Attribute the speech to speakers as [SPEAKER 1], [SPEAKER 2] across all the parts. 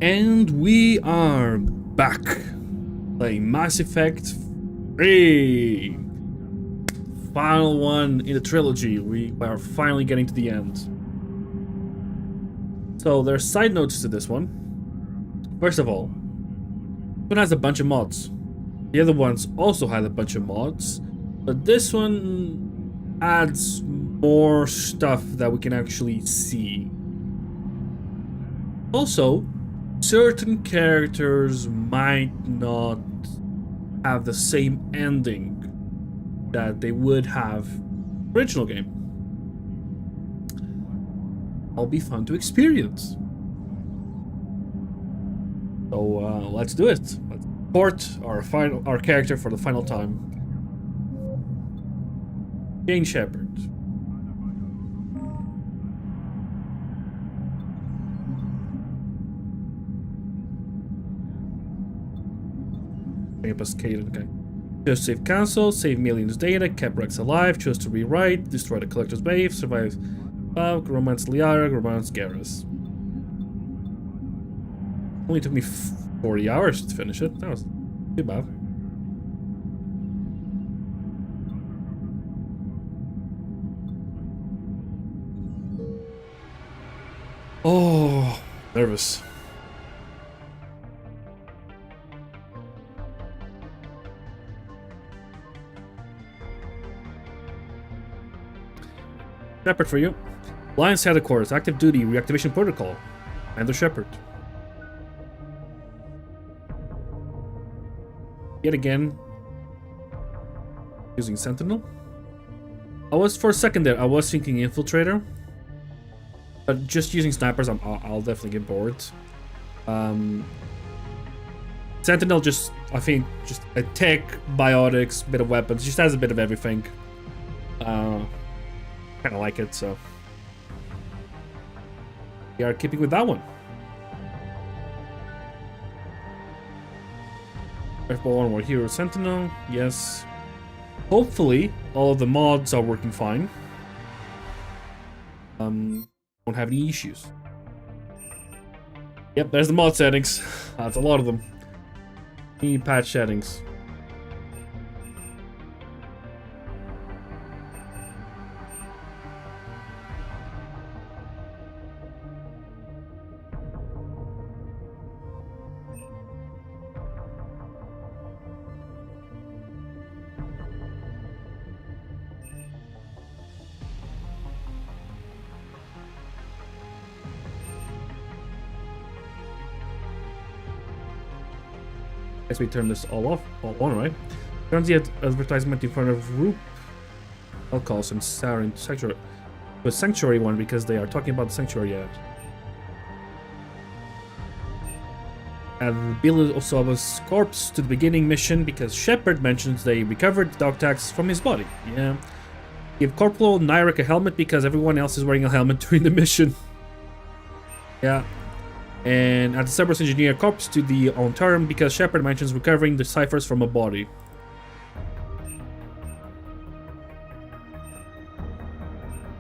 [SPEAKER 1] And we are back playing Mass Effect 3. Final one in the trilogy. We are finally getting to the end. So there's side notes to this one. First of all, this one has a bunch of mods. The other ones also had a bunch of mods, but this one adds more stuff that we can actually see. Also, certain characters might not have the same ending that they would have in the original game. It'll be fun to experience. So let's do it. Let's port our character for the final time. Jane Shepard. Okay. Just save cancel, save millions data, kept Rex alive, chose to rewrite, destroy the collector's base, survive romance Liara, romance Garrus. Only took me 40 hours to finish it. That was too bad. Oh, nervous. Shepard for you. Alliance headquarters, active duty, reactivation protocol. And the Shepard. Yet again, using Sentinel. For a second there, I was thinking Infiltrator. But just using snipers, I'll definitely get bored. Sentinel just, I think, just a tech, biotics, bit of weapons, just has a bit of everything. Kind of like it, so we are keeping with that one. F1 more hero Sentinel, yes. Hopefully, all of the mods are working fine. Won't have any issues. Yep, there's the mod settings. That's a lot of them. Need patch settings. Guess we turn this all off, all on, right? Turns the advertisement in front of Roop. I'll call some Sarin Sanctuary. The Sanctuary one because they are talking about the Sanctuary yet. And Bill also has corpse to the beginning mission because Shepard mentions they recovered the dog tags from his body. Yeah. Give Corporal Nyrek a helmet because everyone else is wearing a helmet during the mission. Yeah. And at the Cerberus Engineer corpse to the on term because Shepard mentions recovering the ciphers from a body.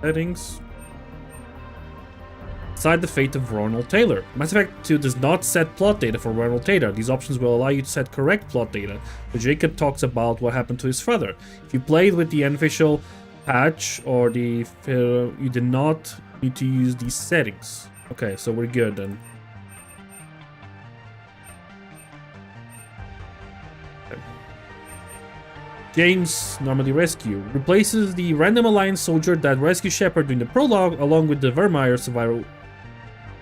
[SPEAKER 1] Settings. Decide the fate of Ronald Taylor. Mass Effect 2 does not set plot data for Ronald Taylor. These options will allow you to set correct plot data. But Jacob talks about what happened to his father. If you played with the unofficial patch or the you did not need to use these settings. Okay, so we're good then. James Normandy Rescue replaces the random Alliance soldier that rescued Shepard during the prologue along with the Vermeer survivor with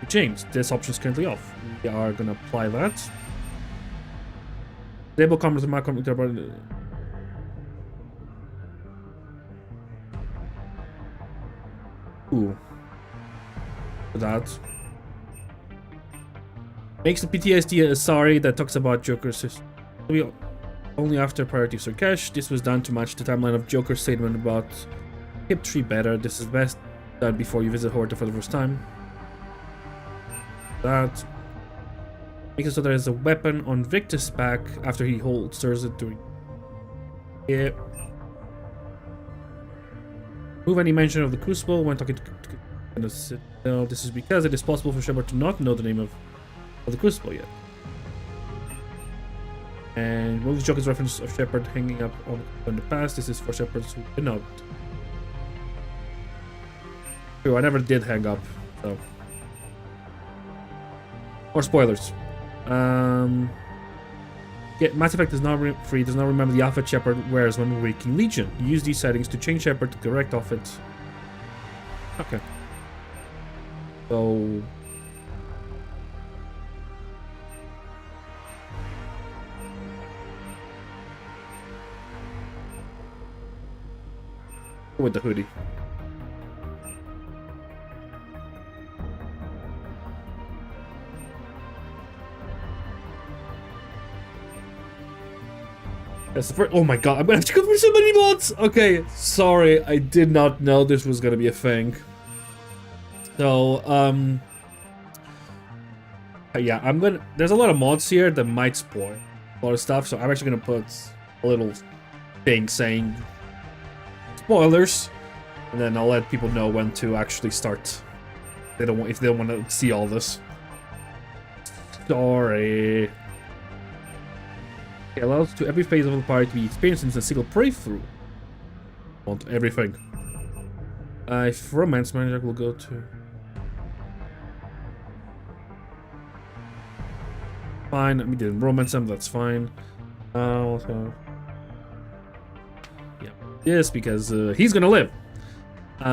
[SPEAKER 1] James. This option is currently off. We are gonna apply that. Disable commerce and Malcolm. Ooh. That. Makes the PTSD a sorry that talks about Joker's sister. Only after priority Surkesh. This was done to match the timeline of Joker's statement about keep tree better. This is best done before you visit Horta for the first time. That. Make it so there is a weapon on Victor's back after he holsters it during. Yeah. Move any mention of the Crucible when talking to this is because it is possible for Shepard to not know the name of of the Crucible yet. And one of the Joker's reference of Shepard hanging up on in the past. This is for Shepards who did not. True, I never did hang up, so. Or spoilers. Yeah, Mass Effect does not remember the outfit Shepard wears when waking Legion. You use these settings to change Shepard to correct outfits. Okay. So. With the hoodie. That's the first. Oh my god, I'm gonna have to go through so many mods! Okay, sorry, I did not know this was gonna be a thing. So, yeah, there's a lot of mods here that might spoil a lot of stuff, so I'm actually gonna put a little thing saying spoilers, and then I'll let people know when to actually start. If they don't want to see all this. Sorry. It allows to every phase of the party to be experienced in a single playthrough. Want everything. If Romance Manager will go to. Fine, we didn't romance them, that's fine. Also. Yeah. Yes, because he's gonna live.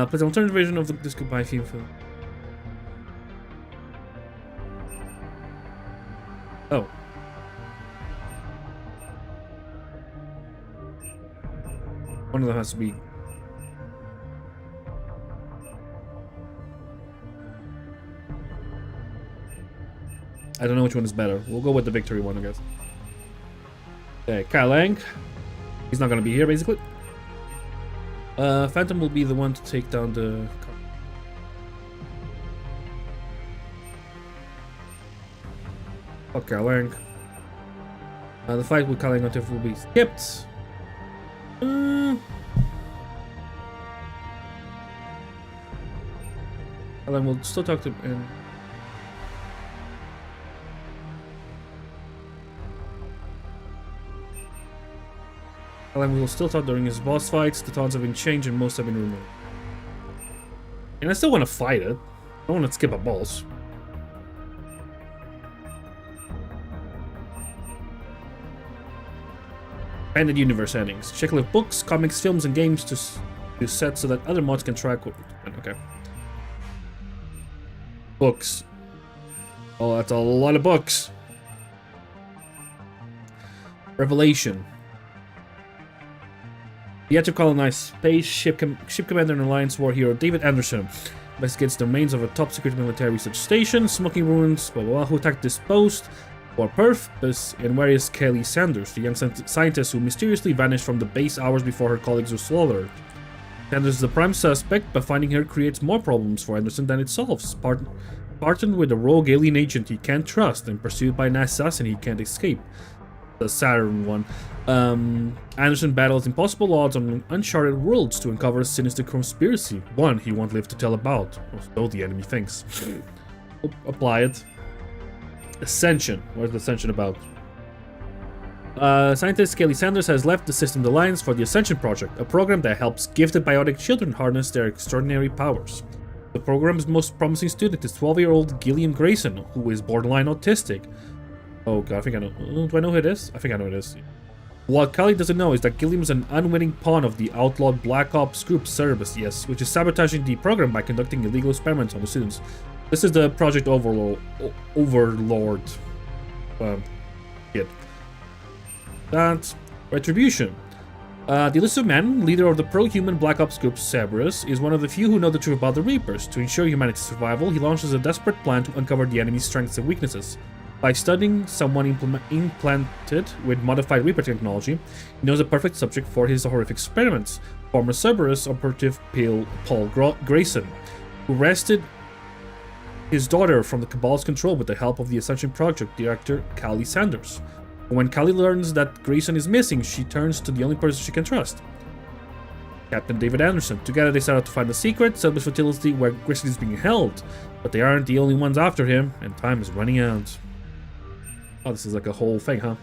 [SPEAKER 1] Please an alternative version of this goodbye theme film. Oh. One of them has to be. I don't know which one is better. We'll go with the victory one, I guess. Okay, Kyle Lang. He's not gonna be here, basically. Phantom will be the one to take down the. Fuck Kyle Lang. The fight with Kyle Lang will be skipped. Alan will still talk to him. Alan will still talk during his boss fights. The taunts have been changed and most have been removed. And I still want to fight it. I don't want to skip a boss. Expanded universe endings. Check list books, comics, films, and games to set so that other mods can track what. Okay. Books. Oh, that's a lot of books. Revelation. Yet to colonize space, ship commander and Alliance war hero David Anderson investigates the remains of a top secret military research station, smoking ruins, blah blah blah, who attacked this post, for purpose, and where is Kelly Sanders, the young scientist who mysteriously vanished from the base hours before her colleagues were slaughtered. Sanders is the prime suspect, but finding her creates more problems for Anderson than it solves. Partnered with a rogue alien agent he can't trust, and pursued by an assassin he can't escape. The Saturn one. Anderson battles impossible odds on uncharted worlds to uncover a sinister conspiracy, one he won't live to tell about, or so the enemy thinks. Apply it. Ascension. What is the Ascension about? Scientist Kelly Sanders has left the System Alliance for the Ascension Project, a program that helps gifted biotic children harness their extraordinary powers. The program's most promising student is 12-year-old Gilliam Grayson, who is borderline autistic. Oh god, I think I know. Do I know who it is? I think I know who it is. What Kelly doesn't know is that Gilliam is an unwitting pawn of the outlawed Black Ops group Cerberus, yes, which is sabotaging the program by conducting illegal experiments on the students. This is the Project Overlord kid. That's Retribution. The elusive man, leader of the pro-human Black Ops group Cerberus, is one of the few who know the truth about the Reapers. To ensure humanity's survival, he launches a desperate plan to uncover the enemy's strengths and weaknesses. By studying someone implanted with modified Reaper technology, he knows a perfect subject for his horrific experiments. Former Cerberus operative Paul Grayson, who wrested his daughter from the Cabal's control with the help of the Ascension Project director Callie Sanders. When Callie learns that Grayson is missing, she turns to the only person she can trust, Captain David Anderson. Together they set out to find the secret Cerberus facility where Grayson is being held, but they aren't the only ones after him, and time is running out. Oh, this is like a whole thing, huh?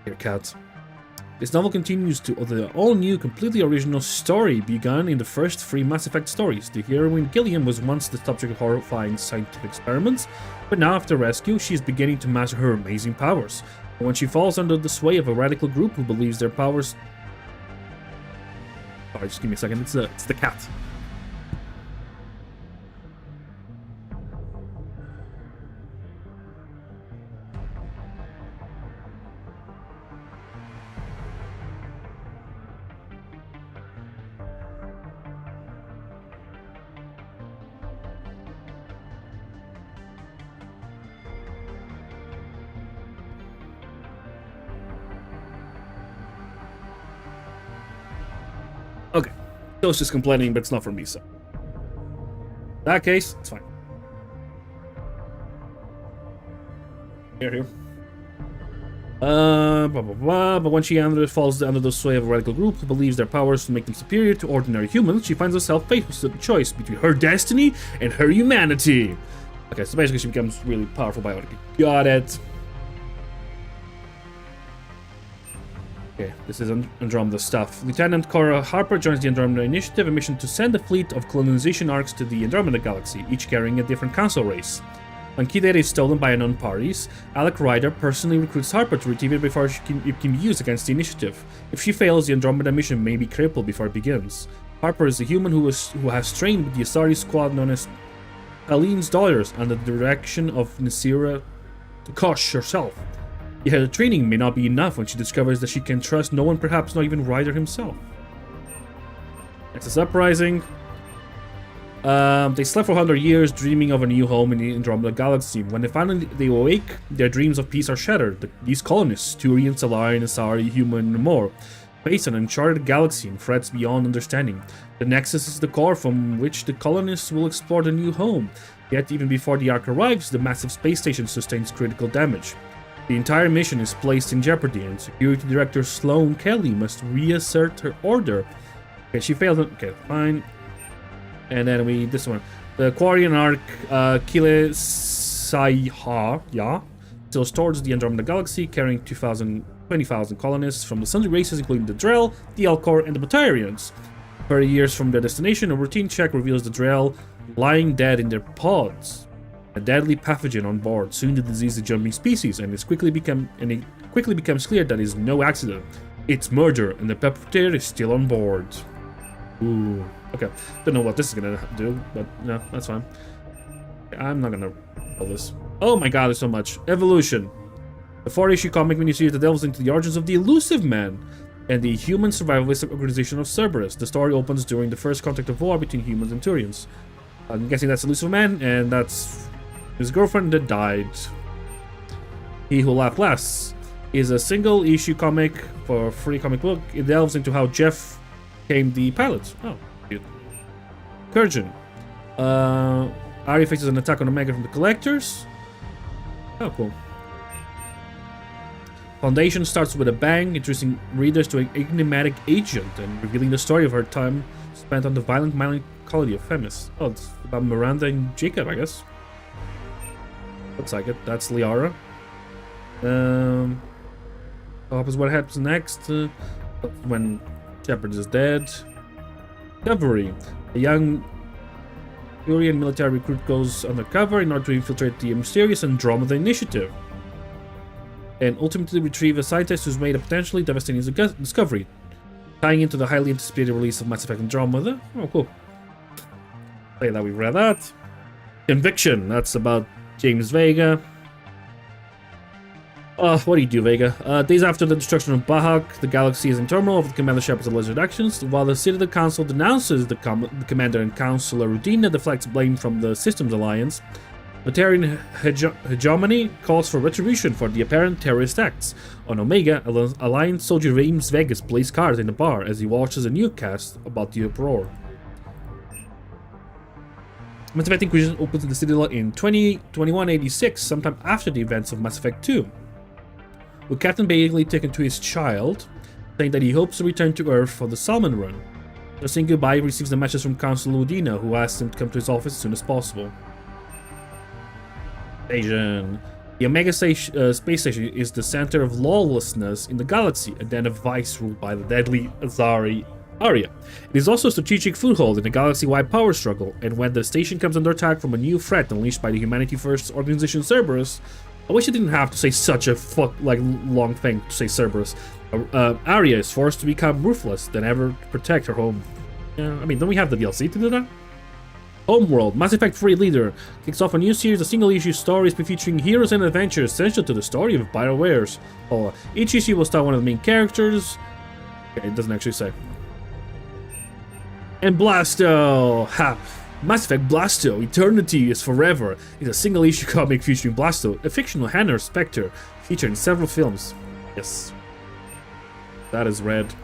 [SPEAKER 1] Here, cat. This novel continues to the all-new, completely original story begun in the first 3 Mass Effect stories. The heroine Gillian was once the subject of horrifying scientific experiments, but now after rescue, she is beginning to master her amazing powers. And when she falls under the sway of a radical group who believes their powers... Sorry, just give me a second. It's the cat. Okay, so it's just complaining, but it's not for me, so. In that case, it's fine. Here. But when she falls under the sway of a radical group who believes their powers to make them superior to ordinary humans, she finds herself faced with the choice between her destiny and her humanity. Okay, so basically she becomes really powerful biotic. Got it. Okay, this is Andromeda stuff. Lieutenant Cora Harper joins the Andromeda Initiative, a mission to send a fleet of colonization arcs to the Andromeda Galaxy, each carrying a different council race. When key data is stolen by unknown parties, Alec Ryder personally recruits Harper to retrieve it before it can be used against the Initiative. If she fails, the Andromeda mission may be crippled before it begins. Harper is a human who has trained with the Asari squad known as Aline's Daughters under the direction of Nasira Kosh herself. Yet her training may not be enough when she discovers that she can trust no one, perhaps not even Ryder himself. Nexus Uprising. They slept for 100 years, dreaming of a new home in the Andromeda Galaxy. When they awake, their dreams of peace are shattered. These colonists, Turian, Salarian, Asari, human, and more, face an uncharted galaxy and threats beyond understanding. The Nexus is the core from which the colonists will explore the new home. Yet, even before the Ark arrives, the massive space station sustains critical damage. The entire mission is placed in jeopardy, and Security Director Sloane Kelly must reassert her order. Okay, she failed. Okay, fine. And then this one. The Quarian Ark Kile Sayha, sails towards the Andromeda Galaxy, carrying 20,000 colonists from the sundry races, including the Drell, the Elcor, and the Batarians. 30 years from their destination, a routine check reveals the Drell lying dead in their pods. A deadly pathogen on board, soon to disease the jumping species, and it quickly becomes clear that it is no accident. It's murder, and the perpetrator is still on board. Ooh. Okay. Don't know what this is gonna do, but no, that's fine. I'm not gonna roll this. Oh my god, there's so much. Evolution. The 4-issue comic miniseries that delves into the origins of the Elusive Man and the human survivalist organization of Cerberus. The story opens during the first contact of war between humans and Turians. I'm guessing that's Elusive Man, and that's his girlfriend that died. He Who Laughed Last is a single-issue comic for a free comic book. It delves into how Jeff became the pilot. Oh, cute. Kurgan. Ari faces an attack on Omega from the Collectors. Oh, cool. Foundation starts with a bang, introducing readers to an enigmatic agent and revealing the story of her time spent on the violent mining colony of Themis. Oh, it's about Miranda and Jacob, I guess. Looks like it. That's Liara. What happens next? When Shepard is dead. Discovery. A young Turian military recruit goes undercover in order to infiltrate the mysterious Andromeda Initiative and ultimately retrieve a scientist who's made a potentially devastating discovery, tying into the highly anticipated release of Mass Effect Andromeda. Oh, cool. Say that we've read that. Conviction. That's about James Vega. What do you do, Vega? Days after the destruction of Bahak, the galaxy is in turmoil over the Commander Shepard's alleged actions. While the Citadel Council denounces the Commander and Councilor Rudina deflects blame from the Systems Alliance, Batarian hegemony calls for retribution for the apparent terrorist acts. On Omega, Alliance soldier James Vegas plays cards in a bar as he watches a newscast about the uproar. Mass Effect Inquisition opens the Citadel in 2186, sometime after the events of Mass Effect 2. With Captain Bailey taken to his child, saying that he hopes to return to Earth for the Salmon Run. Just saying goodbye, he receives a message from Councilor Udina, who asks him to come to his office as soon as possible. Station. The Omega space station is the center of lawlessness in the galaxy, a den of vice ruled by the deadly Azari Aria. It is also a strategic foothold in a galaxy-wide power struggle, and when the station comes under attack from a new threat unleashed by the Humanity First organization Cerberus, I wish I didn't have to say such a long thing to say Cerberus. Aria is forced to become ruthless than ever to protect her home. Yeah, I mean, don't we have the DLC to do that? Homeworld, Mass Effect 3 Leader, kicks off a new series of single-issue stories featuring heroes and adventures essential to the story of BioWare's. Each issue will star one of the main characters. Okay, it doesn't actually say. And Blasto! Ha! Mass Effect Blasto, Eternity is Forever, is a single-issue comic featuring Blasto, a fictional Hannah Spectre, featured in several films. Yes. That is red.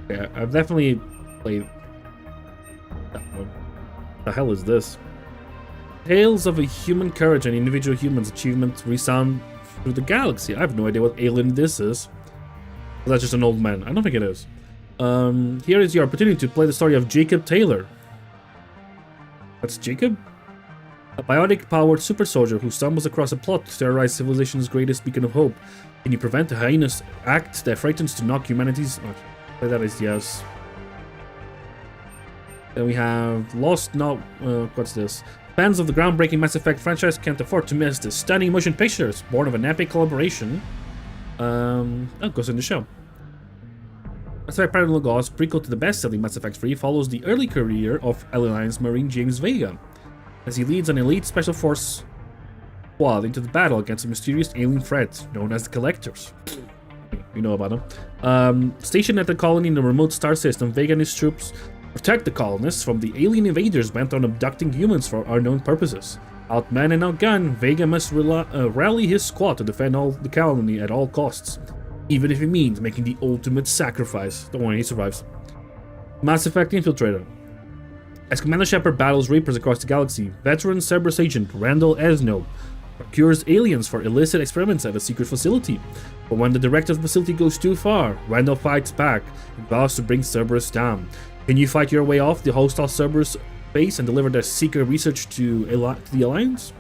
[SPEAKER 1] Yeah, I've definitely played that one. The hell is this? Tales of a human courage and individual humans' achievements resound through the galaxy. I have no idea what alien this is. That's just an old man. I don't think it is. Here is your opportunity to play the story of Jacob Taylor. That's Jacob? A biotic-powered super soldier who stumbles across a plot to terrorize civilization's greatest beacon of hope. Can you prevent a heinous act that frightens to knock humanity's... Oh, that is yes. Then we have Lost... No, what's this? Fans of the groundbreaking Mass Effect franchise can't afford to miss the stunning motion pictures born of an epic collaboration. That goes in the show. Mass Effect Parallel Gauss, prequel to the best-selling Mass Effect 3, follows the early career of Alliance Marine James Vega, as he leads an elite special force squad into the battle against a mysterious alien threat known as the Collectors. You know about them. Stationed at the colony in the remote star system, Vega and his troops protect the colonists from the alien invaders bent on abducting humans for unknown purposes. Outmanned and outgunned, Vega must rally his squad to defend the colony at all costs, even if it means making the ultimate sacrifice. Don't worry, he survives. Mass Effect Infiltrator. As Commander Shepard battles Reapers across the galaxy, veteran Cerberus agent Randall Esno procures aliens for illicit experiments at a secret facility. But when the director of the facility goes too far, Randall fights back and vows to bring Cerberus down. Can you fight your way off the hostile Cerberus base and deliver their secret research to the Alliance?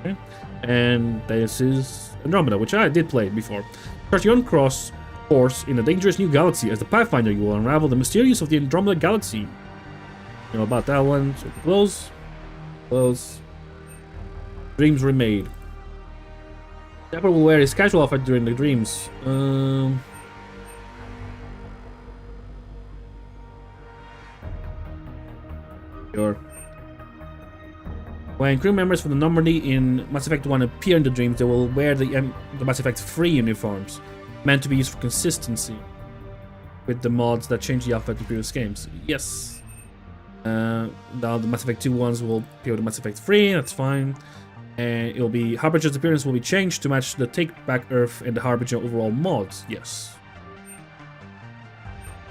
[SPEAKER 1] Okay. And this is Andromeda, which I did play before. Start your own course in a dangerous new galaxy. As the Pathfinder, you will unravel the mysterious of the Andromeda galaxy. You know about that one. So close. Dreams remade. Shepard will wear his casual outfit during the dreams. Sure. When crew members from the Normandy in Mass Effect 1 appear in the dreams, they will wear the Mass Effect 3 uniforms, meant to be used for consistency with the mods that change the outfit in previous games. Yes. Now the Mass Effect 2 ones will appear with Mass Effect 3, that's fine. And it'll be Harbinger's appearance will be changed to match the Take Back Earth and the Harbinger overall mods. Yes.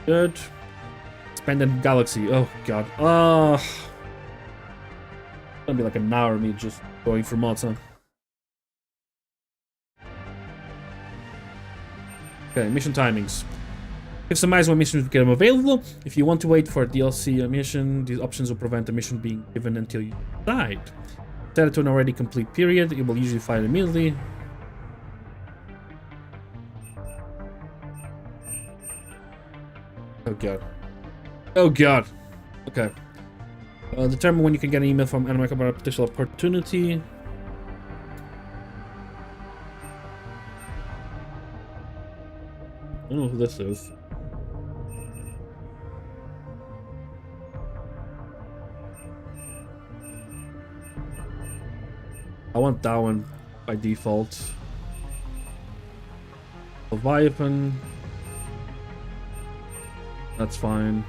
[SPEAKER 1] Good. Expanded Galaxy. Oh god. It's gonna be like an hour of me just going for mods, huh? Okay, mission timings. Customize when missions become available. If you want to wait for a DLC mission, these options will prevent the mission being given until you died. Set it to an already complete period. It will usually fire immediately. Oh god. Oh god. Okay. Determine when you can get an email from Animac about a potential opportunity. I don't know who this is. I want that one by default. Leviathan. That's fine.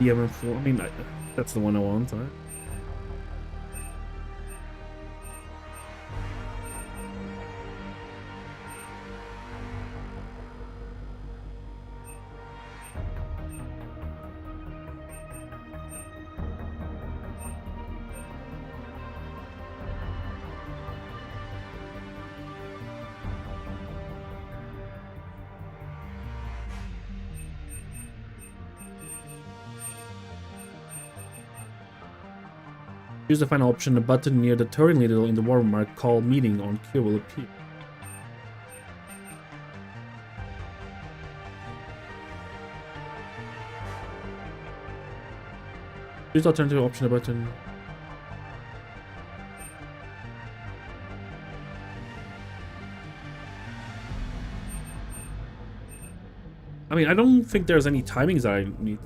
[SPEAKER 1] Yeah, I mean, that's the one I want, right? Choose the final option. A button near the turn needle in the warm mark called meeting on cue will appear. Choose the alternative option. A button. I mean, I don't think there's any timings that I need.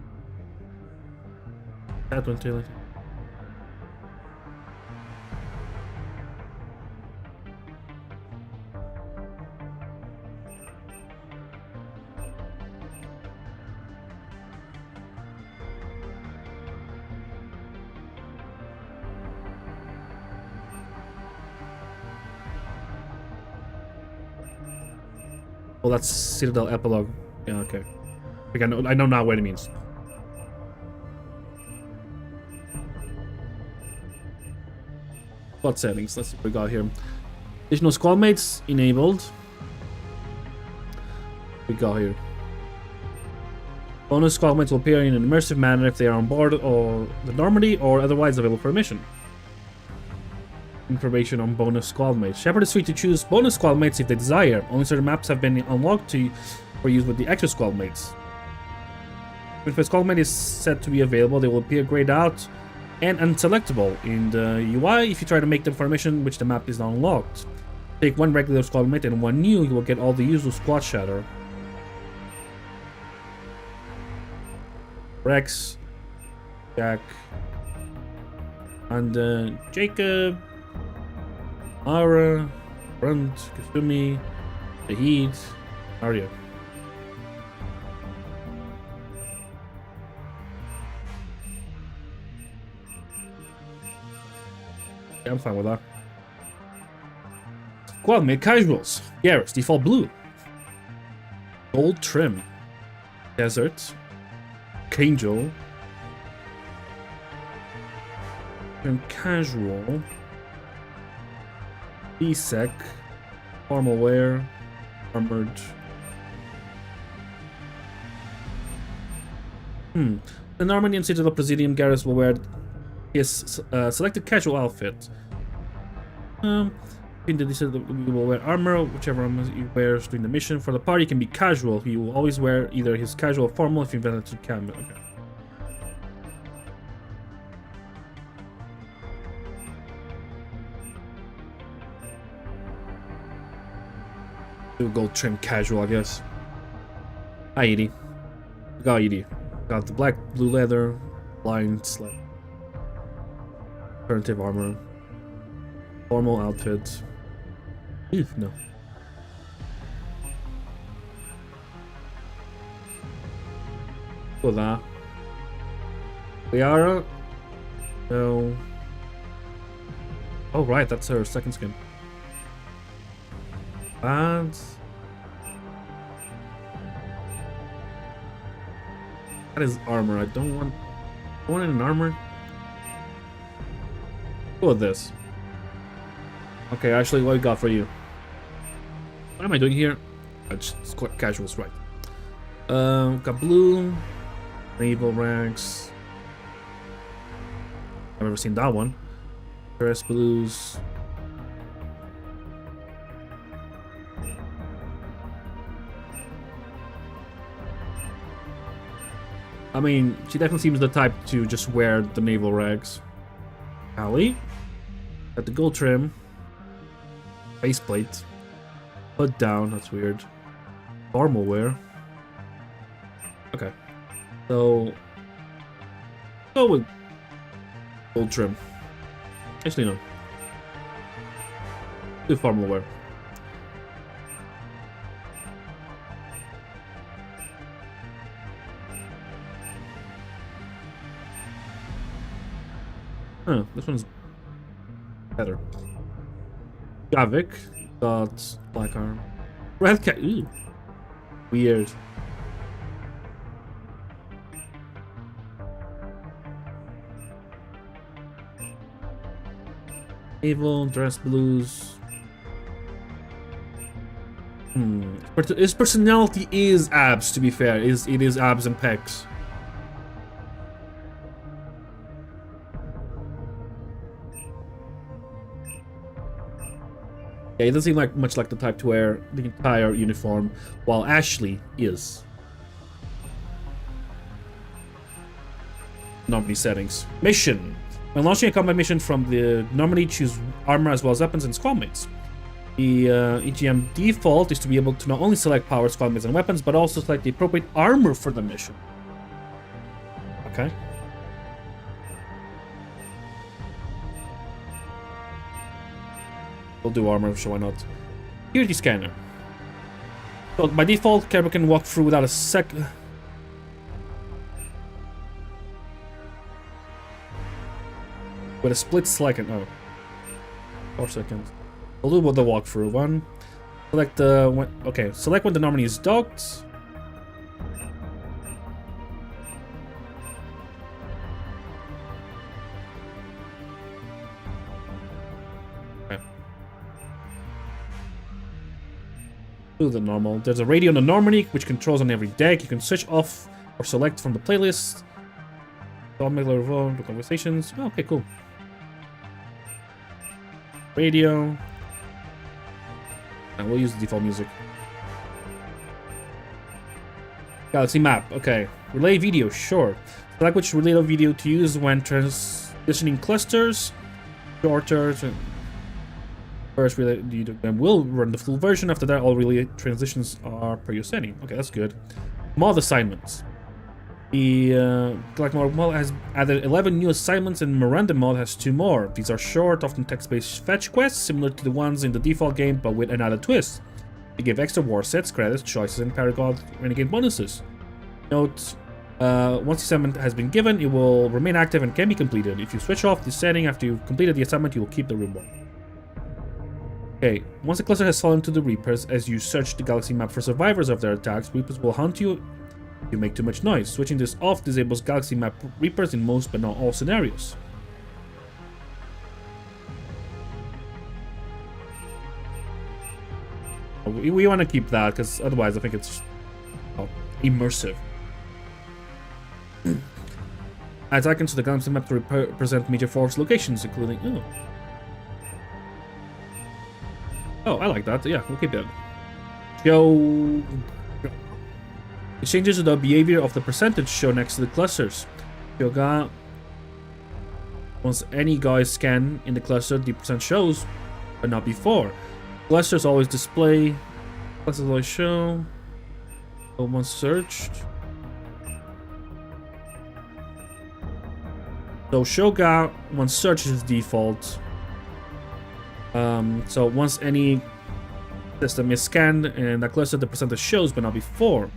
[SPEAKER 1] That one too. Well, that's Citadel Epilogue. Yeah, okay. Like I know now what it means. Plot settings. Let's see what we got here. Additional squad mates enabled. We got here. Bonus squad mates will appear in an immersive manner if they are on board or the Normandy or otherwise available for a mission. Information on bonus squad mates. Shepard is free to choose bonus squad mates if they desire. Only certain maps have been unlocked for use with the extra squad mates. If a squad mate is set to be available, they will appear grayed out and unselectable in the UI if you try to make them for a mission which the map is not unlocked. Take one regular squad mate and one new, you will get all the usual squad shatter. Rex, Jack, and Jacob, Ara, Brunt, Kasumi, Shahid, Arya. Yeah, I'm fine with that. Squad mate casuals. Garrus, default blue. Gold trim. Desert. Angel. And casual. B-sec. Formal wear. Armored. The Normandy Citadel Presidium Garrus will wear his selected casual outfit. We will wear armor, whichever armor he wears during the mission. For the party, can be casual. He will always wear either his casual or formal if invented to camo. Okay. Do gold trim casual, I guess. Hi, Edie. We got Edie. Got the black, blue leather, blind sled. Alternative armor. Formal outfit. No. For that. Liara? No. Oh, right, that's her second skin. That is armor. I don't want an armor. Go with this. Okay, actually, what I got for you? What am I doing here? It's quite casual, right? Got blue, naval ranks. I've never seen that one. Dress blues. I mean, she definitely seems the type to just wear the naval rags. Ali, got the gold trim, faceplate, hood down. That's weird. Formal wear. Okay, so go with gold trim. Actually, no. Do formal wear. Huh, this one's better. Gavik got black arm. Red cat. Ooh. Weird. Evil, dress blues. But his personality is abs, to be fair. It is abs and pecs. Yeah, he doesn't seem like much like the type to wear the entire uniform, while Ashley is. Normandy settings. Mission. When launching a combat mission from the Normandy, choose armor as well as weapons and squad mates. The EGM default is to be able to not only select power, squad mates, and weapons, but also select the appropriate armor for the mission. Okay. We'll do armor, so why not? Security scanner. So by default, character can walk through without a sec. With a split second. Oh. 4 seconds. We'll do with the walkthrough one. Select the. Okay, select when the Normandy is docked. The normal. There's a radio on the Normandy which controls on every deck. You can switch off or select from the playlist. Conversations. Oh, okay, cool. Radio. And we'll use the default music. Galaxy map. Okay. Relay video. Sure. Select which relay video to use when transitioning clusters. Shorter. First relay will run the full version. After that, all relay transitions are per your setting. Okay, that's good. Mod assignments. The Galactic mod has added 11 new assignments, and Miranda mod has 2 more. These are short, often text-based fetch quests, similar to the ones in the default game, but with another twist. They give extra war sets, credits, choices, and Paragon Renegade bonuses. Note: once the assignment has been given, it will remain active and can be completed. If you switch off the setting after you've completed the assignment, you will keep the reward. Okay, once the cluster has fallen to the Reapers, as you search the galaxy map for survivors of their attacks, Reapers will hunt you if you make too much noise. Switching this off disables galaxy map Reapers in most but not all scenarios. We want to keep that, because otherwise I think it's immersive. Add icons to the galaxy map to represent major force locations, including... Oh, I like that. Yeah, we'll keep that. Show... It changes the behavior of the percentage show next to the clusters. Yoga. Once any guy scan in the cluster, the percent shows, but not before. Clusters always display. Clusters always show. But once searched. So Shoga, once searched is default. So once any system is scanned and that cluster, the percentage shows, but not before.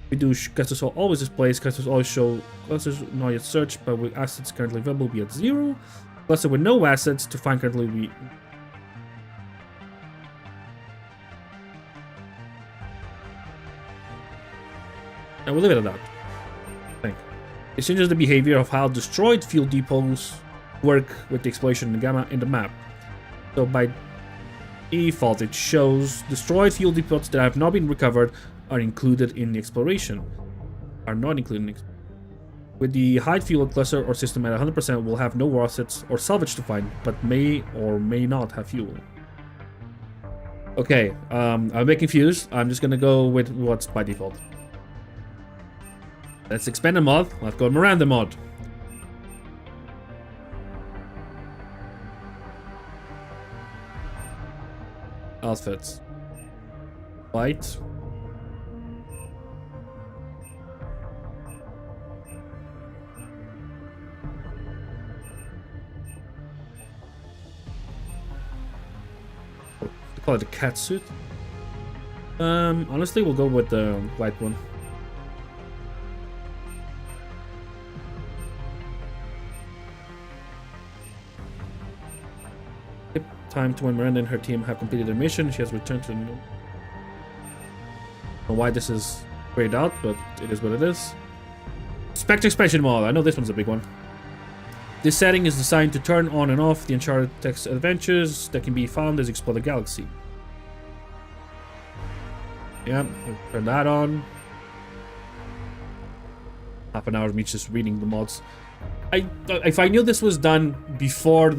[SPEAKER 1] We do clusters will always display. Clusters always show. Clusters not yet searched, but with assets currently available will be at 0. Cluster with no assets to find currently will be. And we'll leave it at that. I think it changes the behavior of how destroyed fuel depots work with the explosion in the map. So by default, it shows destroyed fuel depots that have not been recovered are included in the exploration. With the hide fuel cluster or system at 100%, will have no war assets or salvage to find, but may or may not have fuel. Okay, I'm a bit confused. I'm just gonna go with what's by default. Let's expand the mod. Let's go Miranda mod. Outfits. White. They call it a cat suit. Honestly, we'll go with the white one. Time to when Miranda and her team have completed their mission. She has returned to... I don't know why this is grayed out, but it is what it is. Spectre expansion mod. I know this one's a big one. This setting is designed to turn on and off the Uncharted text adventures that can be found as you explore the galaxy. Yeah, we'll turn that on. Half an hour of me just reading the mods. If I knew this was done before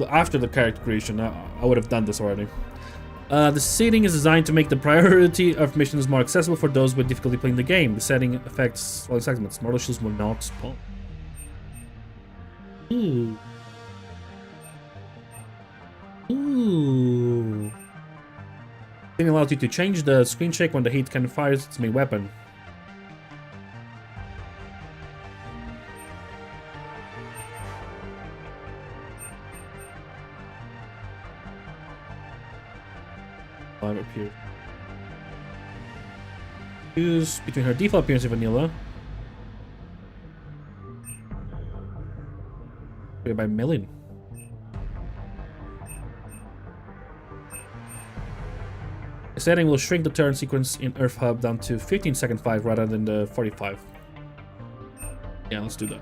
[SPEAKER 1] after the character creation, I would have done this already. The setting is designed to make the priority of missions more accessible for those with difficulty playing the game. The setting affects all segments. Mortal shields will not spawn. Ooh. Ooh. It allows you to change the screen shake when the heat cannon fires its main weapon. Up here. Choose between her default appearance and vanilla. By million. The setting will shrink the turn sequence in Earth Hub down to 15-second 5 rather than the 45. Yeah, let's do that.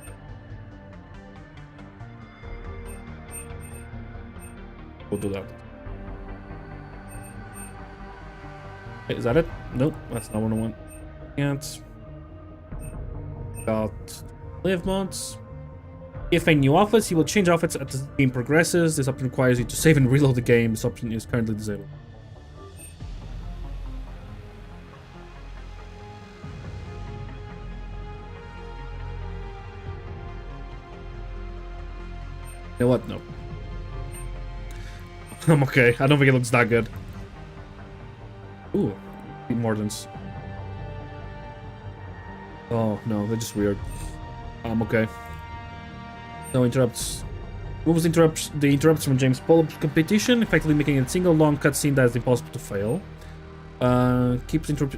[SPEAKER 1] We'll do that. Okay, is that it? Nope, that's not what I want. Can't. Got live mods. If a new outfits, he will change outfits as the game progresses. This option requires you to save and reload the game. This option is currently disabled. You know what? No. I'm okay. I don't think it looks that good. Ooh, Mordants. Oh no, they're just weird. I'm okay. No interrupts. Removes the interrupts from James' Bond competition, effectively making it a single long cutscene that is impossible to fail. Keeps interrupt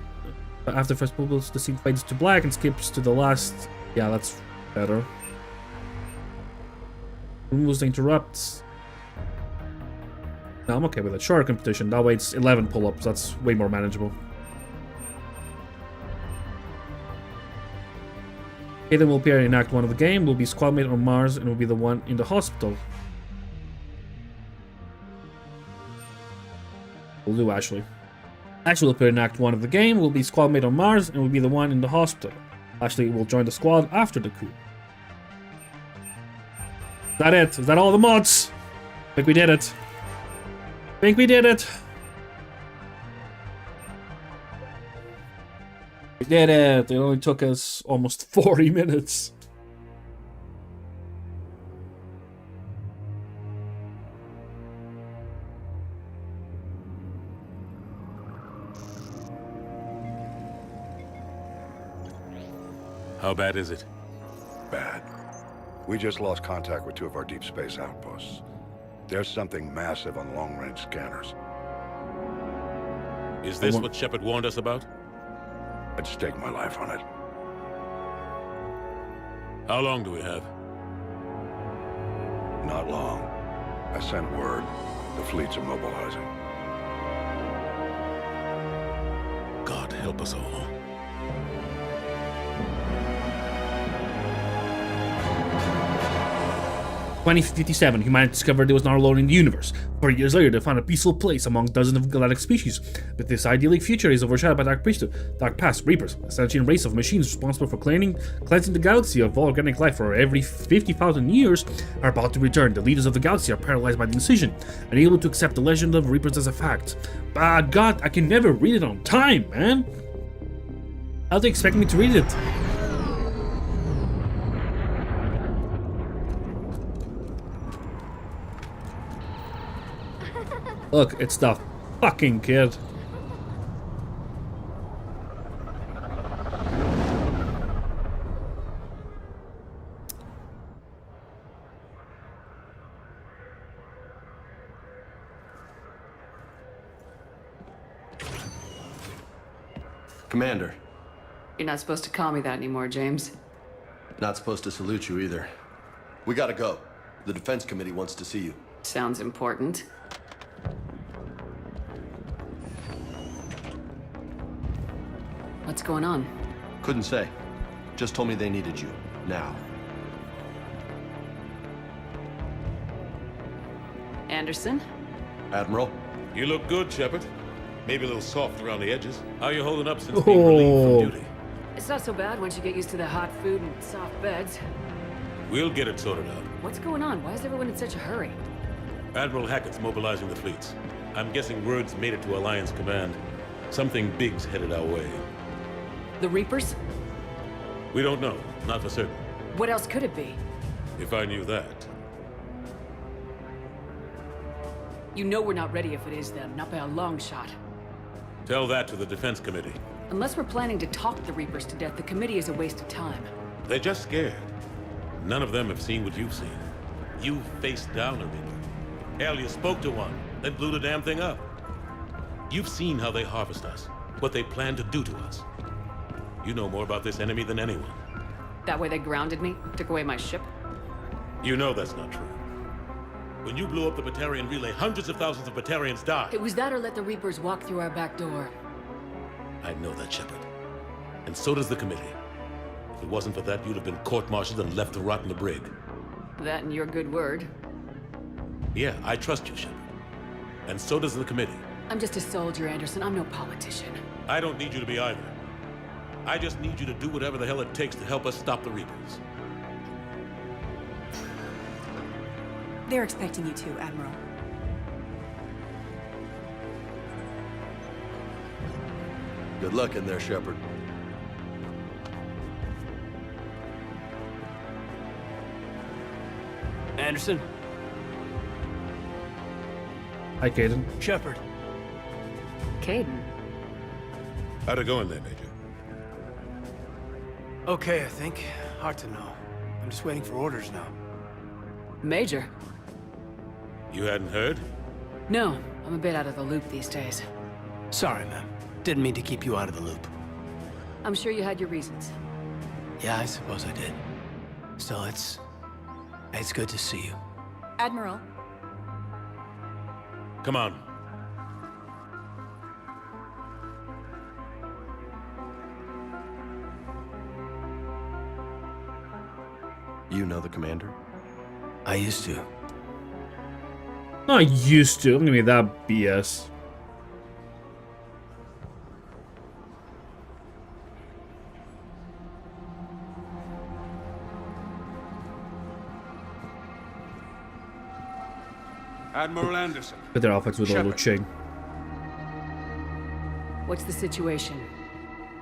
[SPEAKER 1] after first bubbles, the scene fades to black and skips to the last. Yeah, that's better. Removes the interrupts. No, I'm okay with it. Shorter competition. That way it's 11 pull-ups. That's way more manageable. Aiden will appear in Act 1 of the game, will be squadmate on Mars, and will be the one in the hospital. Will do, Ashley. Ashley will appear in Act 1 of the game, will be squadmate on Mars, and will be the one in the hospital. Ashley will join the squad after the coup. Is that it? Is that all the mods? I think we did it. I think we did it. We did it. It only took us almost 40 minutes.
[SPEAKER 2] How bad is it?
[SPEAKER 3] Bad. We just lost contact with 2 of our deep space outposts. There's something massive on long-range scanners.
[SPEAKER 2] Is this what Shepard warned us about?
[SPEAKER 3] I'd stake my life on it.
[SPEAKER 2] How long do we have?
[SPEAKER 3] Not long. I sent word. The fleets are mobilizing.
[SPEAKER 2] God help us all.
[SPEAKER 1] 2057, humanity discovered it was not alone in the universe. 40 years later, they found a peaceful place among dozens of galactic species. But this idyllic future is overshadowed by Dark Priesthood, Dark Past, Reapers, a sentient race of machines responsible for cleansing the galaxy of all organic life for every 50,000 years, are about to return. The leaders of the galaxy are paralyzed by the indecision, unable to accept the legend of Reapers as a fact. But God, I can never read it on time, man. How do they expect me to read it? Look, it's the fucking kid.
[SPEAKER 4] Commander.
[SPEAKER 5] You're not supposed to call me that anymore, James.
[SPEAKER 4] Not supposed to salute you either. We gotta go. The Defense Committee wants to see you.
[SPEAKER 5] Sounds important. What's going on?
[SPEAKER 4] Couldn't say. Just told me they needed you. Now.
[SPEAKER 5] Anderson?
[SPEAKER 4] Admiral?
[SPEAKER 2] You look good, Shepard. Maybe a little soft around the edges. How you holding up since being relieved from duty?
[SPEAKER 5] It's not so bad once you get used to the hot food and soft beds.
[SPEAKER 2] We'll get it sorted out.
[SPEAKER 5] What's going on? Why is everyone in such a hurry?
[SPEAKER 2] Admiral Hackett's mobilizing the fleets. I'm guessing word's made it to Alliance Command. Something big's headed our way.
[SPEAKER 5] The Reapers?
[SPEAKER 2] We don't know, not for certain.
[SPEAKER 5] What else could it be?
[SPEAKER 2] If I knew that.
[SPEAKER 5] You know we're not ready if it is them, not by a long shot.
[SPEAKER 2] Tell that to the Defense Committee.
[SPEAKER 5] Unless we're planning to talk the Reapers to death, the committee is a waste of time.
[SPEAKER 2] They're just scared. None of them have seen what you've seen. You faced down a Reaper. Hell, you spoke to one, then blew the damn thing up. You've seen how they harvest us, what they plan to do to us. You know more about this enemy than anyone.
[SPEAKER 5] That way they grounded me, took away my ship.
[SPEAKER 2] You know that's not true. When you blew up the Batarian relay, hundreds of thousands of Batarians died.
[SPEAKER 5] It was that or let the Reapers walk through our back door.
[SPEAKER 2] I know that, Shepard. And so does the committee. If it wasn't for that, you'd have been court-martialed and left to rot in the brig.
[SPEAKER 5] That and your good word.
[SPEAKER 2] Yeah, I trust you, Shepard. And so does the committee.
[SPEAKER 5] I'm just a soldier, Anderson. I'm no politician.
[SPEAKER 2] I don't need you to be either. I just need you to do whatever the hell it takes to help us stop the Reapers.
[SPEAKER 6] They're expecting you to, Admiral.
[SPEAKER 4] Good luck in there, Shepard.
[SPEAKER 7] Anderson?
[SPEAKER 1] Hi, Caden.
[SPEAKER 7] Shepard.
[SPEAKER 5] Caden.
[SPEAKER 2] How'd it go in there, Major?
[SPEAKER 7] Okay, I think. Hard to know. I'm just waiting for orders now.
[SPEAKER 5] Major.
[SPEAKER 2] You hadn't heard?
[SPEAKER 5] No, I'm a bit out of the loop these days.
[SPEAKER 7] Sorry, ma'am. Didn't mean to keep you out of the loop.
[SPEAKER 5] I'm sure you had your reasons.
[SPEAKER 7] Yeah, I suppose I did. Still, it's good to see you.
[SPEAKER 6] Admiral,
[SPEAKER 2] Come on.
[SPEAKER 4] You know the commander?
[SPEAKER 7] I used to.
[SPEAKER 1] Not used to. I'm gonna be that BS.
[SPEAKER 8] Admiral Anderson.
[SPEAKER 1] But their outfits with a little
[SPEAKER 8] Shepard.
[SPEAKER 1] ching.
[SPEAKER 5] What's the situation?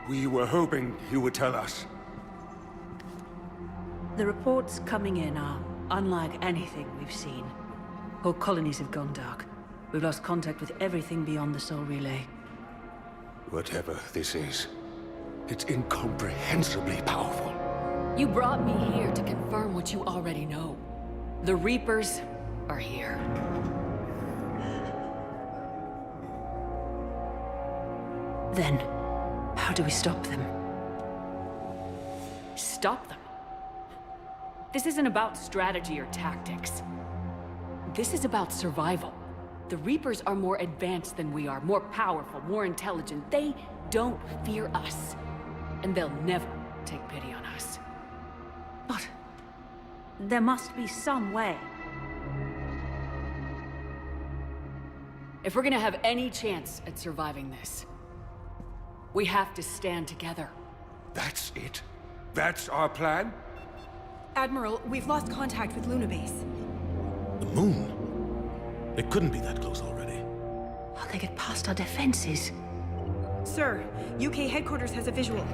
[SPEAKER 8] We were hoping you would tell us.
[SPEAKER 9] The reports coming in are unlike anything we've seen. Whole colonies have gone dark. We've lost contact with everything beyond the Soul Relay.
[SPEAKER 8] Whatever this is, it's incomprehensibly powerful.
[SPEAKER 5] You brought me here to confirm what you already know. The Reapers are here.
[SPEAKER 9] Then, how do we stop them?
[SPEAKER 5] Stop them. This isn't about strategy or tactics. This is about survival. The Reapers are more advanced than we are, more powerful, more intelligent. They don't fear us. And they'll never take pity on us.
[SPEAKER 9] But there must be some way.
[SPEAKER 5] If we're gonna have any chance at surviving this, we have to stand together.
[SPEAKER 8] That's it? That's our plan?
[SPEAKER 6] Admiral, we've lost contact with Luna Base.
[SPEAKER 2] The moon? It couldn't be that close already.
[SPEAKER 9] How they get past our defenses?
[SPEAKER 6] Sir, UK headquarters has a visual.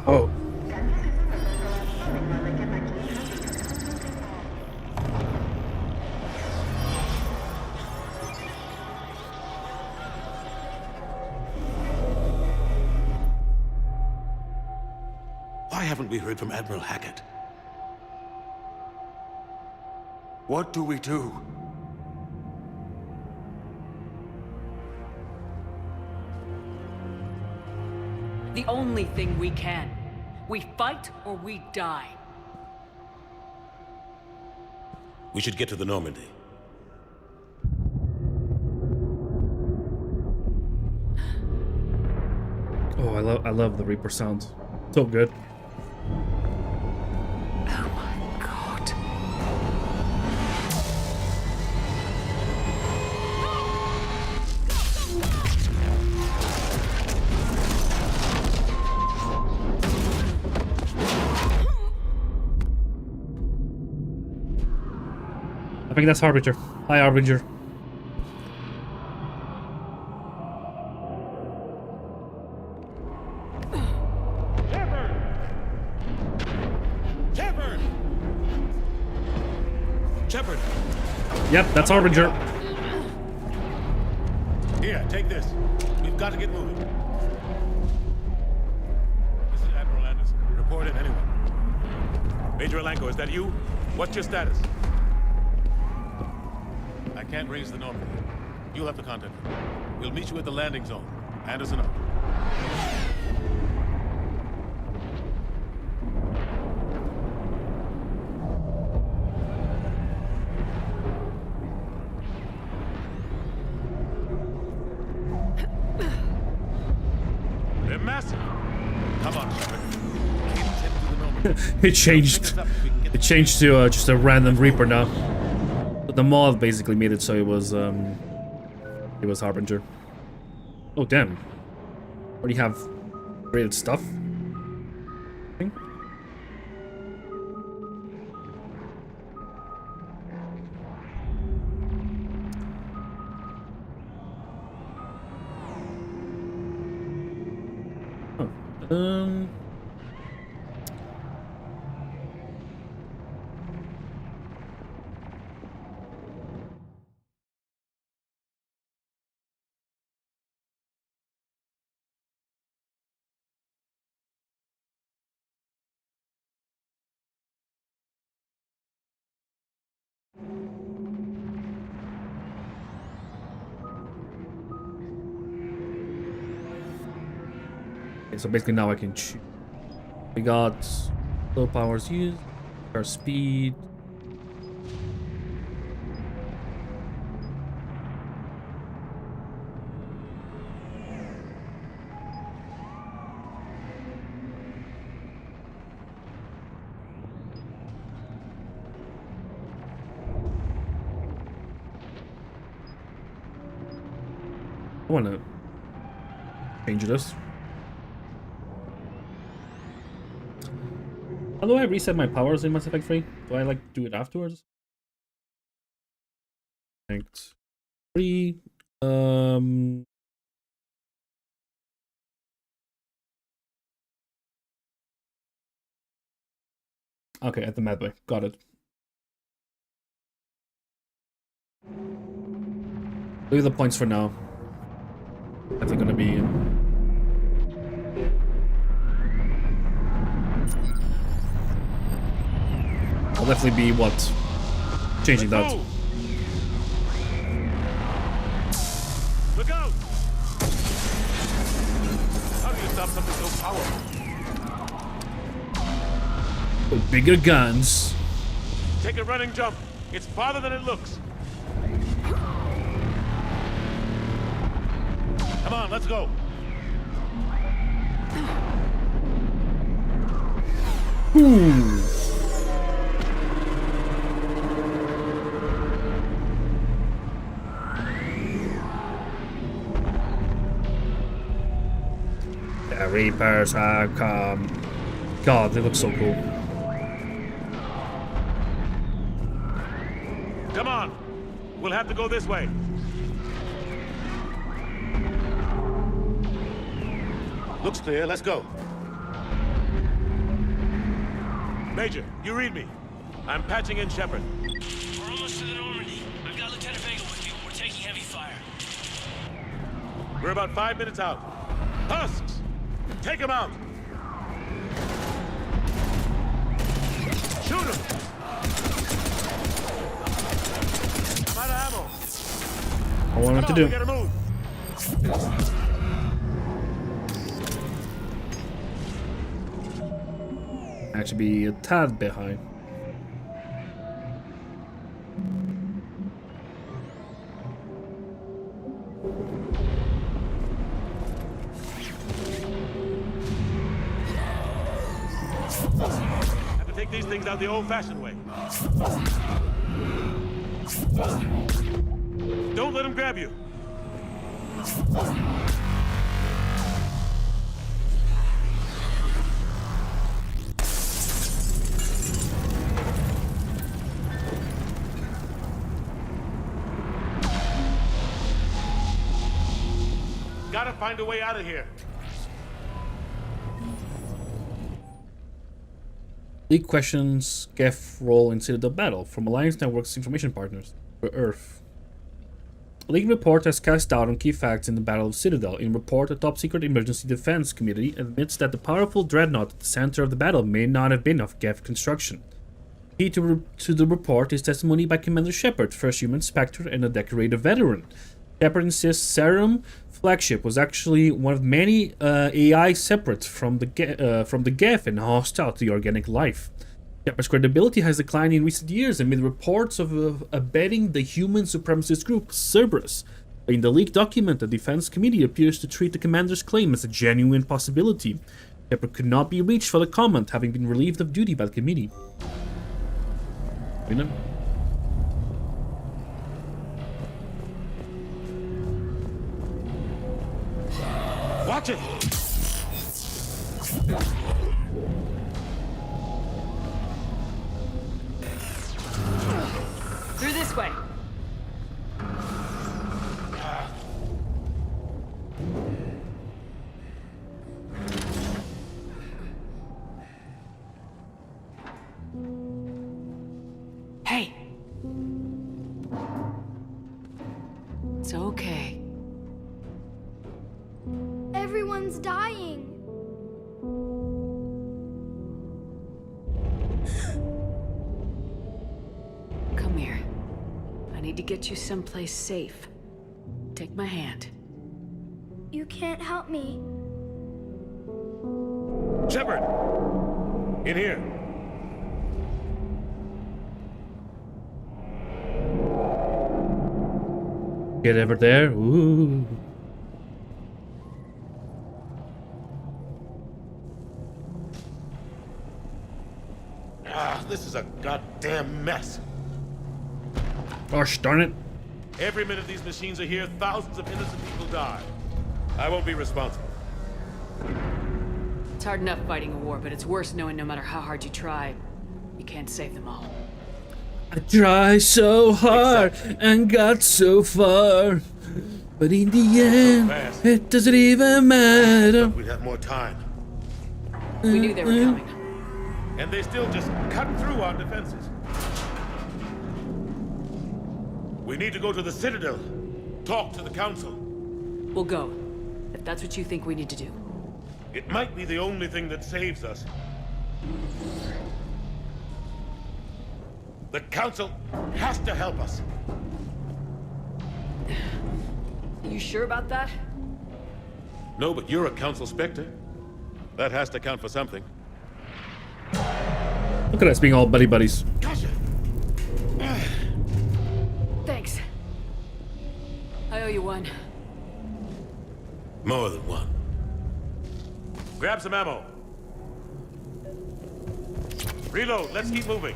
[SPEAKER 1] Oh.
[SPEAKER 2] Why haven't we heard from Admiral Hackett?
[SPEAKER 8] What do we do?
[SPEAKER 5] The only thing we can. We fight or we die.
[SPEAKER 2] We should get to the Normandy.
[SPEAKER 1] Oh, I love the Reaper sound. So good.
[SPEAKER 9] Oh my god.
[SPEAKER 1] think that's Harbinger. Hi, Harbinger.
[SPEAKER 2] Shepard!
[SPEAKER 1] Yep, that's Harbinger.
[SPEAKER 2] Here, take this. We've got to get moving. This is Admiral Anderson. Report in, anyone. Major Alenko, is that you? What's your status? I can't raise the Normandy. You'll have to contact me. We'll meet you at the landing zone. Anderson up. They're massive. Come on, Shepard. Can't tend to the Normandy.
[SPEAKER 1] It changed. It changed to just a random Reaper now. But the mod basically made it so it was Harbinger. Oh damn! Already have created stuff. Oh. Okay, so basically now I can choose. We got low powers used, our speed. I want to change this. How do I reset my powers in Mass Effect 3? Do I like do it afterwards? Thanks. 3. Okay, at the medbay. Got it. Leave the points for now. Definitely gonna be I'll definitely be what? Changing that.
[SPEAKER 2] Look out! How do you stop something so powerful?
[SPEAKER 1] With bigger guns.
[SPEAKER 2] Take a running jump. It's farther than it looks. Come on, let's go.
[SPEAKER 1] Ooh. The Reapers have come. God, they look so cool.
[SPEAKER 2] Come on. We'll have to go this way. Looks clear. Let's go. Major, you read me. I'm patching in Shepard.
[SPEAKER 10] We're almost to the Normandy. I've got Lieutenant Vega with me, but we're taking heavy fire.
[SPEAKER 2] We're about 5 minutes out. Husks! Take him out! Shoot him! I'm out of ammo.
[SPEAKER 1] I want what to do.
[SPEAKER 2] We gotta move.
[SPEAKER 1] Actually be a tad behind.
[SPEAKER 2] Have to take these things out the old-fashioned way. Don't let him grab you. gotta find a way out of here.
[SPEAKER 1] League questions Geth role in Citadel battle from Alliance Network's information partners for Earth. A League report has cast doubt on key facts in the Battle of Citadel. In report, a top-secret emergency defense committee admits that the powerful dreadnought at the center of the battle may not have been of Geth construction. Key to the report is testimony by Commander Shepard, first human Spectre and a decorated veteran. Shepard insists Serum flagship was actually one of many AI separate from the Geth and hostile to the organic life. Shepard's credibility has declined in recent years amid reports of abetting the human supremacist group Cerberus. In the leaked document, the defense committee appears to treat the commander's claim as a genuine possibility. Shepard could not be reached for the comment, having been relieved of duty by the committee.
[SPEAKER 2] Watch it!
[SPEAKER 5] Through this way. Hey. It's okay.
[SPEAKER 11] Everyone's dying.
[SPEAKER 5] Come here. I need to get you someplace safe. Take my hand.
[SPEAKER 11] You can't help me.
[SPEAKER 2] Shepard! In here.
[SPEAKER 1] Get over there. Ooh.
[SPEAKER 2] This is a goddamn mess.
[SPEAKER 1] Gosh darn it.
[SPEAKER 2] Every minute these machines are here, thousands of innocent people die. I won't be responsible.
[SPEAKER 5] It's hard enough fighting a war, but it's worse knowing no matter how hard you try, you can't save them all.
[SPEAKER 1] I tried so hard and got so far, but in the end, it doesn't even matter.
[SPEAKER 2] We'd have more time.
[SPEAKER 5] We knew they were coming.
[SPEAKER 2] And they still just cut through our defenses. We need to go to the Citadel. Talk to the Council.
[SPEAKER 5] We'll go, if that's what you think we need to do.
[SPEAKER 2] It might be the only thing that saves us. The Council has to help us.
[SPEAKER 5] You sure about that?
[SPEAKER 2] No, but you're a Council Spectre. That has to count for something.
[SPEAKER 1] Look at us being all buddy-buddies.
[SPEAKER 2] Gotcha.
[SPEAKER 5] Thanks. I owe you one.
[SPEAKER 2] More than one. Grab some ammo. Reload. Let's keep moving.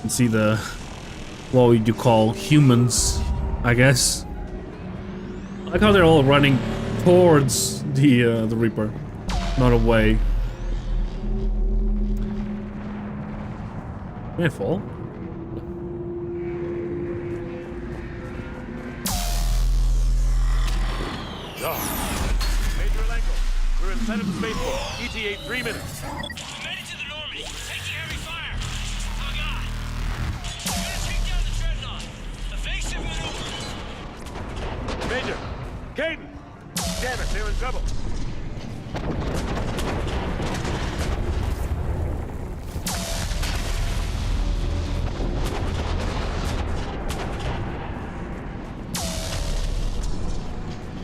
[SPEAKER 1] And see the, what would you call, humans, I guess. I like how they're all running towards the Reaper, not away. May I fall?
[SPEAKER 2] Major Alenko, we're inside of the spaceport. ETA 3 minutes.
[SPEAKER 10] We made it to the Normandy. Taking heavy fire. Oh, God. We're gonna take down the dreadnought. Evasive maneuver.
[SPEAKER 2] Major! Caden! Damn it, they're in trouble.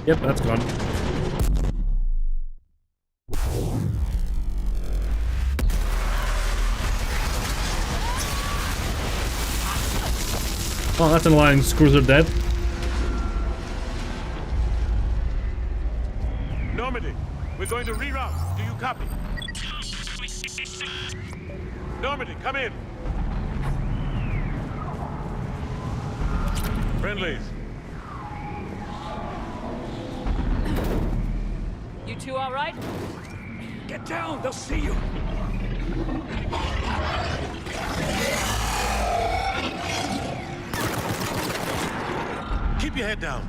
[SPEAKER 1] Yep, that's gone. Oh, that's an alliance cruiser dead.
[SPEAKER 2] Normandy, we're going to reroute. Do you copy? Normandy, come in. Friendlies.
[SPEAKER 5] You two all right?
[SPEAKER 8] Get down! They'll see you!
[SPEAKER 2] Keep your head down.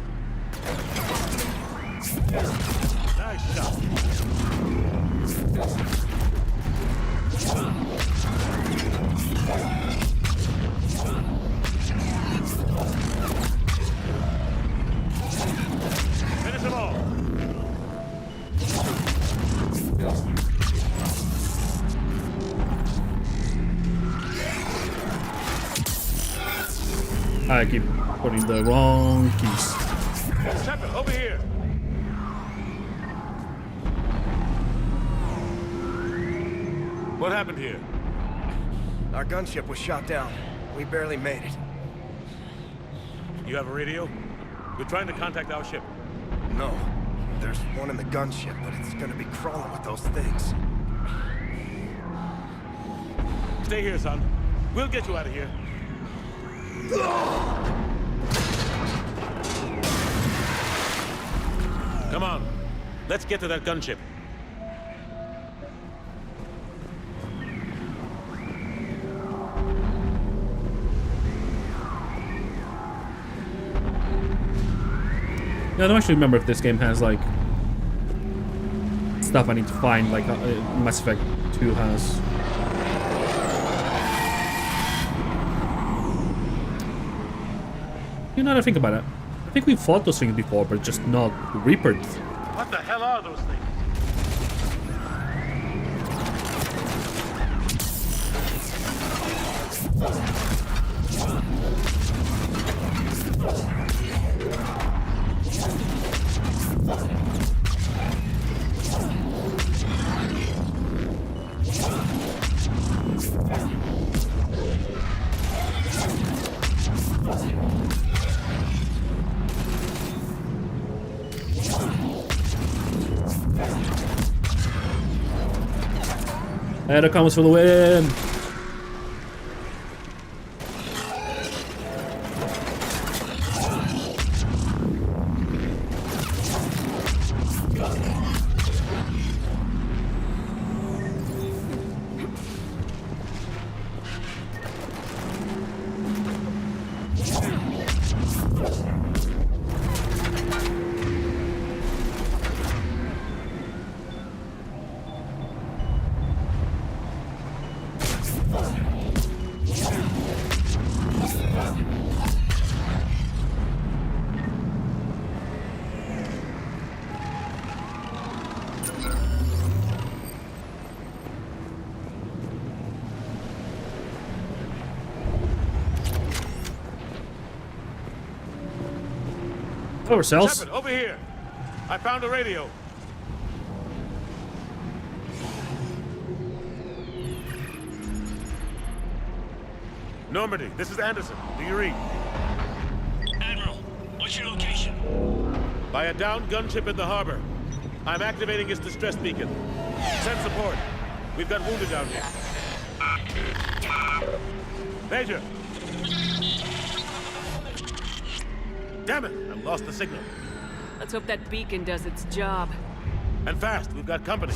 [SPEAKER 2] Nice shot. Finish them all.
[SPEAKER 1] I keep putting the wrong keys.
[SPEAKER 2] Shepard, over here. What happened here?
[SPEAKER 12] Our gunship was shot down. We barely made it.
[SPEAKER 2] You have a radio? We're trying to contact our ship.
[SPEAKER 12] No. There's one in the gunship, but it's gonna be crawling with those things.
[SPEAKER 2] Stay here, son. We'll get you out of here. Come on. Let's get to that gunship.
[SPEAKER 1] Yeah, I don't actually remember if this game has like stuff I need to find, like Mass Effect 2 has. You know, now that I think about it, I think we fought those things before, but just not Reaper.
[SPEAKER 2] What the hell are those things?
[SPEAKER 1] And it comes for the win! Ourselves.
[SPEAKER 2] Shepard, over here. I found a radio. Normandy, this is Anderson. Do you read?
[SPEAKER 10] Admiral, what's your location?
[SPEAKER 2] By a downed gunship in the harbor. I'm activating its distress beacon. Send support. We've got wounded down here. Major! Damn it! I've lost the signal.
[SPEAKER 5] Let's hope that beacon does its job.
[SPEAKER 2] And fast, we've got company.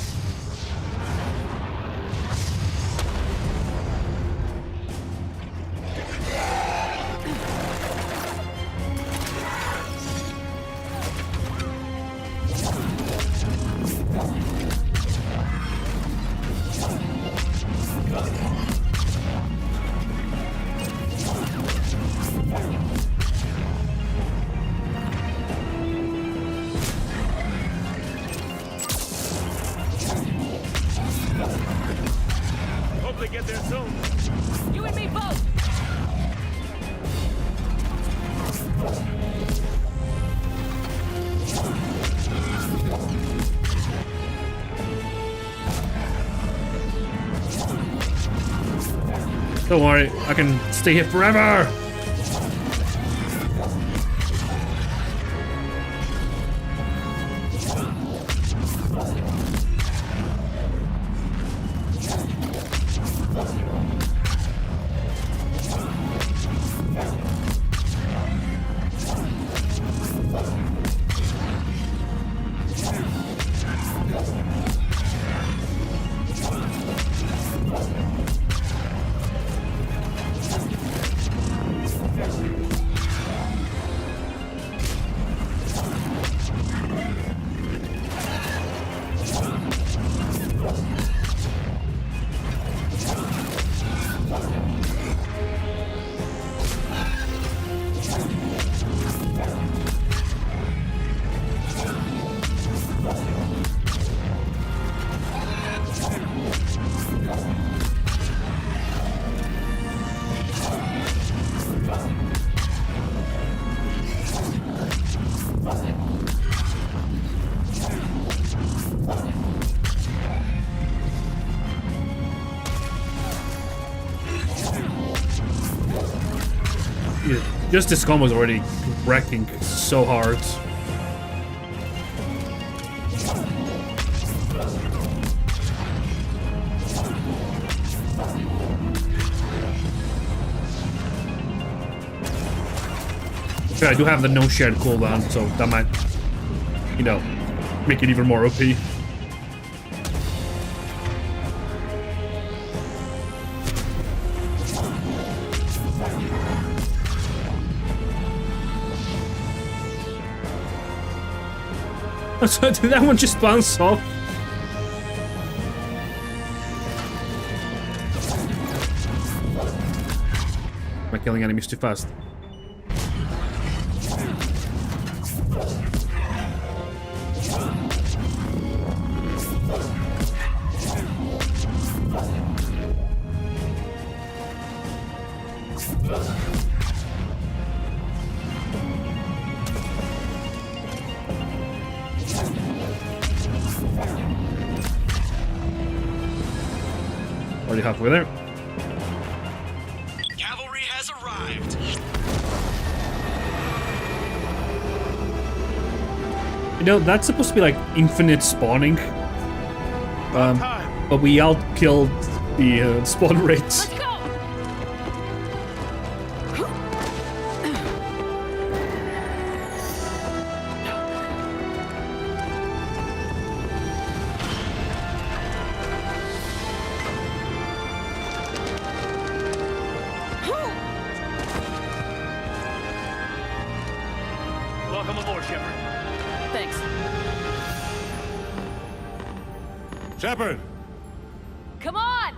[SPEAKER 2] Hopefully get there soon.
[SPEAKER 5] You and me both!
[SPEAKER 1] Don't worry, I can stay here forever! Just this combo is already wrecking so hard. Sure, I do have the no shared cooldown, so that might, you know, make it even more OP. So did that one just bounce off? Am I killing enemies too fast? Already halfway there.
[SPEAKER 10] Cavalry has arrived.
[SPEAKER 1] You know, that's supposed to be like infinite spawning. But we outkilled the spawn rates.
[SPEAKER 5] Let's go!
[SPEAKER 10] Welcome aboard, Shepard.
[SPEAKER 5] Thanks.
[SPEAKER 2] Shepard!
[SPEAKER 5] Come on!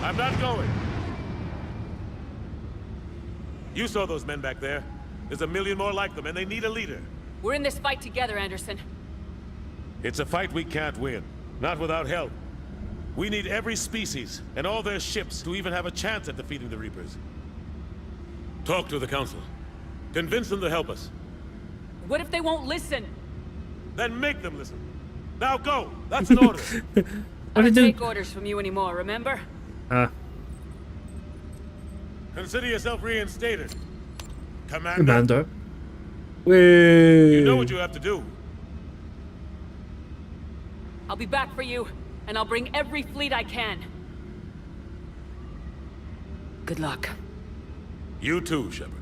[SPEAKER 2] I'm not going. You saw those men back there. There's a million more like them, and they need a leader.
[SPEAKER 5] We're in this fight together, Anderson.
[SPEAKER 2] It's a fight we can't win. Not without help. We need every species, and all their ships, to even have a chance at defeating the Reapers. Talk to the Council. Convince them to help us.
[SPEAKER 5] What if they won't listen?
[SPEAKER 2] Then make them listen. Now go! That's an order!
[SPEAKER 5] I don't take orders from you anymore, remember?
[SPEAKER 2] Consider yourself reinstated.
[SPEAKER 1] Commander. Wait.
[SPEAKER 2] You know what you have to do.
[SPEAKER 5] I'll be back for you, and I'll bring every fleet I can. Good luck.
[SPEAKER 2] You too, Shepard.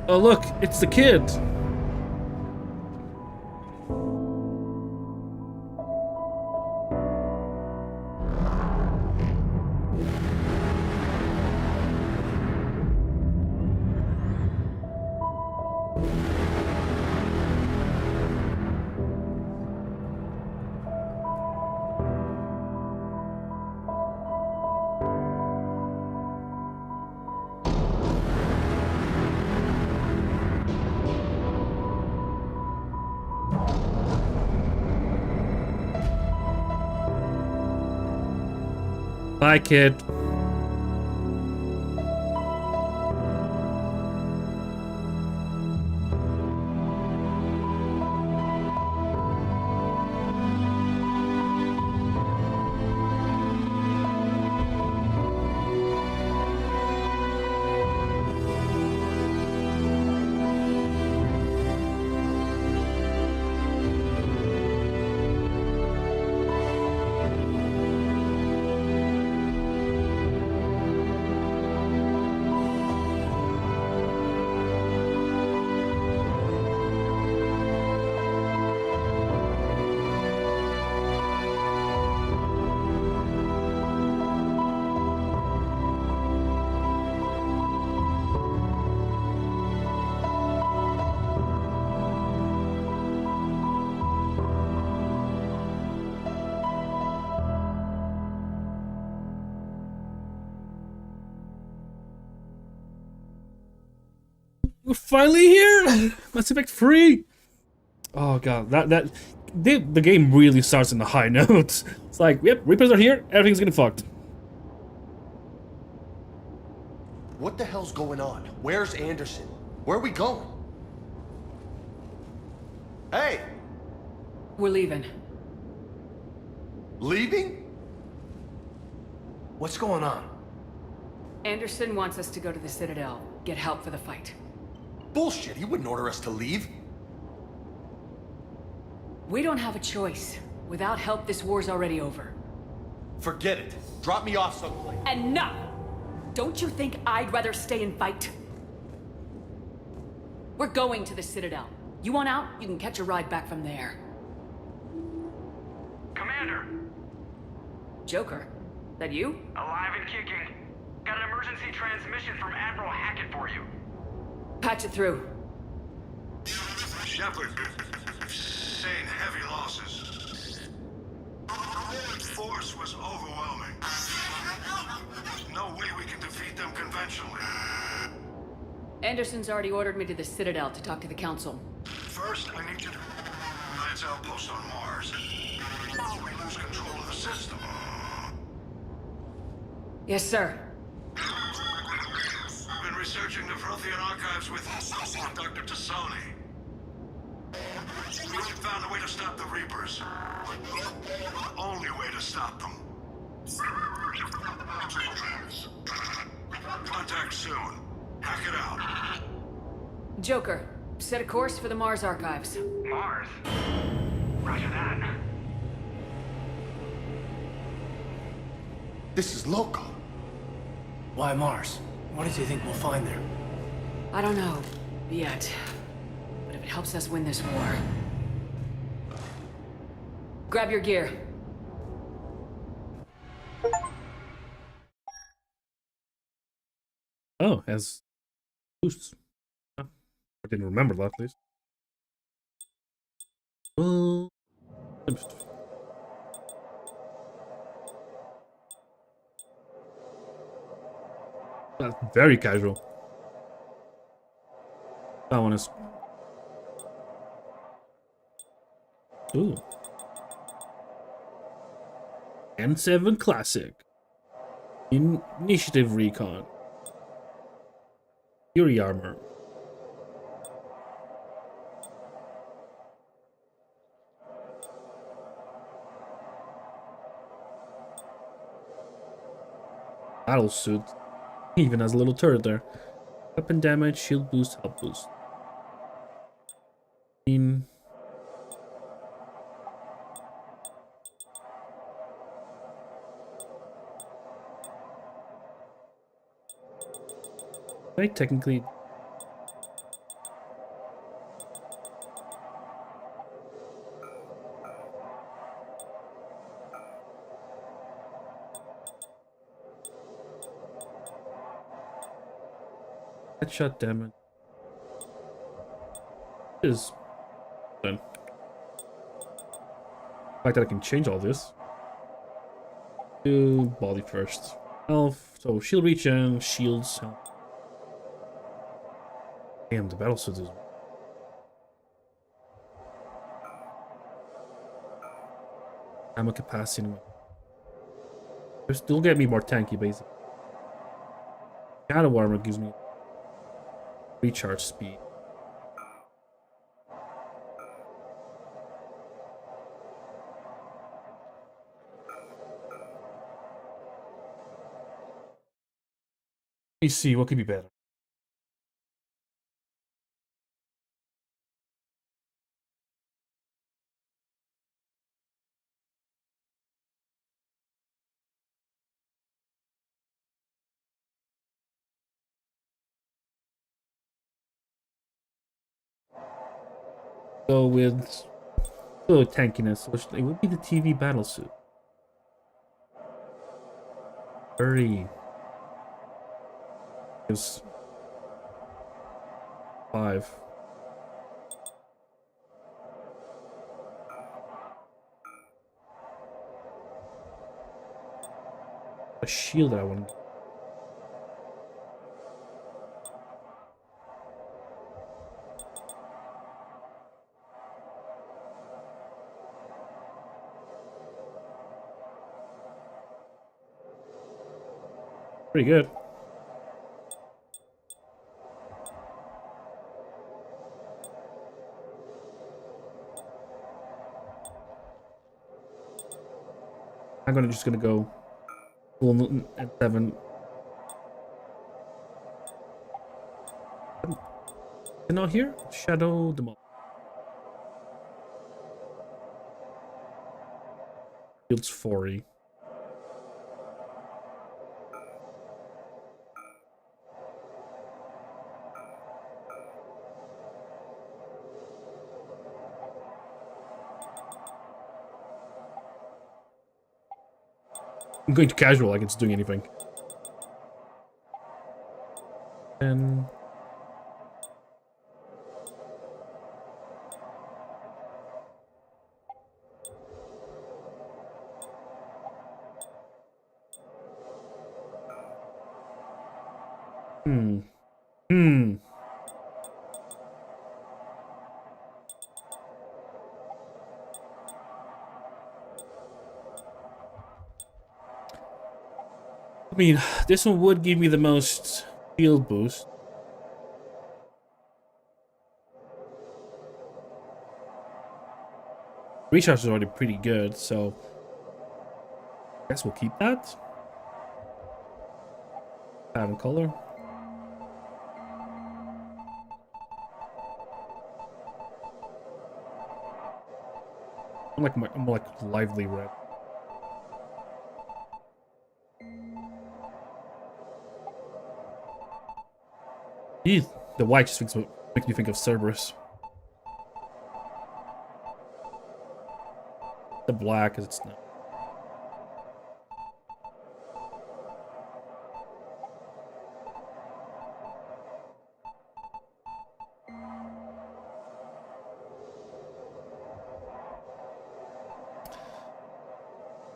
[SPEAKER 1] Oh look, it's the kid. Bye, kid. We're finally here! Mass Effect 3! Oh god, that the game really starts on a high note. It's like, yep, Reapers are here, everything's getting fucked.
[SPEAKER 4] What the hell's going on? Where's Anderson? Where are we going? Hey!
[SPEAKER 5] We're leaving.
[SPEAKER 4] Leaving?
[SPEAKER 7] What's going on?
[SPEAKER 5] Anderson wants us to go to the Citadel, get help for the fight.
[SPEAKER 4] Bullshit, he wouldn't order us to leave.
[SPEAKER 5] We don't have a choice. Without help, this war's already over.
[SPEAKER 4] Forget it. Drop me off someplace.
[SPEAKER 5] Enough! Don't you think I'd rather stay and fight? We're going to the Citadel. You want out? You can catch a ride back from there.
[SPEAKER 10] Commander!
[SPEAKER 5] Joker? That you?
[SPEAKER 10] Alive and kicking. Got an emergency transmission from Admiral Hackett for you.
[SPEAKER 5] Patch it through.
[SPEAKER 3] Shepard, sustained heavy losses. The force was overwhelming. There's no way we can defeat them conventionally.
[SPEAKER 5] Anderson's already ordered me to the Citadel to talk to the Council.
[SPEAKER 3] First, I need you to Alliance outpost on Mars. We lose control of the system.
[SPEAKER 5] Yes, sir.
[SPEAKER 3] We've been researching the Prothean archives with Dr. Tassoni. We found a way to stop the Reapers. The only way to stop them. Contact soon. Hack it out.
[SPEAKER 5] Joker, set a course for the Mars archives.
[SPEAKER 10] Mars? Roger that.
[SPEAKER 4] This is loco.
[SPEAKER 7] Why Mars? What did you think we'll find there?
[SPEAKER 5] I don't know. Yet. But if it helps us win this war... Grab your gear.
[SPEAKER 1] Oh, has boosts. I didn't remember that, at least. That's very casual. That one is... Ooh. M7 Classic. Initiative Recon. Fury Armor. Battle suit. Even has a little turret there. Weapon damage, shield boost, health boost. Right, technically. Headshot damage is done. The fact that I can change all this. Do body first. Health, so shield reach and shields. Damn, the battle suit is... ammo capacity. They still get me more tanky, basically. Shadow armor gives me recharge speed. Let me see, what could be better? Go with tankiness, which it would be the TV battle suit. 30 is 5. A shield that I want. Pretty good. I'm just gonna go full at 7. And now here, shadow the mob. Fields 40. I'm going to casual like it's doing anything. And I mean, this one would give me the most shield boost. Recharge is already pretty good, so I guess we'll keep that. Pattern color. I'm like lively red. Ew, the white just makes me think of Cerberus. The black is it's not.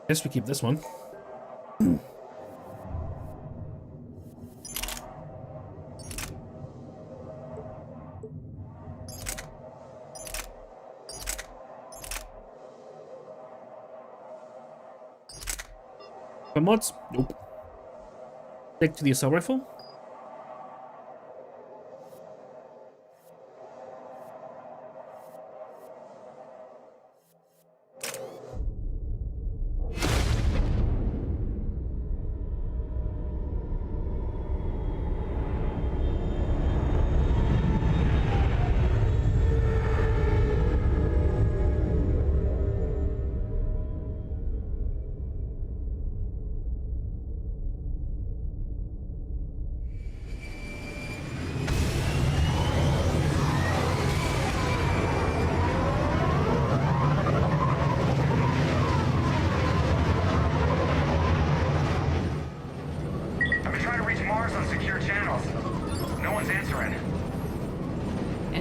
[SPEAKER 1] Guess we keep this one. Mods? Nope. Take to the assault rifle.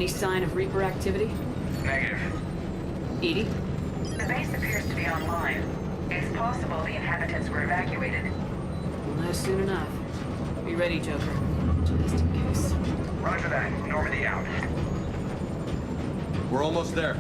[SPEAKER 5] Sign of Reaper activity?
[SPEAKER 13] Negative.
[SPEAKER 5] Edie?
[SPEAKER 13] The base appears to be online. It's possible the inhabitants were evacuated.
[SPEAKER 5] We'll know soon enough. Be ready, Joker. Just in case.
[SPEAKER 13] Roger that. Normandy out.
[SPEAKER 4] We're almost there.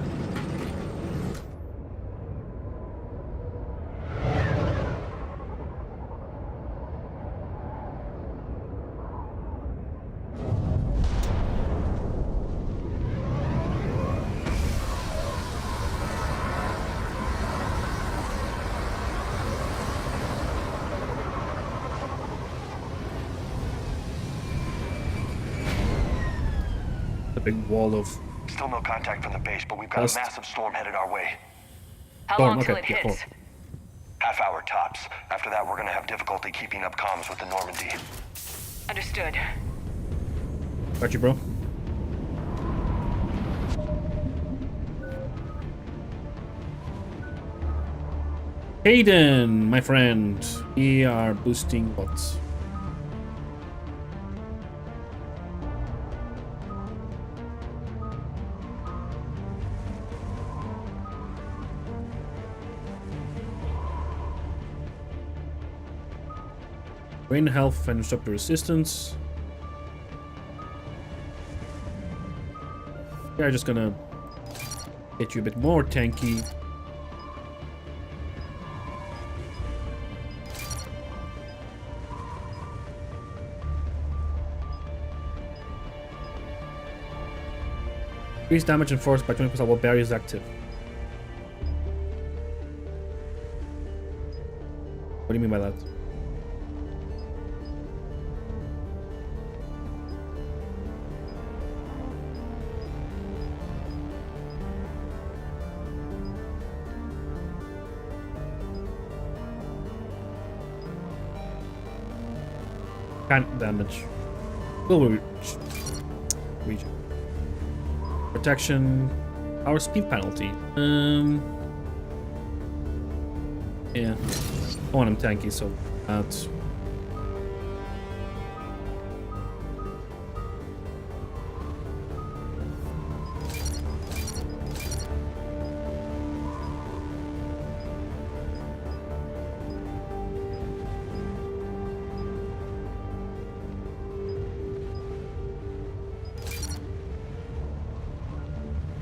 [SPEAKER 1] Big wall of
[SPEAKER 12] still no contact from the base, but we've got a massive storm headed our way.
[SPEAKER 5] How long till it hits?
[SPEAKER 12] Half hour tops. After that, we're gonna have difficulty keeping up comms with the Normandy.
[SPEAKER 5] Understood.
[SPEAKER 1] Got you, bro. Hayden, my friend, we are boosting what? Gain health and disrupt resistance. Yeah, just gonna get you a bit more tanky. Increase damage and force by 20% while barrier is active. What do you mean by that? Can't damage. Will reach. Protection. Power speed penalty. Yeah. I want him tanky, so that's.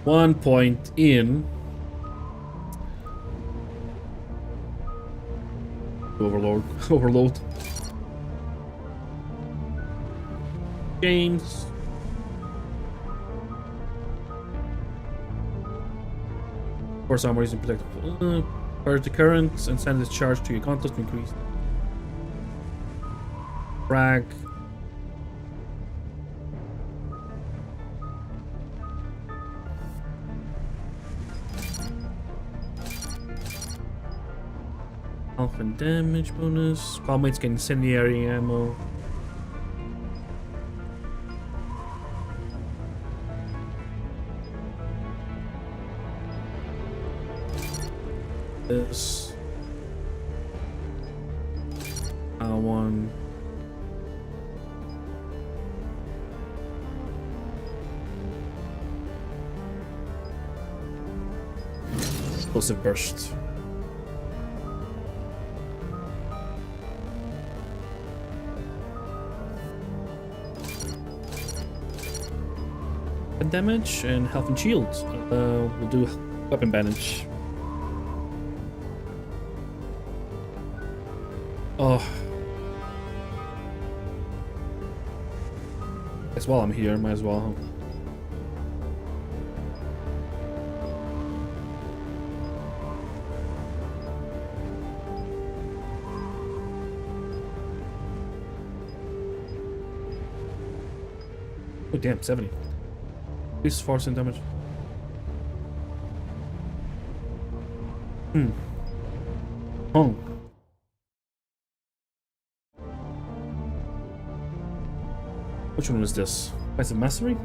[SPEAKER 1] One point in. Overload. James. Force armor using protective. Purge the currents and send this charge to your contest to increase. Frag. Health and damage bonus. Squadmates get incendiary ammo. This. One. Explosive burst. Damage and health and shield. We'll do weapon bandage. Oh. As well, I'm here. Might as well. Oh damn, 70. Increase force and damage. Oh. Which one was this? That's a mastery?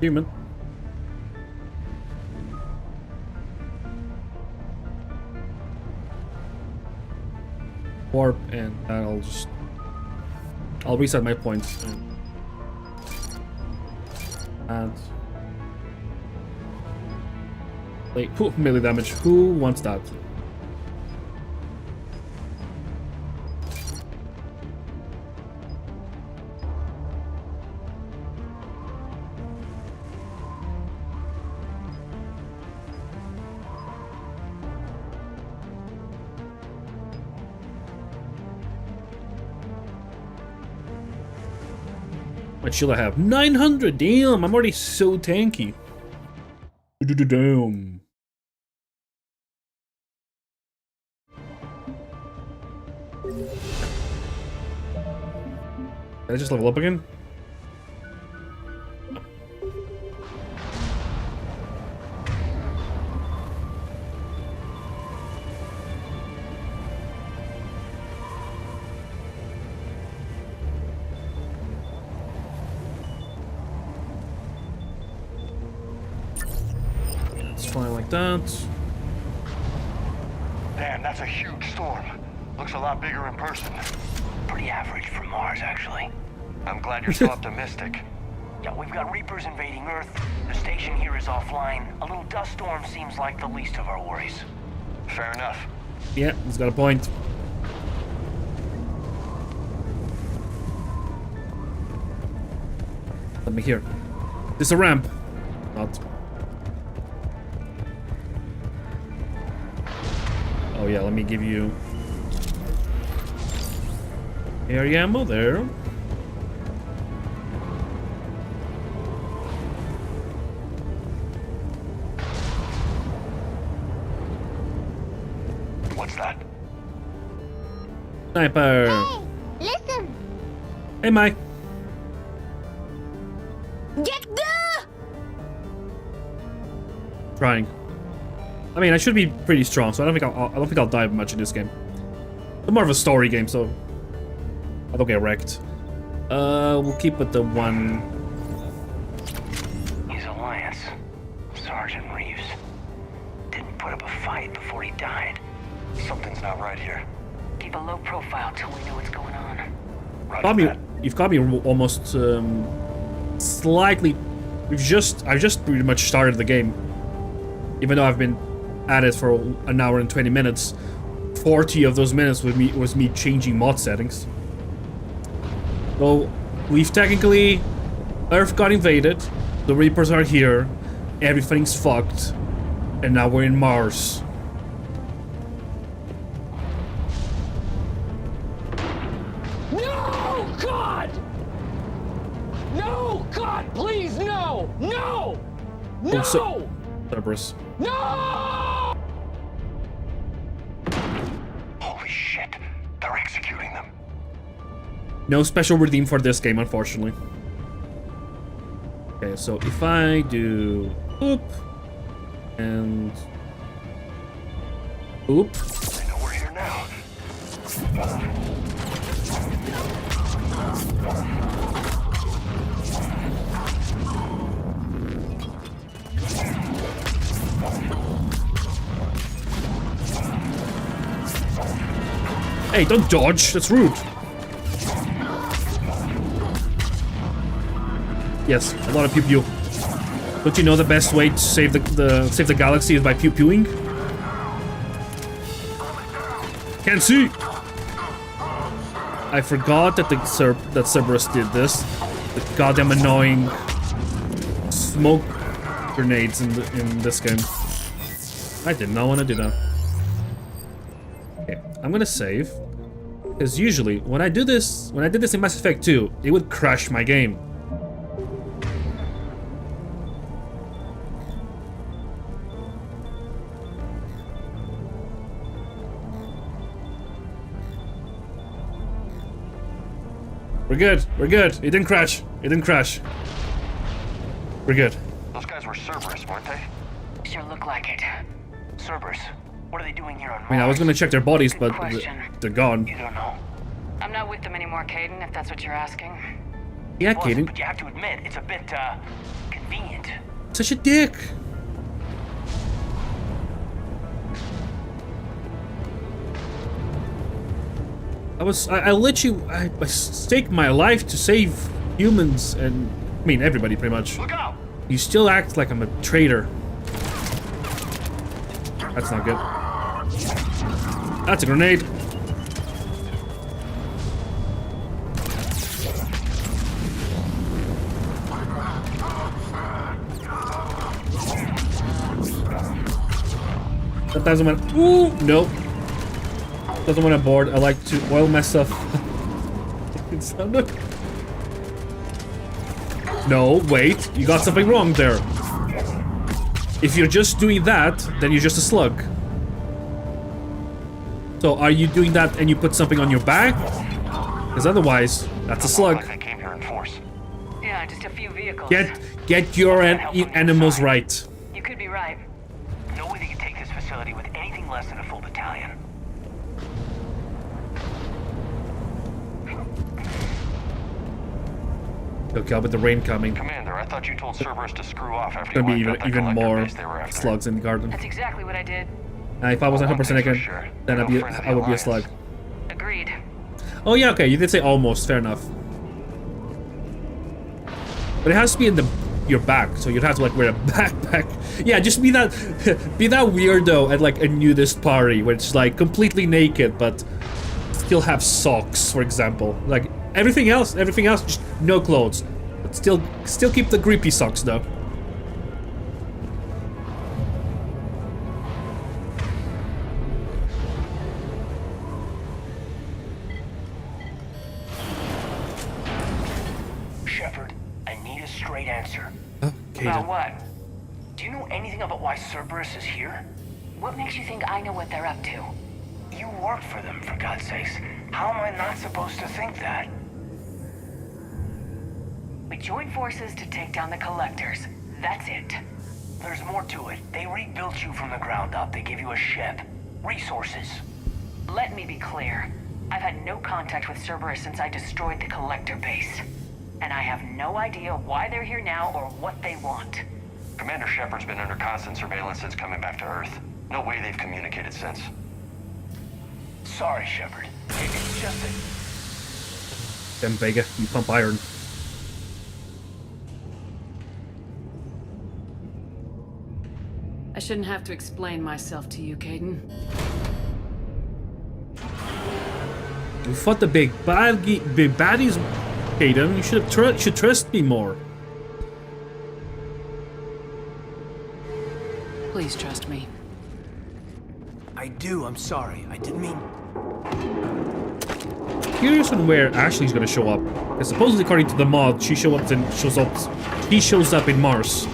[SPEAKER 1] Human. Warp, and I'll reset my points and wait, melee damage. Who wants that? What shield I have? 900! Damn, I'm already so tanky. Damn. Did I just level up again? Like that.
[SPEAKER 3] Damn, that's a huge storm. Looks a lot bigger in person.
[SPEAKER 7] Pretty average for Mars, actually.
[SPEAKER 3] I'm glad you're so optimistic.
[SPEAKER 7] Yeah, we've got Reapers invading Earth. The station here is offline. A little dust storm seems like the least of our worries.
[SPEAKER 3] Fair enough.
[SPEAKER 1] Yeah, he's got a point. Let me hear. This is a ramp. Not. Oh yeah, let me give you area ammo there.
[SPEAKER 7] What's that?
[SPEAKER 1] Sniper.
[SPEAKER 11] Hey, listen.
[SPEAKER 1] Hey, Mike.
[SPEAKER 11] Get the.
[SPEAKER 1] Trying. I mean, I should be pretty strong, so I don't think I'll die much in this game. It's more of a story game, so I don't get wrecked. We'll keep with the one.
[SPEAKER 7] He's Alliance. Sergeant Reeves. Didn't put up a fight before he died. Something's not right here.
[SPEAKER 5] Keep a low profile till we know what's going on.
[SPEAKER 1] You've got me almost slightly. I've just pretty much started the game, even though I've been at it for an hour and 20 minutes. 40 of those minutes was me changing mod settings. So we've technically, Earth got invaded, the Reapers are here, everything's fucked, and now we're in Mars.
[SPEAKER 10] No, God! No, God, please, no! No! No!
[SPEAKER 1] Oh, Cerberus.
[SPEAKER 10] No!
[SPEAKER 7] Holy shit. They're executing them.
[SPEAKER 1] No special redeem for this game, unfortunately. Okay, so if I do oop and oop.
[SPEAKER 7] I know we're here now.
[SPEAKER 1] Hey, don't dodge. That's rude. Yes, a lot of pew pew. Don't you know the best way to save the galaxy is by pew pewing? Can't see. I forgot that that Cerberus did this. The goddamn annoying smoke grenades in this game. I did not want to do that. Okay, I'm gonna save. Because usually, when I did this in Mass Effect 2, it would crash my game. We're good. We're good. It didn't crash. It didn't crash. We're good.
[SPEAKER 7] Those guys were Cerberus, weren't they?
[SPEAKER 5] Sure look like it.
[SPEAKER 7] Cerberus. What are they doing here on Mars?
[SPEAKER 1] I mean, I was gonna check their bodies,
[SPEAKER 5] Good
[SPEAKER 1] but
[SPEAKER 5] question.
[SPEAKER 1] they're gone.
[SPEAKER 7] You don't know.
[SPEAKER 5] I'm not with them anymore, Caden, if that's what you're asking.
[SPEAKER 1] Yeah,
[SPEAKER 7] Well,
[SPEAKER 1] Kaden.
[SPEAKER 7] but you have to admit, it's a bit, convenient.
[SPEAKER 1] Such a dick. I literally, I staked my life to save humans and, I mean, everybody pretty much.
[SPEAKER 7] Look out!
[SPEAKER 1] You still act like I'm a traitor. That's not good. That's a grenade. That doesn't want. Ooh, nope. Doesn't want to board. I like to oil myself. No, wait. You got something wrong there. If you're just doing that, then you're just a slug. So are you doing that and you put something on your back? Because otherwise, that's a slug.
[SPEAKER 7] Like I came here in force.
[SPEAKER 5] Yeah, just a few vehicles.
[SPEAKER 1] Get your animals right.
[SPEAKER 5] You could be right.
[SPEAKER 7] No way they can take this facility with anything less than a full battalion.
[SPEAKER 1] Okay, with the rain coming.
[SPEAKER 7] Commander, I thought you told Cerberus to screw off after
[SPEAKER 1] Gonna be
[SPEAKER 7] you wiped out the
[SPEAKER 1] even
[SPEAKER 7] collector
[SPEAKER 1] more
[SPEAKER 7] base they were after.
[SPEAKER 1] slugs in the garden.
[SPEAKER 5] That's exactly what I did.
[SPEAKER 1] If I wasn't 100% again,
[SPEAKER 7] sure.
[SPEAKER 1] then
[SPEAKER 7] No friends of
[SPEAKER 1] I
[SPEAKER 7] the
[SPEAKER 1] would be a
[SPEAKER 7] Alliance.
[SPEAKER 1] slug.
[SPEAKER 5] Agreed.
[SPEAKER 1] Oh yeah, okay, you did say almost, fair enough. But it has to be in your back, so you'd have to like wear a backpack. Yeah, just be that weirdo at like a nudist party where it's like completely naked but still have socks, for example. Like everything else, just no clothes. But still keep the creepy socks though.
[SPEAKER 7] Shepard, I need a straight answer.
[SPEAKER 1] Okay.
[SPEAKER 7] About what? Do you know anything about why Cerberus is here?
[SPEAKER 13] What makes you think I know what they're up to?
[SPEAKER 7] You work for them, for God's sakes. How am I not supposed to think that?
[SPEAKER 13] We joined forces to take down the Collectors. That's it.
[SPEAKER 7] There's more to it. They rebuilt you from the ground up. They gave you a ship. Resources.
[SPEAKER 13] Let me be clear. I've had no contact with Cerberus since I destroyed the Collector base. And I have no idea why they're here now or what they want.
[SPEAKER 14] Commander Shepard's been under constant surveillance since coming back to Earth. No way they've communicated since.
[SPEAKER 7] Sorry, Shepard. It's just that...
[SPEAKER 1] Damn, Vega, you pump iron.
[SPEAKER 5] I shouldn't have to explain myself to you, Caden.
[SPEAKER 1] You fought the big baddies, Caden. You should trust me more.
[SPEAKER 5] Please trust me.
[SPEAKER 12] I do, I'm sorry. I didn't mean...
[SPEAKER 1] Curious on where Ashley's gonna show up. Because supposedly, according to the mod, he shows up in Mars.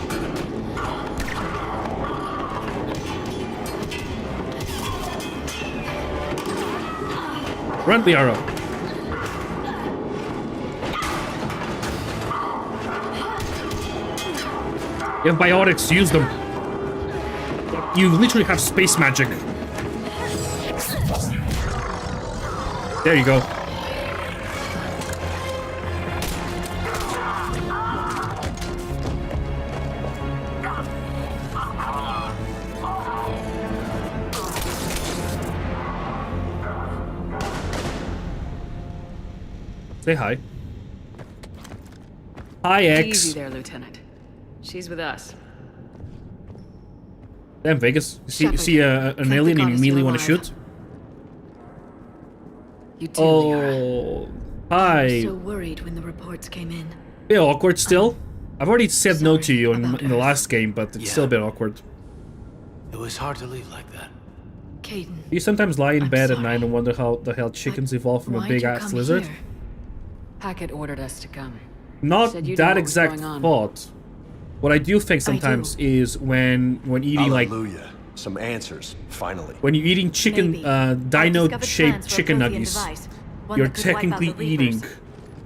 [SPEAKER 1] Run, Liara. You have biotics, use them. You literally have space magic. There you go. Say hi. Hi, X.
[SPEAKER 5] Easy there, Lieutenant. She's with us.
[SPEAKER 1] Damn, Vegas. You see an alien you immediately want to shoot?
[SPEAKER 5] You too,
[SPEAKER 1] oh, hi.
[SPEAKER 6] I was so worried when the reports came in.
[SPEAKER 1] Bit awkward still. I've already said no to you in the last game, but it's still a bit awkward.
[SPEAKER 12] It was hard to leave like that.
[SPEAKER 6] Caden.
[SPEAKER 1] You sometimes lie in bed at night and wonder how the hell chickens evolved from a big-ass lizard?
[SPEAKER 6] Here?
[SPEAKER 5] Hackett ordered us to come.
[SPEAKER 1] Not
[SPEAKER 5] Said you
[SPEAKER 1] that
[SPEAKER 5] knew what was
[SPEAKER 1] exact
[SPEAKER 5] going on.
[SPEAKER 1] thought. What I do think sometimes is when eating
[SPEAKER 4] Hallelujah. Some answers, finally.
[SPEAKER 1] when you're eating chicken dino-shaped chicken nuggets, you're technically eating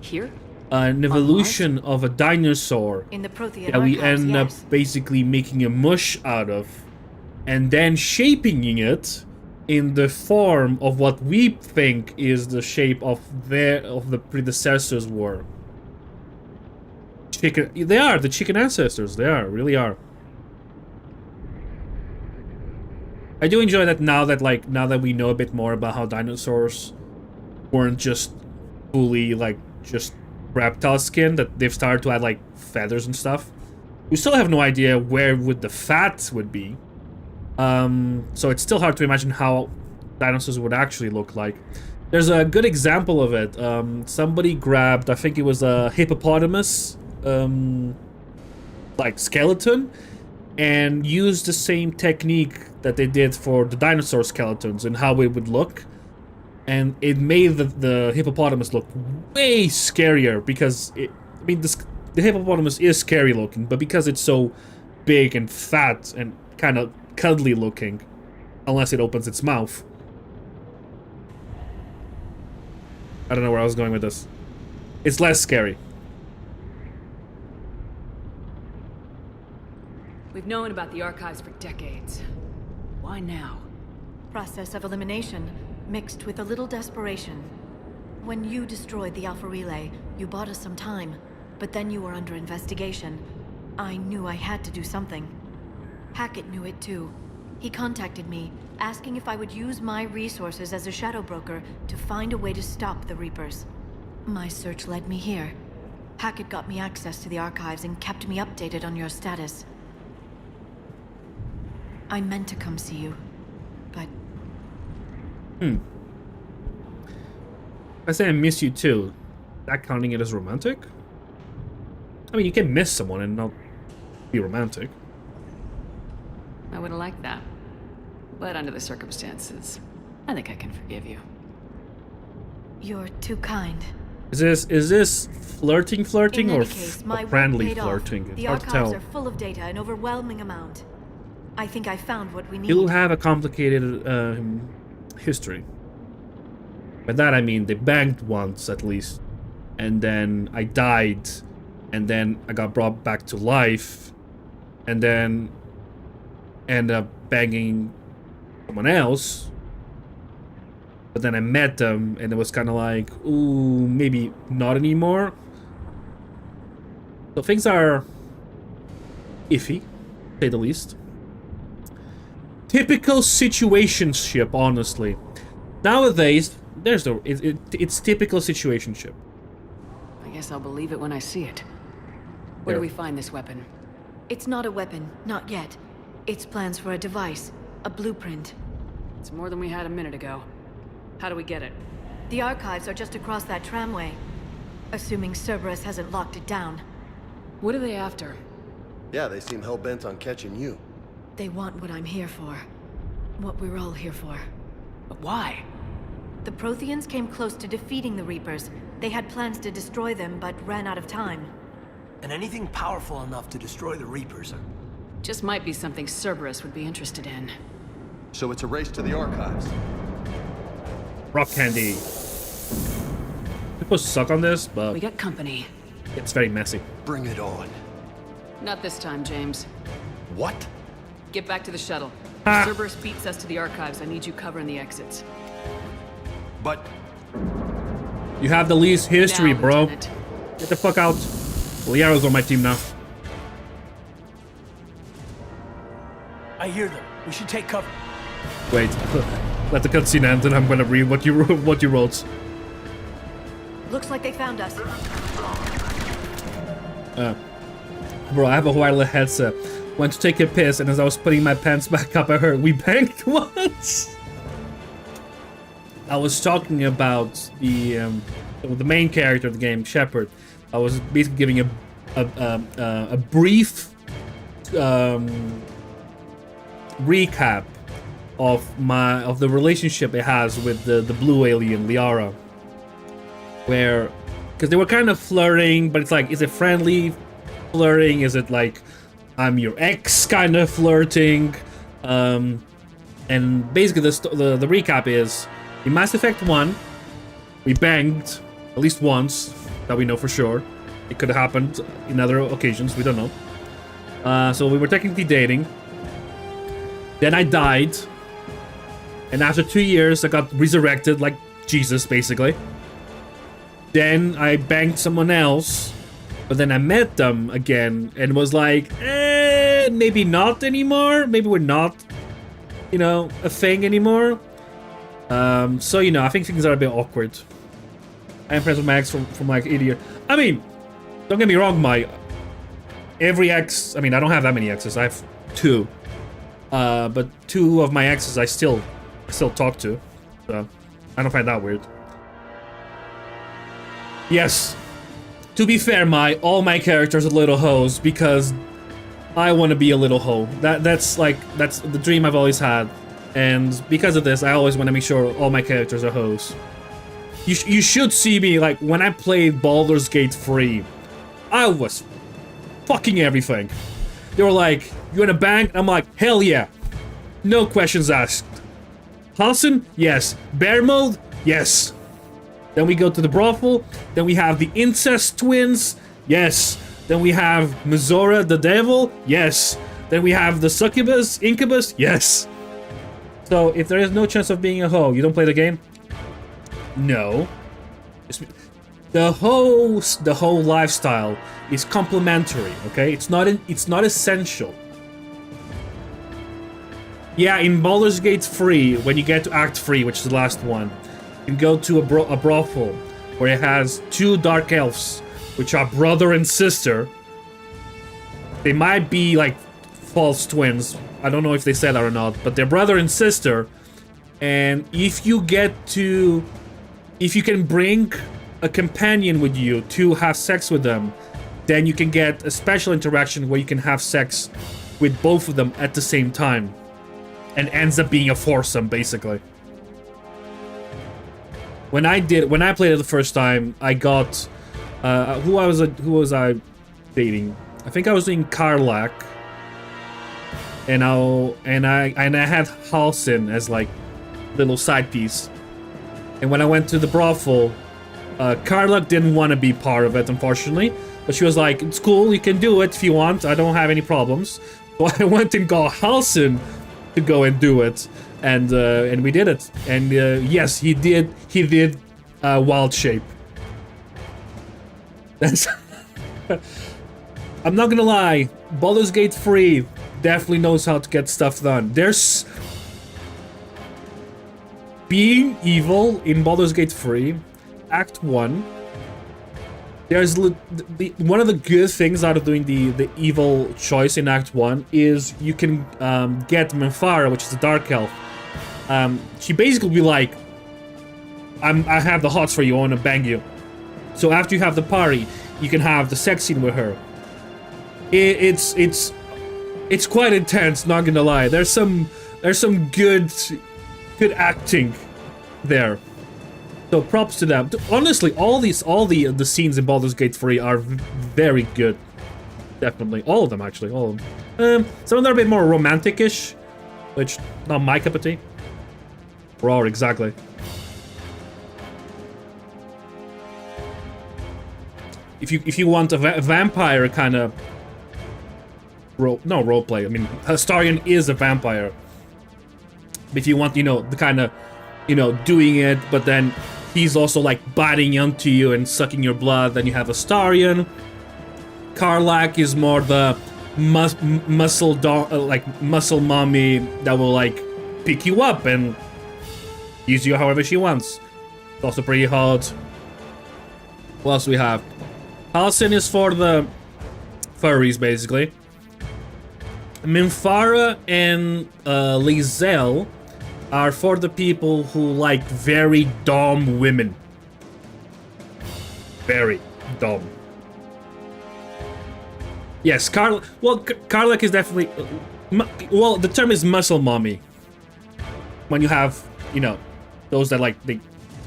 [SPEAKER 5] Here?
[SPEAKER 1] an evolution of a dinosaur
[SPEAKER 6] In the Prothean
[SPEAKER 1] that we
[SPEAKER 6] archives,
[SPEAKER 1] end
[SPEAKER 6] yes.
[SPEAKER 1] up basically making a mush out of, and then shaping it in the form of what we think is the shape of the predecessors were. They are the chicken ancestors. They really are. I do enjoy that now that we know a bit more about how dinosaurs weren't just fully just reptile skin, that they've started to add feathers and stuff. We still have no idea where the fat would be. So it's still hard to imagine how dinosaurs would actually look like. There's a good example of it. Somebody grabbed, I think it was a hippopotamus skeleton, and used the same technique that they did for the dinosaur skeletons and how it would look, and it made the hippopotamus look way scarier because the hippopotamus is scary looking, but because it's so big and fat and kind of cuddly looking, unless it opens its mouth. I don't know where I was going with this. It's less scary.
[SPEAKER 5] We've known about the archives for decades. Why now?
[SPEAKER 6] Process of elimination, mixed with a little desperation. When you destroyed the Alpha Relay, you bought us some time, but then you were under investigation. I knew I had to do something. Hackett knew it too. He contacted me, asking if I would use my resources as a shadow broker to find a way to stop the Reapers. My search led me here. Hackett got me access to the archives and kept me updated on your status. I meant to come see you, but...
[SPEAKER 1] I say I miss you too. Is that counting it as romantic? I mean, you can miss someone and not be romantic.
[SPEAKER 5] I would have liked that. But under the circumstances, I think I can forgive you.
[SPEAKER 6] You're too kind.
[SPEAKER 1] Is this flirting
[SPEAKER 6] In
[SPEAKER 1] or
[SPEAKER 6] any case, my work
[SPEAKER 1] friendly
[SPEAKER 6] paid off.
[SPEAKER 1] flirting? It's
[SPEAKER 6] The
[SPEAKER 1] hard to
[SPEAKER 6] archives
[SPEAKER 1] tell.
[SPEAKER 6] are full of data, an overwhelming amount. I think I found what we need.
[SPEAKER 1] You'll have a complicated history. By that I mean they banged once at least, and then I died, and then I got brought back to life, and then ended up banging someone else. But then I met them, and it was kind of like, ooh, maybe not anymore. So things are iffy, to say the least. Typical situationship, honestly. Nowadays, it's typical situationship.
[SPEAKER 5] I guess I'll believe it when I see it. Where do we find this weapon?
[SPEAKER 6] It's not a weapon, not yet. It's plans for a device, a blueprint.
[SPEAKER 5] It's more than we had a minute ago. How do we get it?
[SPEAKER 6] The archives are just across that tramway. Assuming Cerberus hasn't locked it down.
[SPEAKER 5] What are they after?
[SPEAKER 4] Yeah, they seem hell-bent on catching you.
[SPEAKER 6] They want what I'm here for. What we're all here for.
[SPEAKER 5] But why?
[SPEAKER 6] The Protheans came close to defeating the Reapers. They had plans to destroy them, but ran out of time.
[SPEAKER 10] And anything powerful enough to destroy the Reapers are...
[SPEAKER 5] Just might be something Cerberus would be interested in.
[SPEAKER 4] So it's a race to the archives.
[SPEAKER 1] Rock candy. People suck on this, but
[SPEAKER 5] We got company.
[SPEAKER 1] it's very messy.
[SPEAKER 4] Bring it on.
[SPEAKER 5] Not this time, James.
[SPEAKER 4] What?
[SPEAKER 5] Get back to the shuttle.
[SPEAKER 1] Ah.
[SPEAKER 5] If Cerberus beats us to the archives, I need you covering the exits.
[SPEAKER 4] But
[SPEAKER 1] You have the least history,
[SPEAKER 5] Now,
[SPEAKER 1] bro.
[SPEAKER 5] Lieutenant.
[SPEAKER 1] Get the fuck out. Liara's on my team now.
[SPEAKER 10] I hear them. We should take cover.
[SPEAKER 1] Wait, let the cutscene end, and I'm gonna read what you wrote.
[SPEAKER 6] Looks like they found us.
[SPEAKER 1] Bro, I have a wireless headset. Went to take a piss, and as I was putting my pants back up, I heard we banged once. I was talking about the main character of the game, Shepard. I was basically giving a brief recap of the relationship it has with the blue alien Liara, where because they were kind of flirting, but it's like, is it friendly flirting? Is it like I'm your ex kind of flirting? And basically the recap is in Mass Effect 1 we banged at least once, that we know for sure. It could have happened in other occasions, we don't know. So we were technically dating. Then I died, and after 2 years I got resurrected like Jesus, basically. Then I banged someone else, but then I met them again and was like, maybe not anymore. Maybe we're not, a thing anymore. So, I think things are a bit awkward. I am friends with my ex from like 8 years. I mean, don't get me wrong, every ex, I don't have that many exes. I have 2. But 2 of my exes I still talk to. So, I don't find that weird. Yes. To be fair, all my characters are little hoes because I want to be a little hoe. That's the dream I've always had. And because of this, I always want to make sure all my characters are hoes. You should see me, like, when I played Baldur's Gate 3, I was fucking everything. They were like, you in a bang? I'm like, hell yeah. No questions asked. Hassan? Yes. Bear mode? Yes. Then we go to the brothel. Then we have the incest twins. Yes. Then we have Mizora the devil. Yes. Then we have the succubus, incubus. Yes. So if there is no chance of being a hoe, you don't play the game? No. The whole lifestyle is complementary, okay? It's not essential. Yeah, in Baldur's Gate 3, when you get to Act 3, which is the last one, you go to a brothel where it has 2 dark elves, which are brother and sister. They might be like false twins. I don't know if they said that or not, but they're brother and sister. And if you can bring a companion with you to have sex with them, then you can get a special interaction where you can have sex with both of them at the same time. And ends up being a foursome, basically. when I played it the first time, I got who was I dating? I think I was doing Karlak, and I had Halsin as like little side piece. And when I went to the brothel, Karlak didn't want to be part of it, unfortunately. But she was like, "It's cool, you can do it if you want. I don't have any problems." So I went and got Halsin to go and do it, and we did it. And yes, he did wild shape. That's I'm not gonna lie, Baldur's Gate 3 definitely knows how to get stuff done. There's being evil in Baldur's Gate 3, Act 1. There's one of the good things out of doing the evil choice in Act 1 is you can get Minfara, which is a dark elf. She basically be like, I have the hots for you, I wanna bang you. So after you have the party, you can have the sex scene with her. It's quite intense, not gonna lie. There's some good acting there. So props to them. Honestly, all the scenes in Baldur's Gate 3 are very good. Definitely. All of them, actually. All of them. Some of them are a bit more romantic-ish, which, not my cup of tea. Raw, exactly. If you want a vampire kind of roleplay. I mean, Astarion is a vampire. But if you want, the kind of, doing it, but then he's also like biting onto you and sucking your blood, then you have Astarion. Karlak is more the muscle mommy that will like pick you up and use you however she wants. It's also pretty hot. What else do we have? Halsin is for the furries, basically. Minfara and Lizelle are for the people who like very dumb women. Very dumb. Yes, Karlak is definitely... well, the term is muscle mommy. When you have, those that like, they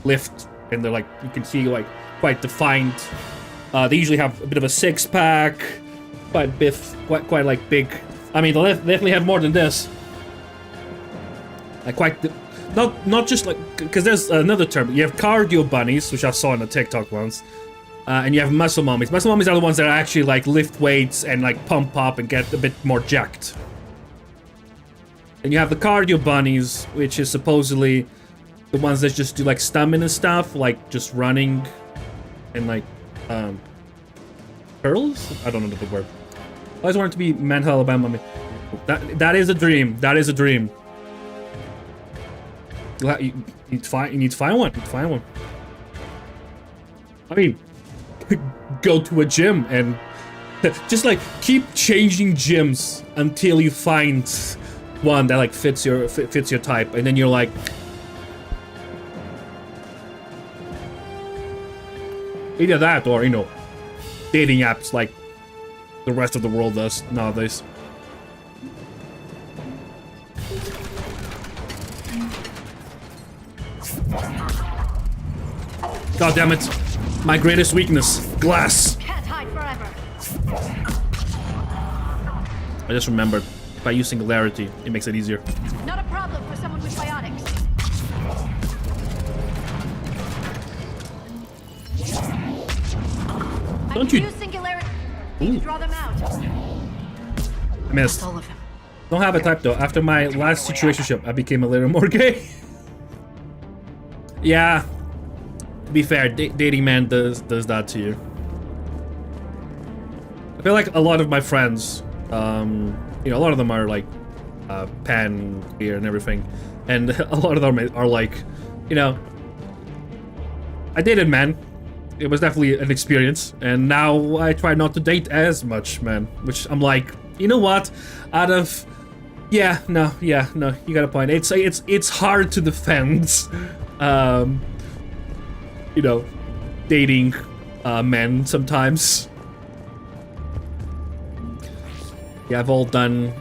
[SPEAKER 1] lift and they're like, you can see like quite defined. They usually have a bit of a six-pack, quite biff, quite like big. I mean, they definitely have more than this. Like not just like, because there's another term. You have cardio bunnies, which I saw on a TikTok once, and you have muscle mommies. Muscle mommies are the ones that actually like lift weights and like pump up and get a bit more jacked. And you have the cardio bunnies, which is supposedly the ones that just do like stamina stuff, like just running and like curls? I don't know the word. I always wanted to be mental Alabama. That is a dream. That is a dream. You need to find one. You need to find one. I mean, go to a gym and just like keep changing gyms until you find one that like fits your type, and then you're like, either that or dating apps like the rest of the world does nowadays. God damn it. My greatest weakness. Glass.
[SPEAKER 6] Can't hide forever.
[SPEAKER 1] I just remembered, if I use Singularity, it makes it easier.
[SPEAKER 6] Not a problem for someone with biotics.
[SPEAKER 1] Don't you...
[SPEAKER 6] Use Singularity. Need to draw them out.
[SPEAKER 1] I missed.
[SPEAKER 6] All of them.
[SPEAKER 1] Don't have a type though. After my last situationship, I became a little more gay. Yeah. To be fair, dating man does that to you. I feel like a lot of my friends, a lot of them are like pan queer and everything, and a lot of them are like, I dated men. It was definitely an experience, and now I try not to date as much, man. Which I'm like, you know what? Out of, no, you got a point. It's hard to defend, dating men sometimes. Yeah, I've all done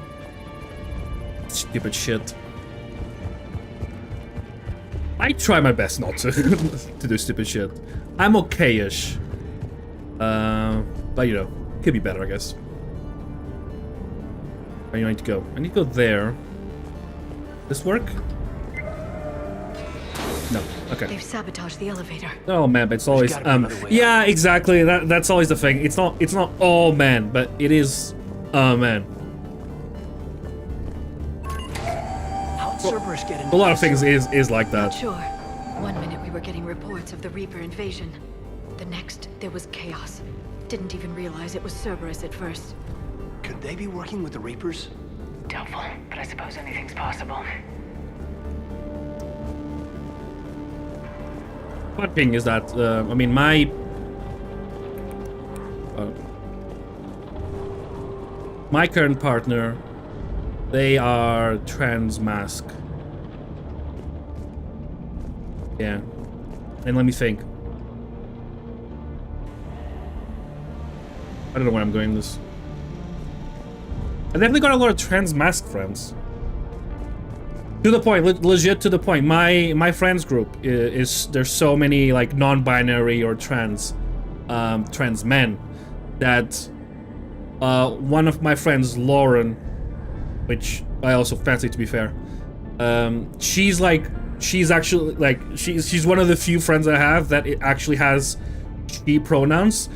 [SPEAKER 1] stupid shit. I try my best not to to do stupid shit. I'm okay-ish. But you know, could be better, I guess. Where do I need to go? I need to go there. This work? No. Okay.
[SPEAKER 6] They've sabotaged the elevator.
[SPEAKER 1] Oh man, but it's always yeah, exactly. That's always the thing. It's not oh man, but it is oh man.
[SPEAKER 7] How'd Cerberus get in?
[SPEAKER 1] A lot of things is like that.
[SPEAKER 6] Not sure. One minute we were getting reports of the Reaper invasion. The next, there was chaos. Didn't even realize it was Cerberus at first.
[SPEAKER 7] Could they be working with the Reapers?
[SPEAKER 13] Doubtful, but I suppose anything's possible.
[SPEAKER 1] One thing is that I mean my current partner, they are trans mask. Yeah, and let me think. I don't know where I'm going with this. I definitely got a lot of trans mask friends. To the point, legit to the point. My friends group is there's so many like non-binary or trans men that one of my friends, Lauren, which I also fancy to be fair, she's actually like she's one of the few friends I have that it actually has she pronouns,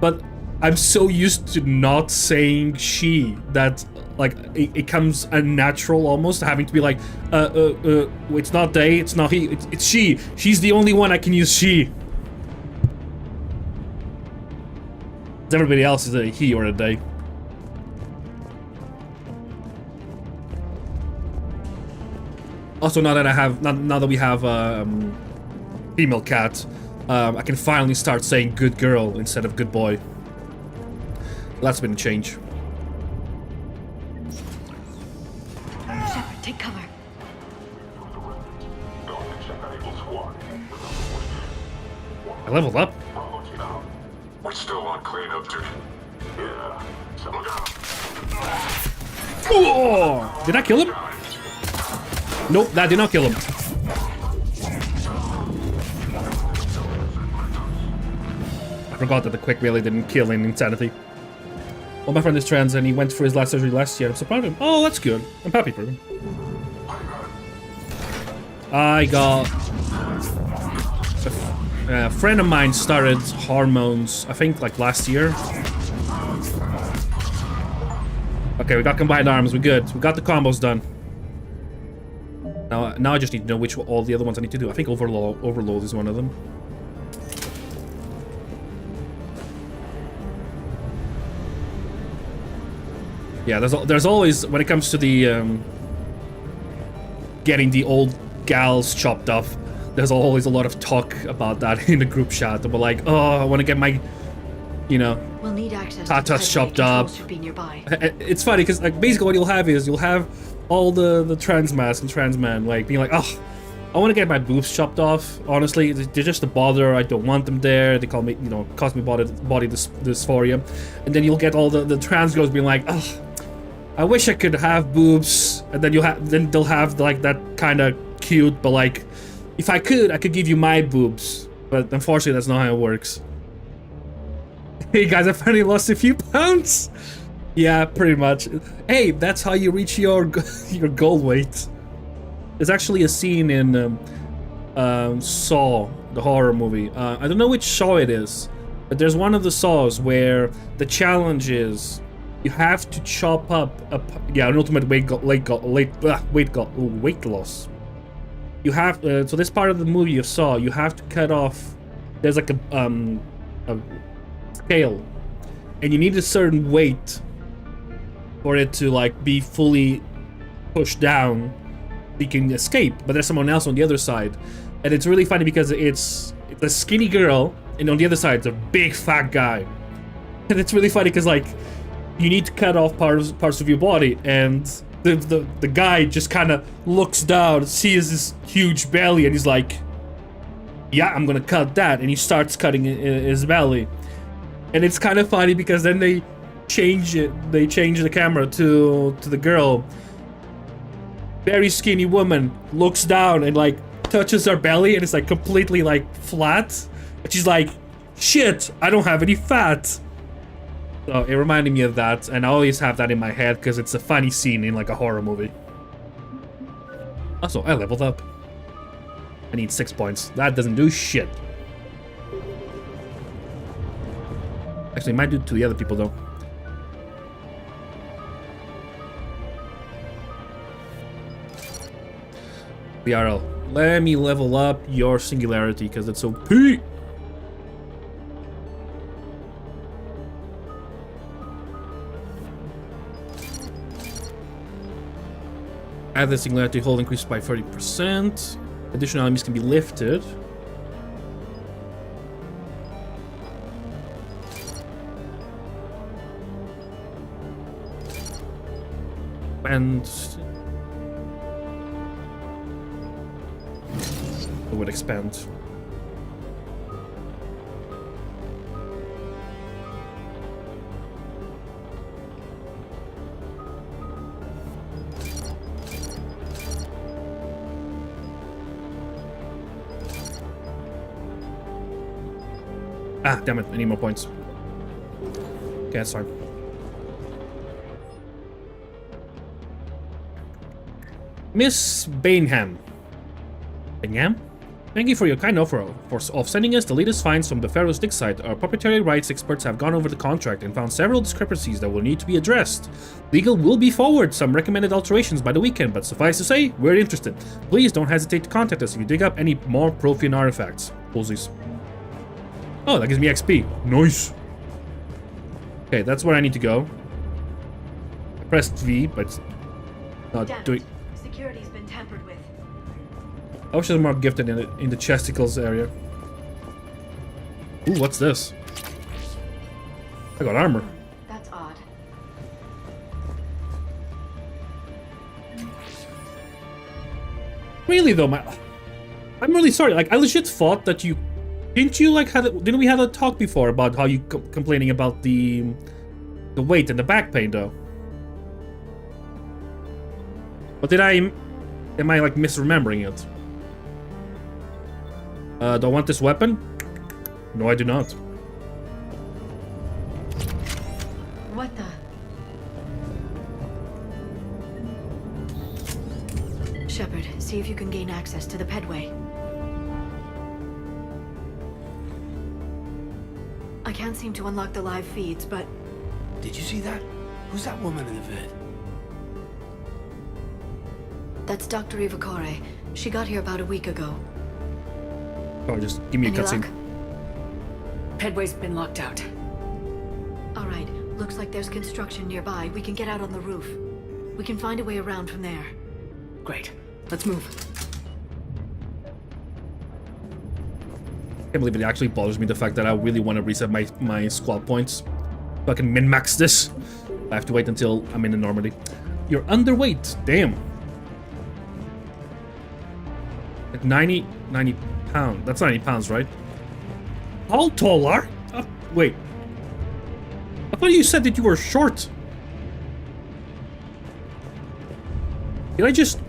[SPEAKER 1] but I'm so used to not saying she that like it comes unnatural almost having to be like it's not they, it's not he, it's she. She's the only one I can use she. Everybody else is a he or a they. Also, now that we have female cat, I can finally start saying good girl instead of good boy. That's been a change.
[SPEAKER 6] Shepard, take cover.
[SPEAKER 1] I leveled up.
[SPEAKER 3] We're still on cleanup duty. Yeah. So look out.
[SPEAKER 1] Oh! Did I kill him? Nope, that did not kill him. I forgot that the quick really didn't kill in Insanity. Well, my friend is trans and he went for his last surgery last year. I'm so proud of him. Oh, that's good. I'm happy for him. I got... A friend of mine started hormones, I think, like last year. Okay, we got combined arms. We're good. We got the combos done. Now I just need to know which all the other ones I need to do. I think Overload is one of them. Yeah, there's always, when it comes to the getting the old gals chopped off, there's always a lot of talk about that in the group chat. We're like, oh, I want to get my, you know,
[SPEAKER 6] we'll need access
[SPEAKER 1] tatas chopped up.
[SPEAKER 6] should be nearby.
[SPEAKER 1] It's funny because like basically what you'll have all the trans masks and trans men like being like, oh, I want to get my boobs chopped off. Honestly, they're just a bother. I don't want them there. They call me, you know, cause me body dysphoria. And then you'll get all the trans girls being like, oh, I wish I could have boobs. And then then they'll have like that kind of cute, but like, if I could give you my boobs. But unfortunately, that's not how it works. Hey guys, I finally lost a few pounds. Yeah, pretty much. Hey, that's how you reach your goal weight. There's actually a scene in Saw, the horror movie. I don't know which Saw it is, but there's one of the Saws where the challenge is you have to chop up an ultimate weight loss. You have so this part of the movie you saw, you have to cut off. There's like a scale, and you need a certain weight for it to like be fully pushed down. You can escape, but there's someone else on the other side, and it's really funny because it's a skinny girl, and on the other side it's a big fat guy, and it's really funny because like you need to cut off parts of your body, and the guy just kind of looks down, sees this huge belly, and he's like, yeah, I'm gonna cut that, and he starts cutting his belly, and it's kind of funny because then they change the camera to the girl. Very skinny woman looks down and like touches her belly and it's like completely like flat. And she's like, shit, I don't have any fat. So it reminded me of that, and I always have that in my head because it's a funny scene in like a horror movie. Also, I leveled up. I need 6 points. That doesn't do shit. Actually, it might do to the other people though. BRL. Let me level up your singularity because it's OP. Add the singularity hold increased by 30%. Additional enemies can be lifted. And it would expand. Ah, damn it, I need more points. Okay, that's fine. Miss Bainham. Bainham? Thank you for your kind offer of sending us the latest finds from the Pharaoh's dig site. Our proprietary rights experts have gone over the contract and found several discrepancies that will need to be addressed. Legal will be forward some recommended alterations by the weekend, but suffice to say, we're interested. Please don't hesitate to contact us if you dig up any more Prothean artifacts. Pulsies. Oh, that gives me XP. Nice. Okay, that's where I need to go. I pressed V, but it's not doing.
[SPEAKER 6] Security's been tampered with.
[SPEAKER 1] I wish there was more gifted in the chesticles area. Ooh, what's this? I got armor.
[SPEAKER 6] That's odd.
[SPEAKER 1] Really though, I'm really sorry. Like, I legit thought that you. Didn't you like didn't we have a talk before about how you complaining about the weight and the back pain though? But am I like misremembering it? Do I want this weapon? No, I do not.
[SPEAKER 6] What the? Shepard, see if you can gain access to the pedway. I can't seem to unlock the live feeds, but...
[SPEAKER 15] Did you see that? Who's that woman in the vid?
[SPEAKER 6] That's Dr. Ivakore. She got here about a week ago.
[SPEAKER 1] Oh, just give me a cutscene.
[SPEAKER 5] Pedway's been locked out.
[SPEAKER 6] Alright, looks like there's construction nearby. We can get out on the roof. We can find a way around from there.
[SPEAKER 5] Great. Let's move.
[SPEAKER 1] I can't believe it actually bothers me the fact that I really want to reset my squad points. So I can min-max this. I have to wait until I'm in the Normandy. You're underweight. Damn. Like 90 pounds. That's 90 pounds, right? How tall are? Wait. I thought you said that you were short. Did I just...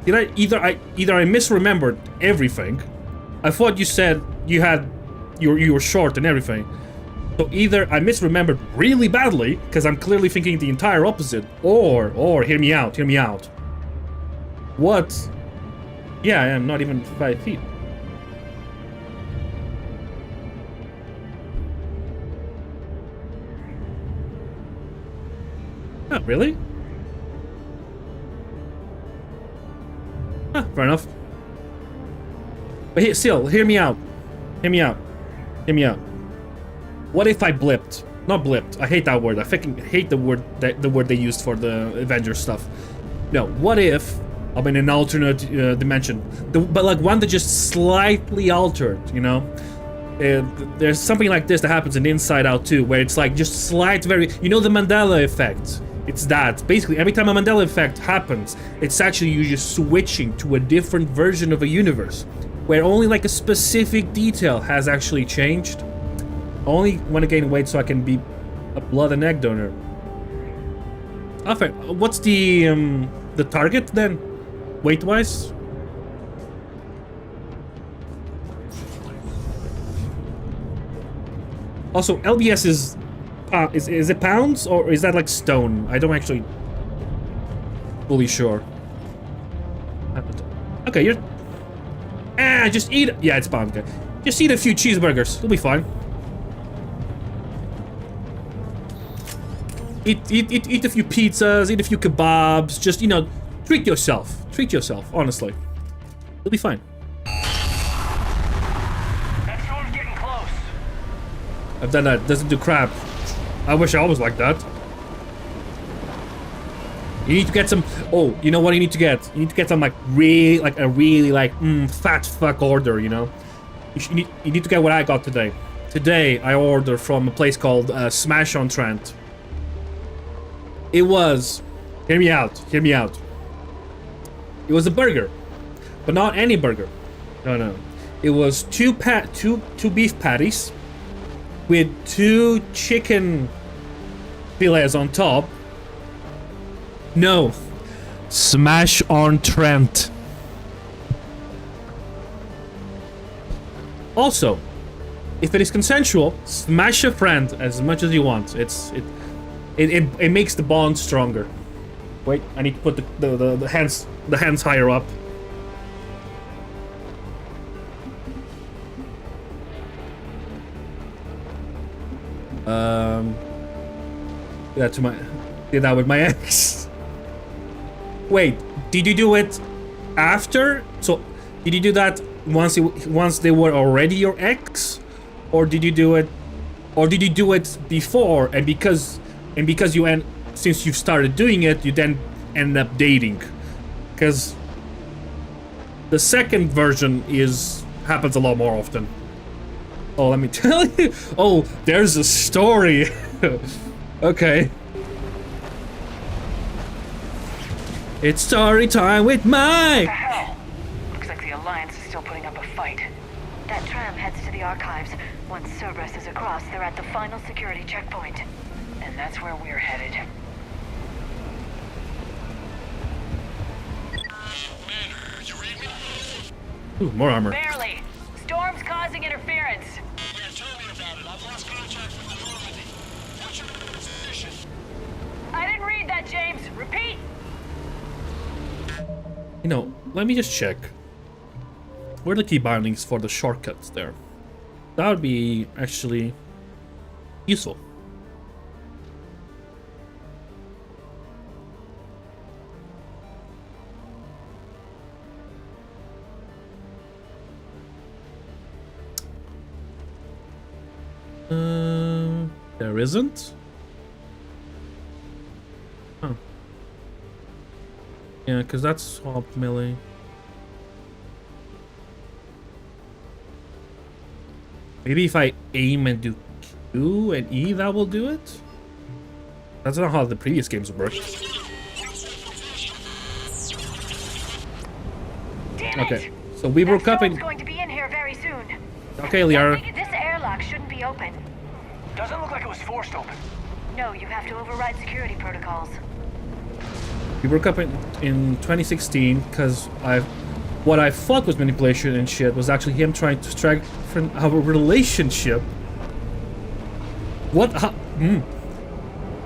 [SPEAKER 1] Did I... Either I misremembered everything. I thought you said you were short and everything. So either I misremembered really badly, because I'm clearly thinking the entire opposite, or hear me out. What? Yeah, I am not even 5 feet. Oh, really? Fair enough. But still, hear me out. What if I blipped? Not blipped. I hate that word. I fucking hate the word they used for the Avengers stuff. No, what if I'm in an alternate dimension, but like one that just slightly altered, you know? There's something like this that happens in Inside Out 2, where it's like just slight, you know, the Mandela effect. It's that. Basically, every time a Mandela effect happens, it's actually you just switching to a different version of a universe, where only like a specific detail has actually changed. I only want to gain weight so I can be a blood and egg donor. Okay, what's the target then, weight-wise? Also, LBS is it pounds or is that like stone? I don't actually fully sure. Okay, you're just eat. Yeah, it's pounds. Okay, just eat a few cheeseburgers. You'll be fine. Eat a few pizzas. Eat a few kebabs. Just treat yourself. Treat yourself. Honestly, you'll be fine.
[SPEAKER 7] That storm's getting close.
[SPEAKER 1] I've done that. Doesn't do crap. I wish I was like that. You need to get some. Oh, you know what you need to get? You need to get some like a really fat fuck order. You know, you need to get what I got today. Today I ordered from a place called Smash on Trent. It was, hear me out. It was a burger, but not any burger. No. It was two beef patties with 2 chicken fillets on top. No, Smash on Trent. Also, if it is consensual, smash a friend as much as you want. It makes the bond stronger. Wait, I need to put the hands higher up. Did that with my ex. Wait, did you do it after? So, did you do that once they were already your ex, or did you do it before? And because since you started doing it, you then end up dating, because the second version happens a lot more often. Oh, let me tell you. Oh, there's a story. Okay. It's story time with Mike!
[SPEAKER 13] What the hell? Looks like the Alliance is still putting up a fight.
[SPEAKER 6] That tram heads to the archives. Once Cerberus is across, they're at the final security checkpoint.
[SPEAKER 13] And that's where we're headed.
[SPEAKER 10] Man, you read me?
[SPEAKER 1] Ooh, more armor.
[SPEAKER 13] Barely. Storm's causing interference.
[SPEAKER 10] Yeah, tell me about it. I've lost contact with the Normandy. What's your position?
[SPEAKER 13] I didn't read that, James. Repeat.
[SPEAKER 1] Let me just check. Where are the key bindings for the shortcuts there? That would be actually useful. There isn't? Huh. Yeah, because that's swap melee. Maybe if I aim and do Q and E, that will do it? That's not how the previous games work. Okay, so we broke up and...
[SPEAKER 6] going to be in here very soon.
[SPEAKER 1] Okay, Liara.
[SPEAKER 6] This airlock shouldn't be open.
[SPEAKER 7] Doesn't look like it was forced open.
[SPEAKER 6] No, you have to override security protocols.
[SPEAKER 1] We broke up in 2016 because what I thought was manipulation and shit was actually him trying to strengthen our relationship. What?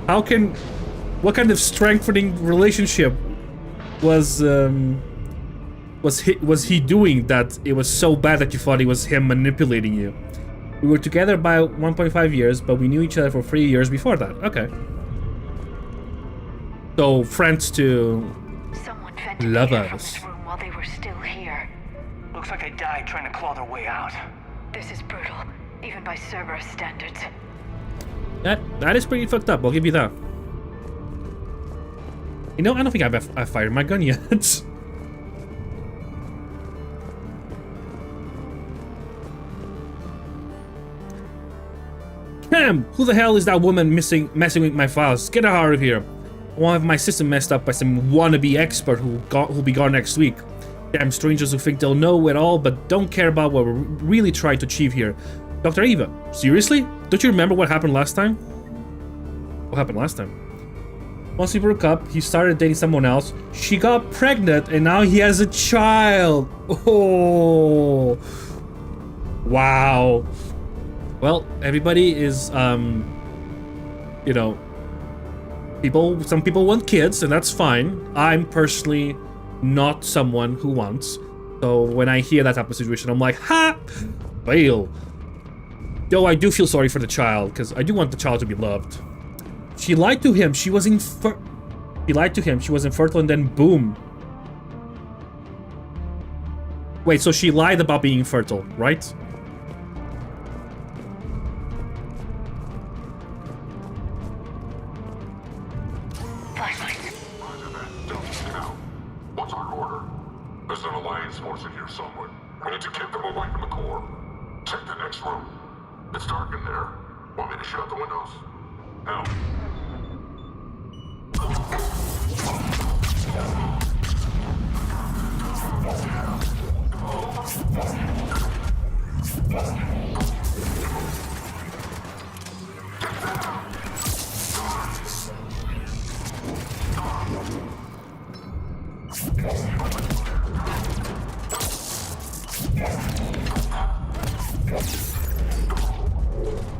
[SPEAKER 1] What kind of strengthening relationship was he doing that it was so bad that you thought it was him manipulating you? We were together by 1.5 years, but we knew each other for 3 years before that. Okay. So friends to lovers.
[SPEAKER 6] While they were still here.
[SPEAKER 7] Looks like they died trying to claw their way out.
[SPEAKER 6] This is brutal, even by Cerberus standards.
[SPEAKER 1] That is pretty fucked up. I'll give you that. I don't think I've fired my gun yet. Cam, who the hell is that woman messing with my files? Get her out of here. I won't have my system messed up by some wannabe expert who'll be gone next week. Damn strangers who think they'll know it all but don't care about what we're really trying to achieve here. Dr. Eva, seriously? Don't you remember what happened last time? What happened last time? Once we broke up, he started dating someone else. She got pregnant and now he has a child. Oh. Wow. Well, everybody is, you know, some people want kids, and that's fine. I'm personally not someone who wants. So when I hear that type of situation, I'm like, ha! Fail. Though I do feel sorry for the child, because I do want the child to be loved. She lied to him. She lied to him. She was infertile, and then boom. Wait, so she lied about being infertile, right?
[SPEAKER 16] What's our order? There's an Alliance force in here somewhere. We need to keep them away from the core. Check the next room. It's dark in there. Want me to shut the windows? No.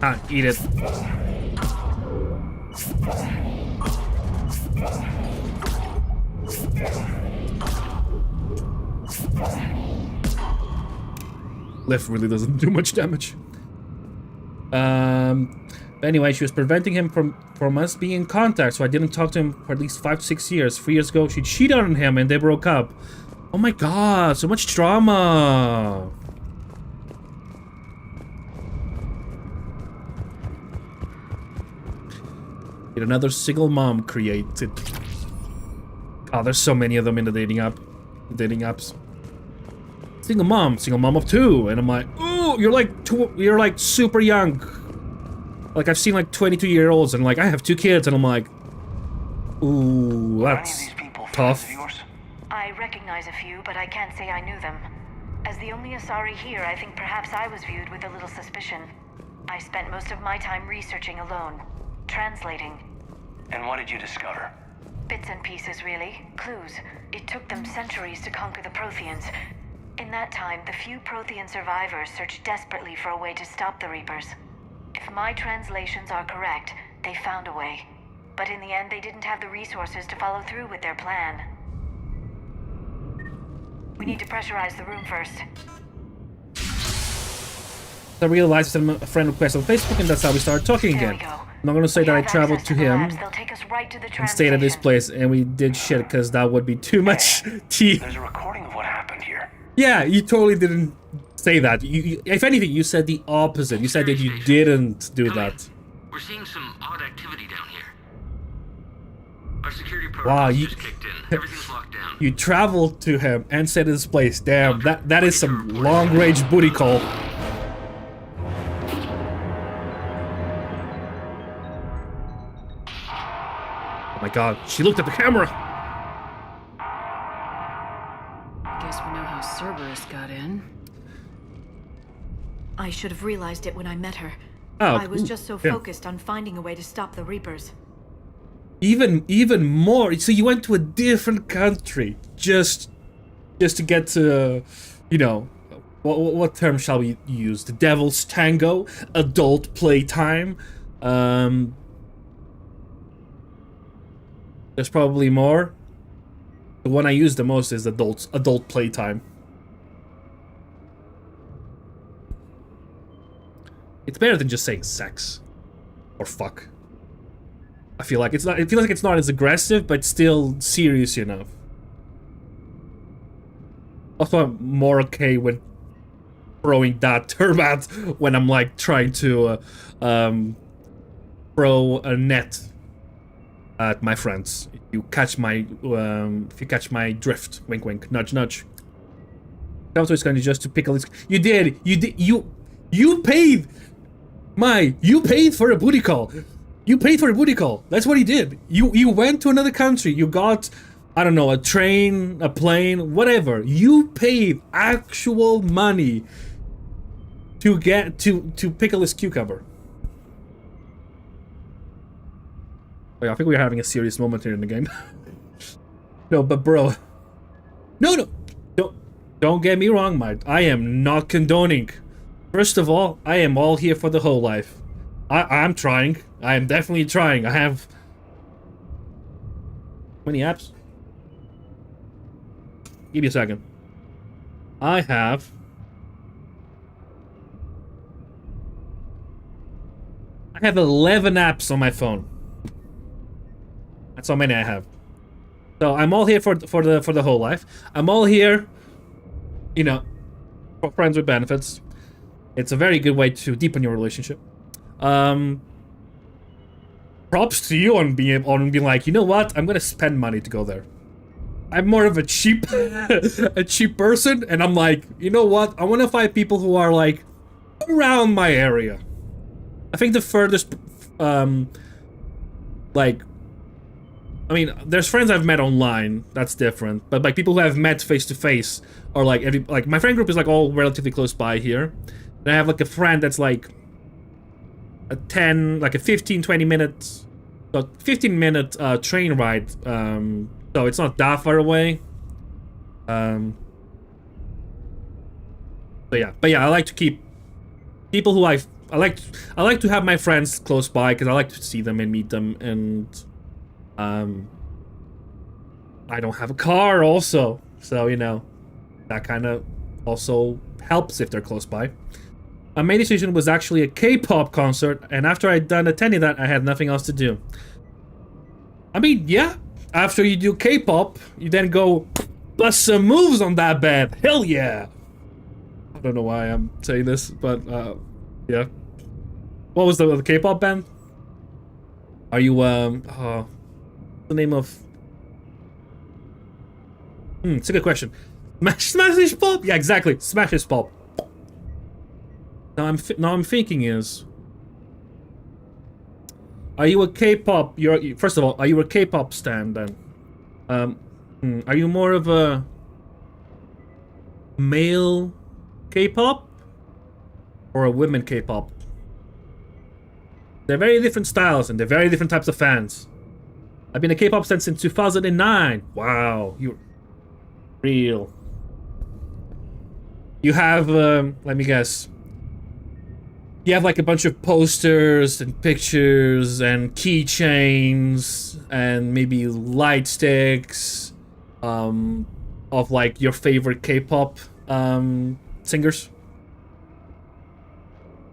[SPEAKER 1] Ah, eat it. Lift really doesn't do much damage. Anyway, she was preventing him from us being in contact, so I didn't talk to him for at least 5 to 6 years. 3 years ago, she cheated on him and they broke up. Oh my god, so much trauma. Get another single mom created. Oh, there's so many of them in the dating apps. Single mom of 2, and I'm like, ooh, you're like super young. Like I've seen like 22-year-olds, and like I have 2 kids, and I'm like, ooh, that's tough.
[SPEAKER 6] I recognize a few, but I can't say I knew them. As the only Asari here, I think perhaps I was viewed with a little suspicion. I spent most of my time researching alone, translating.
[SPEAKER 7] And what did you discover?
[SPEAKER 6] Bits and pieces, really. Clues. It took them centuries to conquer the Protheans. In that time, the few Prothean survivors searched desperately for a way to stop the Reapers. If my translations are correct, they found a way. But in the end, they didn't have the resources to follow through with their plan. We need to pressurize the room first.
[SPEAKER 1] I realized I sent a friend request on Facebook, and that's how we started talking again. I'm not gonna say that I traveled to him and stayed at this place, and we did shit, because that would be too much tea.
[SPEAKER 7] There's a recording of what happened here.
[SPEAKER 1] Yeah, you totally didn't say that. If anything, you said the opposite. You said that you didn't do that.
[SPEAKER 10] We're seeing some odd activity down here. Our security protocols just kicked in. Everything's locked down.
[SPEAKER 1] You traveled to him and said this place. Damn, that is some long-range booty call. Oh my god, she looked at the camera!
[SPEAKER 5] Guess we know how Cerberus got in.
[SPEAKER 6] I should have realized it when I met her.
[SPEAKER 1] Oh,
[SPEAKER 6] I was just so focused on finding a way to stop the Reapers.
[SPEAKER 1] Even more. So you went to a different country just to get to, you know, what term shall we use? The Devil's Tango, adult playtime. There's probably more. The one I use the most is adult playtime. It's better than just saying sex or fuck. I feel like it's not. It feels like it's not as aggressive, but still serious enough. Also, I'm more okay with throwing that term out when I'm like trying to throw a net at my friends. If you catch my drift, wink, wink, nudge, nudge. That was kind of just to pickle this. You paid for a booty call. You paid for a booty call. That's what he did. You went to another country. You got, I don't know, a train, a plane, whatever. You paid actual money to get to pickle this cucumber. Wait, I think we're having a serious moment here in the game. No, but bro. No. Don't get me wrong, mate. I am not condoning First of all, I am all here for the whole life. I'm trying. I am definitely trying. I have... many apps? Give me a second. I have... I have 11 apps on my phone. That's how many I have. So I'm all here for the whole life. I'm all here, you know, for friends with benefits. It's a very good way to deepen your relationship. Props to you on being like, you know what? I'm gonna spend money to go there. I'm more of a cheap a cheap person, and I'm like, you know what? I want to find people who are like around my area. I think the furthest, like, I mean, there's friends I've met online. That's different. But like people who I've met face to face, or like like my friend group is like all relatively close by here. And I have like a friend that's like a 15-20 minutes, 15-minute train ride. So it's not that far away. So yeah, but yeah, I like to keep people who I like to have my friends close by because I like to see them and meet them, and I don't have a car also, so you know that kind of also helps if they're close by. My main decision was actually a K-pop concert, and after I'd done attending that, I had nothing else to do. I mean, yeah, after you do K-pop, you then go bust some moves on that bed. Hell yeah! I don't know why I'm saying this, but yeah. What was the K-pop band? Are you the name of? It's a good question. Smash Pop? Yeah, exactly. Smash Pop. Now I'm thinking is, are you a K-pop? First of all, are you a K-pop stan then? Are you more of a male K-pop or a women K-pop? They're very different styles and they're very different types of fans. I've been a K-pop stan since 2009. Wow, you're real. You have, let me guess. You have like a bunch of posters and pictures and keychains and maybe light sticks of like your favorite K-pop singers.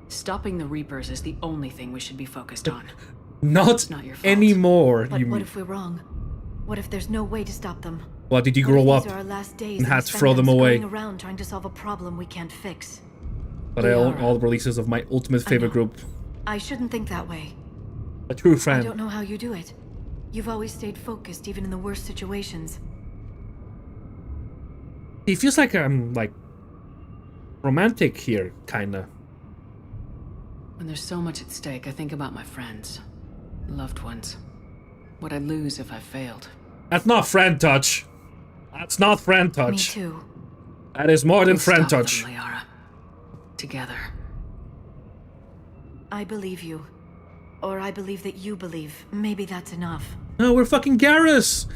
[SPEAKER 5] Stopping the Reapers is the only thing we should be focused on.
[SPEAKER 1] Not
[SPEAKER 5] your fault.
[SPEAKER 1] anymore.
[SPEAKER 6] But what if we're wrong? What if there's no way to stop them?
[SPEAKER 1] Well, did you
[SPEAKER 6] What if
[SPEAKER 1] grow up
[SPEAKER 6] these are our last days
[SPEAKER 1] and had to
[SPEAKER 6] spend
[SPEAKER 1] throw them away?
[SPEAKER 6] screwing around trying to solve a problem we can't fix.
[SPEAKER 1] But I own all the releases of my ultimate favorite group.
[SPEAKER 6] I shouldn't think that way.
[SPEAKER 1] A true
[SPEAKER 6] I
[SPEAKER 1] friend.
[SPEAKER 6] don't know how you do it. You've always stayed focused, even in the worst situations.
[SPEAKER 1] It feels like I'm like romantic here, kinda.
[SPEAKER 5] When there's so much at stake, I think about my friends, loved ones. What I'd lose if I failed.
[SPEAKER 1] That's not friend touch. That's not friend touch.
[SPEAKER 6] Me too.
[SPEAKER 1] That is more than
[SPEAKER 5] We'll
[SPEAKER 1] friend
[SPEAKER 5] stop
[SPEAKER 1] touch.
[SPEAKER 5] them, Liara. Together.
[SPEAKER 6] I believe you. Or I believe that you believe. Maybe that's enough.
[SPEAKER 1] No, we're fucking Garrus!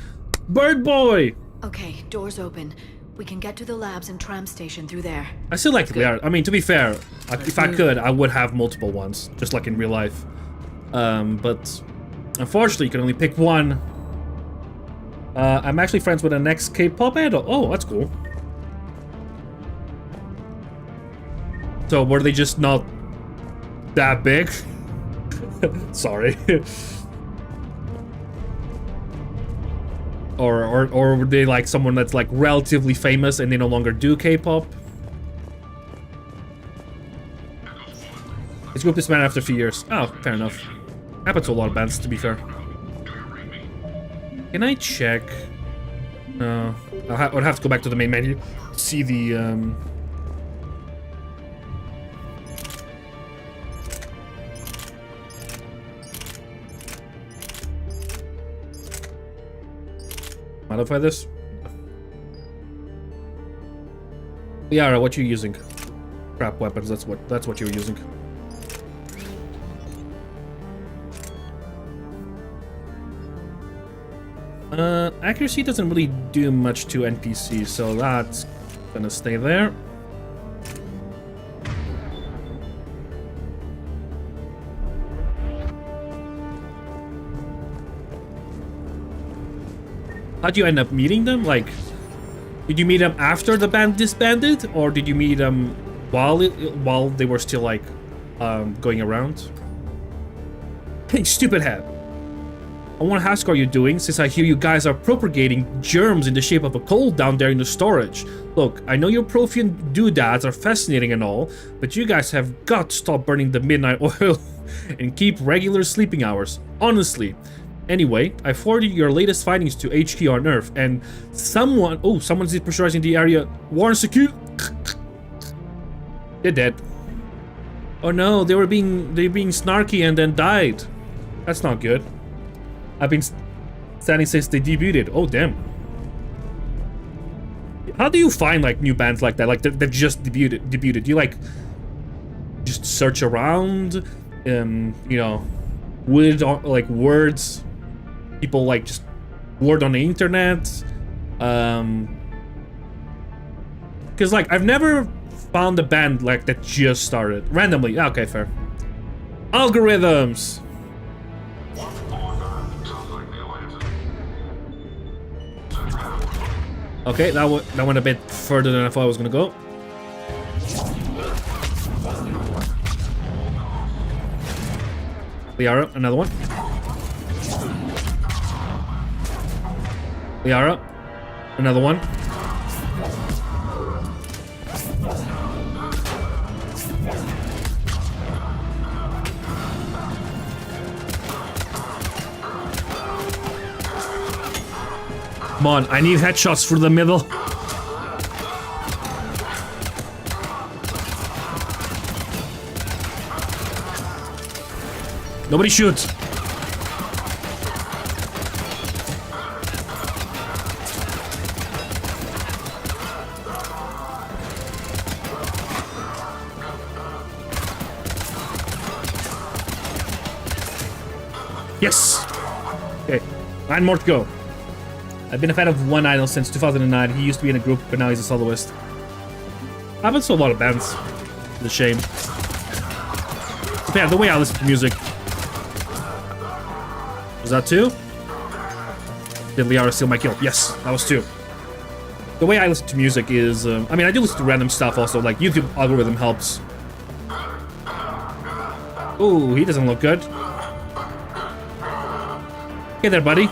[SPEAKER 1] Bird boy!
[SPEAKER 6] Okay, doors open. We can get to the labs and tram station through there.
[SPEAKER 1] I still like the I mean, to be fair, if I could, I would have multiple ones, just like in real life. But unfortunately, you can only pick one. I'm actually friends with an ex-K-pop idol. Oh, that's cool. So were they just not that big? Sorry. Or were they like someone that's like relatively famous and they no longer do K-pop? This group disbanded after a few years. Oh, fair enough. Happened to a lot of bands, to be fair. Can I check? No. I'd have to go back to the main menu. See the, modify this? Liara, what you using? Crap weapons, that's what you were using. Accuracy doesn't really do much to NPCs, so that's gonna stay there. How'd you end up meeting them? Like, did you meet them after the band disbanded, or did you meet them while they were still like going around? Hey, stupid head. I want to ask how you're doing, since I hear you guys are propagating germs in the shape of a cold down there in the storage. Look, I know your Prothean doodads are fascinating and all, but you guys have got to stop burning the midnight oil and keep regular sleeping hours. Honestly. Anyway, I forwarded your latest findings to HQ on Earth, and someone's depressurizing the area. Warren secure. They're dead. Oh no, they're being snarky and then died. That's not good. I've been standing since they debuted. Oh, damn. How do you find, like, new bands like that? Like, they've just debuted. Do you, like, just search around? You know, words? People, like, just word on the internet? Because, like, I've never found a band, like, that just started. Randomly. Okay, fair. Algorithms! Okay, that went a bit further than I thought I was gonna go. Liara, another one. Liara, another one. Come on, I need headshots for the middle. Nobody shoot. Yes. Okay, 9 more to go. I've been a fan of One Idol since 2009. He used to be in a group, but now he's a soloist. Happens to a lot of bands. It's a shame. But yeah, the way I listen to music. Was that 2? Did Liara steal my kill? Yes, that was 2. The way I listen to music is... I mean, I do listen to random stuff also. Like, YouTube algorithm helps. Ooh, he doesn't look good. Hey there, buddy.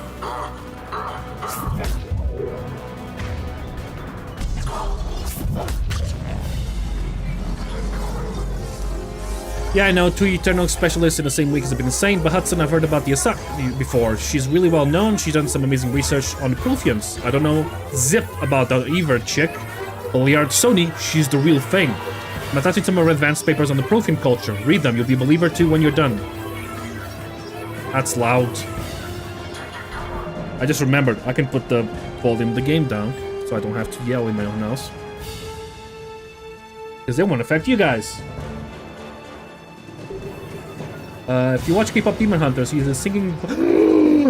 [SPEAKER 1] Yeah, I know, 2 Eternal specialists in the same week has been insane, but Hudson, I've heard about the Asak before. She's really well known, she's done some amazing research on the Protheans. I don't know zip about that either chick, but Liard Sony, she's the real thing. I'm attaching some more advanced papers on the Prothean culture. Read them, you'll be a believer too when you're done. That's loud. I just remembered, I can put the volume of the game down, so I don't have to yell in my own house. Because it won't affect you guys. If you watch K-pop Demon Hunters, he's a singing...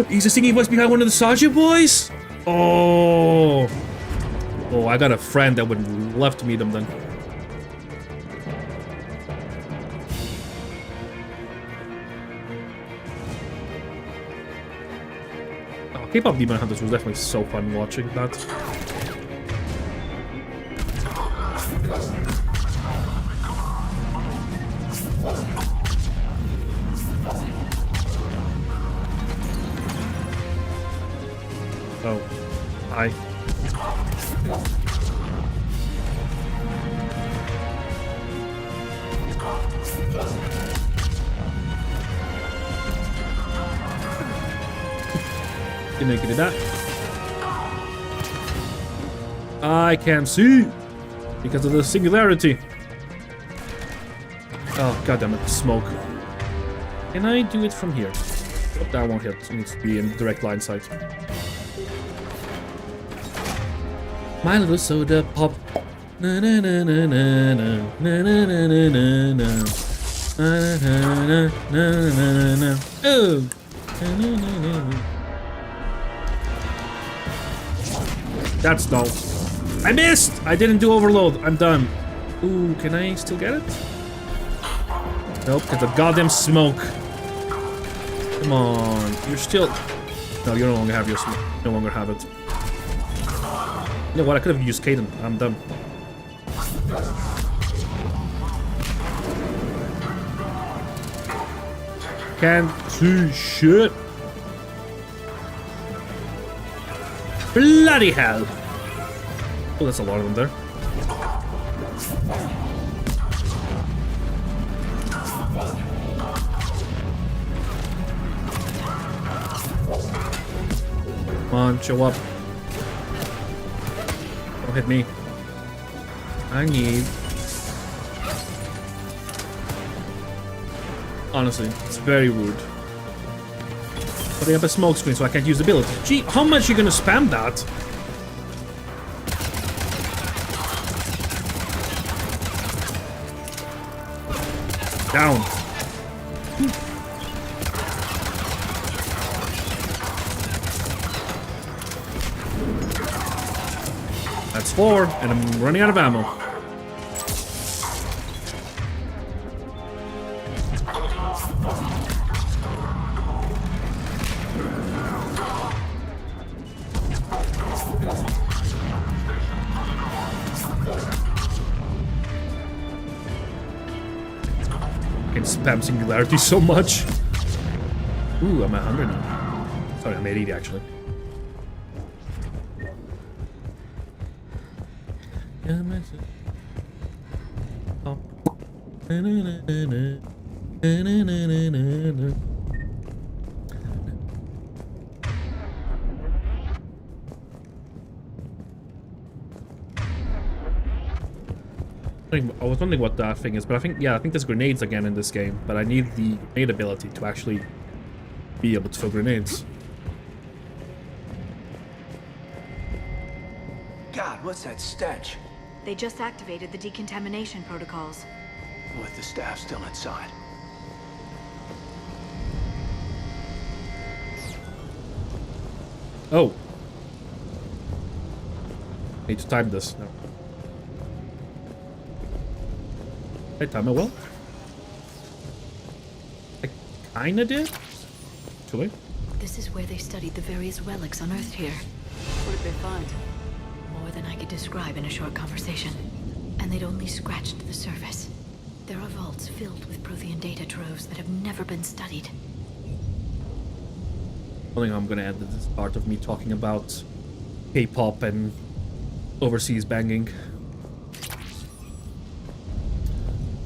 [SPEAKER 1] he's a singing voice behind one of the Sergeant boys? Oh, I got a friend that would love to meet him then. Oh, K-pop Demon Hunters was definitely so fun watching that. Oh, hi. Gonna get that. I can't see because of the singularity. Oh, goddammit, smoke. Can I do it from here? Oh, that won't hit. It needs to be in direct line sight. My little soda pop. Na na na na na na na na na na na na na na. Oh. That's dull. I missed! I didn't do overload. I'm done. Ooh, can I still get it? Nope, because of goddamn smoke. Come on. You're still... No, you no longer have your smoke. No longer have it. You know what? I could have used Caden. I'm dumb. Can't see shit. Bloody hell. Oh, that's a lot of them there. Come on, show up. Don't hit me. I need... Honestly, it's very rude. Putting up a smoke screen so I can't use the ability. Gee, how much are you gonna spam that? Down. That's 4, and I'm running out of ammo. I can spam singularity so much. Ooh, I'm at 100 now. Sorry, I'm at 80 actually. I was wondering what that thing is, but I think there's grenades again in this game, but I need the grenade ability to actually be able to throw grenades.
[SPEAKER 15] God, what's that stench?
[SPEAKER 6] They just activated the decontamination protocols.
[SPEAKER 15] With the staff still inside.
[SPEAKER 1] Oh. Need to time this. No. Did I time it well? I kinda did? Actually.
[SPEAKER 6] This is where they studied the various relics unearthed here.
[SPEAKER 5] What did they find?
[SPEAKER 6] More than I could describe in a short conversation. And they'd only scratched the surface. There are vaults filled with Prothean data troves that have never been studied.
[SPEAKER 1] I think I'm gonna end this part of me talking about K-pop and overseas banging.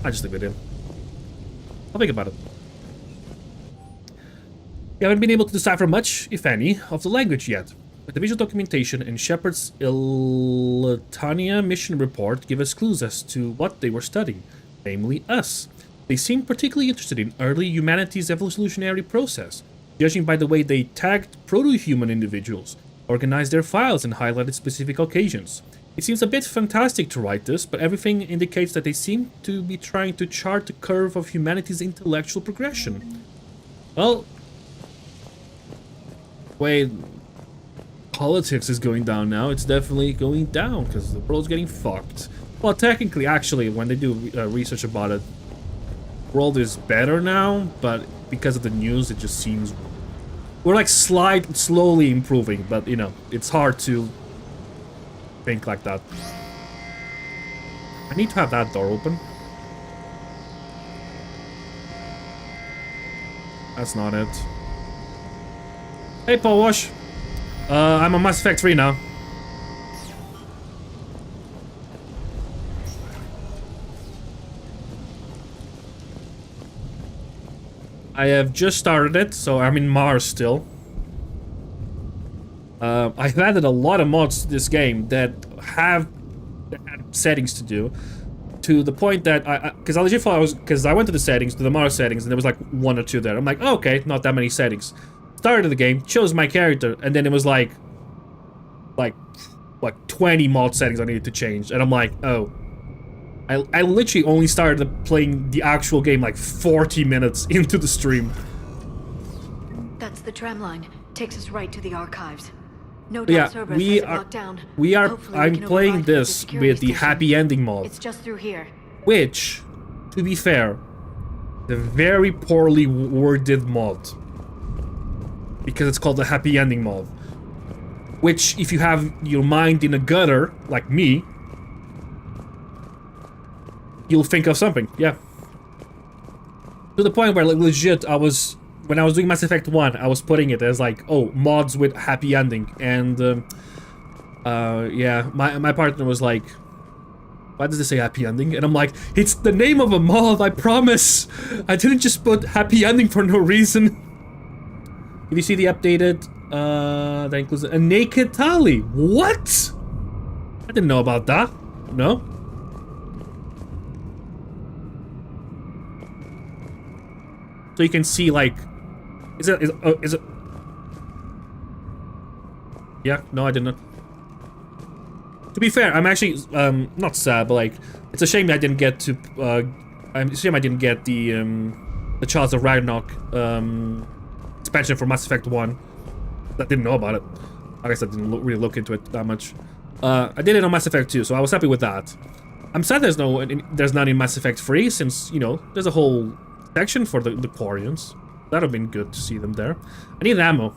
[SPEAKER 1] I just leave it in. I'll think about it. We haven't been able to decipher much, if any, of the language yet. But the visual documentation and Shepard's Iltania mission report give us clues as to what they were studying, namely us. They seem particularly interested in early humanity's evolutionary process, judging by the way they tagged proto-human individuals, organized their files and highlighted specific occasions. It seems a bit fantastic to write this, but everything indicates that they seem to be trying to chart the curve of humanity's intellectual progression. Well, way politics is going down now, it's definitely going down, because the world's getting fucked. Well, technically, actually, when they do research about it, the world is better now, but because of the news, it just seems... We're like slowly improving, but, you know, it's hard to think like that. I need to have that door open. That's not it. Hey, Paul Wash. I'm on Mass Effect 3 now. I have just started it, so I'm in Mars still. I've added a lot of mods to this game that have settings to do, to the point that because I legit thought because I went to the settings, to the Mars settings, and there was like 1 or 2 there. I'm like, oh, okay, not that many settings. Started the game, chose my character, and then it was like 20 mod settings I needed to change, and I'm like, oh. I literally only started playing the actual game like 40 minutes into the stream.
[SPEAKER 6] That's the tram line. Takes us right to the archives. No
[SPEAKER 1] Yeah,
[SPEAKER 6] doubt Cerberus has it locked down.
[SPEAKER 1] I'm playing this with the happy ending mod.
[SPEAKER 6] It's just through here.
[SPEAKER 1] Which, to be fair, the very poorly worded mod. Because it's called the happy ending mod. Which, if you have your mind in a gutter, like me, you'll think of something, yeah. To the point where, like, legit, when I was doing Mass Effect 1, I was putting it as, like, oh, mods with happy ending, and, yeah, my partner was like, why does it say happy ending? And I'm like, it's the name of a mod, I promise! I didn't just put happy ending for no reason. Did you see the updated, that includes a naked Tali? What? I didn't know about that. No? So you can see, like, is it? Yeah, no, I didn't. To be fair, I'm actually, not sad, but, like, it's a shame I didn't get to, I'm a shame I didn't get the Childs of Ragnarok, expansion for Mass Effect 1. I didn't know about it. I guess I didn't really look into it that much. I did it on Mass Effect 2, so I was happy with that. I'm sad there's none in Mass Effect 3, since, you know, there's a whole section for the Quarians. That'd have been good to see them there. I need ammo.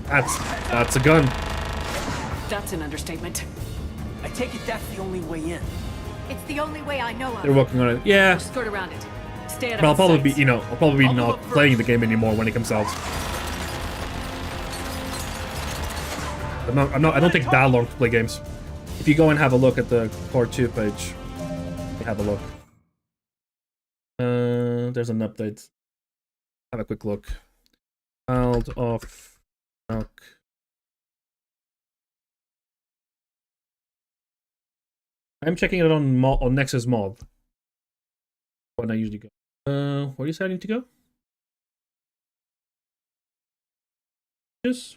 [SPEAKER 1] That's a gun.
[SPEAKER 5] That's an understatement.
[SPEAKER 15] I take it that's the only way in.
[SPEAKER 6] It's the only way I know of.
[SPEAKER 1] They're working on it. Yeah.
[SPEAKER 5] We'll skirt around it. Stay out
[SPEAKER 1] But I'll
[SPEAKER 5] of
[SPEAKER 1] probably be,
[SPEAKER 5] sight.
[SPEAKER 1] you know, I'll probably be not playing the game anymore when it comes out. I don't take that long to play games. If you go and have a look at the Core 2 page, have a look. There's an update. Have a quick look. Child of Knock. I'm checking it on Nexus Mod. When I usually go. Where are you saying I need to go? Yes.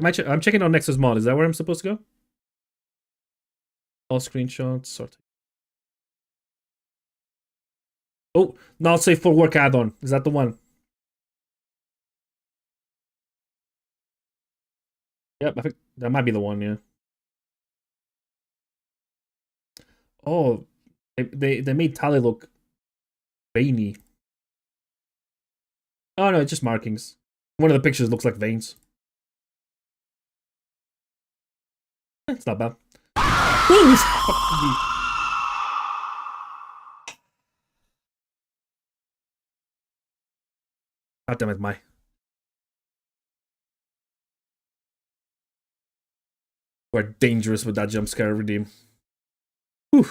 [SPEAKER 1] I'm checking on Nexus Mod. Is that where I'm supposed to go? All screenshots. Sort. Oh, not safe for work add-on. Is that the one? Yep, I think that might be the one. Yeah. Oh, they made Tali look veiny. Oh no, it's just markings. One of the pictures looks like veins. It's not bad. God damn it, my. You are dangerous with that jump scare, Redeem. Whew.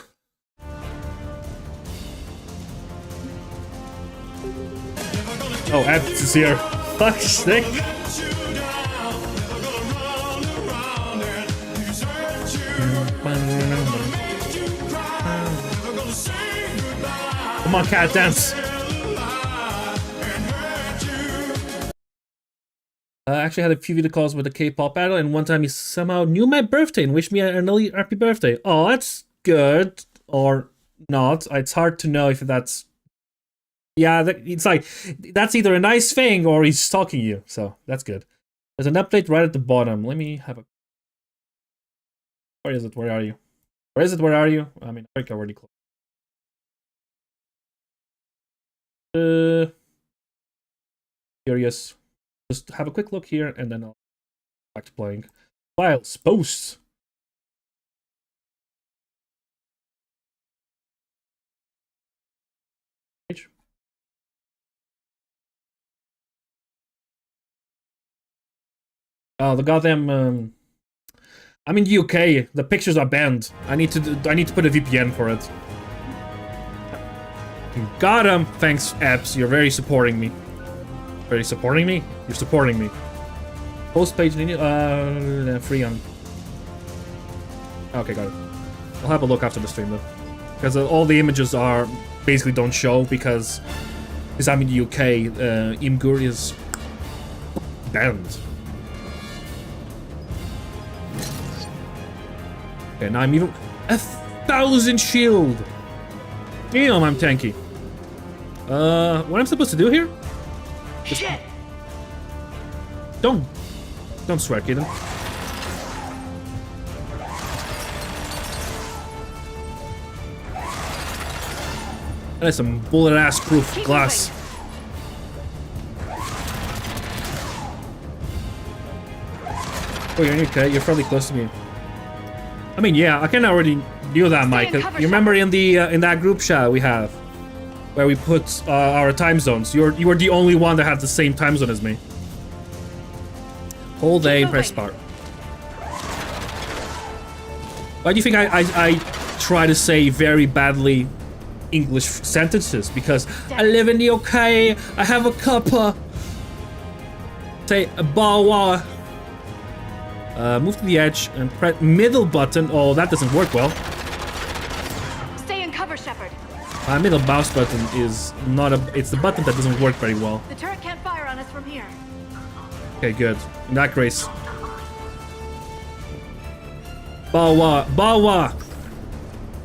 [SPEAKER 1] Oh, Ed is here. Fuck's sake. Come on, cat, dance. I actually had a few video calls with a K-pop idol, and one time he somehow knew my birthday and wished me an early happy birthday. Oh, that's good. Or not. It's hard to know if that's... Yeah, it's like, that's either a nice thing or he's stalking you. So, that's good. There's an update right at the bottom. Let me have a... Where is it? Where are you? Where is it? Where are you? I mean, I think I already closed. Curious. Just have a quick look here, and then I'll go back to playing. Files, posts. Oh, the goddamn. I'm in the UK. The pictures are banned. I need to put a VPN for it. Got him. Thanks, apps. You're very supporting me. Very supporting me? You're supporting me. Post page free on. Okay, got it. I'll have a look after the stream though, because all the images are basically don't show because I'm in the UK. Imgur is banned. Okay, now I'm even 1,000 shield. Damn, I'm tanky. What I'm supposed to do here?
[SPEAKER 15] Shit!
[SPEAKER 1] Don't swear, kid. That is some bullet-ass proof glass. Oh, you're okay. You're fairly close to me. I mean, yeah, I can already do that, Mike. You remember in the in that group chat we have, where we put our time zones. You were the only one that had the same time zone as me. Hold A and press bar. Why do you think I try to say very badly English sentences? Because I live in the UK. I have a cuppa. Say a bawa. Move to the edge and press middle button. Oh, that doesn't work well.
[SPEAKER 6] Stay in cover, Shepard.
[SPEAKER 1] Middle mouse button is not a... It's the button that doesn't work very well.
[SPEAKER 6] The turret can't fire on us from here.
[SPEAKER 1] Okay, good. In that case. Bawa. Bawa.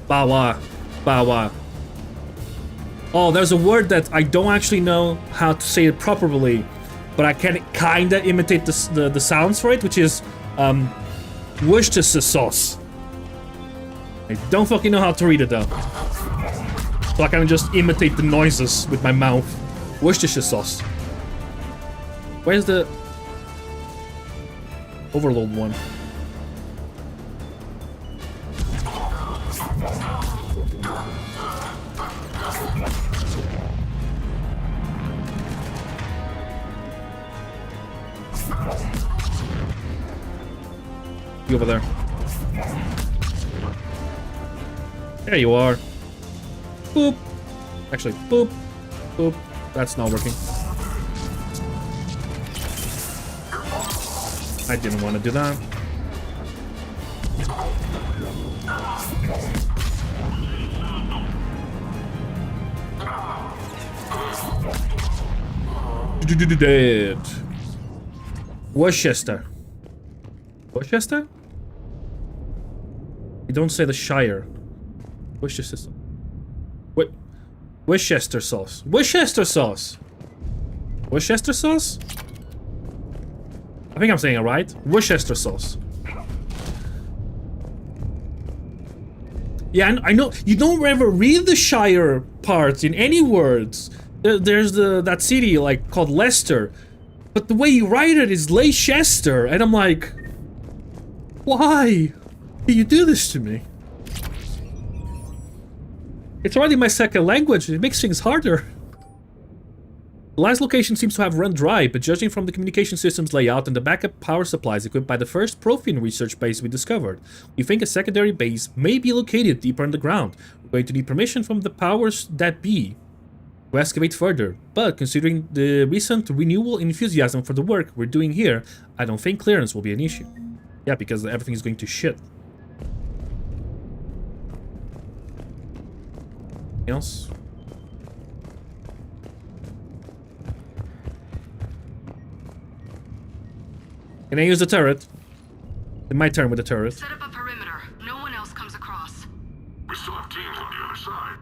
[SPEAKER 1] Bawa. Bawa. Oh, there's a word that I don't actually know how to say it properly, but I can kinda imitate the sounds for it, which is Worcestershire sauce. I don't fucking know how to read it though, so I can just imitate the noises with my mouth. Worcestershire sauce. Where's the overload one? You over there. There you are. Boop. Actually, boop. Boop. That's not working. I didn't want to do that. Dead. Worcester. Worcester? You don't say the Shire. Worcester sauce. What? Worcester sauce. Worcester sauce. Worcester sauce? I think I'm saying it right. Worcester sauce. Yeah, I know you don't ever read the Shire parts in any words. There's that city like called Leicester, but the way you write it is Leicester, and I'm like, why do you do this to me? It's already my second language. It makes things harder. The last location seems to have run dry, but judging from the communication system's layout and the backup power supplies equipped by the first Prothean research base we discovered, we think a secondary base may be located deeper underground. We're going to need permission from the powers that be to excavate further, but considering the recent renewal in enthusiasm for the work we're doing here, I don't think clearance will be an issue. Yeah, because everything is going to shit. Anything else? Can I use the turret? It's my turn with the turret.
[SPEAKER 13] Set up a perimeter. No one else comes across.
[SPEAKER 16] We still have teams on the other side.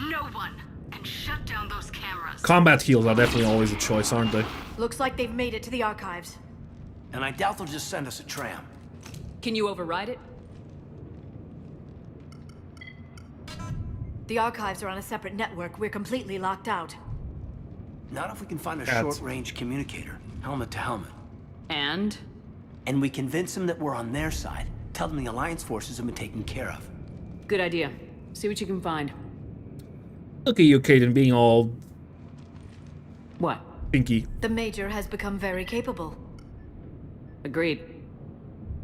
[SPEAKER 13] No one. And shut down those cameras.
[SPEAKER 1] Combat heals are definitely always a choice, aren't they?
[SPEAKER 6] Looks like they've made it to the archives.
[SPEAKER 15] And I doubt they'll just send us a tram.
[SPEAKER 5] Can you override it?
[SPEAKER 6] The archives are on a separate network. We're completely locked out.
[SPEAKER 15] Not if we can find a
[SPEAKER 1] That's-
[SPEAKER 15] short-range communicator, helmet to helmet.
[SPEAKER 5] And?
[SPEAKER 15] And we convince them that we're on their side. Tell them the Alliance forces have been taken care of.
[SPEAKER 5] Good idea. See what you can find.
[SPEAKER 1] Look at you, Caden, being all
[SPEAKER 5] What?
[SPEAKER 1] pinky.
[SPEAKER 6] The Major has become very capable.
[SPEAKER 5] Agreed.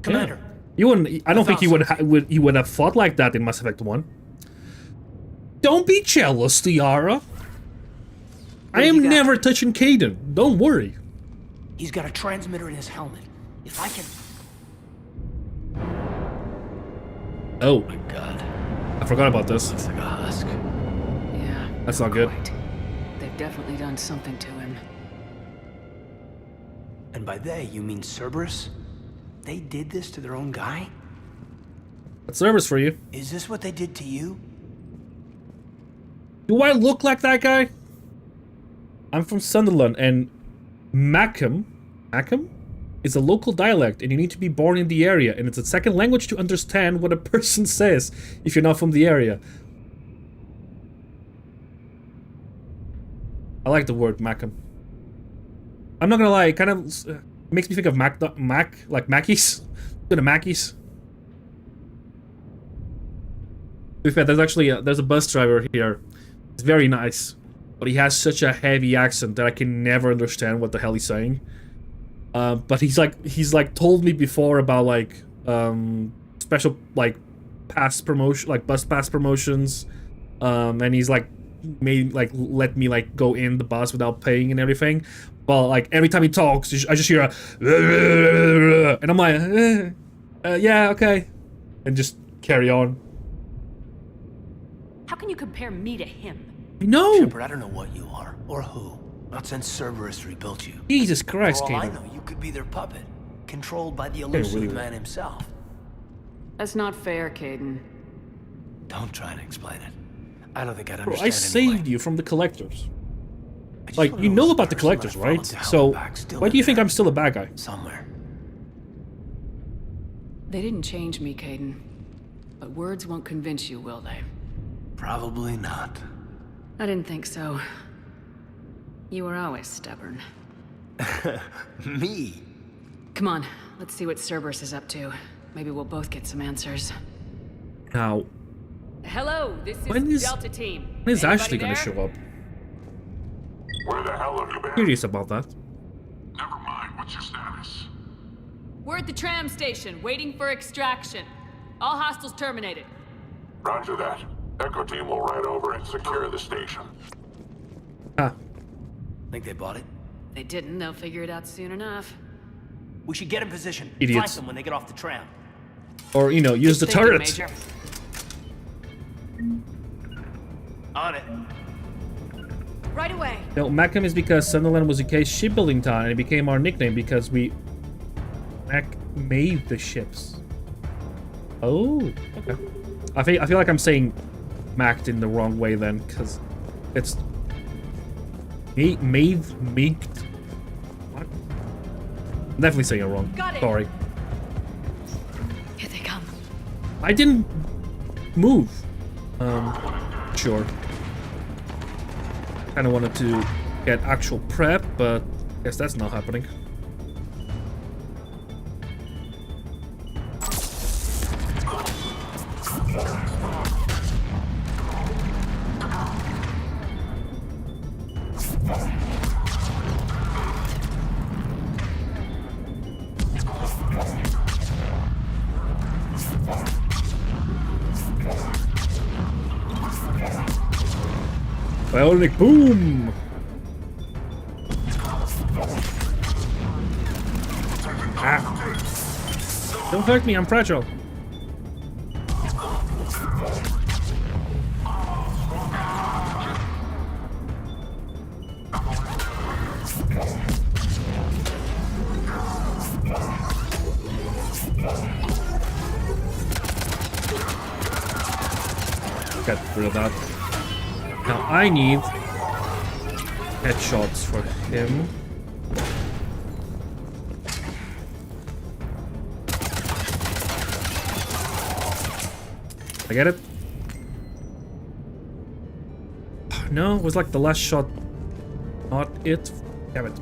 [SPEAKER 15] Commander.
[SPEAKER 1] You wouldn't. I don't think he would have fought like that in Mass Effect 1. Don't be jealous, Liara. I am never touching Caden. Don't worry.
[SPEAKER 15] He's got a transmitter in his helmet. If I can...
[SPEAKER 1] Oh.
[SPEAKER 15] My God.
[SPEAKER 1] I forgot about this.
[SPEAKER 15] Looks like a husk.
[SPEAKER 5] Yeah.
[SPEAKER 1] That's not good.
[SPEAKER 5] Quite. They've definitely done something to him.
[SPEAKER 15] And by they, you mean Cerberus? They did this to their own guy?
[SPEAKER 1] That's service for you.
[SPEAKER 15] Is this what they did to you?
[SPEAKER 1] Do I look like that guy? I'm from Sunderland, and Macam is a local dialect, and you need to be born in the area, and it's a second language to understand what a person says if you're not from the area. I like the word Macam. I'm not gonna lie, it kind of makes me think of like Mackies. To the Mackies. To be fair, there's actually there's a bus driver here. It's very nice, but he has such a heavy accent that I can never understand what the hell he's saying. But he's like told me before about like special like pass promotion, like bus pass promotions, and he's like let me like go in the bus without paying and everything. But like every time he talks, I just hear a and I'm like, yeah, okay, and just carry on.
[SPEAKER 5] How can you compare me to him?
[SPEAKER 1] No.
[SPEAKER 15] Shepard, I don't know what you are or who. Not since Cerberus rebuilt you.
[SPEAKER 1] Jesus Christ,
[SPEAKER 15] For all I
[SPEAKER 1] Kaden.
[SPEAKER 15] know, you could be their puppet, controlled by the elusive
[SPEAKER 1] really
[SPEAKER 15] man himself.
[SPEAKER 5] That's not fair, Caden.
[SPEAKER 15] Don't try to explain it. I don't think I'd
[SPEAKER 1] Bro,
[SPEAKER 15] understand
[SPEAKER 1] I saved you from the Collectors. Like, you know about the Collectors, right? So, why do you think I'm still a bad guy?
[SPEAKER 15] Somewhere.
[SPEAKER 5] They didn't change me, Caden. But words won't convince you, will they?
[SPEAKER 15] Probably not.
[SPEAKER 5] I didn't think so. You were always stubborn.
[SPEAKER 15] Me?
[SPEAKER 5] Come on, let's see what Cerberus is up to. Maybe we'll both get some answers.
[SPEAKER 1] Now,
[SPEAKER 5] Hello, this
[SPEAKER 1] when
[SPEAKER 5] is
[SPEAKER 1] is
[SPEAKER 5] Delta Team.
[SPEAKER 1] when is
[SPEAKER 5] Anybody
[SPEAKER 1] Ashley gonna
[SPEAKER 5] there?
[SPEAKER 1] show up?
[SPEAKER 16] Where the hell have you been?
[SPEAKER 1] Curious about that.
[SPEAKER 16] Never mind. What's your status?
[SPEAKER 5] We're at the tram station, waiting for extraction. All hostiles terminated.
[SPEAKER 16] Roger that. Echo team will ride over and secure the station.
[SPEAKER 1] Ah.
[SPEAKER 15] Think they bought it?
[SPEAKER 5] They didn't, they'll figure it out soon enough.
[SPEAKER 15] We should get in position.
[SPEAKER 1] Idiots.
[SPEAKER 15] Flank them when they get off the tram.
[SPEAKER 1] Or, you know, use the
[SPEAKER 5] Thinking,
[SPEAKER 1] turret.
[SPEAKER 5] Major.
[SPEAKER 15] On it.
[SPEAKER 6] Right away.
[SPEAKER 1] No, Macam is because Sunderland was UK's shipbuilding town, and it became our nickname because we made the ships. Oh, okay. I feel like I'm saying Macked in the wrong way then, because it's made. What? I'm definitely saying it wrong.
[SPEAKER 6] Got it.
[SPEAKER 1] Sorry.
[SPEAKER 6] Here they come.
[SPEAKER 1] I didn't move. Sure. Kind of wanted to get actual prep, but guess that's not happening. Bionic boom! Ah. Don't hurt me, I'm fragile. Get rid of that. Now I need headshots for him. I get it? No, it was like the last shot. Not it. Damn it.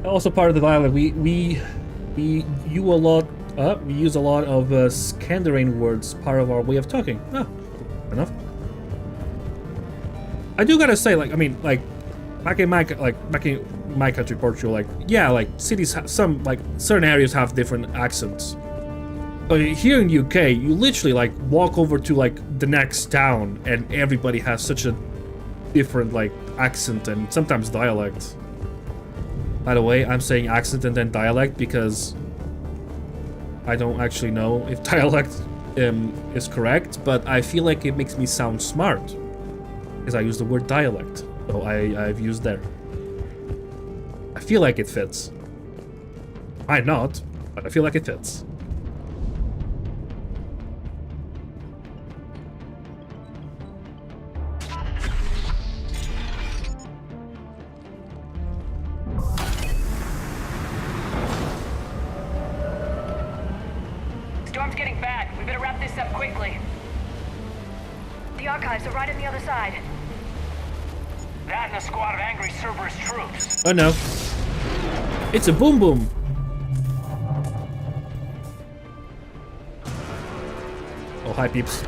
[SPEAKER 1] Also part of the dialogue, we use a lot of Scandinavian words, part of our way of talking. Ah, enough. I do gotta say, like, I mean, like, back in my country, Portugal, like, yeah, like, cities have some, like, certain areas have different accents. But here in the UK, you literally, like, walk over to, like, the next town, and everybody has such a different, like, accent and sometimes dialect. By the way, I'm saying accent and then dialect because I don't actually know if dialect is correct, but I feel like it makes me sound smart. Because I use the word dialect, so I've used there. I feel like it fits. Might not, but I feel like it fits.
[SPEAKER 13] Storm's getting bad. We better wrap this up quickly.
[SPEAKER 6] The archives are right on the other side.
[SPEAKER 7] That and a squad of angry Cerberus troops.
[SPEAKER 1] Oh no. It's a boom boom. Oh, hi peeps.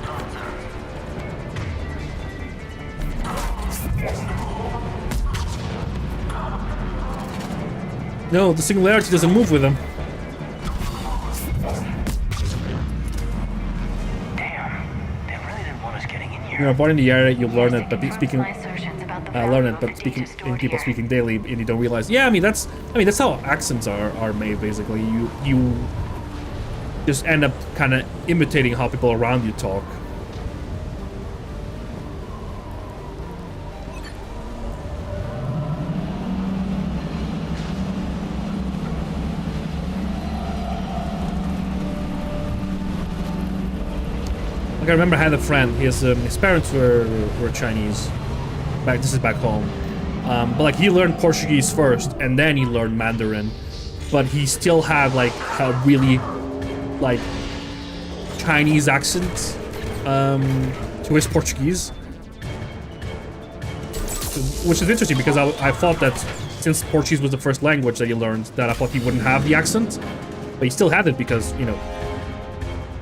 [SPEAKER 1] No, the singularity doesn't move with them. You know, born in the area, you learn it, but speaking, in people speaking daily, and you don't realize. Yeah, I mean that's how accents are made. Basically, you just end up kind of imitating how people around you talk. Like I remember I had a friend. His parents were Chinese. This is back home. But like he learned Portuguese first, and then he learned Mandarin. But he still had like a really like Chinese accent to his Portuguese, which is interesting because I thought that since Portuguese was the first language that he learned, that I thought he wouldn't have the accent, but he still had it because, you know,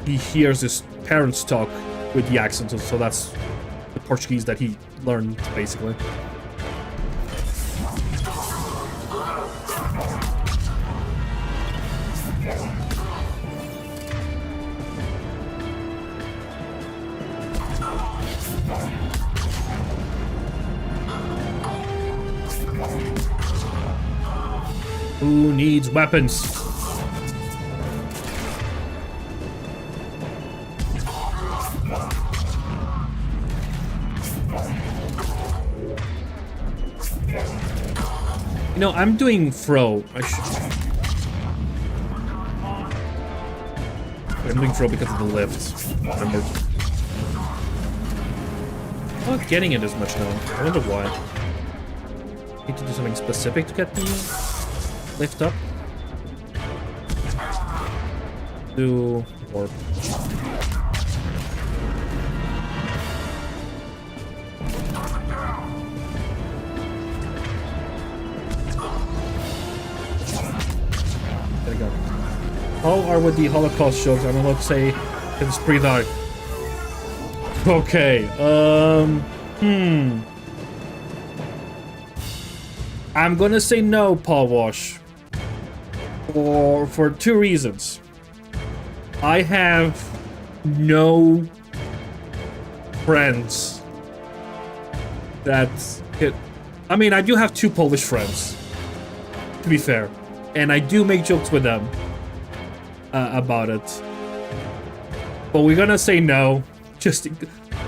[SPEAKER 1] he hears his parents talk with the accent, so that's the Portuguese that he learned, basically. Who needs weapons? You know, I'm doing throw. I'm doing throw because of the lift. Remember? I'm not getting it as much now. I wonder why. Need to do something specific to get the lift up. Do warp. There we go. How are with the Holocaust jokes? I'm allowed to say it's pretty dark. Okay, I'm gonna say no, Paul Wash. For two reasons. I have no friends that hit. I mean, I do have two Polish friends, to be fair, and I do make jokes with them about it. But we're gonna say no. Just,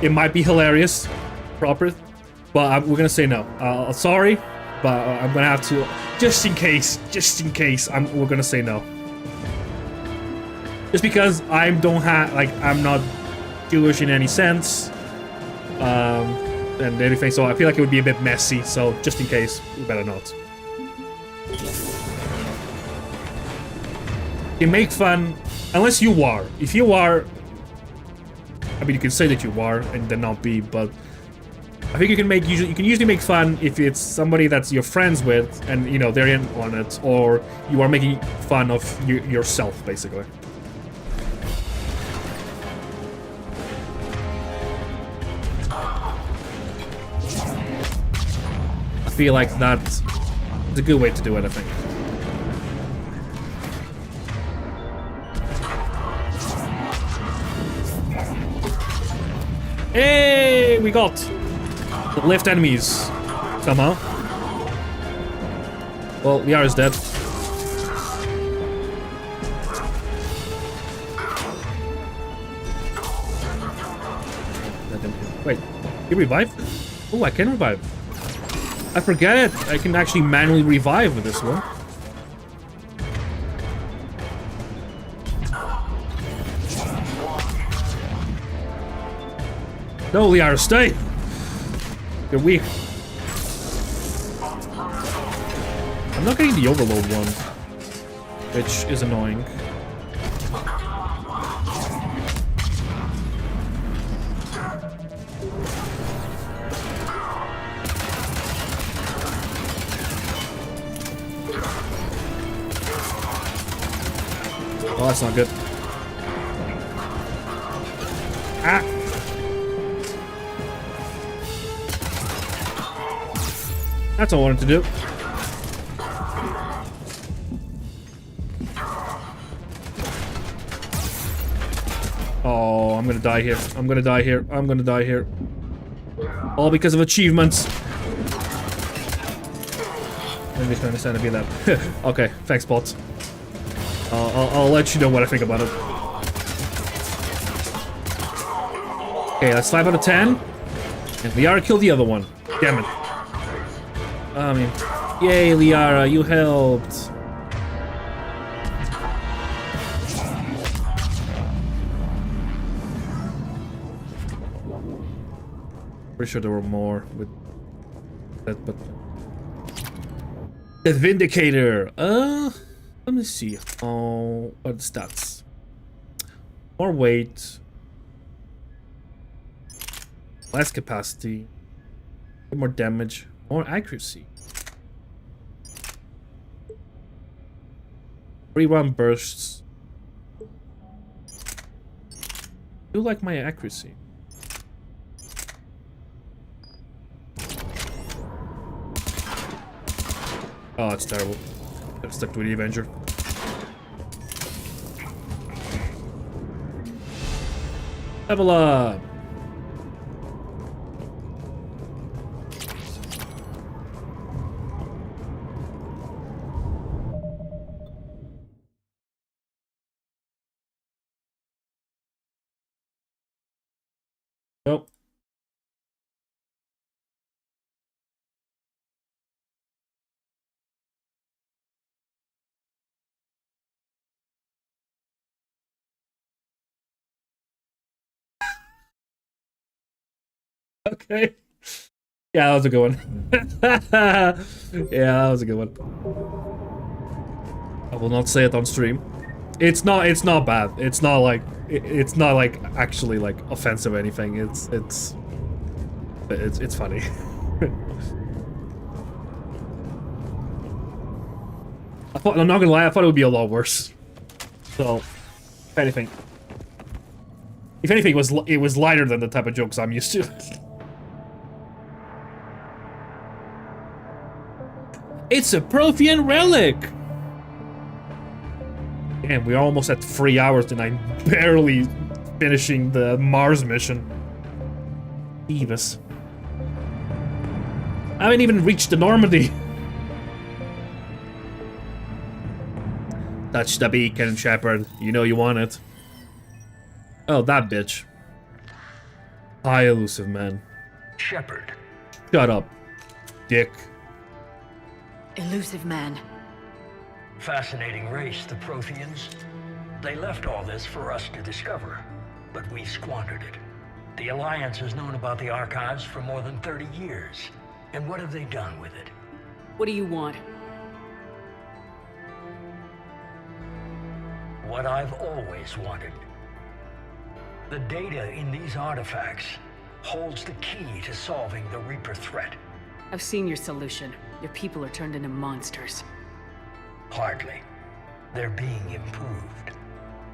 [SPEAKER 1] it might be hilarious, proper, but we're gonna say no. Sorry, but I'm gonna have to, just in case, we're gonna say no. Just because I don't have, like, I'm not Jewish in any sense, and anything, so I feel like it would be a bit messy, so just in case, we better not. You make fun, unless you are. If you are, I mean, you can say that you are and then not be, but I think you can usually make fun if it's somebody that's you're friends with and, you know, they're in on it, or you are making fun of yourself, basically. I feel like that's a good way to do it, I think. Hey, we got the lift enemies somehow. Well, Liara's dead. Wait, you revive? Oh, I can revive. I forget it. I can actually manually revive with this one. No, Liara, stay! You're weak. I'm not getting the overload one, which is annoying. Oh, that's not good. Ah! That's what I wanted to do. Oh, I'm gonna die here. I'm gonna die here. I'm gonna die here. All because of achievements. Maybe it's gonna stand to be that. Okay, thanks, bots. I'll let you know what I think about it. Okay, that's 5 out of 10. And Liara killed the other one. Damn it. I mean, yay, Liara, you helped. Pretty sure there were more with that, but the Vindicator. Let me see. Oh, what are the stats? More weight, less capacity, more damage, more accuracy. Rerun bursts. I do like my accuracy. Oh, it's terrible. I've stuck to the Avenger. Level up! Nope. Okay. Yeah, that was a good one. Yeah, that was a good one. I will not say it on stream. It's not bad. It's not like actually like offensive or anything. It's funny. I'm not gonna lie, I thought it would be a lot worse. So, if anything, it was lighter than the type of jokes I'm used to. It's a Prothean relic! Damn, we're almost at 3 hours and I'm barely finishing the Mars mission. Beavis. I haven't even reached the Normandy. Touch the beacon, Shepard. You know you want it. Oh, that bitch. Hi, elusive man.
[SPEAKER 7] Shepard.
[SPEAKER 1] Shut up, dick.
[SPEAKER 6] Elusive man.
[SPEAKER 7] Fascinating race, the Protheans. They left all this for us to discover, but we squandered it. The Alliance has known about the archives for more than 30 years. And what have they done with it?
[SPEAKER 5] What do you want?
[SPEAKER 7] What I've always wanted. The data in these artifacts holds the key to solving the Reaper threat.
[SPEAKER 5] I've seen your solution. Your people are turned into monsters.
[SPEAKER 7] Hardly. They're being improved.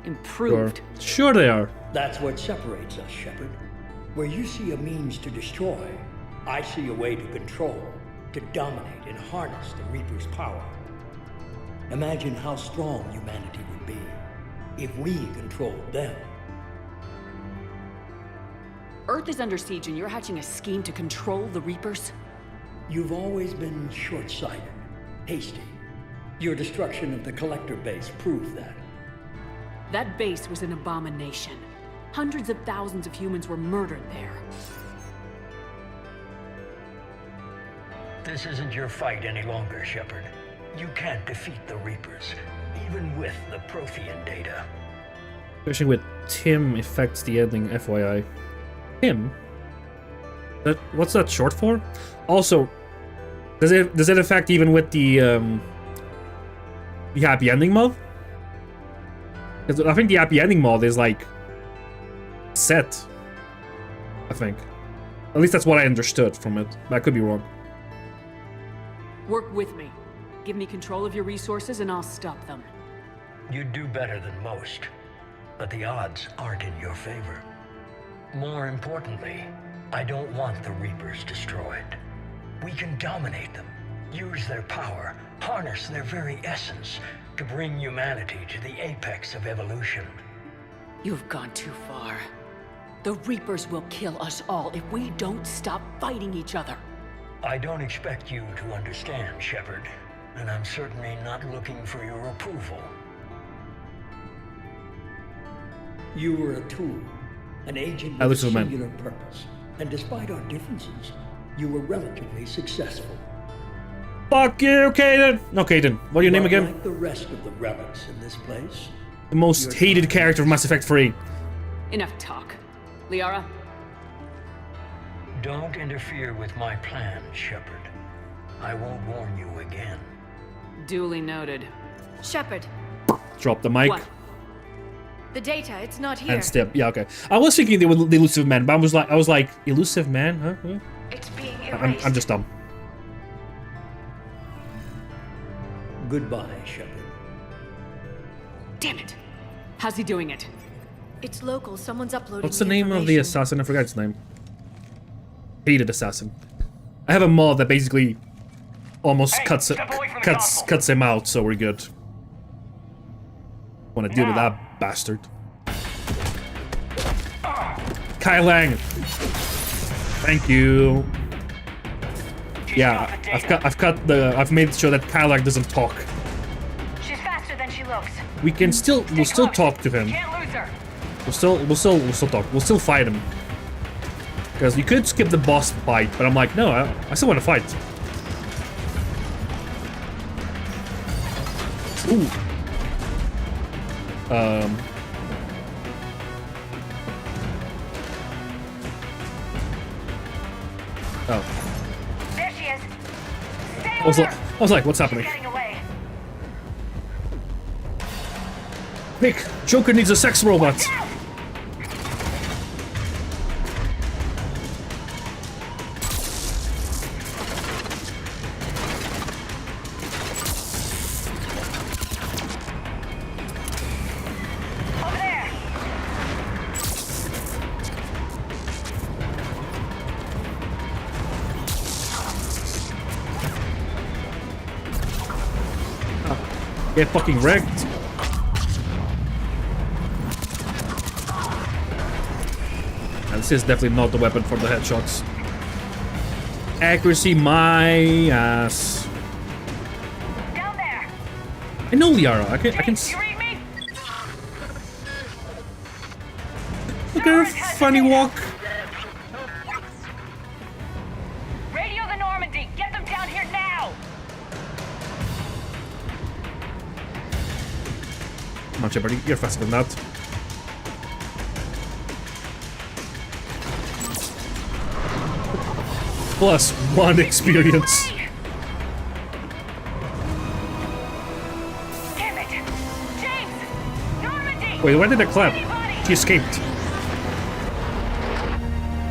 [SPEAKER 5] Improved?
[SPEAKER 1] Sure they are.
[SPEAKER 17] That's what separates us, Shepard. Where you see a means to destroy, I see a way to control, to dominate and harness the Reaper's power. Imagine how strong humanity would be if we controlled them.
[SPEAKER 5] Earth is under siege and you're hatching a scheme to control the Reapers?
[SPEAKER 17] You've always been short-sighted, hasty. Your destruction of the Collector base proved that.
[SPEAKER 5] That base was an abomination. Hundreds of thousands of humans were murdered there.
[SPEAKER 7] This isn't your fight any longer, Shepard. You can't defeat the Reapers, even with the Prothean data.
[SPEAKER 1] Pushing with Tim affects the ending, FYI. Tim? What's that short for? Also, does it affect even with the happy ending mod? Because I think the happy ending mod is like set. I think. At least that's what I understood from it. But I could be wrong.
[SPEAKER 5] Work with me. Give me control of your resources and I'll stop them.
[SPEAKER 7] You'd do better than most, but the odds aren't in your favor. More importantly, I don't want the Reapers destroyed. We can dominate them, use their power, harness their very essence to bring humanity to the apex of evolution.
[SPEAKER 5] You've gone too far. The Reapers will kill us all if we don't stop fighting each other.
[SPEAKER 7] I don't expect you to understand, Shepard, and I'm certainly not looking for your approval.
[SPEAKER 17] You were a tool, an agent
[SPEAKER 1] I
[SPEAKER 17] with a
[SPEAKER 1] listen, man.
[SPEAKER 17] singular purpose. And despite our differences, you were relatively successful.
[SPEAKER 1] Fuck you, Caden! No, Caden. What are your name again?
[SPEAKER 17] Like the rest of the relics in this place,
[SPEAKER 1] The most hated character of Mass Effect 3.
[SPEAKER 5] Enough talk. Liara?
[SPEAKER 7] Don't interfere with my plan, Shepard. I won't warn you again.
[SPEAKER 5] Duly noted.
[SPEAKER 6] Shepard,
[SPEAKER 1] Drop the mic.
[SPEAKER 5] What?
[SPEAKER 6] the data, it's not here.
[SPEAKER 1] And step. Yeah, okay. I was thinking they were the elusive man, but I was like, elusive man? Huh? Huh?
[SPEAKER 6] It's being
[SPEAKER 1] I'm just dumb.
[SPEAKER 17] Goodbye, Shepard.
[SPEAKER 5] Damn it. How's he doing it?
[SPEAKER 6] It's local. Someone's uploading.
[SPEAKER 1] What's the name of the assassin? I forgot his name. Hated assassin. I have a mod that basically almost cuts him out, so we're good. Want to deal with that bastard? Kai Lang. Thank you. Yeah, I've made sure that Kai Lang doesn't talk.
[SPEAKER 13] She's faster than she looks.
[SPEAKER 1] We'll still talk to him.
[SPEAKER 13] Can't lose her.
[SPEAKER 1] We'll still talk. We'll still fight him. Because you could skip the boss fight, but I'm like, no, I still want to fight. Ooh. Oh.
[SPEAKER 13] There she is. Stay
[SPEAKER 1] I was like, what's happening?
[SPEAKER 13] getting away.
[SPEAKER 1] Quick, Joker needs a sex robot.
[SPEAKER 13] Over there.
[SPEAKER 1] Get fucking wrecked. And this is definitely not the weapon for the headshots. Accuracy, my ass.
[SPEAKER 13] Down there.
[SPEAKER 1] I know Liara. I can.
[SPEAKER 13] You read me?
[SPEAKER 1] Look at her funny walk.
[SPEAKER 13] Radio the Normandy. Get them down here now.
[SPEAKER 1] Come on, Shepard, you're faster than that. +1 experience.
[SPEAKER 13] Damn it. James. Normandy.
[SPEAKER 1] Wait, where did I clap? She escaped.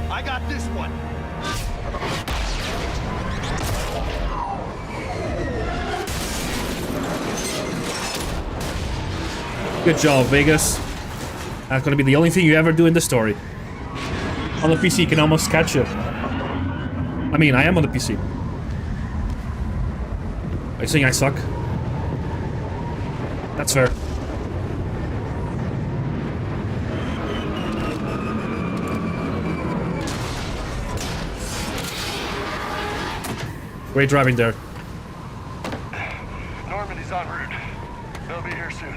[SPEAKER 12] I got this one.
[SPEAKER 1] Good job, Vegas. That's gonna be the only thing you ever do in the story. On the PC, you can almost catch it. I mean, I am on the PC. Are you saying I suck? That's fair. Great driving there.
[SPEAKER 14] Normandy's en route. They'll be here soon.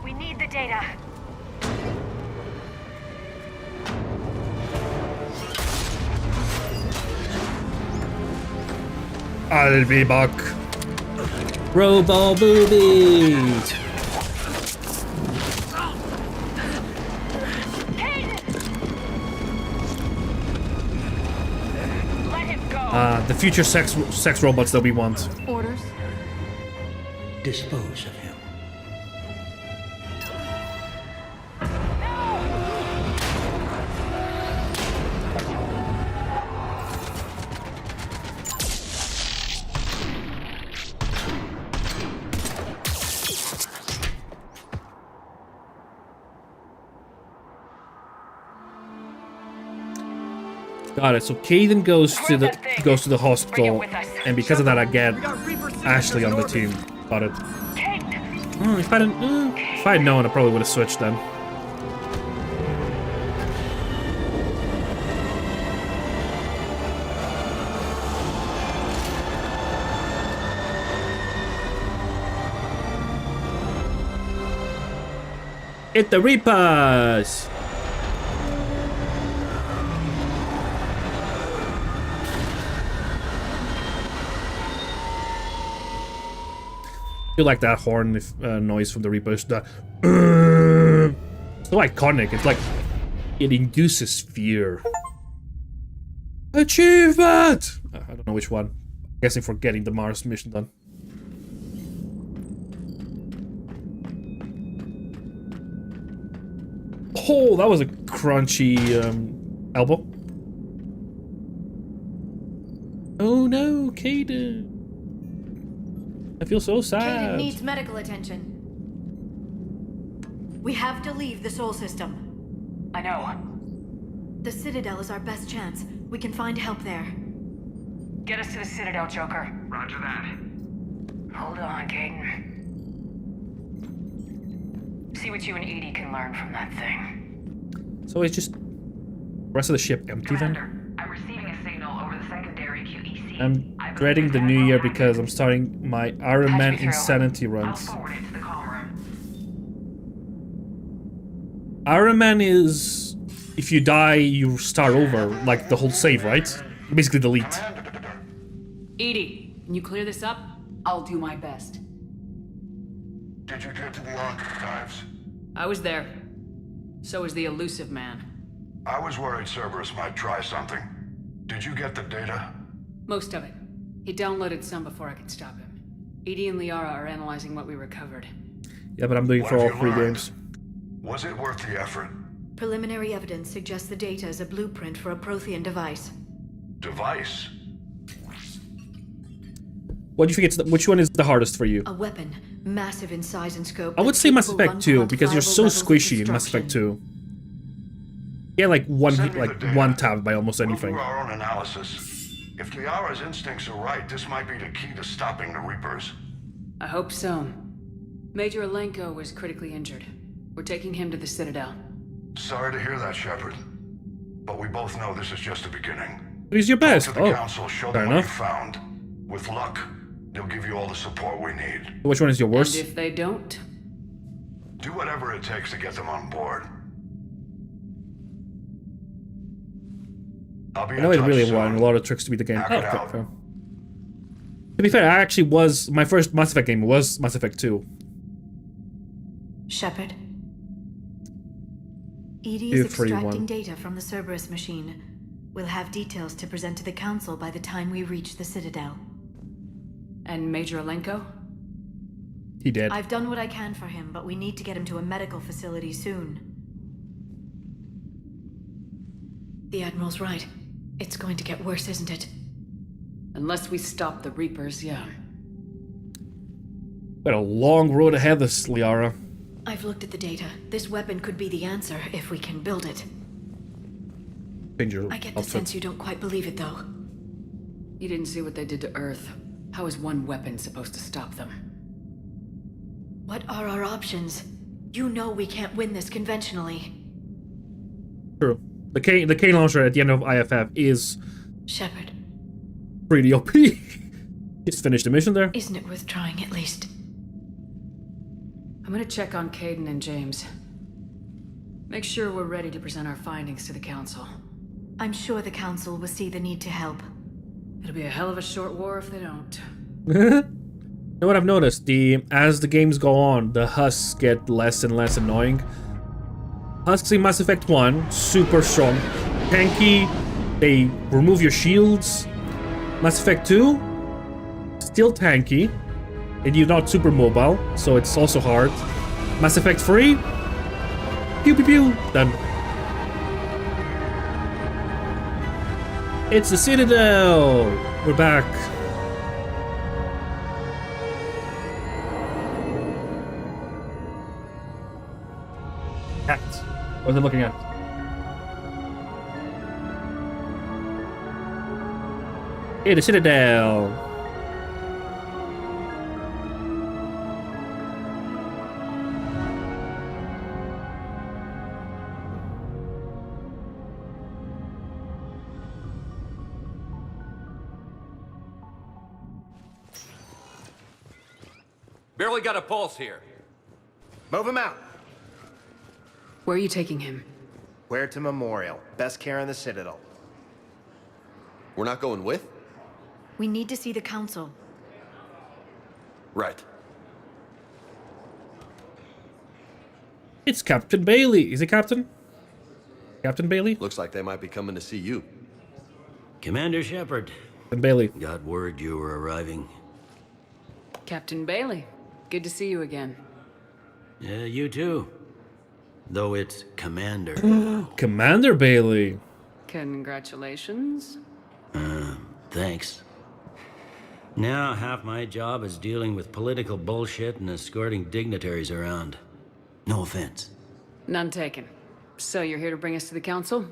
[SPEAKER 13] We need the data.
[SPEAKER 1] I'll be back. Robo booby. The future sex robots that we want.
[SPEAKER 6] Orders?
[SPEAKER 17] Dispose of him.
[SPEAKER 1] Got it. So Caden goes to the hospital, and because of that, I get Ashley on the team. Got it. If I'd known, I probably would have switched then. Hit the Reapers! I feel like that horn noise from the Reapers. So iconic. It's like it induces fear. Achievement! I don't know which one. I'm guessing for getting the Mars mission done. Oh, that was a crunchy elbow. Oh no, Caden. I feel so sad.
[SPEAKER 6] Caden needs medical attention. We have to leave the Sol system.
[SPEAKER 13] I know.
[SPEAKER 6] The Citadel is our best chance. We can find help there.
[SPEAKER 13] Get us to the Citadel, Joker.
[SPEAKER 14] Roger that.
[SPEAKER 13] Hold on, Caden. See what you and Edie can learn from that thing.
[SPEAKER 1] So it's just the rest of the ship empty then?
[SPEAKER 13] I'm receiving a signal over the secondary QEC.
[SPEAKER 1] I'm dreading the new year because I'm starting my Iron Man Insanity runs. Iron Man is... if you die, you start over, like the whole save, right? Basically delete.
[SPEAKER 5] Edie, can you clear this up? I'll do my best.
[SPEAKER 3] Did you get to the archives?
[SPEAKER 5] I was there. So was the elusive man.
[SPEAKER 3] I was worried Cerberus might try something. Did you get the data?
[SPEAKER 5] Most of it. He downloaded some before I could stop him. Edie and Liara are analyzing what we recovered.
[SPEAKER 1] Yeah, but I'm doing it for all 3 games.
[SPEAKER 3] Was it worth the effort?
[SPEAKER 6] Preliminary evidence suggests the data is a blueprint for a Prothean device.
[SPEAKER 3] Device?
[SPEAKER 1] What do you think which one is the hardest for you?
[SPEAKER 6] A weapon, massive in size and scope.
[SPEAKER 1] I would say Mass Effect 2 because you're so squishy in Mass Effect 2. Yeah, like one tap by almost anything.
[SPEAKER 3] We'll do our own analysis. If Liara's instincts are right, this might be the key to stopping the Reapers.
[SPEAKER 5] I hope so. Major Alenko was critically injured. We're taking him to the Citadel.
[SPEAKER 3] Sorry to hear that, Shepard. But we both know this is just the beginning.
[SPEAKER 1] But he's your best.
[SPEAKER 3] Talk to the Council, show
[SPEAKER 1] fair
[SPEAKER 3] them
[SPEAKER 1] enough.
[SPEAKER 3] what you found. With luck, they'll give you all the support we need.
[SPEAKER 1] Which one is your worst?
[SPEAKER 5] And if they don't?
[SPEAKER 3] Do whatever it takes to get them on board. I'll be
[SPEAKER 1] I know
[SPEAKER 3] in
[SPEAKER 1] it
[SPEAKER 3] touch
[SPEAKER 1] really
[SPEAKER 3] soon.
[SPEAKER 1] won a lot of tricks to beat the game.
[SPEAKER 3] Knock
[SPEAKER 1] Oh,
[SPEAKER 3] it out.
[SPEAKER 1] fair. To be fair, I actually was... my first Mass Effect game was Mass Effect 2.
[SPEAKER 6] Shepard. Edie is
[SPEAKER 1] 3-1.
[SPEAKER 6] extracting data from the Cerberus machine. We'll have details to present to the Council by the time we reach the Citadel.
[SPEAKER 5] And Major Alenko?
[SPEAKER 1] He did.
[SPEAKER 6] I've done what I can for him, but we need to get him to a medical facility soon. The Admiral's right. It's going to get worse, isn't it?
[SPEAKER 5] Unless we stop the Reapers, yeah.
[SPEAKER 1] Got a long road ahead of us, Liara.
[SPEAKER 6] I've looked at the data. This weapon could be the answer if we can build it. I get the sense you don't quite believe it, though.
[SPEAKER 5] You didn't see what they did to Earth. How is one weapon supposed to stop them?
[SPEAKER 6] What are our options? You know we can't win this conventionally.
[SPEAKER 1] True. The K launcher at the end of IFF is...
[SPEAKER 6] Shepard.
[SPEAKER 1] pretty OP. Just finished the mission there.
[SPEAKER 6] Isn't it worth trying at least?
[SPEAKER 5] I'm gonna check on Caden and James. Make sure we're ready to present our findings to the Council.
[SPEAKER 6] I'm sure the Council will see the need to help.
[SPEAKER 5] It'll be a hell of a short war if they don't.
[SPEAKER 1] You know what I've noticed? As the games go on, the husks get less and less annoying. Husks in Mass Effect 1, super strong. Tanky, they remove your shields. Mass Effect 2, still tanky. And you're not super mobile, so it's also hard. Mass Effect 3, pew pew pew, done. It's the Citadel! We're back. Cat. What are they looking at? Hey, the Citadel.
[SPEAKER 18] Barely got a pulse here.
[SPEAKER 12] Move him out.
[SPEAKER 5] Where are you taking him?
[SPEAKER 12] Where to Memorial. Best care in the Citadel.
[SPEAKER 4] We're not going with?
[SPEAKER 6] We need to see the Council.
[SPEAKER 4] Right.
[SPEAKER 1] It's Captain Bailey. Is it Captain? Captain Bailey?
[SPEAKER 4] Looks like they might be coming to see you.
[SPEAKER 7] Commander Shepard.
[SPEAKER 1] Captain Bailey.
[SPEAKER 7] Got word you were arriving.
[SPEAKER 5] Captain Bailey. Good to see you again.
[SPEAKER 7] Yeah, you too. Though it's Commander.
[SPEAKER 1] Commander Bailey.
[SPEAKER 5] Congratulations.
[SPEAKER 7] Thanks. Now half my job is dealing with political bullshit and escorting dignitaries around. No offense.
[SPEAKER 5] None taken. So you're here to bring us to the Council?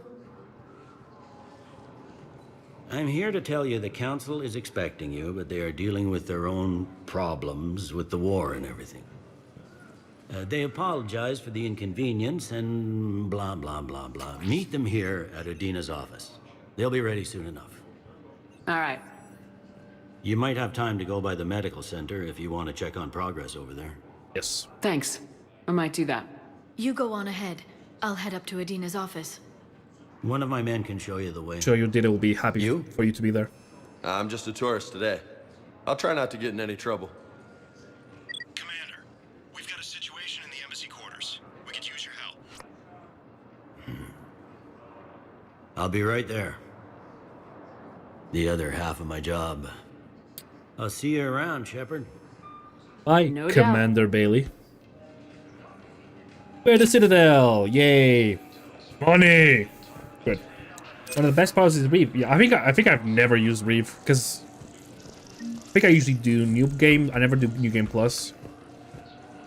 [SPEAKER 7] I'm here to tell you the Council is expecting you, but they are dealing with their own problems with the war and everything. They apologize for the inconvenience and blah, blah, blah, blah. Meet them here at Adina's office. They'll be ready soon enough.
[SPEAKER 5] All right.
[SPEAKER 7] You might have time to go by the medical center if you want to check on progress over there.
[SPEAKER 1] Yes.
[SPEAKER 5] Thanks. I might do that.
[SPEAKER 6] You go on ahead. I'll head up to Adina's office.
[SPEAKER 7] One of my men can show you the way.
[SPEAKER 1] Sure, your Dita will be happy for you to be there.
[SPEAKER 4] I'm just a tourist today. I'll try not to get in any trouble.
[SPEAKER 3] Commander, we've got a situation in the embassy quarters. We could use your help.
[SPEAKER 7] I'll be right there. The other half of my job. I'll see you around, Shepard.
[SPEAKER 1] Bye,
[SPEAKER 5] No doubt.
[SPEAKER 1] Commander Bailey. We're the Citadel. Yay. Money. Good. One of the best parts is Reeve. Yeah, I think I've never used Reeve because I think I usually do New Game. I never do New Game Plus.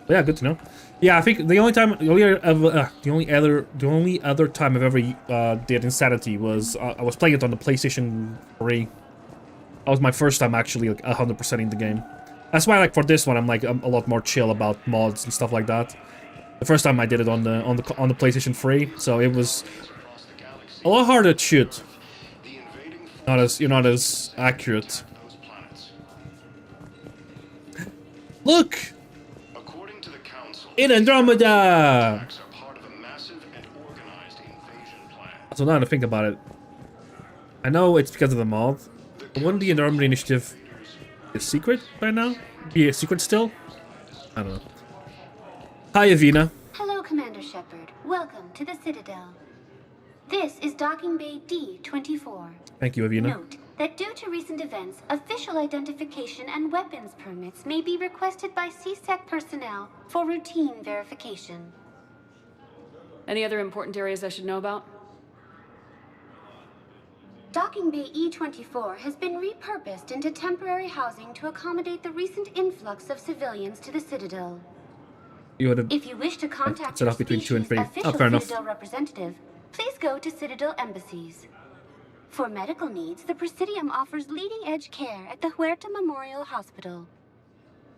[SPEAKER 1] But yeah, good to know. Yeah, I think the only other time I've ever did Insanity was I was playing it on the PlayStation 3. That was my first time actually like 100%ing the game. That's why like for this one I'm a lot more chill about mods and stuff like that. The first time I did it on the PlayStation 3, so it was a lot harder to shoot. You're not as accurate. Look! In Andromeda! So now to think about it, I know it's because of the mod. But wouldn't the Andromeda Initiative be a secret by now? Be a secret still? I don't know. Hi, Avina.
[SPEAKER 11] Hello, Commander Shepard. Welcome to the Citadel. This is Docking Bay D-24.
[SPEAKER 1] Thank you, Avina.
[SPEAKER 11] Note that due to recent events, official identification and weapons permits may be requested by CSEC personnel for routine verification.
[SPEAKER 5] Any other important areas I should know about?
[SPEAKER 11] Docking Bay E-24 has been repurposed into temporary housing to accommodate the recent influx of civilians to the Citadel. If you wish to contact
[SPEAKER 1] set
[SPEAKER 11] your
[SPEAKER 1] off between 2 and 3.
[SPEAKER 11] official
[SPEAKER 1] Fair enough.
[SPEAKER 11] Citadel representative, please go to Citadel embassies. For medical needs, the Presidium offers leading-edge care at the Huerta Memorial Hospital.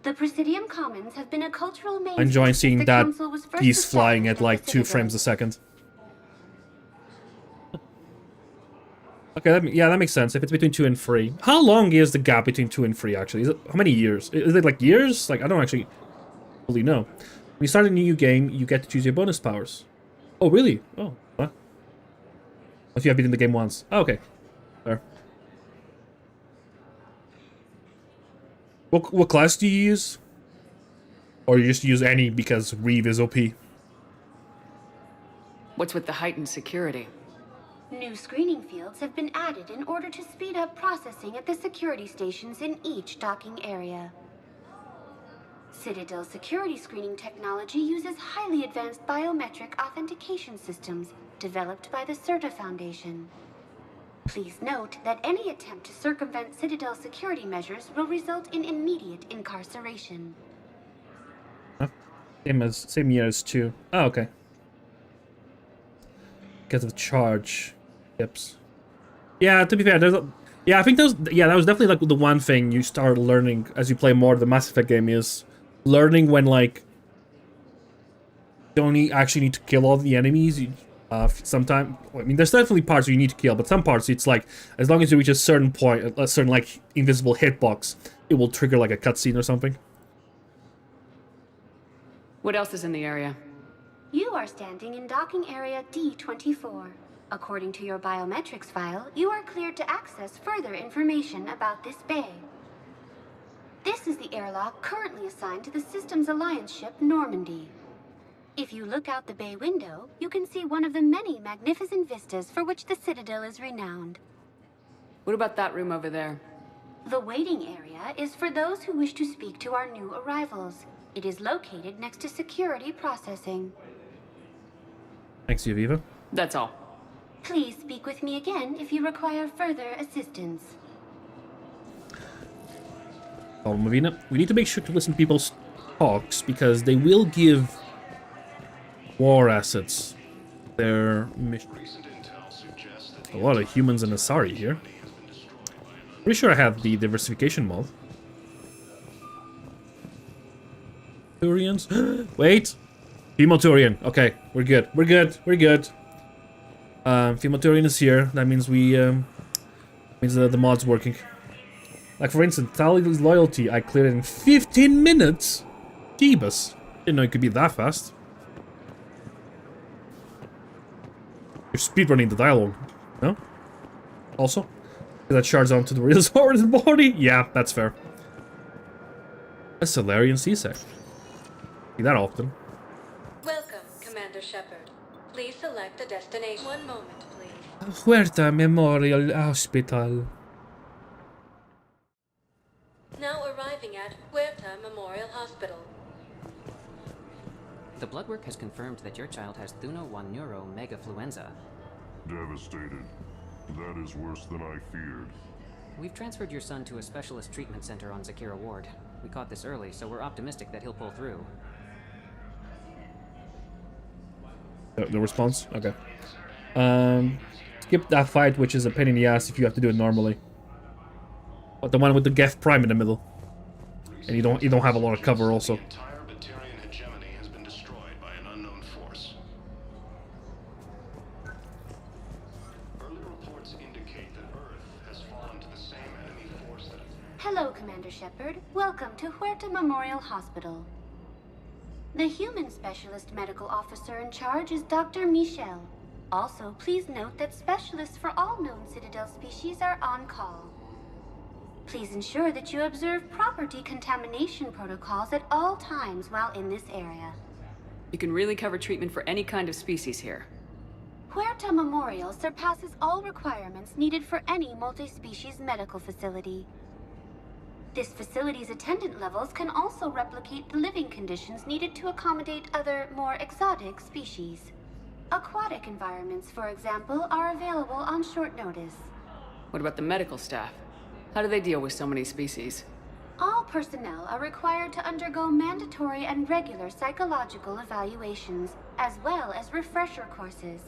[SPEAKER 11] The Presidium Commons have been a cultural mainstay.
[SPEAKER 1] I'm enjoying seeing
[SPEAKER 11] since the
[SPEAKER 1] that
[SPEAKER 11] Council was first
[SPEAKER 1] he's flying
[SPEAKER 11] established
[SPEAKER 1] at like
[SPEAKER 11] the
[SPEAKER 1] 2
[SPEAKER 11] Citadel.
[SPEAKER 1] frames a second. Okay, that makes sense. If it's between 2 and 3. How long is the gap between 2 and 3, actually? How many years? Is it like years? Like, I don't actually fully know. When you start a new game, you get to choose your bonus powers. Oh, really? Oh, what? If you have beaten the game once. Oh, okay. Fair. What class do you use? Or you just use any because Reeve is OP?
[SPEAKER 5] What's with the heightened security?
[SPEAKER 11] New screening fields have been added in order to speed up processing at the security stations in each docking area. Citadel security screening technology uses highly advanced biometric authentication systems developed by the CERTA Foundation. Please note that any attempt to circumvent Citadel security measures will result in immediate incarceration.
[SPEAKER 1] Same year as 2. Oh, okay. Because of charge. Yips. Yeah, to be fair, Yeah, I think that was definitely like the one thing you start learning as you play more of the Mass Effect game is learning when like you don't actually need to kill all the enemies. Sometimes, I mean, there's definitely parts where you need to kill, but some parts it's like as long as you reach a certain point, a certain like invisible hitbox, it will trigger like a cutscene or something.
[SPEAKER 5] What else is in the area?
[SPEAKER 11] You are standing in docking area D24. According to your biometrics file, you are cleared to access further information about this bay. This is the airlock currently assigned to the Systems Alliance ship Normandy. If you look out the bay window, you can see one of the many magnificent vistas for which the Citadel is renowned.
[SPEAKER 5] What about that room over there?
[SPEAKER 11] The waiting area is for those who wish to speak to our new arrivals. It is located next to security processing.
[SPEAKER 1] Thanks, Yaviva.
[SPEAKER 5] That's all.
[SPEAKER 11] Please speak with me again if you require further assistance.
[SPEAKER 1] Oh, Mavina, we need to make sure to listen to people's talks because they will give war assets their mission. A lot of humans and Asari here. Pretty sure I have the diversification mod. Turians? Wait! Female Turian. Okay, we're good. We're good. We're good. Female Turian is here. That means we, means the mod's working. Like, for instance, Tali's loyalty, I cleared it in 15 minutes? Jeebus. Didn't know it could be that fast. You're speedrunning the dialogue, no? Also? That shards onto the real sword's body? Yeah, that's fair. A Solarian C-Sec. See that often.
[SPEAKER 18] Welcome, Commander Shepard. Please select a destination. One moment, please.
[SPEAKER 1] Huerta Memorial Hospital.
[SPEAKER 18] Now arriving at Huerta Memorial Hospital.
[SPEAKER 19] The blood work has confirmed that your child has Thuno 1 neuro megafluenza.
[SPEAKER 16] Devastated. That is worse than I feared.
[SPEAKER 19] We've transferred your son to a specialist treatment center on Zakira Ward. We caught this early, so we're optimistic that he'll pull through.
[SPEAKER 1] No response? Okay. Skip that fight, which is a pain in the ass if you have to do it normally. But the one with the Geth Prime in the middle. And you don't have a lot of cover also.
[SPEAKER 11] Hello, Commander Shepard. Welcome to Huerta Memorial Hospital. The human specialist medical officer in charge is Dr. Michel. Also, please note that specialists for all known Citadel species are on call. Please ensure that you observe proper decontamination protocols at all times while in this area.
[SPEAKER 5] You can really cover treatment for any kind of species here.
[SPEAKER 11] Huerta Memorial surpasses all requirements needed for any multi-species medical facility. This facility's attendant levels can also replicate the living conditions needed to accommodate other, more exotic species. Aquatic environments, for example, are available on short notice.
[SPEAKER 5] What about the medical staff? How do they deal with so many species?
[SPEAKER 11] All personnel are required to undergo mandatory and regular psychological evaluations, as well as refresher courses.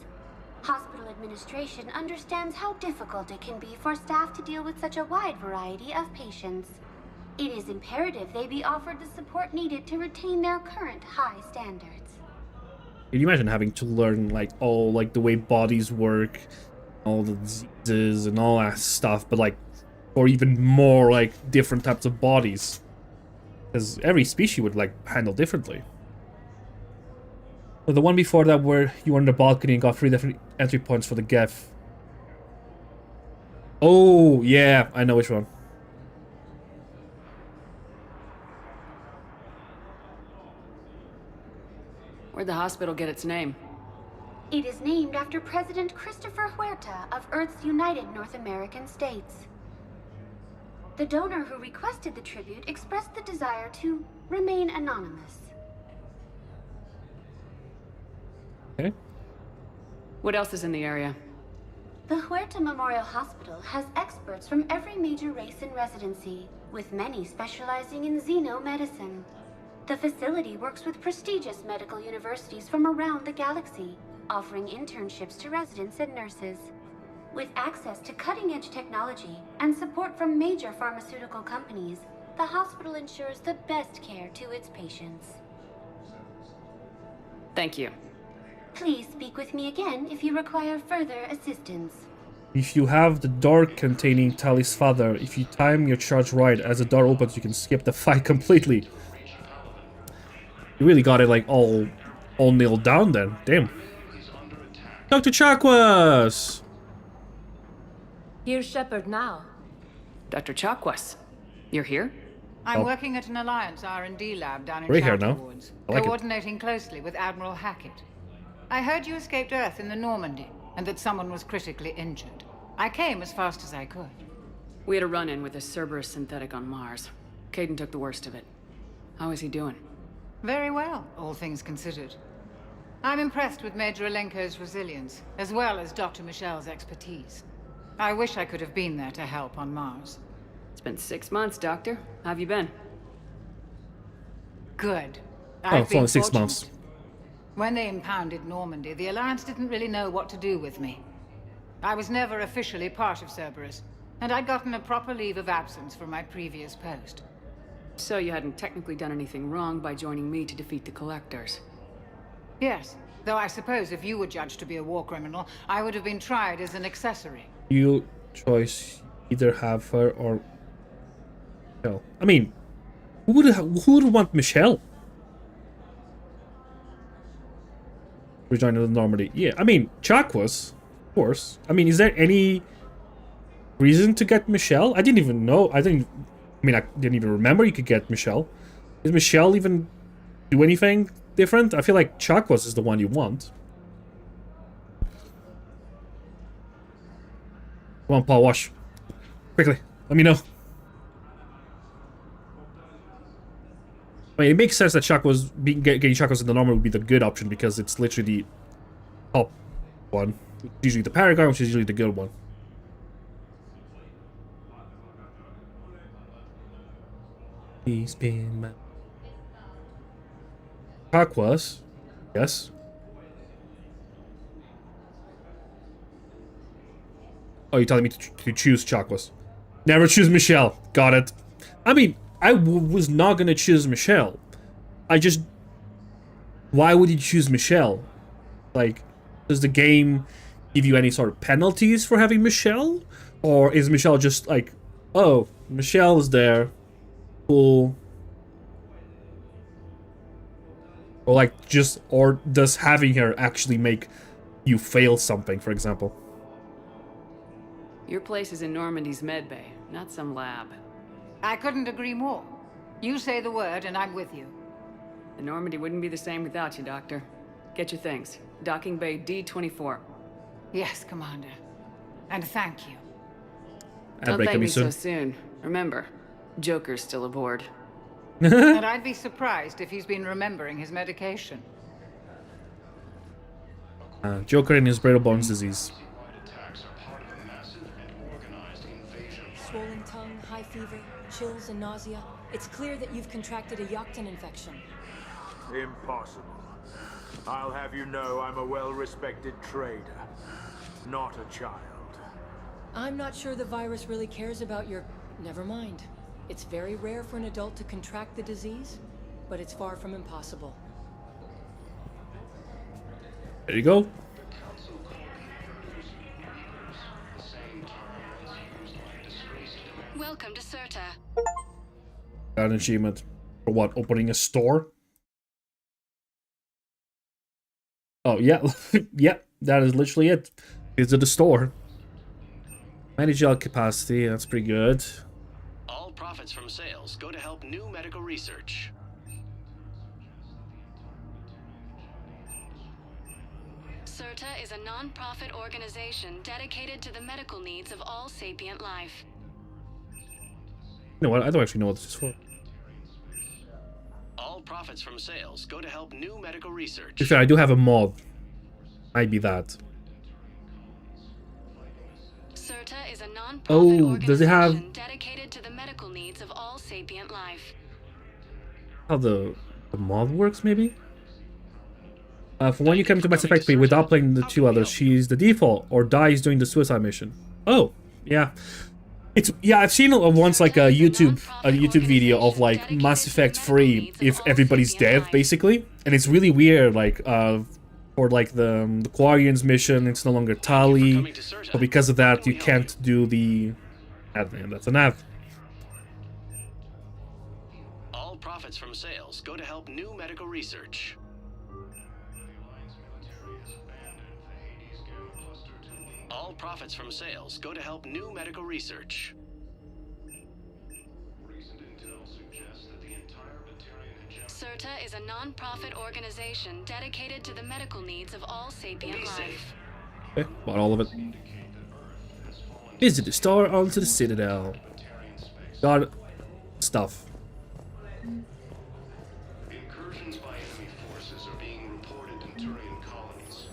[SPEAKER 11] Hospital administration understands how difficult it can be for staff to deal with such a wide variety of patients. It is imperative they be offered the support needed to retain their current high standards.
[SPEAKER 1] Can you imagine having to learn like all like the way bodies work, all the diseases and all that stuff, but like or even more like different types of bodies? Because every species would like handle differently. So the one before that where you were on the balcony and got 3 different entry points for the Geth. Oh yeah, I know which one.
[SPEAKER 5] Where'd the hospital get its name?
[SPEAKER 11] It is named after President Christopher Huerta of Earth's United North American States. The donor who requested the tribute expressed the desire to remain anonymous.
[SPEAKER 1] Okay.
[SPEAKER 5] What else is in the area?
[SPEAKER 11] The Huerta Memorial Hospital has experts from every major race in residency, with many specializing in xenomedicine. The facility works with prestigious medical universities from around the galaxy, offering internships to residents and nurses. With access to cutting-edge technology and support from major pharmaceutical companies, the hospital ensures the best care to its patients.
[SPEAKER 5] Thank you.
[SPEAKER 11] Please speak with me again if you require further assistance.
[SPEAKER 1] If you have the door containing Tally's father, if you time your charge right as the door opens, you can skip the fight completely. You really got it like all nailed down then. Damn. Dr. Chakwas!
[SPEAKER 20] Here's Shepard now.
[SPEAKER 5] Dr. Chakwas, you're here?
[SPEAKER 21] I'm working at an Alliance R&D lab down in
[SPEAKER 1] Gray hair
[SPEAKER 21] Shelter
[SPEAKER 1] now.
[SPEAKER 21] Woods,
[SPEAKER 1] I like it.
[SPEAKER 21] coordinating closely with Admiral Hackett. I heard you escaped Earth in the Normandy, and that someone was critically injured. I came as fast as I could.
[SPEAKER 5] We had a run-in with a Cerberus synthetic on Mars. Caden took the worst of it. How is he doing?
[SPEAKER 21] Very well, all things considered. I'm impressed with Major Alenko's resilience, as well as Dr. Michel's expertise. I wish I could have been there to help on Mars.
[SPEAKER 5] It's been 6 months, Doctor. How have you been?
[SPEAKER 21] Good.
[SPEAKER 1] Oh, it's only 6 months.
[SPEAKER 21] When they impounded Normandy, the Alliance didn't really know what to do with me. I was never officially part of Cerberus, and I'd gotten a proper leave of absence from my previous post.
[SPEAKER 5] So you hadn't technically done anything wrong by joining me to defeat the Collectors?
[SPEAKER 21] Yes, though I suppose if you were judged to be a war criminal, I would have been tried as an accessory.
[SPEAKER 1] You choice either have her or Michelle. I mean, who would want Michelle? Rejoin the Normandy. Yeah, I mean, Chakwas, of course. I mean, is there any reason to get Michelle? I didn't even know. I didn't even remember you could get Michelle. Does Michelle even do anything different? I feel like Chakwas is the one you want. Come on, Paul, wash. Quickly. Let me know. I mean, it makes sense that Chakwas, getting Chakwas in the normal would be the good option because it's literally the top one. It's usually the Paragon, which is usually the good one. He's been my... Chakwas? Yes. Oh, you're telling me to choose Chakwas. Never choose Michelle. Got it. I mean, I was not gonna choose Michelle. I just... Why would you choose Michelle? Like, does the game give you any sort of penalties for having Michelle? Or is Michelle just like, oh, Michelle is there. Cool. Or like, or does having her actually make you fail something, for example?
[SPEAKER 5] Your place is in Normandy's medbay, not some lab.
[SPEAKER 21] I couldn't agree more. You say the word and I'm with you.
[SPEAKER 5] The Normandy wouldn't be the same without you, Doctor. Get your things. Docking bay D-24.
[SPEAKER 21] Yes, Commander. And thank you.
[SPEAKER 5] Don't thank me so soon. Remember, Joker's still aboard.
[SPEAKER 21] And I'd be surprised if he's been remembering his medication.
[SPEAKER 1] Joker and his brittle bones disease.
[SPEAKER 20] Swollen tongue, high fever, chills and nausea. It's clear that you've contracted a Yocton infection.
[SPEAKER 22] Impossible. I'll have you know I'm a well-respected trader, not a child.
[SPEAKER 20] I'm not sure the virus really cares about your... Never mind. It's very rare for an adult to contract the disease, but it's far from impossible.
[SPEAKER 1] There you go.
[SPEAKER 18] Welcome to Certa.
[SPEAKER 1] Got an achievement. For what? Opening a store? Oh, yeah. Yeah, that is literally it. Visit the store. Manage gel capacity, that's pretty good.
[SPEAKER 23] All profits from sales go to help new medical research.
[SPEAKER 18] Certa is a non-profit organization dedicated to the medical needs of all sapient life.
[SPEAKER 1] You know what? I don't actually know what this is for.
[SPEAKER 23] All profits from sales go to help new medical research.
[SPEAKER 1] To be fair, I do have a mod. Might be that.
[SPEAKER 18] Certa is a non-profit
[SPEAKER 1] Oh, does it have
[SPEAKER 18] organization dedicated to the medical needs of all sapient life.
[SPEAKER 1] how the mod works, maybe? For when you come to Mass Effect 3 without playing the two others, she's the default or dies during the suicide mission. Oh, yeah. I've seen once like a YouTube video of like Mass Effect 3 if everybody's dead basically, and it's really weird. Like for like the Quarian's mission, it's no longer Tali, but because of that, you can't do the. And that's a nav.
[SPEAKER 23] All profits from sales go to help new medical research. All profits from sales go to help new medical research.
[SPEAKER 18] CERTA is a non-profit organization dedicated to the medical needs of all sapient life.
[SPEAKER 1] Okay, bought all of it. Visit the star onto the Citadel. Got stuff.
[SPEAKER 3] Incursions by enemy forces are being reported in Turian colonies.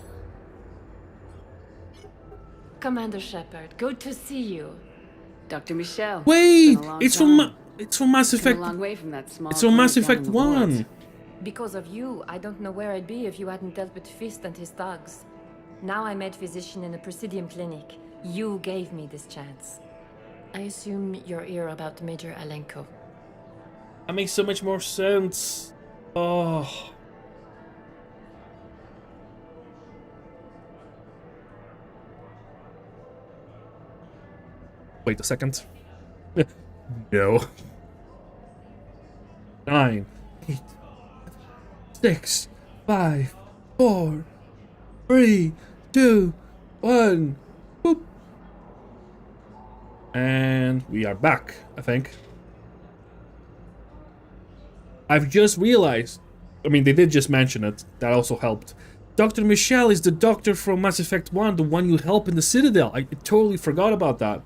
[SPEAKER 20] Commander Shepard, good to see you.
[SPEAKER 5] Dr. Michelle.
[SPEAKER 1] Wait, it's from Mass Effect.
[SPEAKER 5] A long way from that small
[SPEAKER 1] It's from Mass
[SPEAKER 5] clinic down
[SPEAKER 1] Effect
[SPEAKER 5] in the woods.
[SPEAKER 1] 1.
[SPEAKER 20] Because of you, I don't know where I'd be if you hadn't dealt with Fist and his thugs. Now I'm head physician in a Presidium clinic. You gave me this chance. I assume you're here about Major Alenko.
[SPEAKER 1] That makes so much more sense. Oh. Wait a second. No. 9, 8, 6, 5, 4, 3, 2, 1. Boop. And we are back, I think. I've just realized, I mean, they did just mention it, that also helped. Dr. Michelle is the doctor from Mass Effect 1, the one you help in the Citadel. I totally forgot about that.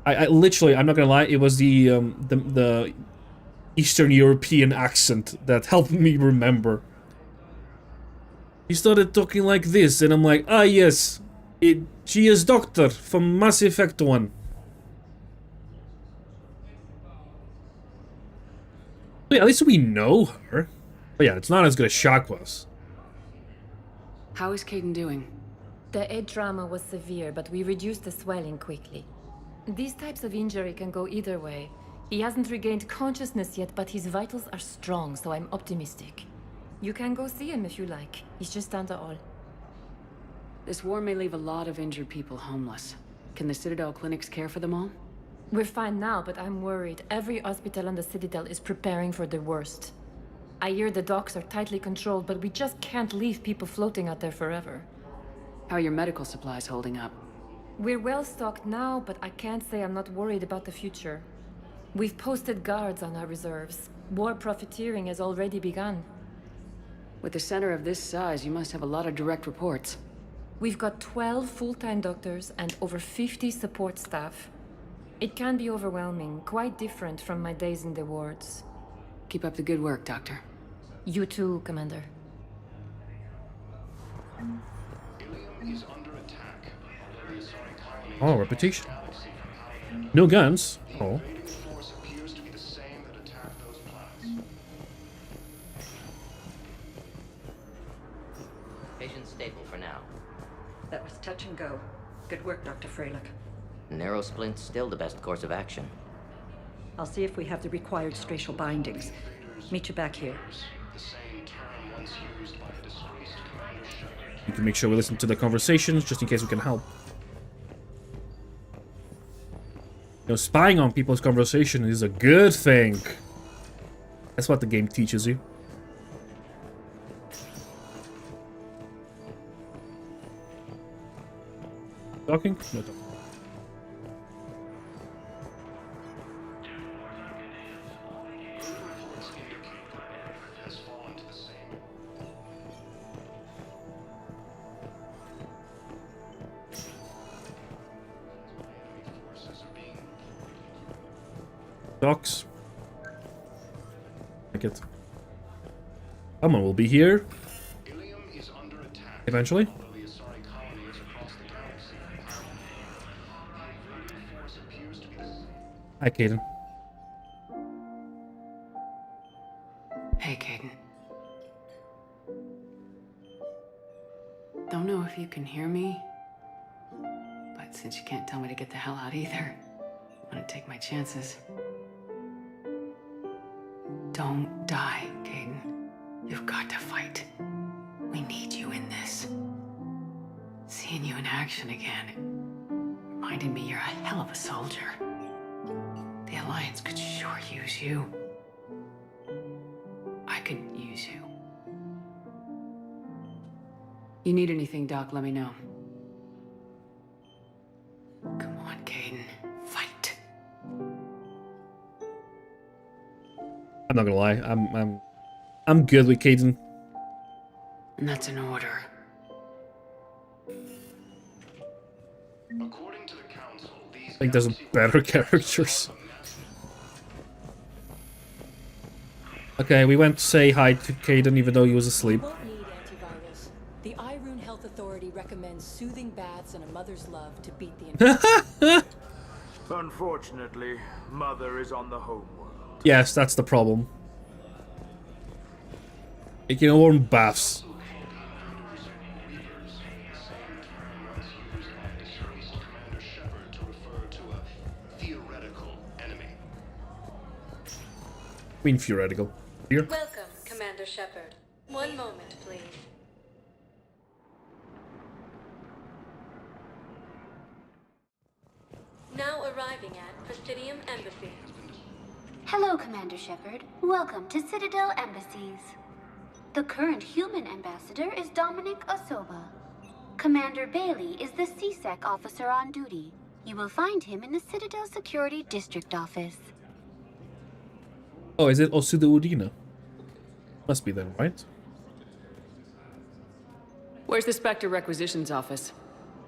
[SPEAKER 1] I literally, I'm not gonna lie, it was the Eastern European accent that helped me remember. He started talking like this, and I'm like, ah yes, she is Doctor from Mass Effect 1. Wait, at least we know her. But yeah, it's not as good as Shock was.
[SPEAKER 5] How is Caden doing?
[SPEAKER 20] The head trauma was severe, but we reduced the swelling quickly. These types of injury can go either way. He hasn't regained consciousness yet, but his vitals are strong, so I'm optimistic. You can go see him if you like. He's just down the hall.
[SPEAKER 5] This war may leave a lot of injured people homeless. Can the Citadel clinics care for them all?
[SPEAKER 20] We're fine now, but I'm worried. Every hospital on the Citadel is preparing for the worst. I hear the docks are tightly controlled, but we just can't leave people floating out there forever.
[SPEAKER 5] How are your medical supplies holding up?
[SPEAKER 20] We're well stocked now, but I can't say I'm not worried about the future. We've posted guards on our reserves. War profiteering has already begun.
[SPEAKER 5] With a center of this size, you must have a lot of direct reports.
[SPEAKER 20] We've got 12 full-time doctors and over 50 support staff. It can be overwhelming, quite different from my days in the wards.
[SPEAKER 5] Keep up the good work, Doctor.
[SPEAKER 20] You too, Commander.
[SPEAKER 1] Oh, reputation. No guns. Oh.
[SPEAKER 2] Patient stable for now.
[SPEAKER 8] That was touch and go. Good work, Dr. Freilich.
[SPEAKER 2] Narrow splint's still the best course of action.
[SPEAKER 8] I'll see if we have the required spatial bindings. Meet you back here.
[SPEAKER 1] We can make sure we listen to the conversations just in case we can help. You know, spying on people's conversation is a good thing. That's what the game teaches you. Talking? No talking. Docks. Like it. Someone will be here. Eventually. Hi, Caden.
[SPEAKER 5] Hey, Caden. Don't know if you can hear me, but since you can't tell me to get the hell out either, I'm gonna take my chances. Don't die, Caden. You've got to fight. We need you in this. Seeing you in action again, reminding me you're a hell of a soldier. The Alliance could sure use you. I could use you. You need anything, Doc, let me know. Come on, Caden. Fight.
[SPEAKER 1] I'm not gonna lie, I'm good with Caden.
[SPEAKER 5] And that's an order.
[SPEAKER 23] According to the Council, these
[SPEAKER 1] I think there's better characters. Okay, we went to say hi to Caden even though he was asleep.
[SPEAKER 9] Won't need antivirus. The Irune Health Authority recommends soothing baths and a mother's love to beat the infection.
[SPEAKER 22] Unfortunately, Mother is on the homeworld.
[SPEAKER 1] Yes, that's the problem. You can warm baths. I mean theoretical. Here.
[SPEAKER 18] Welcome, Commander Shepard. One moment, please. Now arriving at Presidium Embassy.
[SPEAKER 11] Hello, Commander Shepard. Welcome to Citadel Embassies. The current human ambassador is Dominic Osoba. Commander Bailey is the CSEC officer on duty. You will find him in the Citadel Security District Office.
[SPEAKER 1] Oh, is it Osuda Udina? Must be then, right?
[SPEAKER 5] Where's the Spectre Requisitions Office?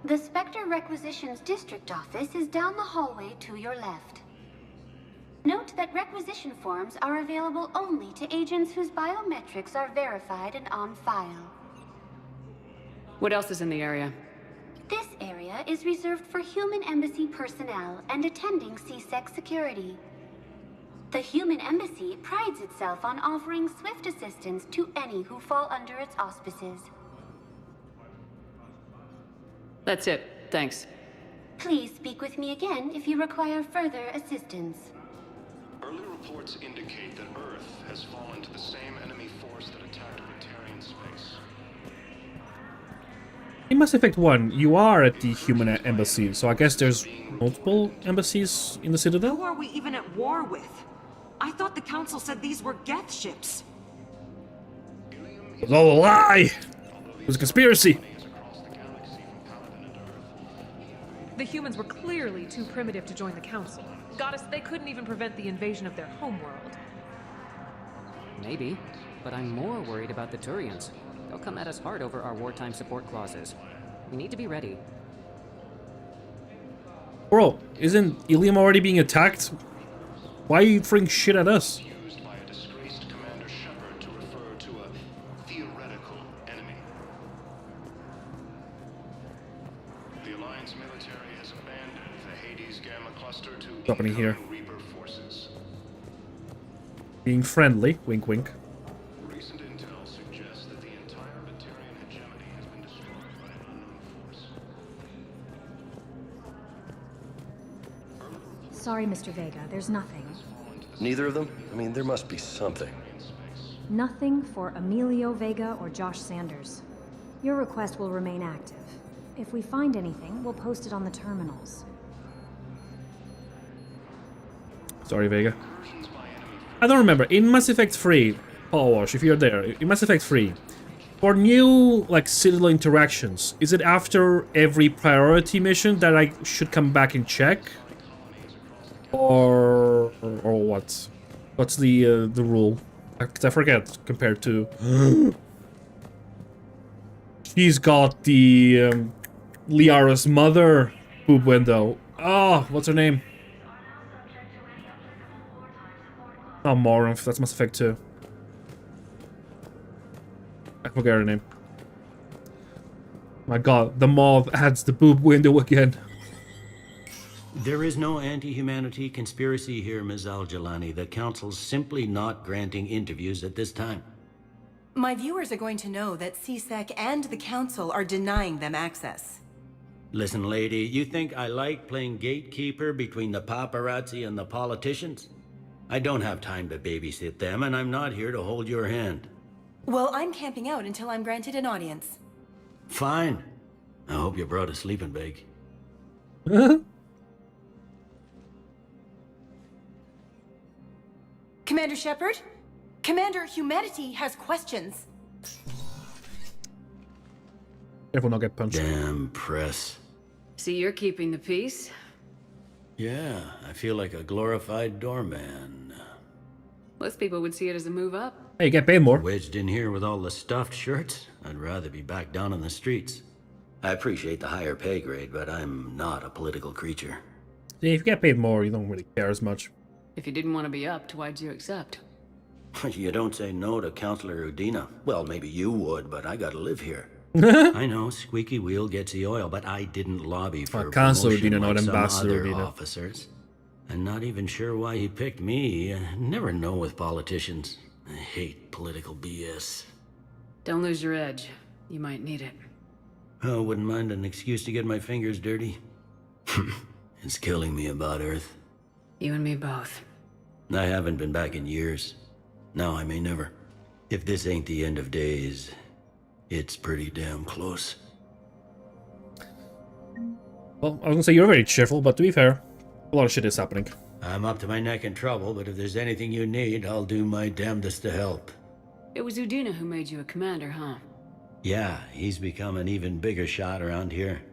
[SPEAKER 11] The Spectre Requisitions District Office is down the hallway to your left. Note that requisition forms are available only to agents whose biometrics are verified and on file.
[SPEAKER 5] What else is in the area?
[SPEAKER 11] This area is reserved for human embassy personnel and attending CSEC security. The human embassy prides itself on offering swift assistance to any who fall under its auspices.
[SPEAKER 5] That's it. Thanks.
[SPEAKER 11] Please speak with me again if you require further assistance.
[SPEAKER 23] Early reports indicate that Earth has fallen to the same enemy force that attacked Batarian space.
[SPEAKER 1] In Mass Effect 1, you are at the human embassy, so I guess there's multiple embassies in the Citadel?
[SPEAKER 10] Who are we even at war with? I thought the Council said these were Geth ships.
[SPEAKER 1] It was all a lie! It was a conspiracy!
[SPEAKER 15] The humans were clearly too primitive to join the Council. Goddess, they couldn't even prevent the invasion of their homeworld.
[SPEAKER 19] Maybe, but I'm more worried about the Turians. They'll come at us hard over our wartime support clauses. We need to be ready.
[SPEAKER 1] Bro, isn't Ilium already being attacked? Why are you throwing shit at us?
[SPEAKER 23] Used by a disgraced Commander Shepard to refer to a theoretical enemy. The Alliance military has abandoned the Hades Gamma cluster to
[SPEAKER 1] What's happening here?
[SPEAKER 23] Reaper forces.
[SPEAKER 1] Being friendly, wink wink.
[SPEAKER 23] Recent intel suggests that the entire Batarian hegemony has been destroyed by an unknown force.
[SPEAKER 24] Sorry, Mr. Vega, there's nothing.
[SPEAKER 4] Neither of them? I mean, there must be something.
[SPEAKER 24] Nothing for Emilio Vega or Josh Sanders. Your request will remain active. If we find anything, we'll post it on the terminals.
[SPEAKER 1] Sorry, Vega. I don't remember. In Mass Effect 3, Paul Wash, if you're there, in Mass Effect 3, for new, like, Citadel interactions, is it after every priority mission that I should come back and check? Or what? What's the rule? I forget compared to. She's got the Liara's mother boob window. Oh, what's her name? Oh, Morinth. That's Mass Effect 2. I forget her name. My God, the moth adds the boob window again.
[SPEAKER 25] There is no anti-humanity conspiracy here, Ms. Al-Jalani. The Council's simply not granting interviews at this time.
[SPEAKER 6] My viewers are going to know that CSEC and the Council are denying them access.
[SPEAKER 25] Listen, lady, you think I like playing gatekeeper between the paparazzi and the politicians? I don't have time to babysit them, and I'm not here to hold your hand.
[SPEAKER 6] Well, I'm camping out until I'm granted an audience.
[SPEAKER 25] Fine. I hope you brought a sleeping bag.
[SPEAKER 6] Commander Shepard? Commander, humanity has questions.
[SPEAKER 1] Careful not get punched.
[SPEAKER 25] Damn press.
[SPEAKER 5] See, you're keeping the peace.
[SPEAKER 25] Yeah, I feel like a glorified doorman.
[SPEAKER 5] Most people would see it as a move up.
[SPEAKER 1] Hey, you get paid more.
[SPEAKER 25] Wedged in here with all the stuffed shirts? I'd rather be back down on the streets. I appreciate the higher pay grade, but I'm not a political creature.
[SPEAKER 1] Yeah, if you get paid more, you don't really care as much.
[SPEAKER 5] If you didn't want to be upped, why'd you accept?
[SPEAKER 25] You don't say no to Councillor Udina. Well, maybe you would, but I gotta live here. I know, squeaky wheel gets the oil, but I didn't lobby for
[SPEAKER 1] Councillor
[SPEAKER 25] promotion
[SPEAKER 1] Udina,
[SPEAKER 25] like
[SPEAKER 1] not
[SPEAKER 25] some
[SPEAKER 1] Ambassador
[SPEAKER 25] other
[SPEAKER 1] Udina.
[SPEAKER 25] officers. I'm not even sure why he picked me. I never know with politicians. I hate political BS.
[SPEAKER 5] Don't lose your edge. You might need it.
[SPEAKER 25] Oh, wouldn't mind an excuse to get my fingers dirty. It's killing me about Earth.
[SPEAKER 5] You and me both.
[SPEAKER 25] I haven't been back in years. Now I may never. If this ain't the end of days, it's pretty damn close.
[SPEAKER 1] Well, I was gonna say you're very cheerful, but to be fair, a lot of shit is happening.
[SPEAKER 25] I'm up to my neck in trouble, but if there's anything you need, I'll do my damnedest to help.
[SPEAKER 5] It was Udina who made you a commander, huh?
[SPEAKER 25] Yeah, he's become an even bigger shot around here.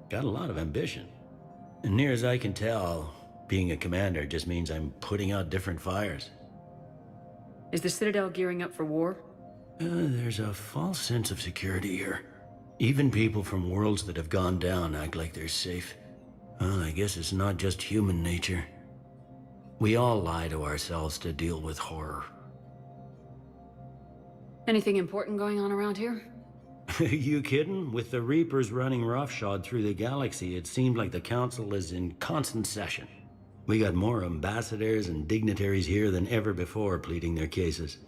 [SPEAKER 25] Got a lot of ambition. And near as I can tell, being a commander just means I'm putting out different fires.
[SPEAKER 5] Is the Citadel gearing up for war?
[SPEAKER 25] There's a false sense of security here. Even people from worlds that have gone down act like they're safe. Well, I guess it's not just human nature. We all lie to ourselves to deal with horror.
[SPEAKER 5] Anything important going on around here?
[SPEAKER 25] You kidding? With the Reapers running roughshod through the galaxy, it seemed like the Council is in constant session. We got more ambassadors and dignitaries here than ever before pleading their cases.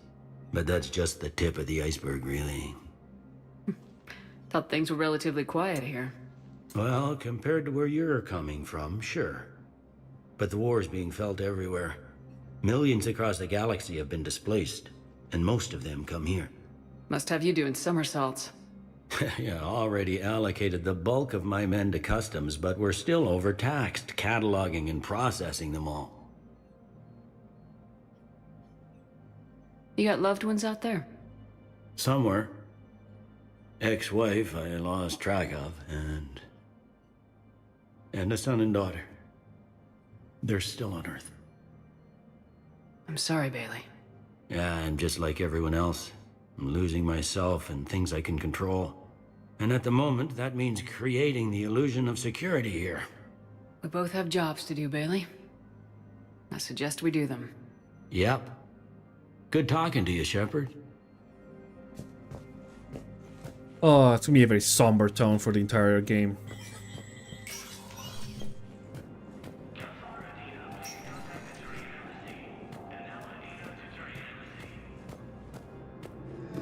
[SPEAKER 25] But that's just the tip of the iceberg, really.
[SPEAKER 5] Thought things were relatively quiet here.
[SPEAKER 25] Well, compared to where you're coming from, sure. But the war's being felt everywhere. Millions across the galaxy have been displaced, and most of them come here.
[SPEAKER 5] Must have you doing somersaults.
[SPEAKER 25] Yeah, already allocated the bulk of my men to customs, but we're still overtaxed, cataloging and processing them all.
[SPEAKER 5] You got loved ones out there?
[SPEAKER 25] Somewhere. Ex-wife I lost track of, and a son and daughter. They're still on Earth.
[SPEAKER 5] I'm sorry, Bailey.
[SPEAKER 25] Yeah, I'm just like everyone else. I'm losing myself and things I can control. And at the moment, that means creating the illusion of security here.
[SPEAKER 5] We both have jobs to do, Bailey. I suggest we do them.
[SPEAKER 25] Yep. Good talking to you, Shepard.
[SPEAKER 1] Oh, it's gonna be a very somber tone for the entire game.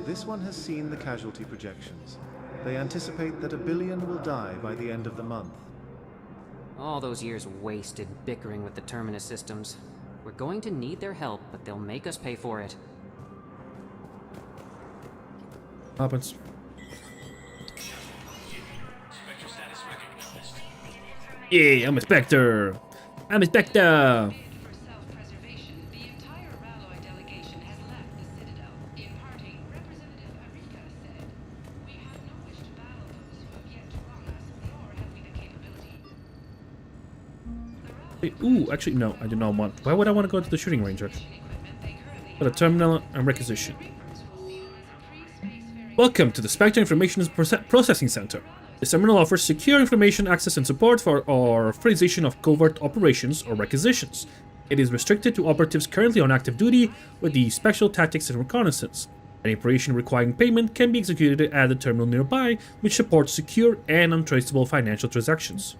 [SPEAKER 12] This one has seen the casualty projections. They anticipate that 1 billion will die by the end of the month.
[SPEAKER 19] All those years wasted bickering with the Terminus systems. We're going to need their help, but they'll make us pay for it.
[SPEAKER 1] Happens. Yeah, I'm a Spectre! I'm a Spectre! Ooh, actually, no, I do not want. Why would I want to go to the shooting range, actually? For the terminal and requisition. Welcome to the Spectre Information Processing Center. This terminal offers secure information access and support for our authorization of covert operations or requisitions. It is restricted to operatives currently on active duty with the Special Tactics and Reconnaissance. Any operation requiring payment can be executed at the terminal nearby, which supports secure and untraceable financial transactions.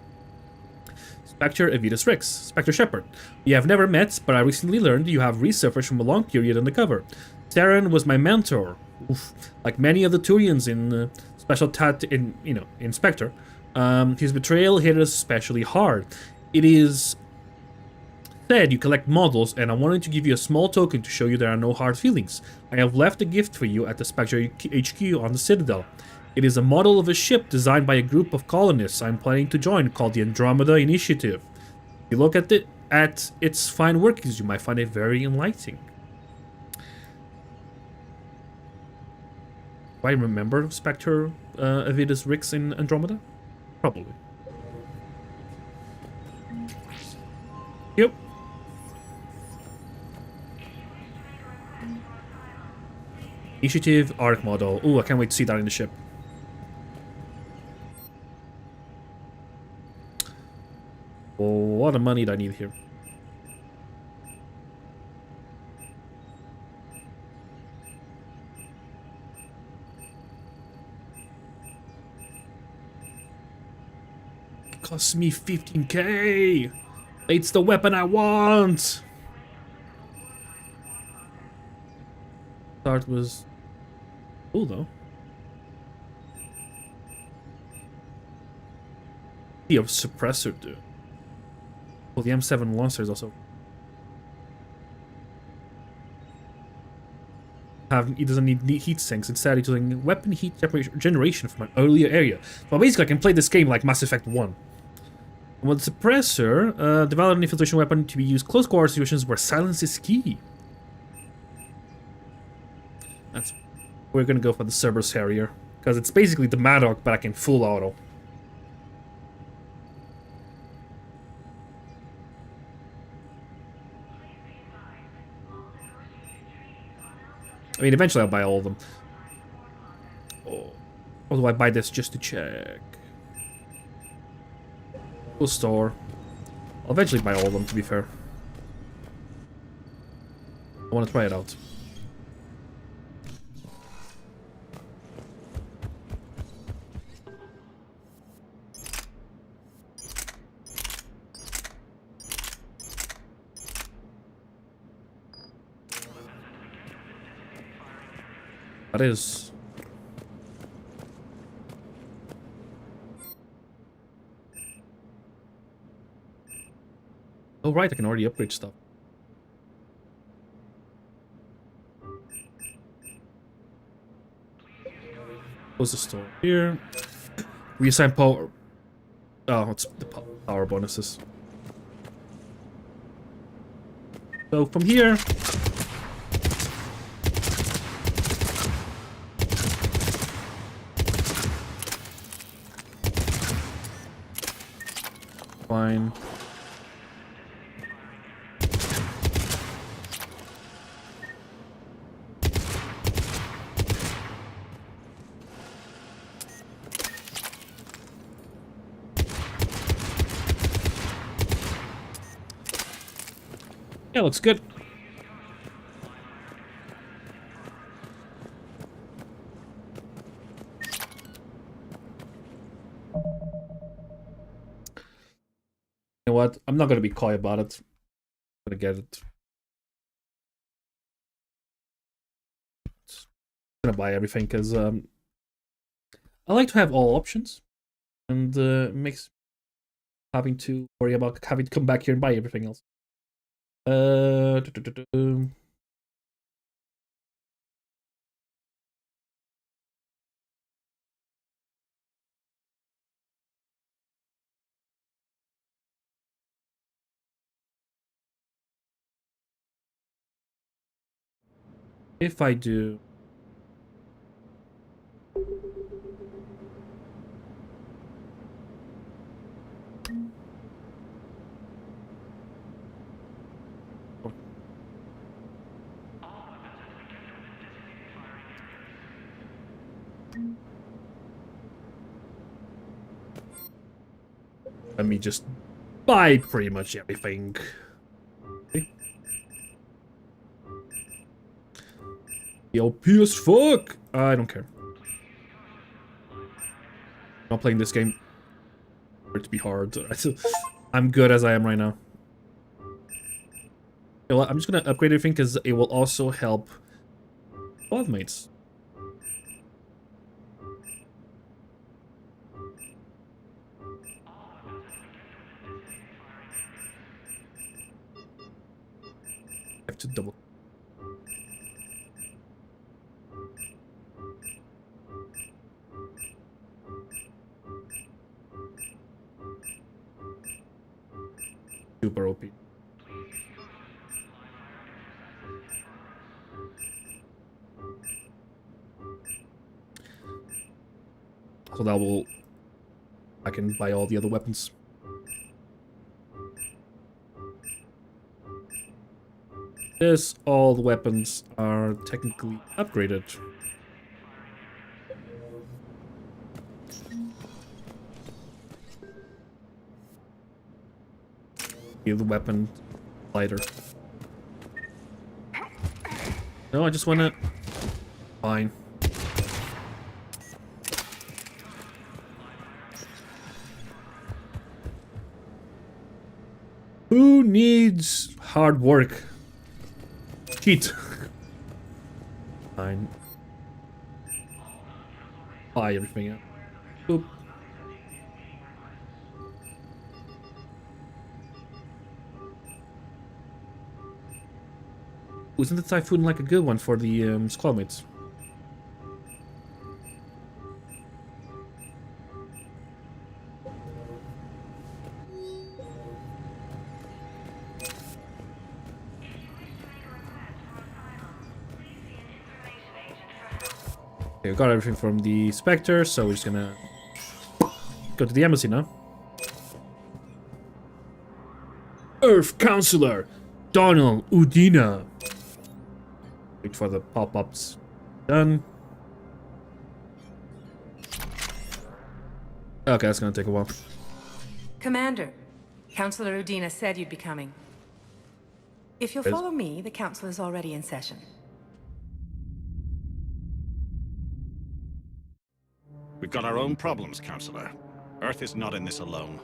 [SPEAKER 1] Spectre Avitus Rex, Spectre Shepard. We have never met, but I recently learned you have resurfaced from a long period undercover. Saren was my mentor. Oof. Like many of the Turians in Special in Spectre, his betrayal hit us especially hard. It is said you collect models, and I wanted to give you a small token to show you there are no hard feelings. I have left a gift for you at the Spectre HQ on the Citadel. It is a model of a ship designed by a group of colonists I'm planning to join called the Andromeda Initiative. If you look at its fine workings, you might find it very enlightening. Do I remember Spectre Avidas Rix in Andromeda? Probably. Yep. Initiative Arc model. Ooh, I can't wait to see that in the ship. Oh, what a money do I need here. It costs me 15k. It's the weapon I want. Start was cool though. The suppressor dude. Well, the M7 Lancer is also. It doesn't need heat sinks. Instead, it's using weapon heat generation from an earlier area. So basically, I can play this game like Mass Effect 1. And with the suppressor, develop an infiltration weapon to be used close quarter situations where silence is key. We're gonna go for the Cerberus Harrier because it's basically the Maddock back in full auto. I mean, eventually I'll buy all of them. Oh. Or do I buy this just to check? We'll store. I'll eventually buy all of them, to be fair. I want to try it out. That is. Oh right, I can already upgrade stuff. Close the store here. Reassign power. Oh, it's the power bonuses. So from here. Fine. Yeah, looks good. You know what? I'm not gonna be coy about it. I'm gonna get it. I'm gonna buy everything because I like to have all options, and it makes having to worry about having to come back here and buy everything else. If I do. Let me just buy pretty much everything. Okay. OP as fuck! I don't care. I'm not playing this game for it to be hard. I'm good as I am right now. You know what? I'm just gonna upgrade everything because it will also help squad mates. have to double. Super OP. So that will... I can buy all the other weapons. This, all the weapons are technically upgraded. Give the weapon lighter. No, I just wanna... Fine. Who needs hard work? Cheat. Fine. Buy everything out. Boop. Isn't the Typhoon like a good one for the squad mates? Okay, we got everything from the Spectre, so we're just gonna go to the embassy now. Earth Counselor Donald Udina. Wait for the pop-ups. Done. Okay, that's gonna take a while.
[SPEAKER 6] Commander, Counselor Udina said you'd be coming. If you'll follow me, the council is already in session.
[SPEAKER 7] We've got our own problems, Counselor. Earth is not in this alone.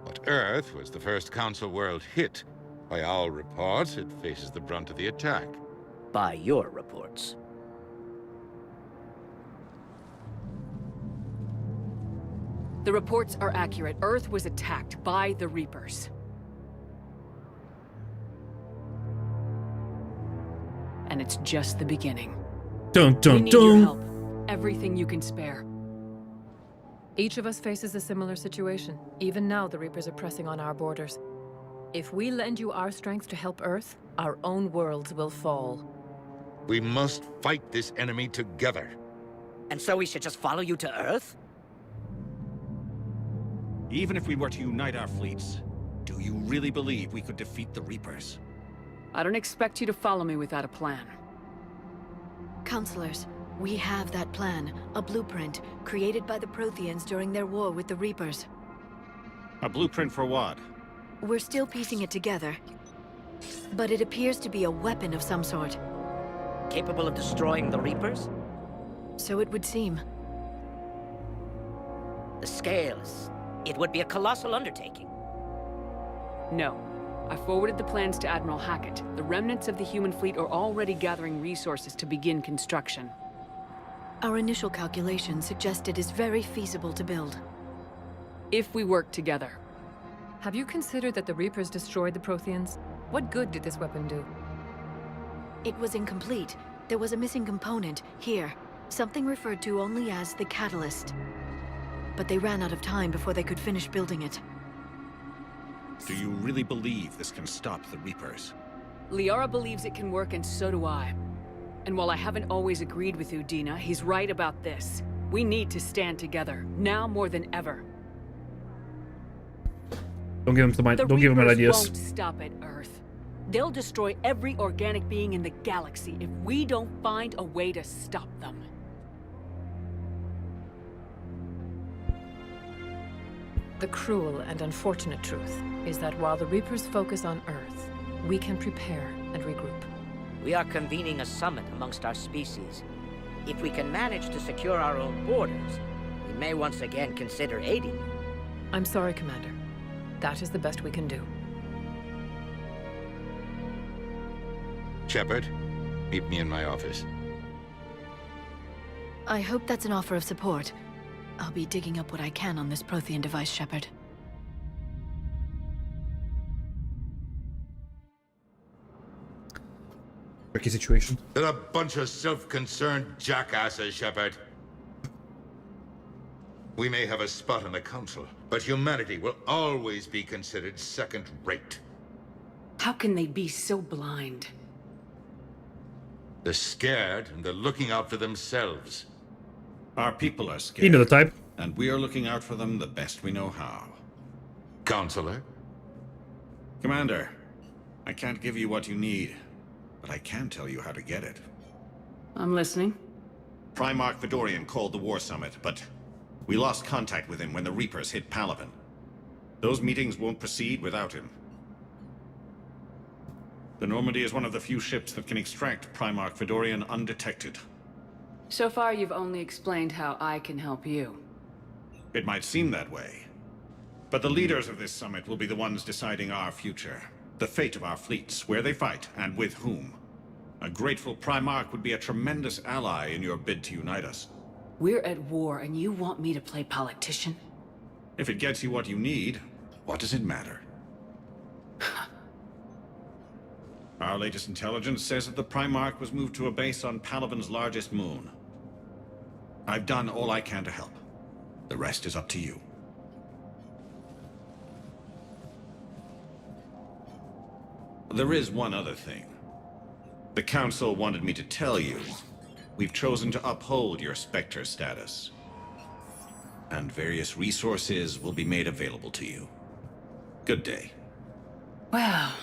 [SPEAKER 13] But Earth was the first Council world hit. By our reports, it faces the brunt of the attack.
[SPEAKER 2] By your reports.
[SPEAKER 5] The reports are accurate. Earth was attacked by the Reapers. And it's just the beginning.
[SPEAKER 1] Dun dun
[SPEAKER 5] we need your
[SPEAKER 1] dun!
[SPEAKER 5] help. Everything you can spare.
[SPEAKER 20] Each of us faces a similar situation. Even now, the Reapers are pressing on our borders. If we lend you our strength to help Earth, our own worlds will fall.
[SPEAKER 13] We must fight this enemy together.
[SPEAKER 2] And so we should just follow you to Earth?
[SPEAKER 7] Even if we were to unite our fleets, do you really believe we could defeat the Reapers?
[SPEAKER 5] I don't expect you to follow me without a plan.
[SPEAKER 14] Counselors, we have that plan, a blueprint, created by the Protheans during their war with the Reapers.
[SPEAKER 7] A blueprint for what?
[SPEAKER 14] We're still piecing it together, but it appears to be a weapon of some sort.
[SPEAKER 2] Capable of destroying the Reapers?
[SPEAKER 14] So it would seem.
[SPEAKER 2] The scales. It would be a colossal undertaking.
[SPEAKER 5] No. I forwarded the plans to Admiral Hackett. The remnants of the human fleet are already gathering resources to begin construction.
[SPEAKER 14] Our initial calculations suggest it is very feasible to build.
[SPEAKER 5] If we work together.
[SPEAKER 20] Have you considered that the Reapers destroyed the Protheans? What good did this weapon do?
[SPEAKER 14] It was incomplete. There was a missing component, here. Something referred to only as the catalyst. But they ran out of time before they could finish building it.
[SPEAKER 7] Do you really believe this can stop the Reapers?
[SPEAKER 5] Liara believes it can work, and so do I. And while I haven't always agreed with Udina, he's right about this. We need to stand together, now more than ever.
[SPEAKER 1] Don't give him
[SPEAKER 5] The
[SPEAKER 1] don't give him
[SPEAKER 5] Reapers
[SPEAKER 1] ideas.
[SPEAKER 5] won't stop at Earth. They'll destroy every organic being in the galaxy if we don't find a way to stop them.
[SPEAKER 20] The cruel and unfortunate truth is that while the Reapers focus on Earth, we can prepare and regroup.
[SPEAKER 2] We are convening a summit amongst our species. If we can manage to secure our own borders, we may once again consider aiding you.
[SPEAKER 20] I'm sorry, Commander. That is the best we can do.
[SPEAKER 13] Shepard, meet me in my office.
[SPEAKER 14] I hope that's an offer of support. I'll be digging up what I can on this Prothean device, Shepard.
[SPEAKER 1] tricky situation.
[SPEAKER 13] They're a bunch of self-concerned jackasses, Shepard. We may have a spot on the council, but humanity will always be considered second-rate.
[SPEAKER 5] How can they be so blind?
[SPEAKER 13] They're scared, and they're looking out for themselves.
[SPEAKER 7] Our people are scared.
[SPEAKER 1] You know the type.
[SPEAKER 7] And we are looking out for them the best we know how.
[SPEAKER 13] Counselor?
[SPEAKER 7] Commander, I can't give you what you need, but I can tell you how to get it.
[SPEAKER 5] I'm listening.
[SPEAKER 7] Primarch Fedorian called the War Summit, but we lost contact with him when the Reapers hit Palaven. Those meetings won't proceed without him. The Normandy is one of the few ships that can extract Primarch Fedorian undetected.
[SPEAKER 5] So far, you've only explained how I can help you.
[SPEAKER 7] It might seem that way. But the leaders of this summit will be the ones deciding our future. The fate of our fleets, where they fight, and with whom. A grateful Primarch would be a tremendous ally in your bid to unite us.
[SPEAKER 5] We're at war, and you want me to play politician?
[SPEAKER 7] If it gets you what you need, what does it matter? Our latest intelligence says that the Primarch was moved to a base on Palaven's largest moon. I've done all I can to help. The rest is up to you. There is one other thing. The Council wanted me to tell you. We've chosen to uphold your Spectre status. And various resources will be made available to you. Good day.
[SPEAKER 5] Well,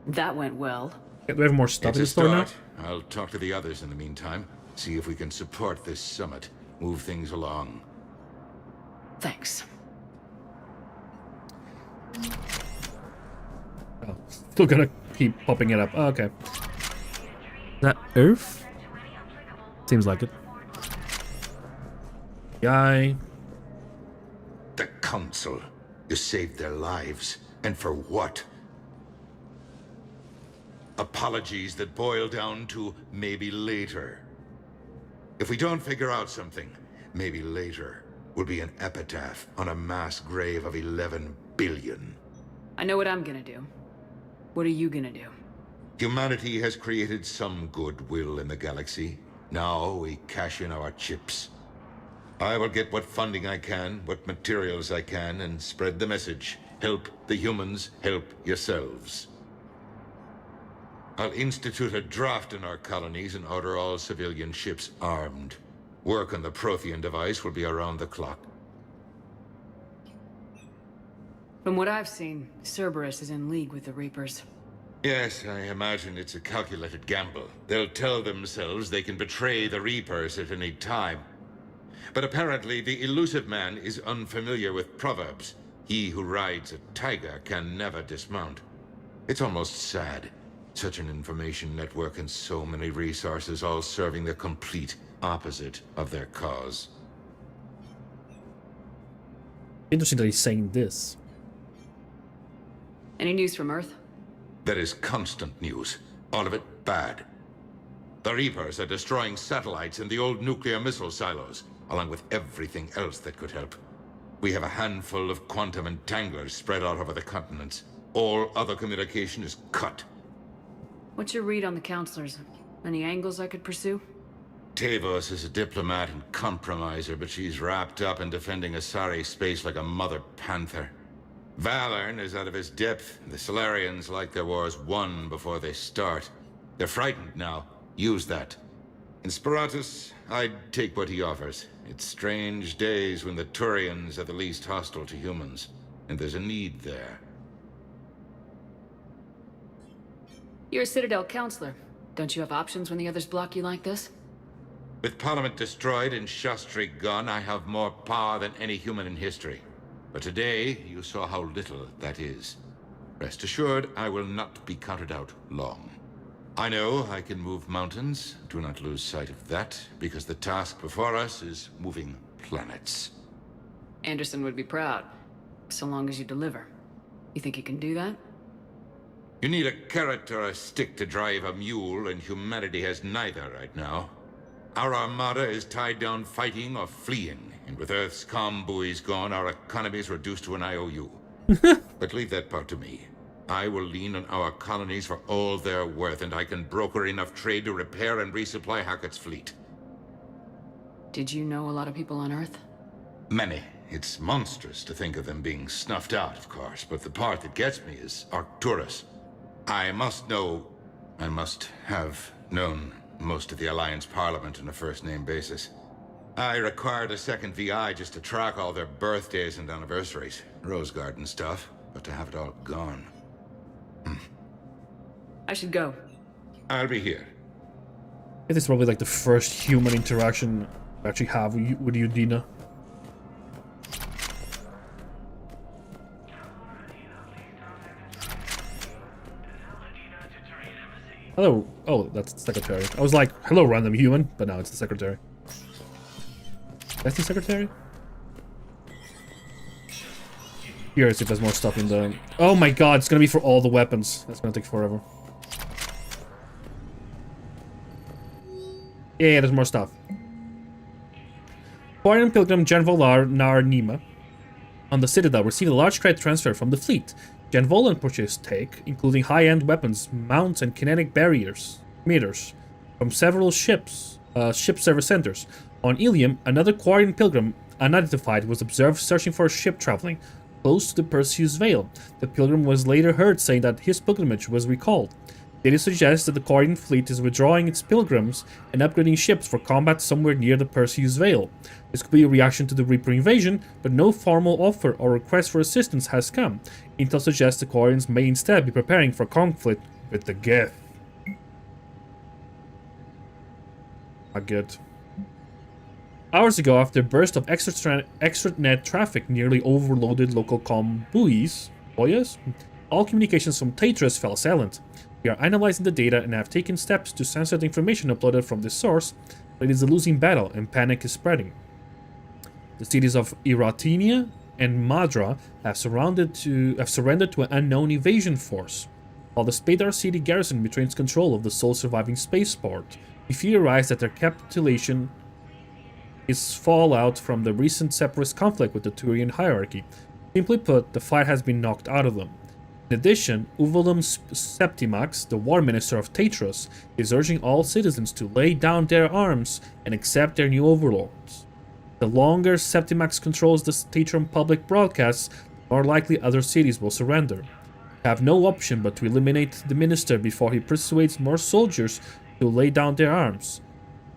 [SPEAKER 5] that went well.
[SPEAKER 1] Do we have more stuff
[SPEAKER 13] It's
[SPEAKER 1] in
[SPEAKER 13] a
[SPEAKER 1] the store now?
[SPEAKER 13] start. I'll talk to the others in the meantime. See if we can support this summit. Move things along.
[SPEAKER 5] Thanks.
[SPEAKER 1] Oh, still gonna keep popping it up. Oh, okay. Is that Earth? Seems like it. Guy.
[SPEAKER 13] The Council. You saved their lives. And for what? Apologies that boil down to maybe later. If we don't figure out something, maybe later will be an epitaph on a mass grave of 11 billion.
[SPEAKER 5] I know what I'm gonna do. What are you gonna do?
[SPEAKER 13] Humanity has created some goodwill in the galaxy. Now we cash in our chips. I will get what funding I can, what materials I can, and spread the message. Help the humans, help yourselves. I'll institute a draft in our colonies and order all civilian ships armed. Work on the Prothean device will be around the clock.
[SPEAKER 5] From what I've seen, Cerberus is in league with the Reapers.
[SPEAKER 13] Yes, I imagine it's a calculated gamble. They'll tell themselves they can betray the Reapers at any time. But apparently the elusive man is unfamiliar with proverbs. He who rides a tiger can never dismount. It's almost sad. Such an information network and so many resources all serving the complete opposite of their cause.
[SPEAKER 1] Interesting that he's saying this.
[SPEAKER 5] Any news from Earth?
[SPEAKER 13] There is constant news. All of it bad. The Reapers are destroying satellites in the old nuclear missile silos, along with everything else that could help. We have a handful of quantum entanglers spread out over the continents. All other communication is cut.
[SPEAKER 5] What's your read on the counselors? Any angles I could pursue?
[SPEAKER 13] Tavos is a diplomat and compromiser, but she's wrapped up in defending Asari space like a mother panther. Valorn is out of his depth. The Solarians like their wars won before they start. They're frightened now. Use that. In Sparatus, I'd take what he offers. It's strange days when the Turians are the least hostile to humans, and there's a need there.
[SPEAKER 5] You're a Citadel counselor. Don't you have options when the others block you like this?
[SPEAKER 13] With Parliament destroyed and Shastri gone, I have more power than any human in history. But today, you saw how little that is. Rest assured, I will not be counted out long. I know I can move mountains. Do not lose sight of that, because the task before us is moving planets.
[SPEAKER 5] Anderson would be proud, so long as you deliver. You think you can do that?
[SPEAKER 13] You need a carrot or a stick to drive a mule, and humanity has neither right now. Our armada is tied down fighting or fleeing, and with Earth's comm buoys gone, our economy is reduced to an IOU. But leave that part to me. I will lean on our colonies for all they're worth, and I can broker enough trade to repair and resupply Hackett's fleet.
[SPEAKER 5] Did you know a lot of people on Earth?
[SPEAKER 13] Many. It's monstrous to think of them being snuffed out, of course, but the part that gets me is Arcturus. I must have known most of the Alliance Parliament on a first-name basis. I required a second VI just to track all their birthdays and anniversaries. Rose Garden stuff, but to have it all gone.
[SPEAKER 5] I should go.
[SPEAKER 13] I'll be here.
[SPEAKER 1] This is probably like the first human interaction I actually have with you, Dina. Hello. Oh, that's the secretary. I was like, hello, random human, but no, it's the secretary. That's the secretary? Curious if there's more stuff in the... Oh my god, it's gonna be for all the weapons. That's gonna take forever. Yeah, there's more stuff. Foreign Pilgrim Janvolar Nar Nima on the Citadel received a large credit transfer from the fleet. Janvolan purchased take, including high-end weapons, mounts, and kinetic barriers meters from several ship service centers. On Ilium, another Quarian pilgrim, unidentified, was observed searching for a ship traveling close to the Perseus Vale. The pilgrim was later heard saying that his pilgrimage was recalled. Data suggests that the Quarian fleet is withdrawing its pilgrims and upgrading ships for combat somewhere near the Perseus Vale. This could be a reaction to the Reaper invasion, but no formal offer or request for assistance has come. Intel suggests the Quarians may instead be preparing for conflict with the Geth. Not good. Hours ago, after a burst of extranet traffic nearly overloaded local comm buoys, all communications from Tatras fell silent. We are analyzing the data and have taken steps to censor the information uploaded from this source, but it is a losing battle and panic is spreading. The cities of Iratinia and Madra have surrendered to an unknown invasion force. While the Spadar city garrison retains control of the sole surviving spaceport, we theorize that their capitulation is fallout from the recent separatist conflict with the Turian hierarchy. Simply put, the fight has been knocked out of them. In addition, Uvolum Septimax, the war minister of Tatros, is urging all citizens to lay down their arms and accept their new overlords. The longer Septimax controls the Tatron public broadcasts, the more likely other cities will surrender. We have no option but to eliminate the minister before he persuades more soldiers to lay down their arms.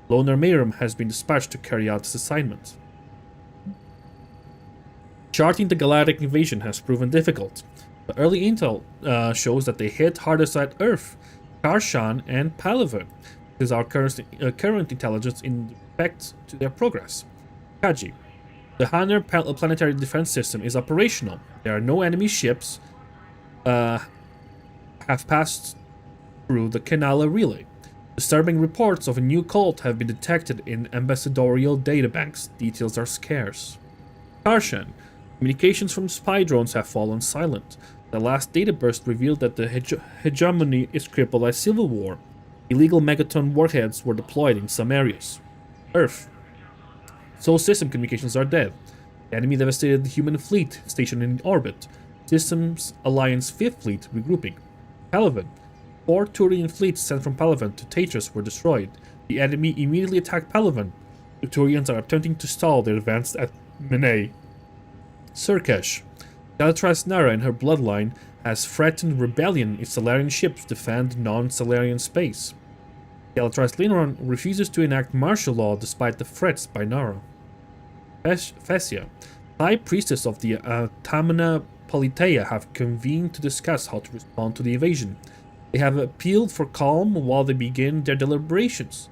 [SPEAKER 1] Loner Mayrum has been dispatched to carry out this assignment. Charting the galactic invasion has proven difficult. The early intel shows that they hit hardest at Earth, Karshan, and Palaven. This is our current intelligence in respect to their progress. Kaji. The Hanner planetary defense system is operational. There are no enemy ships have passed through the Canala relay. Disturbing reports of a new cult have been detected in ambassadorial databanks. Details are scarce. Karshan. Communications from spy drones have fallen silent. The last data burst revealed that the hegemony is crippled by civil war. Illegal megaton warheads were deployed in some areas. Earth. Sol system communications are dead. The enemy devastated the human fleet stationed in orbit. Systems Alliance 5th Fleet regrouping. Palaven. 4 Turian fleets sent from Palaven to Tatras were destroyed. The enemy immediately attacked Palaven. The Turians are attempting to stall their advance at Menei. Surkesh. Galatras Nara and her bloodline has threatened rebellion if Salarian ships defend non-Salarian space. Galatras Linoran refuses to enact martial law despite the threats by Nara. Fessia. High priestess of the Tamana Politeia have convened to discuss how to respond to the invasion. They have appealed for calm while they begin their deliberations.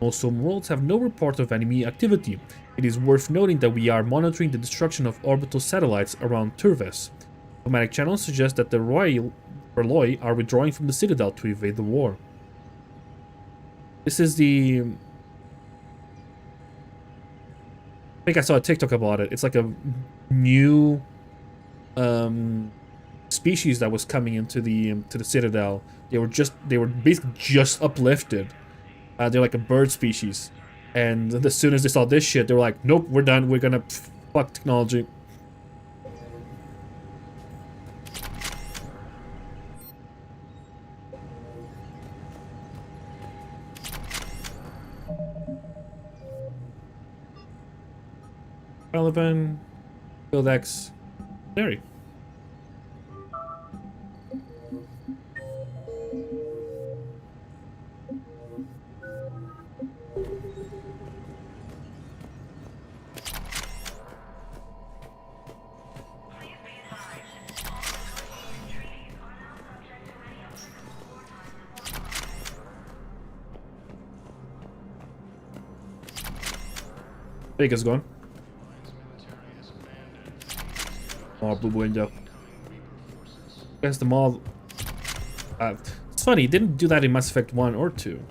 [SPEAKER 1] Most homeworlds have no report of enemy activity. It is worth noting that we are monitoring the destruction of orbital satellites around Turves. Diplomatic channels suggest that the R'hlloi are withdrawing from the Citadel to evade the war. This is the... I think I saw a TikTok about it. It's like a new species that was coming into the to the Citadel. They were basically just uplifted. They're like a bird species. And as soon as they saw this shit, they were like, nope, we're done. We're gonna fuck technology. Relevant. Codex. Very. Vega's gone. Oh, blue window. Guess the mall. It's funny, he didn't do that in Mass Effect 1 or 2.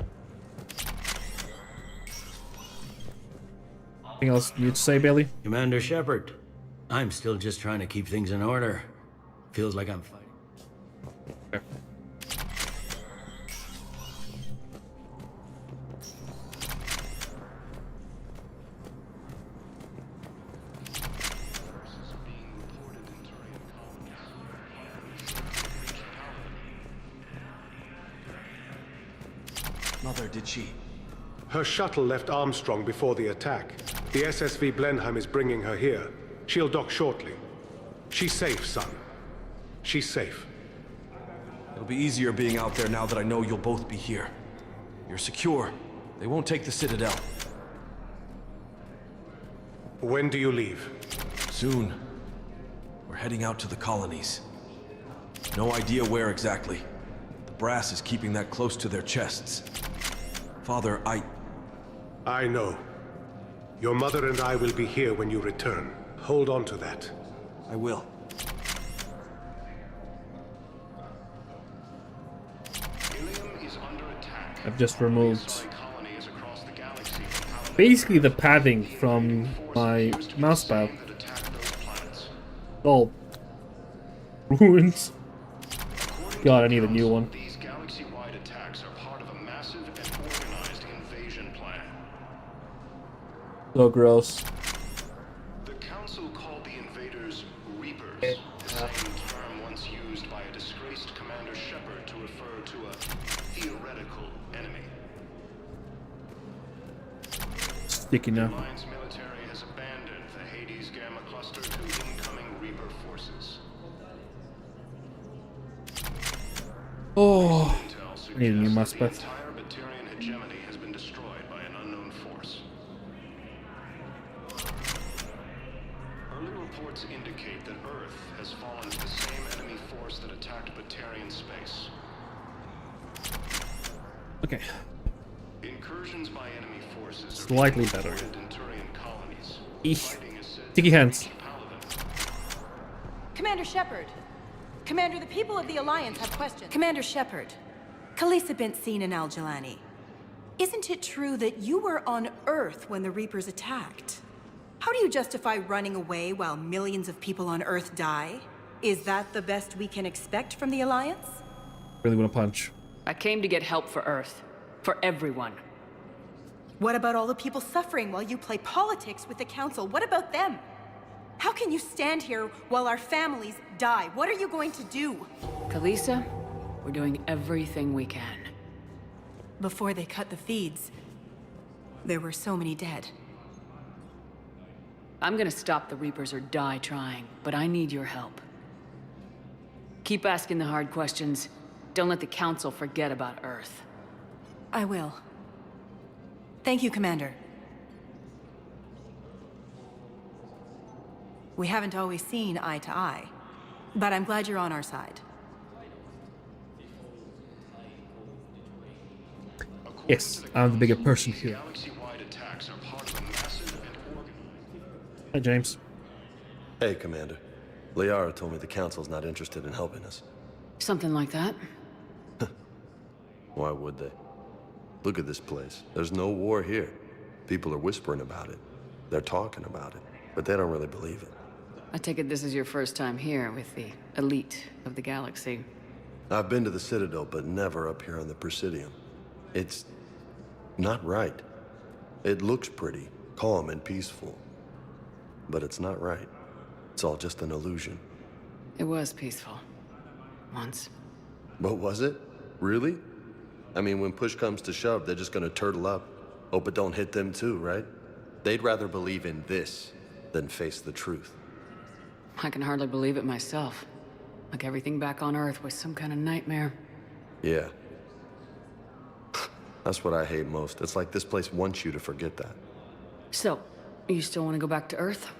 [SPEAKER 1] Anything else you to say, Bailey?
[SPEAKER 25] Commander Shepard, I'm still just trying to keep things in order. Feels like I'm fighting.
[SPEAKER 1] Okay.
[SPEAKER 3] Mother, did she?
[SPEAKER 8] Her shuttle left Armstrong before the attack. The SSV Blenheim is bringing her here. She'll dock shortly. She's safe, son. She's safe.
[SPEAKER 3] It'll be easier being out there now that I know you'll both be here. You're secure. They won't take the Citadel.
[SPEAKER 8] When do you leave?
[SPEAKER 3] Soon. We're heading out to the colonies. No idea where exactly. The brass is keeping that close to their chests. Father,
[SPEAKER 8] I know. Your mother and I will be here when you return. Hold on to that.
[SPEAKER 3] I will.
[SPEAKER 1] I've just removed basically the padding from my mousepad. All ruins. God, I need a new one.
[SPEAKER 23] These galaxy-wide attacks are part of a massive and organized invasion plan.
[SPEAKER 1] So gross.
[SPEAKER 23] The Council called the invaders Reapers, the same term once used by a disgraced Commander Shepard to refer to a theoretical enemy.
[SPEAKER 1] Sticky now.
[SPEAKER 23] The Alliance military has abandoned the Hades Gamma cluster to incoming Reaper forces.
[SPEAKER 1] Oh, I need a new mousepad.
[SPEAKER 23] The entire Batarian hegemony has been destroyed by an unknown force. Early reports indicate that Earth has fallen to the same enemy force that attacked Batarian space.
[SPEAKER 1] Okay.
[SPEAKER 23] Incursions by enemy forces
[SPEAKER 1] Slightly better.
[SPEAKER 23] Turian colonies.
[SPEAKER 1] Eesh. Sticky hands.
[SPEAKER 16] Commander Shepard. Commander, the people of the Alliance have questions.
[SPEAKER 6] Commander Shepard, Khaleesa bint Seen and Al-Jalani. Isn't it true that you were on Earth when the Reapers attacked? How do you justify running away while millions of people on Earth die? Is that the best we can expect from the Alliance?
[SPEAKER 1] Really want to punch.
[SPEAKER 5] I came to get help for Earth. For everyone.
[SPEAKER 6] What about all the people suffering while you play politics with the Council? What about them? How can you stand here while our families die? What are you going to do?
[SPEAKER 5] Khaleesa, we're doing everything we can.
[SPEAKER 6] Before they cut the feeds, there were so many dead.
[SPEAKER 5] I'm gonna stop the Reapers or die trying, but I need your help. Keep asking the hard questions. Don't let the Council forget about Earth.
[SPEAKER 6] I will. Thank you, Commander. We haven't always seen eye to eye, but I'm glad you're on our side.
[SPEAKER 1] Yes, I'm the bigger person here. Hi, James.
[SPEAKER 4] Hey, Commander. Liara told me the Council's not interested in helping us.
[SPEAKER 5] Something like that.
[SPEAKER 4] Why would they? Look at this place. There's no war here. People are whispering about it. They're talking about it, but they don't really believe it.
[SPEAKER 5] I take it this is your first time here with the elite of the galaxy.
[SPEAKER 4] I've been to the Citadel, but never up here on the Presidium. It's not right. It looks pretty, calm and peaceful. But it's not right. It's all just an illusion.
[SPEAKER 5] It was peaceful. Once.
[SPEAKER 4] But was it? Really? I mean, when push comes to shove, they're just gonna turtle up. Hope it don't hit them too, right? They'd rather believe in this than face the truth.
[SPEAKER 5] I can hardly believe it myself. Like everything back on Earth was some kind of nightmare.
[SPEAKER 4] Yeah. That's what I hate most. It's like this place wants you to forget that.
[SPEAKER 5] So, you still want to go back to Earth?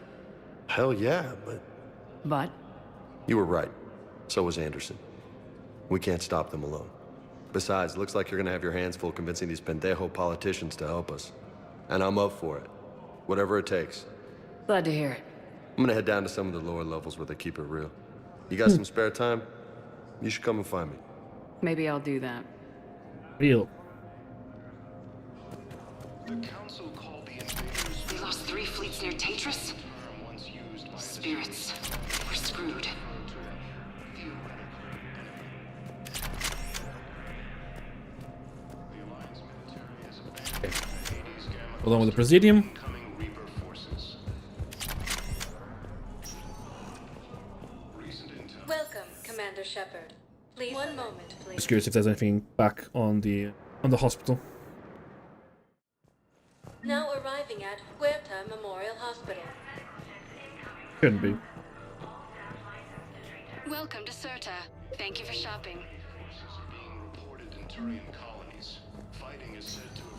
[SPEAKER 4] Hell yeah, but...
[SPEAKER 5] But?
[SPEAKER 4] You were right. So was Anderson. We can't stop them alone. Besides, looks like you're gonna have your hands full convincing these pendejo politicians to help us. And I'm up for it. Whatever it takes.
[SPEAKER 5] Glad to hear it.
[SPEAKER 4] I'm gonna head down to some of the lower levels where they keep it real. You got some spare time? You should come and find me.
[SPEAKER 5] Maybe I'll do that.
[SPEAKER 1] Real.
[SPEAKER 23] The Council called the invaders...
[SPEAKER 10] We lost 3 fleets near Tatris? Spirits. We're screwed.
[SPEAKER 1] Along with the Presidium.
[SPEAKER 9] Welcome, Commander Shepard. Please, one moment, please.
[SPEAKER 1] Just curious if there's anything back on the hospital.
[SPEAKER 9] Now arriving at Huerta Memorial Hospital.
[SPEAKER 1] Shouldn't be.
[SPEAKER 9] Welcome to Cirta. Thank you for shopping.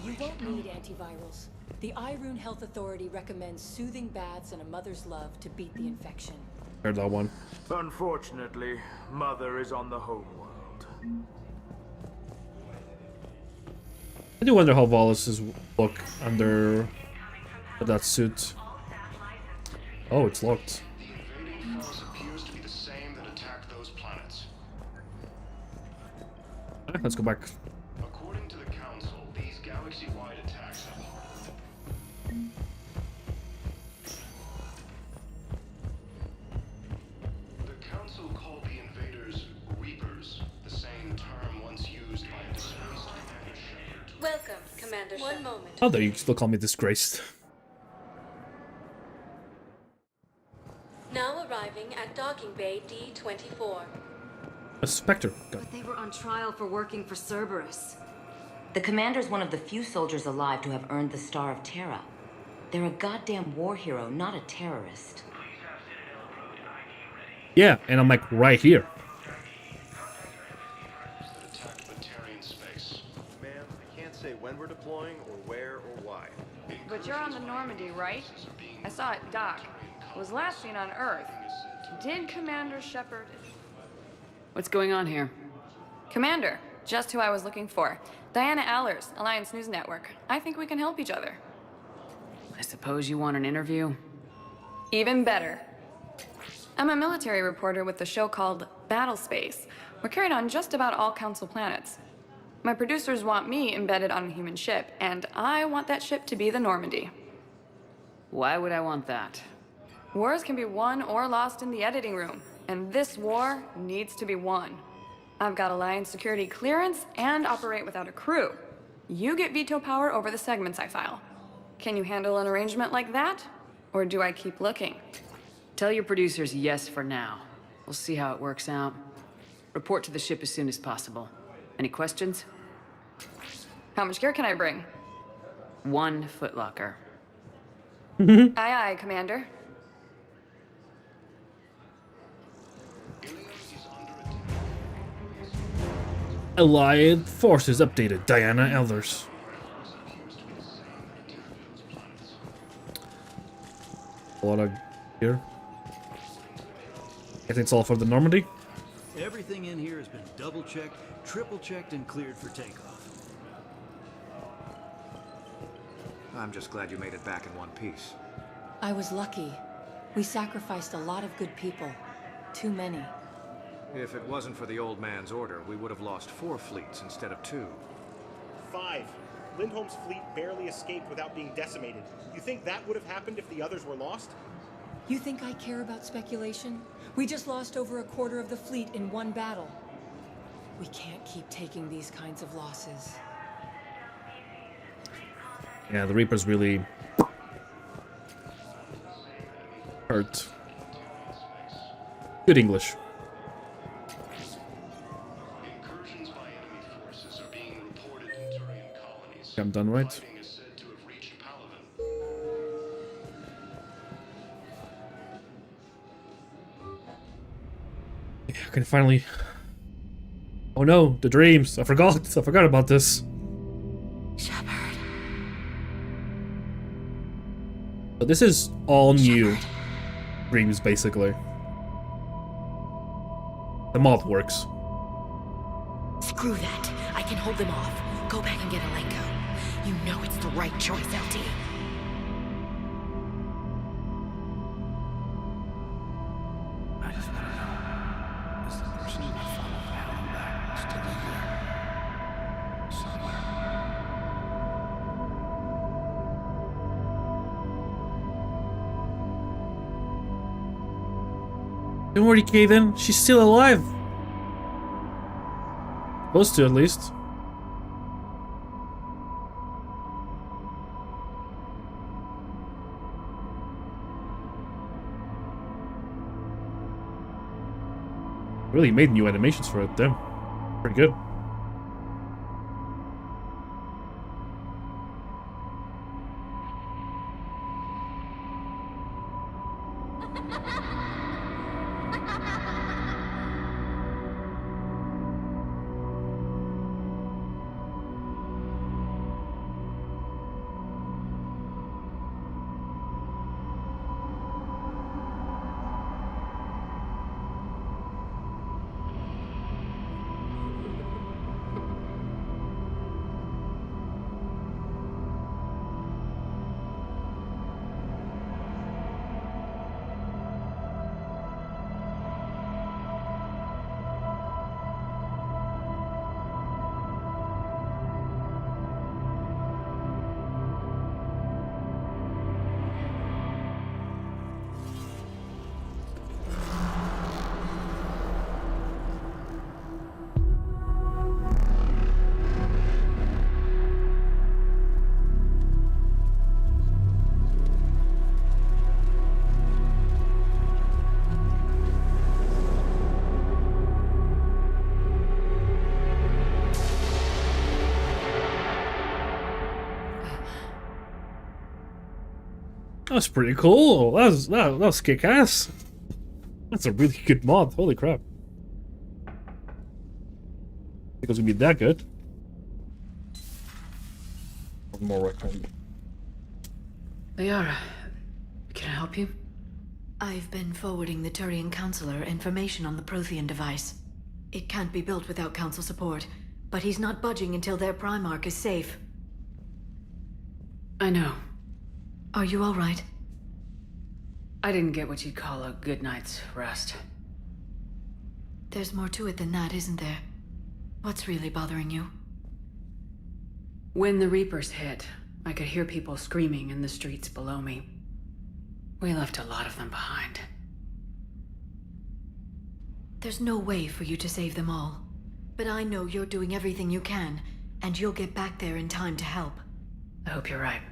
[SPEAKER 24] You won't need antivirals. The Irune Health Authority recommends soothing baths and a mother's love to beat the infection.
[SPEAKER 1] Heard that one.
[SPEAKER 17] Unfortunately, Mother is on the homeworld.
[SPEAKER 1] I do wonder how Wallace's look under that suit. Oh, it's locked.
[SPEAKER 23] The invading force appears to be the same that attacked those planets.
[SPEAKER 1] Let's go back.
[SPEAKER 23] According to the Council, these galaxy-wide attacks have The Council called the invaders Reapers, the same term once used by a disgraced Commander Shepard.
[SPEAKER 9] Welcome, Commander Shepard. One moment.
[SPEAKER 1] Oh, there you still call me disgraced.
[SPEAKER 9] Now arriving at Docking Bay D-24.
[SPEAKER 1] A Spectre.
[SPEAKER 10] But they were on trial for working for Cerberus.
[SPEAKER 18] The commander's one of the few soldiers alive to have earned the Star of Terra. They're a goddamn war hero, not a terrorist.
[SPEAKER 1] Yeah, and I'm like right here.
[SPEAKER 12] Ma'am, I can't say when we're deploying or where or why.
[SPEAKER 21] But you're on the Normandy, right? I saw it dock. It was last seen on Earth. Did Commander Shepard...
[SPEAKER 5] What's going on here?
[SPEAKER 21] Commander, just who I was looking for. Diana Allers, Alliance News Network. I think we can help each other.
[SPEAKER 5] I suppose you want an interview?
[SPEAKER 21] Even better. I'm a military reporter with the show called Battle Space. We're carried on just about all Council planets. My producers want me embedded on a human ship, and I want that ship to be the Normandy.
[SPEAKER 5] Why would I want that?
[SPEAKER 21] Wars can be won or lost in the editing room, and this war needs to be won. I've got Alliance security clearance and operate without a crew. You get veto power over the segments I file. Can you handle an arrangement like that? Or do I keep looking?
[SPEAKER 5] Tell your producers yes for now. We'll see how it works out. Report to the ship as soon as possible. Any questions?
[SPEAKER 21] How much gear can I bring?
[SPEAKER 5] 1 footlocker.
[SPEAKER 21] Aye, aye, Commander.
[SPEAKER 1] Allied forces updated. Diana Elders. A lot of here. I think it's all for the Normandy.
[SPEAKER 22] Everything in here has been double-checked, triple-checked, and cleared for takeoff.
[SPEAKER 26] I'm just glad you made it back in one piece.
[SPEAKER 24] I was lucky. We sacrificed a lot of good people. Too many.
[SPEAKER 12] If it wasn't for the old man's order, we would have lost 4 fleets instead of 2.
[SPEAKER 27] 5. Lindholm's fleet barely escaped without being decimated. You think that would have happened if the others were lost?
[SPEAKER 24] You think I care about speculation? We just lost over a quarter of the fleet in one battle. We can't keep taking these kinds of losses.
[SPEAKER 1] Yeah, the Reapers really hurt. Good English. I'm done, right? I can finally... Oh no, the dreams. I forgot about this.
[SPEAKER 18] Shepard.
[SPEAKER 1] But this is all new dreams, basically. The mod works.
[SPEAKER 18] Screw that. I can hold them off. Go back and get Alenko. You know it's the right choice, LT.
[SPEAKER 22] I just want to know, is the person that followed Alan back still in there? Somewhere.
[SPEAKER 1] Don't worry, Caden. She's still alive. Supposed to, at least. Really made new animations for it, damn. Pretty good. That's pretty cool. That was kick-ass. That's a really good mod. Holy crap. I think it was gonna be that good. One more recommend.
[SPEAKER 5] Liara, can I help you? I've been forwarding the Turian Counselor information on the Prothean device. It can't be built without Council support, but he's not budging until their Primarch is safe. I know. Are you all right? I didn't get what you'd call a good night's rest. There's more to it than that, isn't there? What's really bothering you? When the Reapers hit, I could hear people screaming in the streets below me. We left a lot of them behind. There's no way for you to save them all. But I know you're doing everything you can, and you'll get back there in time to help. I hope you're right.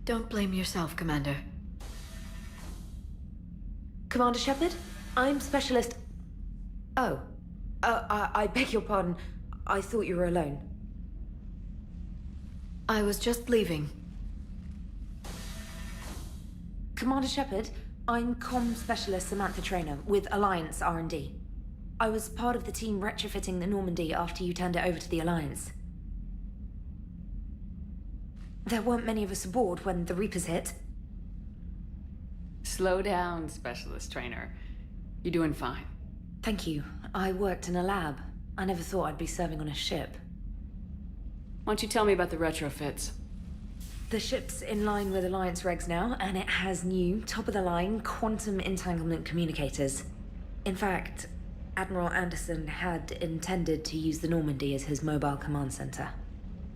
[SPEAKER 5] Don't blame yourself, Commander.
[SPEAKER 2] Commander Shepard? I'm Specialist... Oh. I beg your pardon. I thought you were alone.
[SPEAKER 5] I was just leaving.
[SPEAKER 2] Commander Shepard, I'm Comm Specialist Samantha Traynor with Alliance R&D. I was part of the team retrofitting the Normandy after you turned it over to the Alliance. There weren't many of us aboard when the Reapers hit.
[SPEAKER 5] Slow down, Specialist Trainer. You're doing fine.
[SPEAKER 2] Thank you. I worked in a lab. I never thought I'd be serving on a ship.
[SPEAKER 5] Why don't you tell me about the retrofits?
[SPEAKER 2] The ship's in line with Alliance regs now, and it has new, top-of-the-line, quantum entanglement communicators. In fact, Admiral Anderson had intended to use the Normandy as his mobile command center.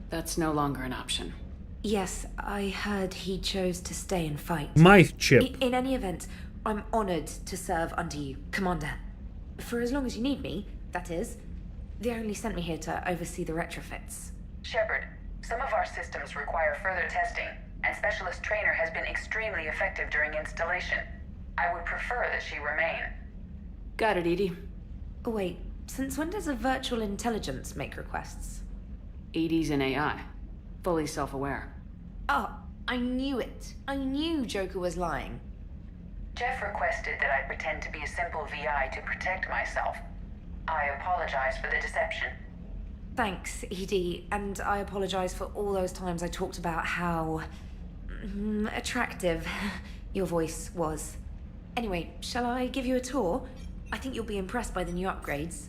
[SPEAKER 5] That's no longer an option.
[SPEAKER 2] Yes, I heard he chose to stay and fight.
[SPEAKER 1] My chip.
[SPEAKER 2] In any event, I'm honored to serve under you, Commander. For as long as you need me, that is. They only sent me here to oversee the retrofits.
[SPEAKER 7] Shepard, some of our systems require further testing, and Specialist Trainer has been extremely effective during installation. I would prefer that she remain.
[SPEAKER 5] Got it, Edie.
[SPEAKER 2] Oh, wait, since when does a virtual intelligence make requests?
[SPEAKER 5] Edie's an AI. Fully self-aware.
[SPEAKER 2] Oh, I knew it. I knew Joker was lying.
[SPEAKER 7] Jeff requested that I pretend to be a simple VI to protect myself. I apologize for the deception.
[SPEAKER 2] Thanks, Edie, and I apologize for all those times I talked about how attractive your voice was. Anyway, shall I give you a tour? I think you'll be impressed by the new upgrades.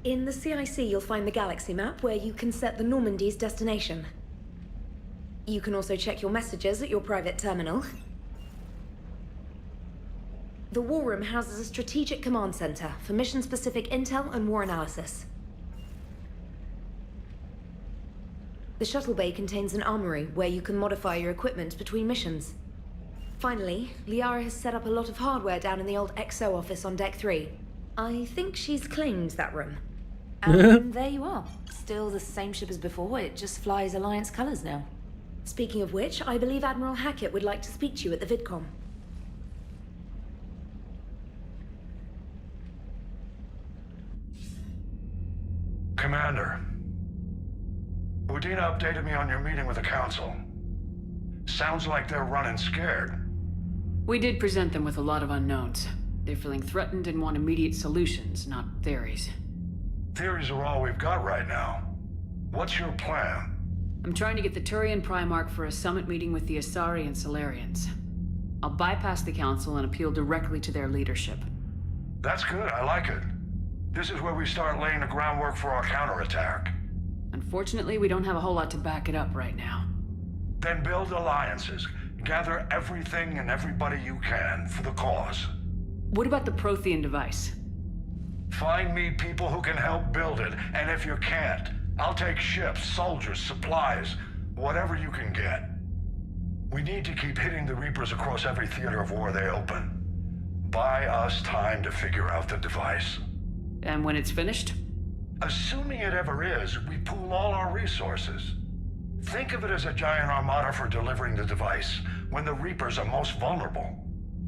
[SPEAKER 2] In the CIC, you'll find the galaxy map where you can set the Normandy's destination. You can also check your messages at your private terminal. The War Room houses a strategic command center for mission-specific intel and war analysis. The shuttle bay contains an armory where you can modify your equipment between missions. Finally, Liara has set up a lot of hardware down in the old XO office on Deck 3. I think she's claimed that room. And there you are. Still the same ship as before, it just flies Alliance colors now. Speaking of which, I believe Admiral Hackett would like to speak to you at the VidCom.
[SPEAKER 11] Commander, Udina updated me on your meeting with the Council. Sounds like they're running scared.
[SPEAKER 5] We did present them with a lot of unknowns. They're feeling threatened and want immediate solutions, not theories.
[SPEAKER 11] Theories are all we've got right now. What's your plan?
[SPEAKER 5] I'm trying to get the Turian Primarch for a summit meeting with the Asari and Solarians. I'll bypass the Council and appeal directly to their leadership.
[SPEAKER 11] That's good, I like it. This is where we start laying the groundwork for our counterattack.
[SPEAKER 5] Unfortunately, we don't have a whole lot to back it up right now.
[SPEAKER 11] Then build alliances. Gather everything and everybody you can for the cause.
[SPEAKER 5] What about the Prothean device?
[SPEAKER 11] Find me people who can help build it, and if you can't, I'll take ships, soldiers, supplies, whatever you can get. We need to keep hitting the Reapers across every theater of war they open. Buy us time to figure out the device.
[SPEAKER 5] And when it's finished?
[SPEAKER 11] Assuming it ever is, we pool all our resources. Think of it as a giant armada for delivering the device, when the Reapers are most vulnerable.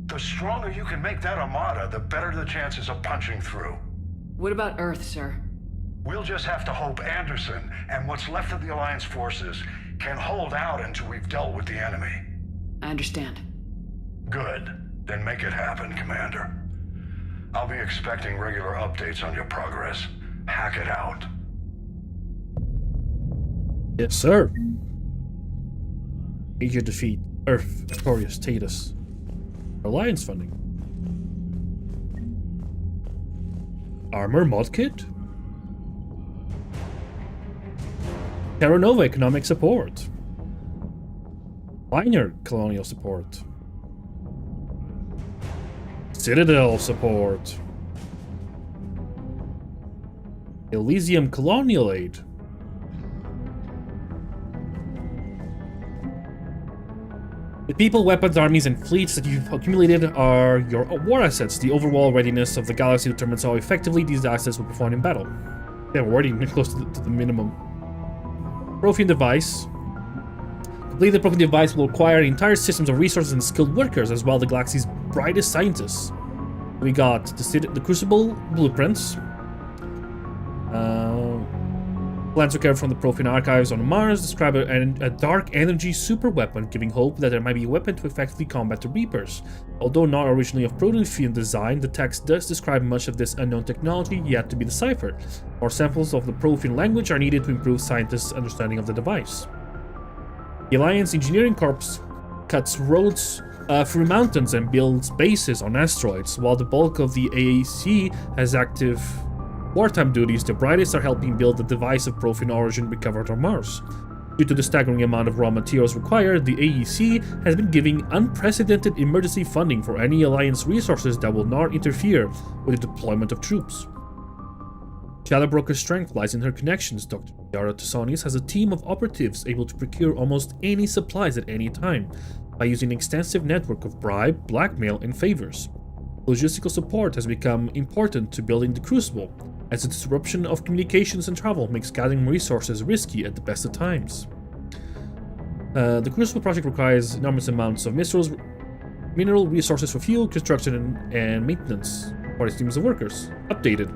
[SPEAKER 11] The stronger you can make that armada, the better the chances of punching through.
[SPEAKER 5] What about Earth, sir?
[SPEAKER 11] We'll just have to hope Anderson and what's left of the Alliance forces can hold out until we've dealt with the enemy.
[SPEAKER 5] I understand.
[SPEAKER 11] Good. Then make it happen, Commander. I'll be expecting regular updates on your progress. Hack it out.
[SPEAKER 1] Yes, sir. Major defeat. Earth. Victorious status. Alliance funding. Armor mod kit. Terra Nova economic support. Minor colonial support. Citadel support. Elysium colonial aid. The people, weapons, armies, and fleets that you've accumulated are your war assets. The overall readiness of the galaxy determines how effectively these assets will perform in battle. Yeah, we're already close to the minimum. Prothean device. Complete the Prothean device will require entire systems of resources and skilled workers, as well as the galaxy's brightest scientists. We got the Crucible blueprints. Plans recovered from the Prothean archives on Mars describe a dark energy super weapon, giving hope that there might be a weapon to effectively combat the Reapers. Although not originally of Prothean design, the text does describe much of this unknown technology yet to be deciphered. More samples of the Prothean language are needed to improve scientists' understanding of the device. The Alliance Engineering Corps cuts roads through mountains and builds bases on asteroids, while the bulk of the AEC has active wartime duties. The brightest are helping build the device of Prothean origin recovered on Mars. Due to the staggering amount of raw materials required, the AEC has been giving unprecedented emergency funding for any Alliance resources that will not interfere with the deployment of troops. Shadowbroker's strength lies in her connections. Dr. Yara Tassanis has a team of operatives able to procure almost any supplies at any time by using an extensive network of bribe, blackmail, and favors. Logistical support has become important to building the Crucible, as the disruption of communications and travel makes gathering resources risky at the best of times. The Crucible project requires enormous amounts of mineral resources for fuel, construction, and maintenance for its teams of workers. Updated.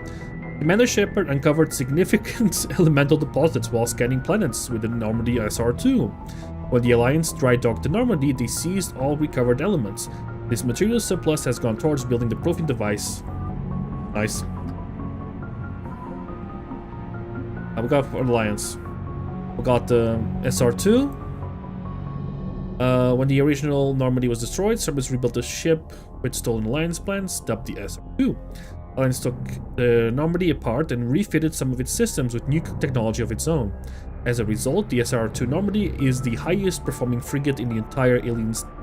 [SPEAKER 1] Commander Shepard uncovered significant elemental deposits while scanning planets with the Normandy SR-2. When the Alliance dry docked the Normandy, they seized all recovered elements. This material surplus has gone towards building the proofing device. Nice. We got for Alliance. We got the SR2. When the original Normandy was destroyed, Cerberus rebuilt a ship with stolen Alliance plans, dubbed the SR2. Alliance took the Normandy apart and refitted some of its systems with new technology of its own. As a result, the SR2 Normandy is the highest performing frigate in the entire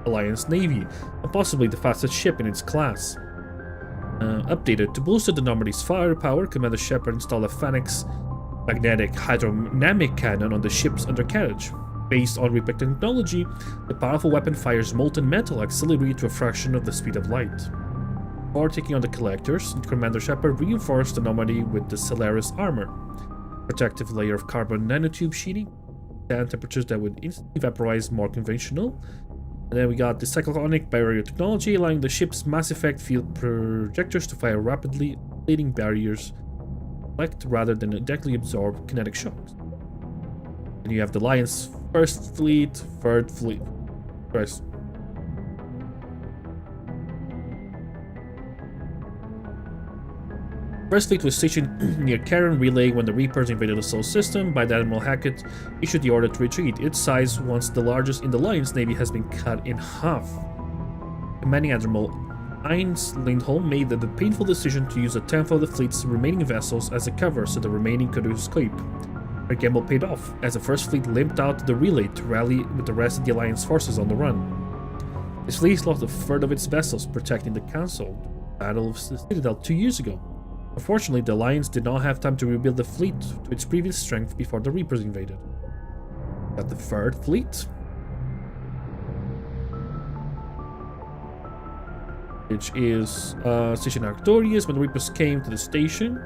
[SPEAKER 1] Alliance Navy, and possibly the fastest ship in its class. Updated. To bolster the Normandy's firepower, Commander Shepard installed a Phanex magnetic hydrodynamic cannon on the ship's undercarriage. Based on Reaper technology, the powerful weapon fires molten metal auxiliary to a fraction of the speed of light. Before taking on the Collectors, Commander Shepard reinforced the Normandy with the Solaris armor. Protective layer of carbon nanotube sheeting, and temperatures that would instantly vaporize more conventional. And then we got the cyclonic barrier technology, allowing the ship's Mass Effect field projectors to fire rapidly, leading barriers rather than directly absorb kinetic shocks. Then you have the Alliance First Fleet, Third Fleet. Christ. First Fleet was stationed near Karen Relay when the Reapers invaded the Sol system. By then, Admiral Hackett issued the order to retreat. Its size, once the largest in the Alliance Navy, has been cut in half. Commanding Admiral Heinz Lindholm made the painful decision to use a tenth of the fleet's remaining vessels as a cover so the remaining could escape. Her gamble paid off, as the First Fleet limped out the relay to rally with the rest of the Alliance forces on the run. This fleet lost a third of its vessels protecting the Council, the Battle of the Citadel 2 years ago. Unfortunately, the Alliance did not have time to rebuild the fleet to its previous strength before the Reapers invaded. Got the Third Fleet, which is Station Arcturus. When the Reapers came to the station,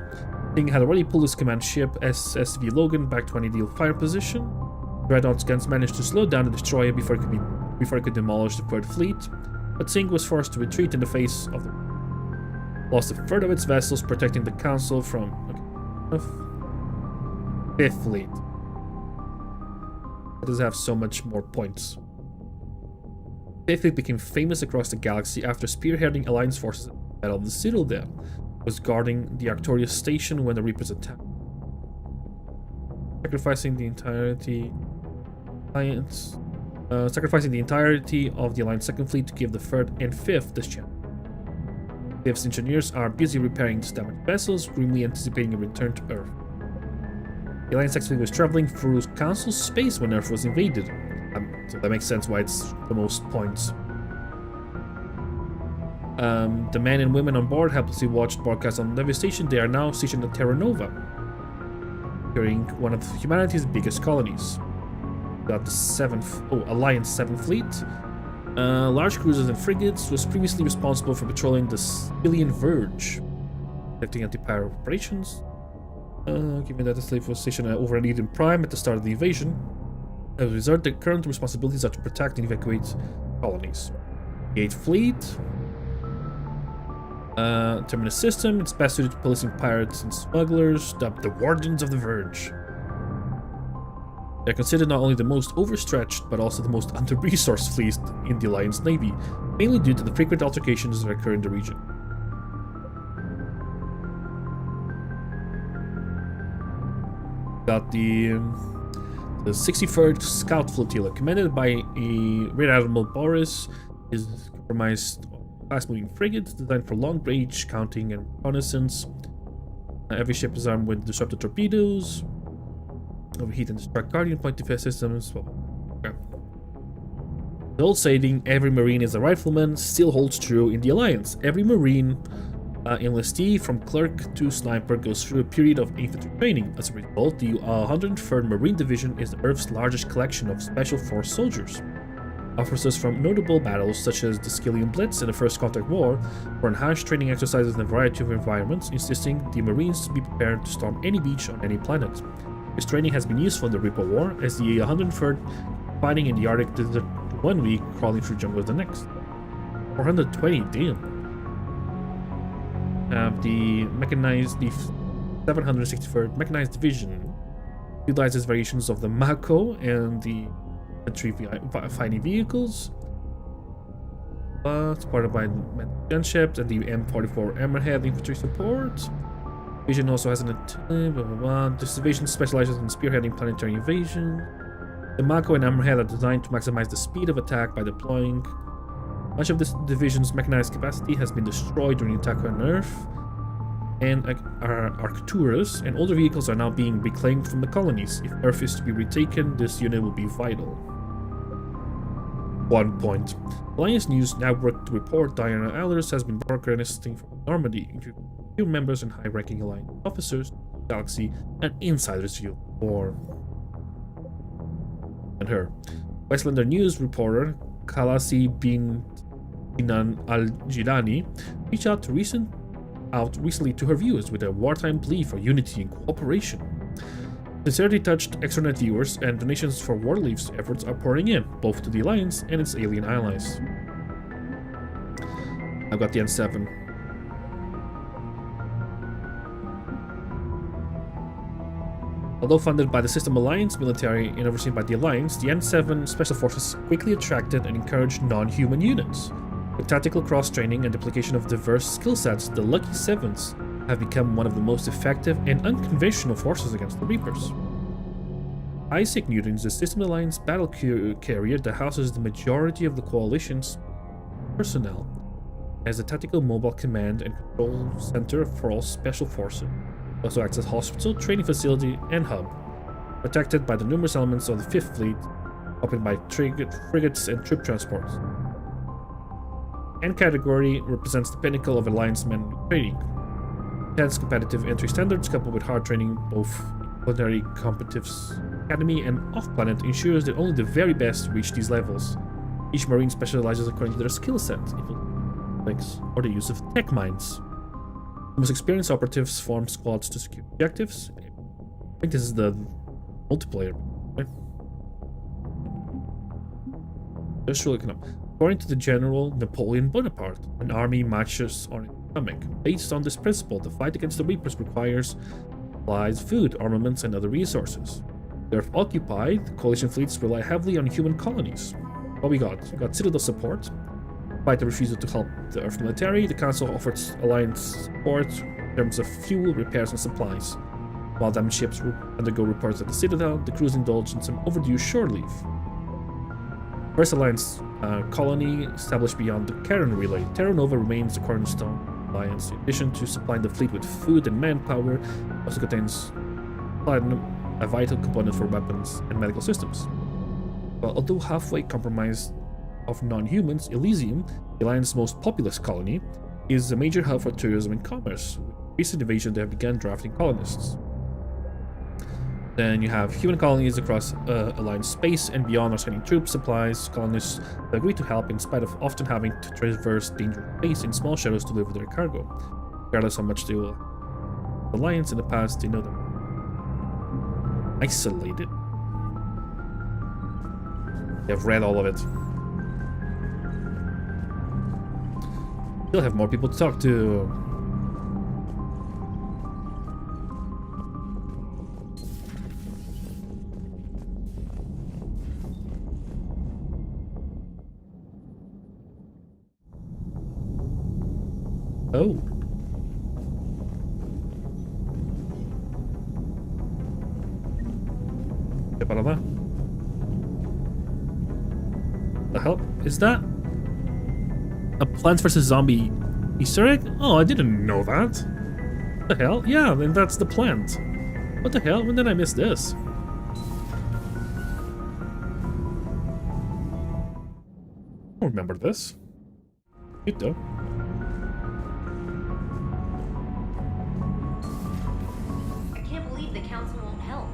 [SPEAKER 1] King had already pulled his command ship SSV Logan back to an ideal fire position. Dreadnought's guns managed to slow down the destroyer before it could demolish the Third Fleet, but Singh was forced to retreat in the face of the lost a third of its vessels protecting the Council from Fifth Fleet. It does have so much more points. Fifth Fleet became famous across the galaxy after spearheading Alliance forces at the Battle of the Citadel. It was guarding the Arcturus station when the Reapers attacked. Sacrificing the entirety of the Alliance Second Fleet to give the Third and Fifth this chance. Fifth's engineers are busy repairing damaged vessels, grimly anticipating a return to Earth. The Alliance Second Fleet was traveling through Council space when Earth was invaded, so that makes sense why it's the most points. The men and women on board helplessly watched broadcasts on the Navy station. They are now stationed at Terra Nova, carrying one of humanity's biggest colonies. Got the Alliance 7th Fleet. Large cruisers and frigates, was previously responsible for patrolling the Sicilian Verge, conducting anti-pirate operations. Given that the slave was stationed over an Eden Prime at the start of the invasion, as a result, the current responsibilities are to protect and evacuate colonies. The 8th Fleet. Terminus system, it's best suited to policing pirates and smugglers, dubbed the Wardens of the Verge. They're considered not only the most overstretched, but also the most under-resourced fleet in the Alliance Navy, mainly due to the frequent altercations that occur in the region. Got the 63rd Scout Flotilla, commanded by a Rear Admiral Boris, is compromised fast-moving frigate designed for long-range scouting and reconnaissance. Every ship is armed with disruptor torpedoes, overheat and destruct Guardian point defense systems. Okay. The old saying, every Marine is a rifleman, still holds true in the Alliance. Every Marine enlistee, from clerk to sniper, goes through a period of infantry training. As a result, the 103rd Marine Division is Earth's largest collection of Special Force soldiers. Officers from notable battles such as the Skillian Blitz and the First Contact War run harsh training exercises in a variety of environments, insisting the Marines to be prepared to storm any beach on any planet. This training has been useful in the Reaper War, as the 103rd fighting in the Arctic desert 1 week, crawling through jungles the next. 420, damn. The 763rd Mechanized Division utilizes variations of the Mako and the infantry fighting vehicles, supported by gunships and the M44 Hammerhead infantry support. Division also has an This division specializes in spearheading planetary invasion. The Mako and Hammerhead are designed to maximize the speed of attack by deploying. Much of this division's mechanized capacity has been destroyed during attack on Earth, and Arcturus and older vehicles are now being reclaimed from the colonies. If Earth is to be retaken, this unit will be vital. 1 point. Alliance News Network to report Diana Allers has been broadcasting from Normandy, including few members and high-ranking Alliance officers, Galaxy, and insiders view war. And her. Westlander News reporter Khalasi bin Inan al-Jilani reached out recently to her viewers with a wartime plea for unity and cooperation. Sincerity touched extranet viewers, and donations for war relief's efforts are pouring in, both to the Alliance and its alien allies. I've got the N7. Although funded by the System Alliance military and overseen by the Alliance, the N7 Special Forces quickly attracted and encouraged non-human units. With tactical cross-training and duplication of diverse skill sets, the Lucky Sevens have become one of the most effective and unconventional forces against the Reapers. Isaac Newton is the System Alliance battle carrier that houses the majority of the Coalition's personnel, as a tactical mobile command and control center for all special forces. It also acts as hospital, training facility, and hub, protected by the numerous elements of the 5th Fleet, accompanied by frigates and troop transports. N category represents the pinnacle of Alliance men training. Intense competitive entry standards coupled with hard training both in Planetary Competitives Academy and off-planet ensures that only the very best reach these levels. Each Marine specializes according to their skill set, or the use of tech mines. The most experienced operatives form squads to secure objectives. I think this is the multiplayer, right? Just looking up. According to the General Napoleon Bonaparte, an army marches on its stomach. Based on this principle, the fight against the Reapers requires supplies, food, armaments, and other resources. They're occupied, the coalition fleets rely heavily on human colonies. What we got? We got Citadel support. Despite the refusal to help the Earth military, the Council offered Alliance support in terms of fuel, repairs, and supplies. While damaged ships undergo reports at the Citadel, the crews indulge in some overdue shore leave. First Alliance colony established beyond the Karen Relay, Terra Nova remains the cornerstone Alliance. In addition to supplying the fleet with food and manpower, it also contains platinum, a vital component for weapons and medical systems. Well, although halfway compromised of non-humans, Elysium, the Alliance's most populous colony, is a major hub for tourism and commerce. With recent invasion, they have begun drafting colonists. Then you have human colonies across Alliance space and beyond are sending troops, supplies, colonists that agree to help in spite of often having to traverse dangerous space in small shadows to deliver their cargo. Regardless how much they will Alliance in the past, they know them isolated. They have read all of it. Still have more people to talk to. Oh. ¿Qué parada? The hell is that? A Plants vs. Zombie Easter egg? Oh, I didn't know that. What the hell? Yeah, then that's the plant. What the hell? When did I miss this? I don't remember this. Cute though.
[SPEAKER 18] I can't believe the council won't help.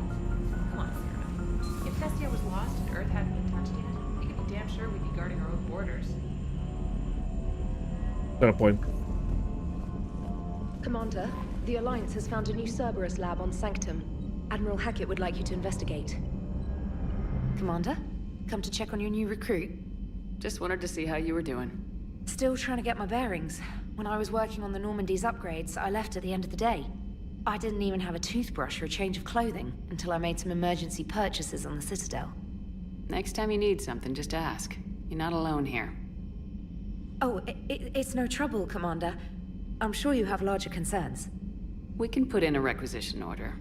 [SPEAKER 8] Come on, Sarah. If Testia was lost and Earth hadn't been touched yet, we could be damn sure we'd be guarding our own borders.
[SPEAKER 1] Got a point.
[SPEAKER 2] Commander, the Alliance has found a new Cerberus lab on Sanctum. Admiral Hackett would like you to investigate. Commander, come to check on your new recruit.
[SPEAKER 5] Just wanted to see how you were doing.
[SPEAKER 2] Still trying to get my bearings. When I was working on the Normandy's upgrades, I left at the end of the day. I didn't even have a toothbrush or a change of clothing until I made some emergency purchases on the Citadel.
[SPEAKER 5] Next time you need something, just ask. You're not alone here.
[SPEAKER 2] Oh, it's no trouble, Commander. I'm sure you have larger concerns.
[SPEAKER 5] We can put in a requisition order.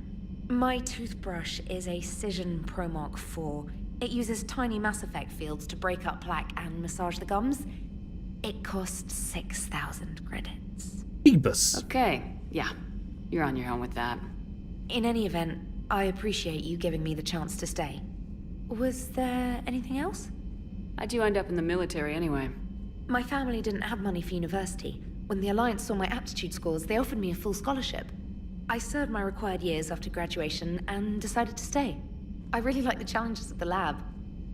[SPEAKER 2] My toothbrush is a Cision Pro Mark 4. It uses tiny Mass Effect fields to break up plaque and massage the gums. It costs 6,000 credits.
[SPEAKER 1] Phoebus.
[SPEAKER 5] Okay, yeah. You're on your own with that.
[SPEAKER 2] In any event, I appreciate you giving me the chance to stay. Was there anything else?
[SPEAKER 5] How'd you end up in the military anyway?
[SPEAKER 2] My family didn't have money for university. When the Alliance saw my aptitude scores, they offered me a full scholarship. I served my required years after graduation and decided to stay. I really like the challenges of the lab.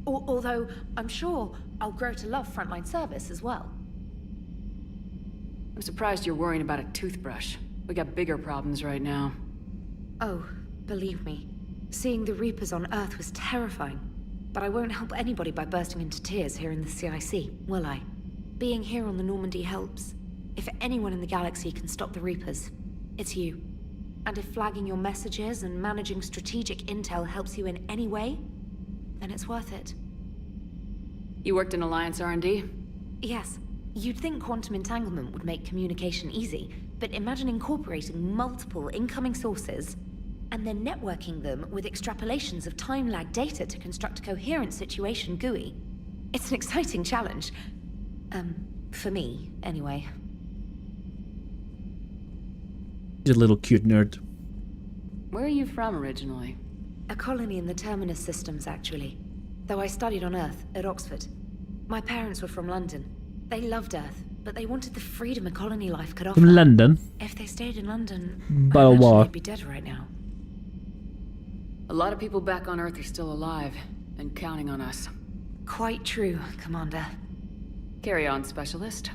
[SPEAKER 2] Although, I'm sure I'll grow to love frontline service as well.
[SPEAKER 5] I'm surprised you're worrying about a toothbrush. We got bigger problems right now.
[SPEAKER 2] Oh, believe me. Seeing the Reapers on Earth was terrifying. But I won't help anybody by bursting into tears here in the CIC, will I? Being here on the Normandy helps. If anyone in the galaxy can stop the Reapers, it's you. And if flagging your messages and managing strategic intel helps you in any way, then it's worth it.
[SPEAKER 5] You worked in Alliance R&D?
[SPEAKER 2] Yes. You'd think quantum entanglement would make communication easy, but imagine incorporating multiple incoming sources and then networking them with extrapolations of time-lag data to construct a coherent situation GUI. It's an exciting challenge. For me, anyway.
[SPEAKER 1] He's a little cute nerd.
[SPEAKER 5] Where are you from originally?
[SPEAKER 2] A colony in the Terminus systems, actually. Though I studied on Earth, at Oxford. My parents were from London. They loved Earth, but they wanted the freedom a colony life could offer.
[SPEAKER 1] From London?
[SPEAKER 2] If they stayed in London,
[SPEAKER 1] But
[SPEAKER 2] I imagine
[SPEAKER 1] what?
[SPEAKER 2] they'd be dead right now.
[SPEAKER 5] A lot of people back on Earth are still alive, and counting on us.
[SPEAKER 2] Quite true, Commander.
[SPEAKER 5] Carry on, Specialist.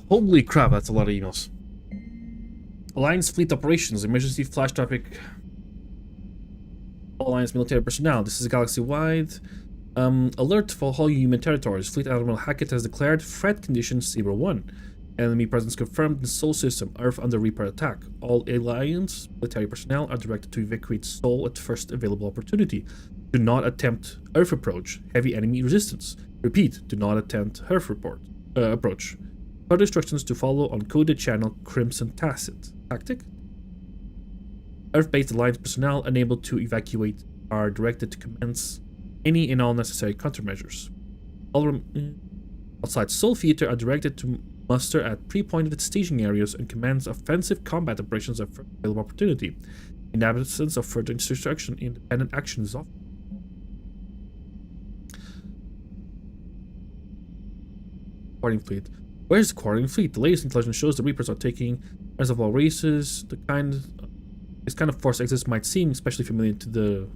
[SPEAKER 1] Holy crap, that's a lot of emails. Alliance fleet operations, emergency flash traffic. All Alliance military personnel. This is galaxy-wide. Alert for all human territories. Fleet Admiral Hackett has declared threat condition 01. Enemy presence confirmed in the Sol system. Earth under Reaper attack. All Alliance military personnel are directed to evacuate Sol at first available opportunity. Do not attempt Earth approach. Heavy enemy resistance. Repeat, do not attempt Earth approach. Further instructions to follow on coded channel Crimson Tactic. Earth-based Alliance personnel unable to evacuate are directed to commence any and all necessary countermeasures. All outside Sol Theater are directed to muster at pre-pointed staging areas and commence offensive combat operations at first available opportunity. In the absence of further instruction, independent action is offered. Quarrying fleet. Where's the quarrying fleet? The latest intelligence shows the Reapers are taking as of all races. This kind of force exists might seem especially familiar to the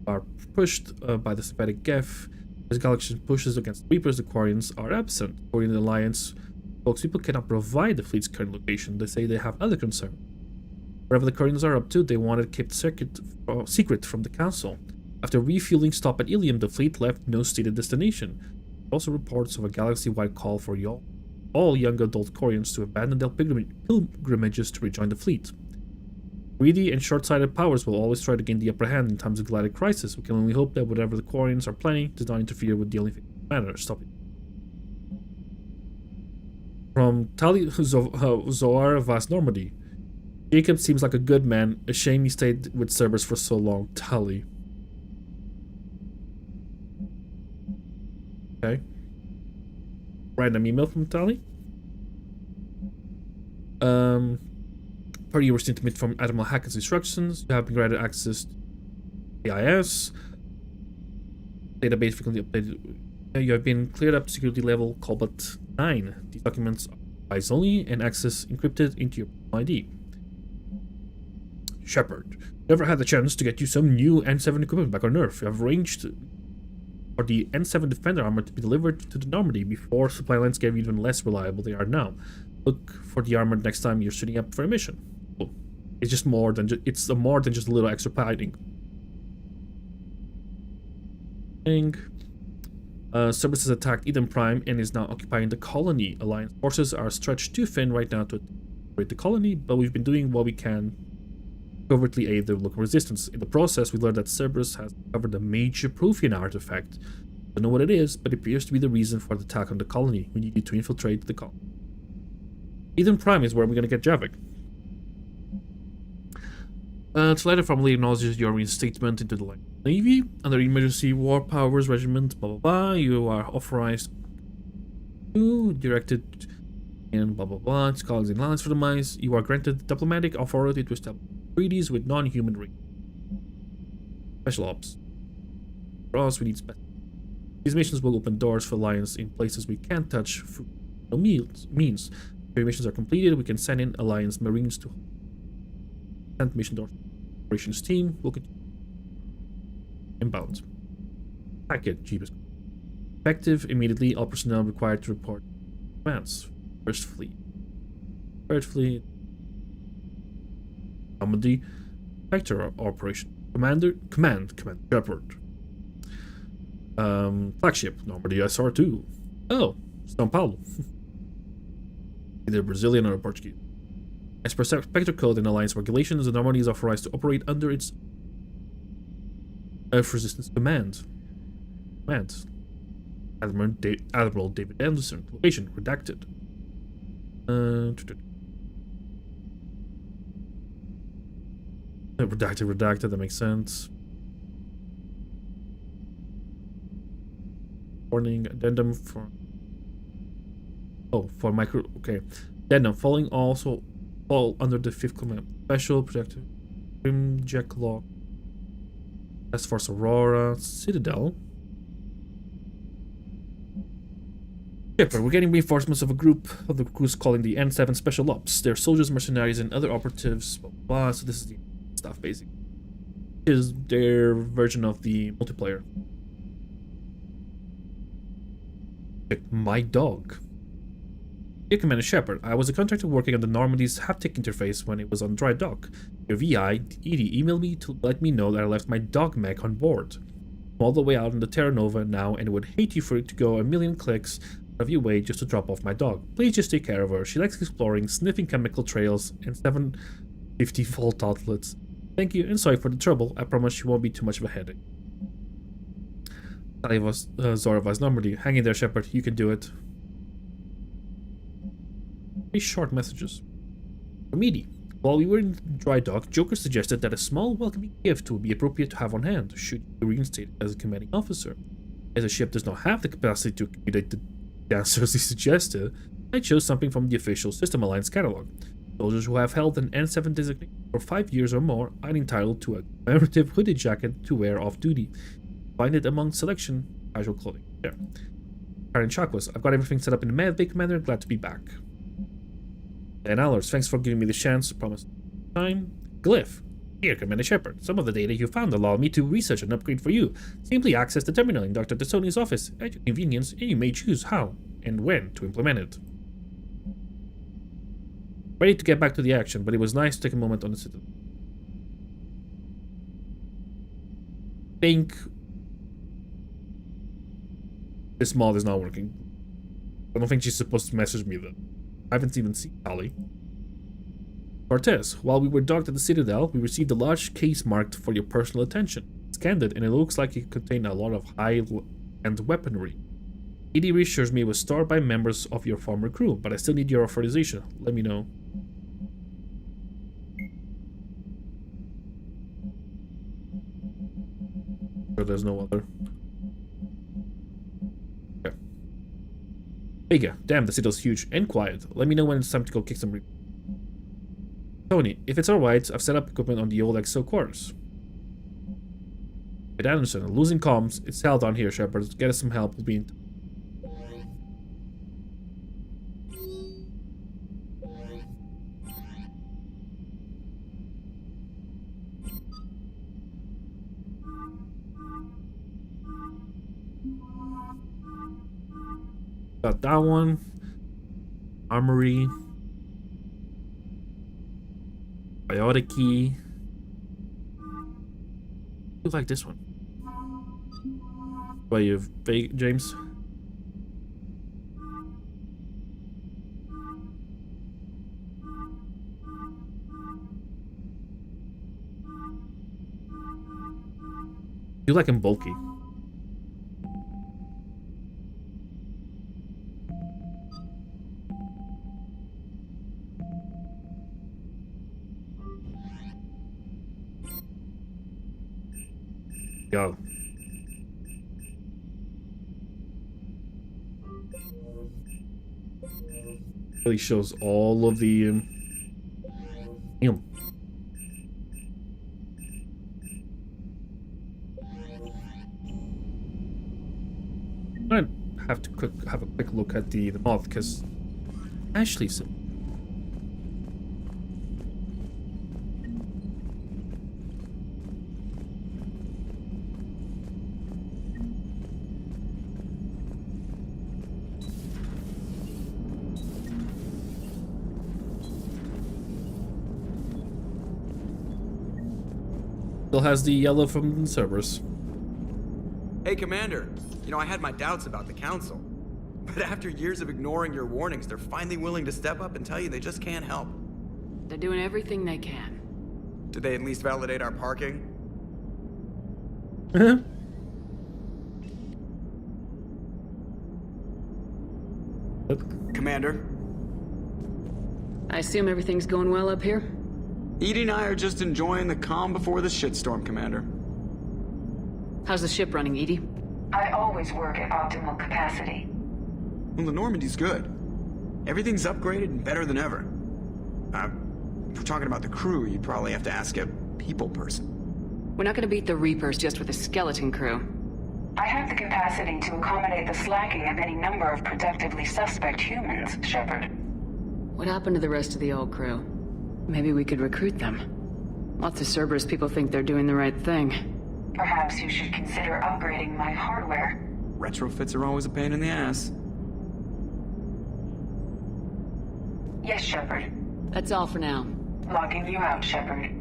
[SPEAKER 1] are pushed by the synthetic Geth. As Galaxian pushes against the Reapers, the Quarians are absent. According to the Alliance, folks, people cannot provide the fleet's current location. They say they have other concerns. Wherever the Quarians are up to, they want it kept secret from the Council. After refueling stop at Ilium, the fleet left no stated destination. Also reports of a galaxy-wide call for all young adult Quarians to abandon their pilgrimages to rejoin the fleet. Greedy and short-sighted powers will always try to gain the upper hand in times of galactic crisis. We can only hope that whatever the Quarians are planning does not interfere with the only thing that matters. Stop it. From Tali Zoar of Vast Normandy. Jacob seems like a good man. A shame he stayed with Cerberus for so long. Tali. Okay. Random email from Tali. Per your statement from Admiral Hackett's instructions, you have been granted access to the AIS. Database frequently updated. You have been cleared up to security level Colbert 9. These documents are eyes only and access encrypted into your ID. Shepard, never had the chance to get you some new N7 equipment back on Earth. You have arranged for the N7 Defender armor to be delivered to the Normandy before supply lines get even less reliable they are now. Look for the armor next time you're suiting up for a mission. Cool. It's just more than it's more than just a little extra padding. Cerberus has attacked Eden Prime and is now occupying the colony. Alliance forces are stretched too thin right now to operate the colony, but we've been doing what we can to covertly aid the local resistance. In the process, we learned that Cerberus has discovered a major Prothean artifact. Don't know what it is, but it appears to be the reason for the attack on the colony. We need you to infiltrate the colony. Eden Prime is where we're gonna get Javik. Letter formally acknowledges your reinstatement into the Navy under Emergency War Powers Regiment, blah blah blah. You are authorized to directed and blah blah blah. It's colleagues in lines for the mice. You are granted diplomatic authority to establish treaties with non-human races. Special ops. For us, we need special. These missions will open doors for Alliance in places we can't touch through no means. If missions are completed, we can send in Alliance Marines to send mission doors. Operations team will continue. Inbound. Packet, Jeebus. Effective immediately. All personnel required to report commands. First Fleet. Third Fleet. Normandy. Vector Operation. Command Shepard. Flagship. Normandy SR2. Oh, São Paulo. Either Brazilian or Portuguese. As per Spectre Code and Alliance regulations, the Normandy is authorized to operate under its Earth Resistance Command. Admiral David Anderson. Location redacted. Redacted. That makes sense. Warning addendum for. Oh, for micro. Okay. Addendum following also fall under the 5th command. Special protective. Grim Jack Law. Task Force Aurora. Citadel. Shepard, we're getting reinforcements of a group of the crews calling the N7 Special Ops. They're soldiers, mercenaries, and other operatives. Blah, blah, blah. So this is the stuff, basically. This is their version of the multiplayer. My dog. Dear Commander Shepard, I was a contractor working on the Normandy's haptic interface when it was on dry dock. Your VI, Edie, emailed me to let me know that I left my dog mech on board. I'm all the way out on the Terra Nova now and would hate you for it to go a million clicks out of your way just to drop off my dog. Please just take care of her. She likes exploring, sniffing chemical trails, and 750-volt outlets. Thank you and sorry for the trouble. I promise she won't be too much of a headache. Zoravas Normandy. Hang in there, Shepard. You can do it. Short messages. From Edie. While we were in dry dock, Joker suggested that a small welcoming gift would be appropriate to have on hand should you be reinstated as a commanding officer. As the ship does not have the capacity to accumulate the answers he suggested, I chose something from the official System Alliance catalog. Soldiers who have held an N7 designation for 5 years or more are entitled to a commemorative hooded jacket to wear off duty. Find it among selection casual clothing. There. Karen Chakwas, I've got everything set up in the med bay, Commander. Glad to be back. Dan Allers, thanks for giving me the chance to promise time. Glyph. Here, Commander Shepard. Some of the data you found allow me to research an upgrade for you. Simply access the terminal in Dr. Tassoni's office at your convenience, and you may choose how and when to implement it. Ready to get back to the action, but it was nice to take a moment on the citadel. Think this mod is not working. I don't think she's supposed to message me though. I haven't even seen Callie. Cortez, while we were docked at the Citadel, we received a large case marked for your personal attention. Scanned it, and it looks like it contained a lot of high-end weaponry. Edie reassures me it was stored by members of your former crew, but I still need your authorization. Let me know. Sure there's no other. Vega, damn, the Citadel's huge and quiet. Let me know when it's time to go kick some Tony, if it's alright, I've set up equipment on the old EXO quarters. With Anderson, losing comms, it's hell down here, Shepard. Get us some help with being... Got that one. Armory. Biotic key. I like this one. What you, James? You like him bulky. Go. Really shows all of the damn. I have to have a quick look at the moth because Ashley said. Still has the yellow from the servers.
[SPEAKER 3] Hey, Commander. You know, I had my doubts about the Council. But after years of ignoring your warnings, they're finally willing to step up and tell you they just can't help.
[SPEAKER 5] They're doing everything they can.
[SPEAKER 3] Did they at least validate our parking? Commander?
[SPEAKER 5] I assume everything's going well up here?
[SPEAKER 3] Edie and I are just enjoying the calm before the shitstorm, Commander.
[SPEAKER 5] How's the ship running, Edie?
[SPEAKER 7] I always work at optimal capacity.
[SPEAKER 3] Well, the Normandy's good. Everything's upgraded and better than ever. If we're talking about the crew, you'd probably have to ask a people person.
[SPEAKER 5] We're not gonna beat the Reapers just with a skeleton crew.
[SPEAKER 7] I have the capacity to accommodate the slacking of any number of productively suspect humans, Shepard.
[SPEAKER 5] What happened to the rest of the old crew? Maybe we could recruit them. Lots of Cerberus people think they're doing the right thing.
[SPEAKER 7] Perhaps you should consider upgrading my hardware.
[SPEAKER 3] Retrofits are always a pain in the ass.
[SPEAKER 7] Yes, Shepard.
[SPEAKER 5] That's all for now.
[SPEAKER 7] Logging you out, Shepard.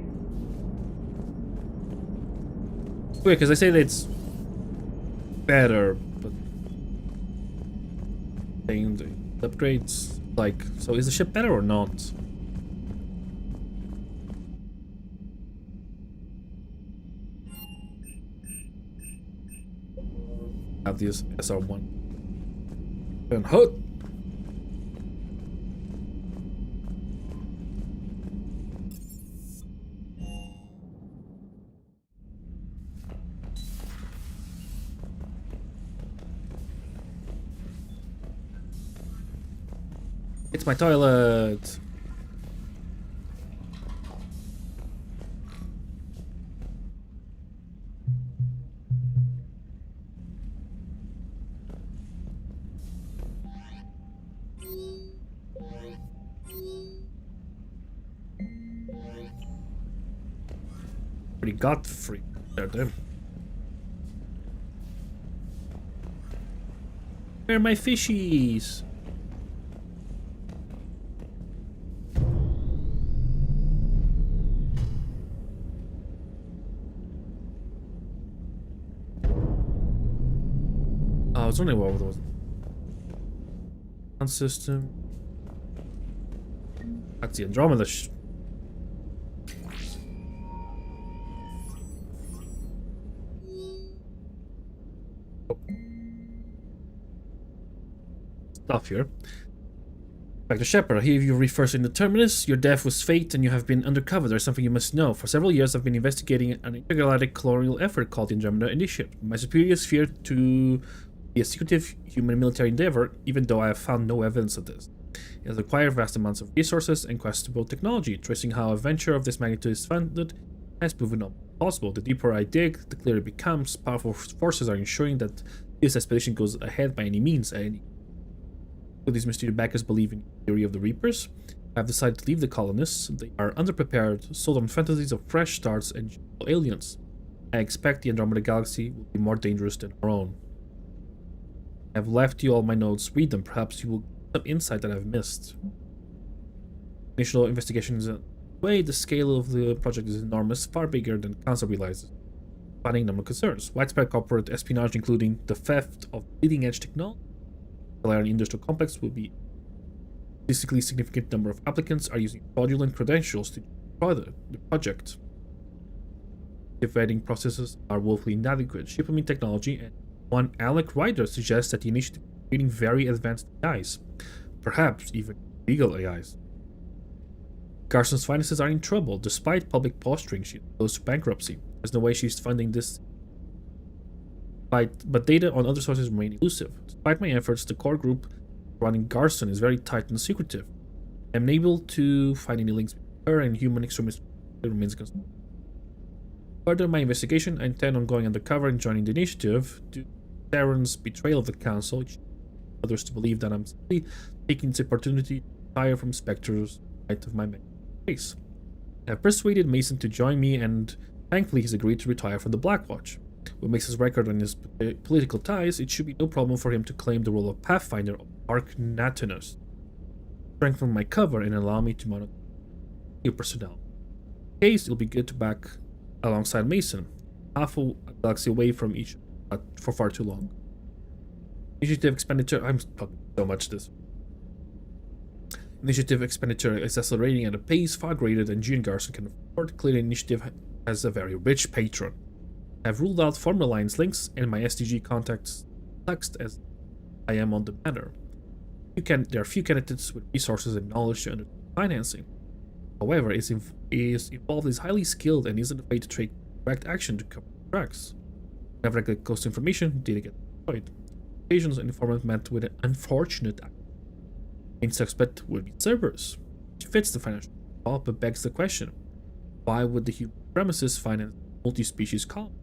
[SPEAKER 1] Weird, because they say that it's better, but saying the upgrades, like, so is the ship better or not? Have this SR1 and hut. It's my toilet. Pretty Godfrey there, then. Where are my fishies? I was wondering what was sound system. That's the Andromeda. Stuff here. Back to Shepard. I hear you refers in the Terminus. Your death was fate and you have been undercover. There's something you must know. For several years I've been investigating an intergalactic colonial effort called the Andromeda Initiative. My superiors fear to be a secretive human military endeavor, even though I have found no evidence of this. It has required vast amounts of resources and questionable technology. Tracing how a venture of this magnitude is funded has proven impossible. The deeper I dig, the clearer it becomes. Powerful forces are ensuring that this expedition goes ahead by any means. These mysterious backers believe in the theory of the Reapers. I have decided to leave the colonists. They are underprepared, sold on fantasies of fresh starts and aliens. I expect the Andromeda Galaxy will be more dangerous than our own. I have left you all my notes. Read them. Perhaps you will get some insight that I've missed. Initial investigations way, the scale of the project is enormous, far bigger than Council realizes. Spanning number of concerns. Widespread corporate espionage, including the theft of leading-edge technology. The Iron Industrial Complex will be statistically significant number of applicants are using fraudulent credentials to destroy the project. The vetting processes are woefully inadequate. Shipment technology, and one Alec Ryder suggests that the initiative is creating very advanced AIs, perhaps even legal AIs. Carson's finances are in trouble. Despite public posturing, she goes to bankruptcy. There's no way she's funding this. But data on other sources remain elusive. Despite my efforts, the core group running Garson is very tight and secretive. I'm unable to find any links between her and human extremist. It remains a concern. Further my investigation, I intend on going undercover and joining the initiative. Due to Darren's betrayal of the council, it others to believe that I'm simply taking this opportunity to retire from Spectre's light of my case. I have persuaded Mason to join me, and thankfully he's agreed to retire from the Blackwatch. With Mason's record on his political ties, it should be no problem for him to claim the role of Pathfinder of Arc Natinus, strengthen my cover and allow me to monitor your personnel. In case, it'll be good to back alongside Mason, half a galaxy away from each for far too long. Initiative expenditure, I'm talking so much this. Initiative expenditure is accelerating at a pace far greater than G and Garson can afford. Clearly, initiative has a very rich patron. I have ruled out former alliance links and my SDG contacts text as I am on the matter. There are few candidates with resources and knowledge to undertake financing. However, is involved is highly skilled and isn't afraid to take direct action to cover tracks. Whenever I get close to information, data get destroyed. Occasions, an informant met with an unfortunate act. Main suspect would be Cerberus, which fits the financial profile but begs the question: why would the human supremacists finance multi-species colony?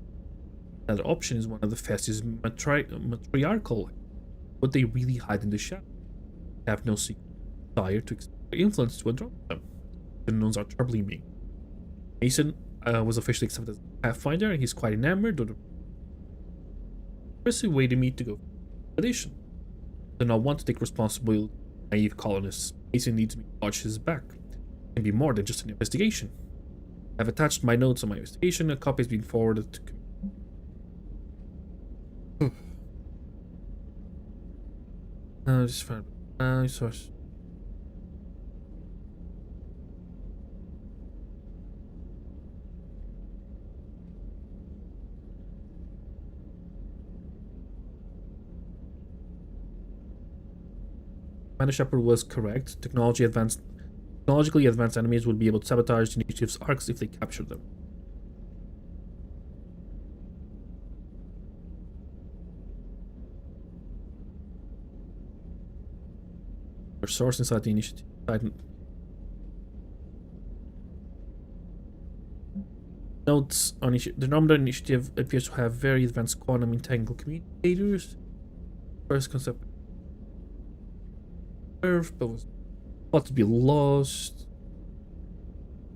[SPEAKER 1] Another option is one of the fastest matriarchal. Would they really hide in the shadow? They have no secret desire to exploit their influence to adopt them. The unknowns are troubling me. Mason was officially accepted as a Pathfinder, and he's quite enamored of the persuaded me to go for the expedition. I do not want to take responsibility for naive colonists. Mason needs me to watch his back. It can be more than just an investigation. I've attached my notes on my investigation. A copy has been forwarded to just find source. Commander Shepard was correct. Technologically advanced enemies would be able to sabotage the initiative's arcs if they captured them. Or source inside the initiative. Notes on the Normandy initiative appears to have very advanced quantum entangled communicators. First concept Earth, but was thought to be lost.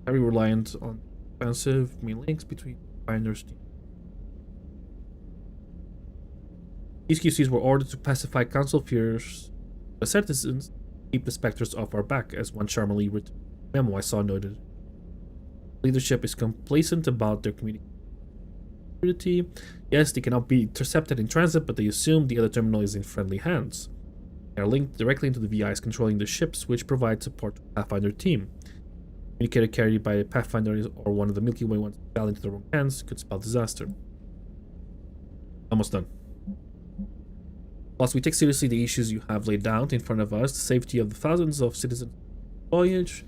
[SPEAKER 1] Very reliant on expensive main links between binders. These QCs were ordered to pacify council fears. The citizens keep the specters off our back, as one charmingly written memo I saw noted. Leadership is complacent about their community. Yes, they cannot be intercepted in transit, but they assume the other terminal is in friendly hands. They are linked directly into the VIs controlling the ships, which provide support to the Pathfinder team. Communicator carried by a Pathfinder or one of the Milky Way ones fell into the wrong hands could spell disaster. Almost done. Whilst we take seriously the issues you have laid down in front of us, the safety of the thousands of citizens, voyage,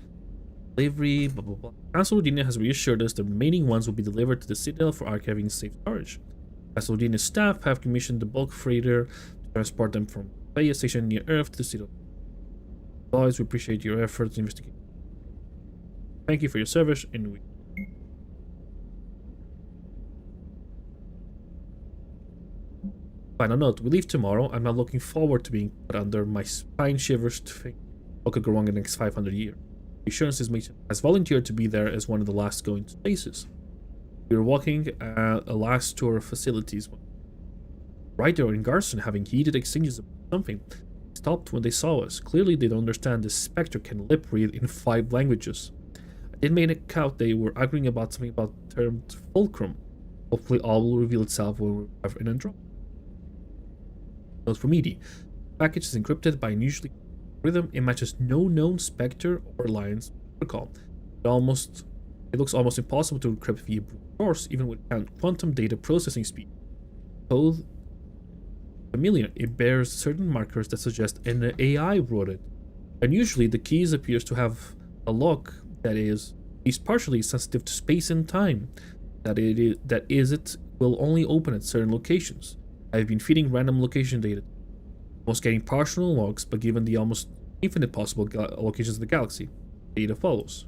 [SPEAKER 1] delivery, blah blah blah, Council Rodinia has reassured us the remaining ones will be delivered to the Citadel for archiving and safe storage. Council Rodinia's staff have commissioned the bulk freighter to transport them from a station near Earth to the Citadel. As always, we appreciate your efforts in investigating. Thank you for your service, and we. Final note, we leave tomorrow. I'm not looking forward to being put under. My spine shivers to think what could go wrong in the next 500 years. The assurances Mason has volunteered to be there as one of the last going to spaces. We were walking a last tour of facilities. Ryder and Garson, having heated exchanges about something, stopped when they saw us. Clearly they don't understand the Spectre can lip read in 5 languages. I It made a count they were arguing about something about termed fulcrum. Hopefully all will reveal itself when we arrive in Andromeda. Note from ME3. The package is encrypted by an unusually rhythm. It matches no known Spectre or Alliance protocol. It looks almost impossible to encrypt via brute force, even with quantum data processing speed. Code familiar. It bears certain markers that suggest an AI wrote it. Unusually, the keys appears to have a lock that is at least partially sensitive to space and time. It will only open at certain locations. I've been feeding random location data, almost getting partial logs, but given the almost infinite possible locations of the galaxy, data follows.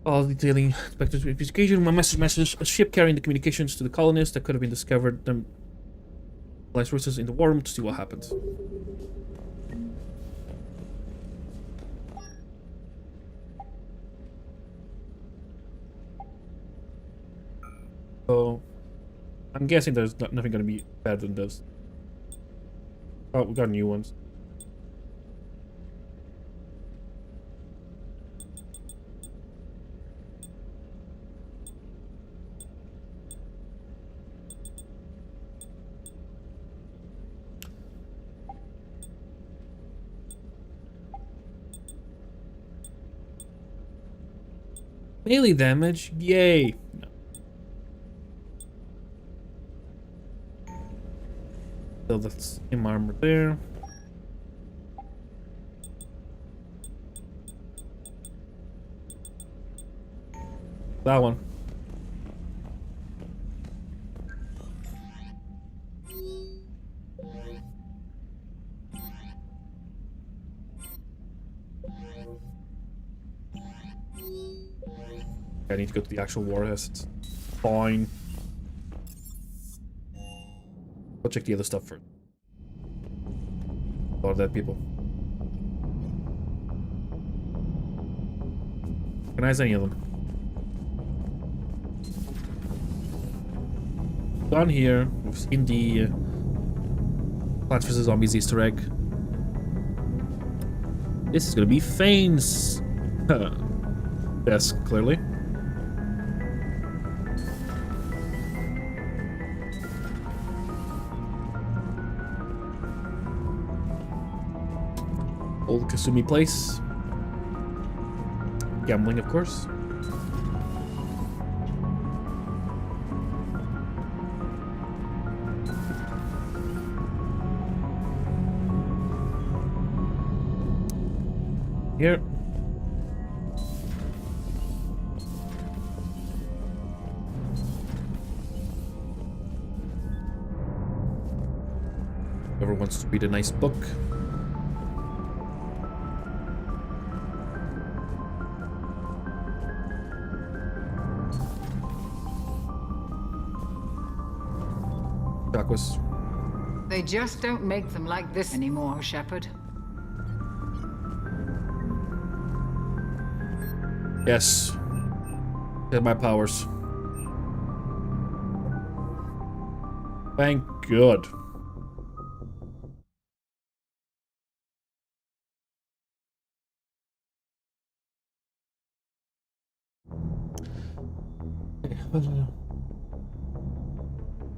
[SPEAKER 1] All detailing Spectre's investigation. My message, a ship carrying the communications to the colonists that could have been discovered. Them resources in the war room to see what happens. So, I'm guessing there's nothing going to be better than this. Oh, we got new ones. Melee damage, yay! No. So that's same armor there. That one. I need to go to the actual warheads. Fine. I'll check the other stuff first. A lot of dead people. Recognize any of them? Down here, we've seen the Plants vs. Zombies Easter egg. This is gonna be Fane's desk, clearly. Old Kasumi place. Gambling, of course. Here. Whoever wants to read a nice book.
[SPEAKER 13] They just don't make them like this anymore, Shepard.
[SPEAKER 1] Yes. Get my powers. Thank God.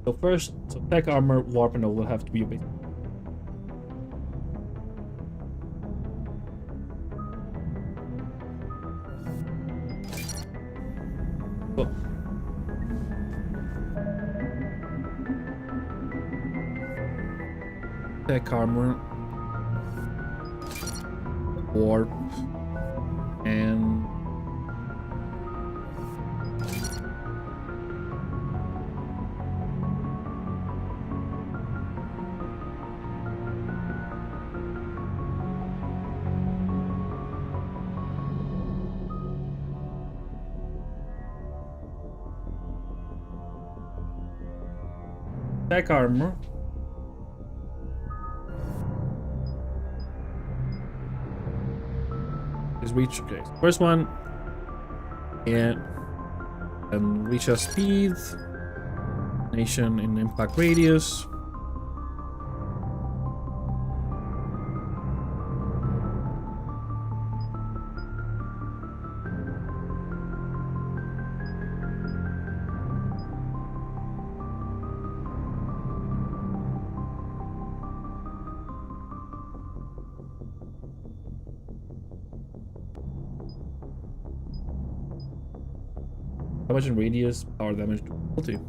[SPEAKER 1] So first, tech armor, warp, and will have to be a bit. Oh. Tech armor, warp, and tech armor. Is reach. Okay. First one. Yeah. And reach our speed. Nation in impact radius. Damage and radius, power damage difficulty.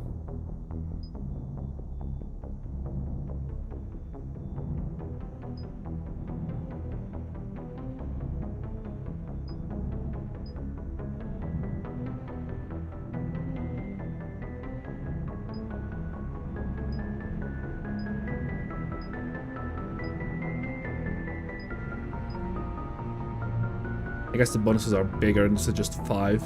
[SPEAKER 1] I guess the bonuses are bigger instead of just 5.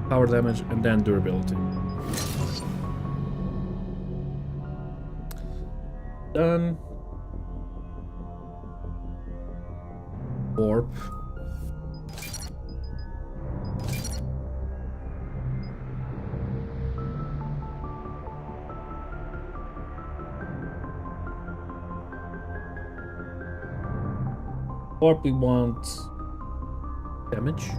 [SPEAKER 1] Power damage and then durability. Done. Warp. Warp, we want damage.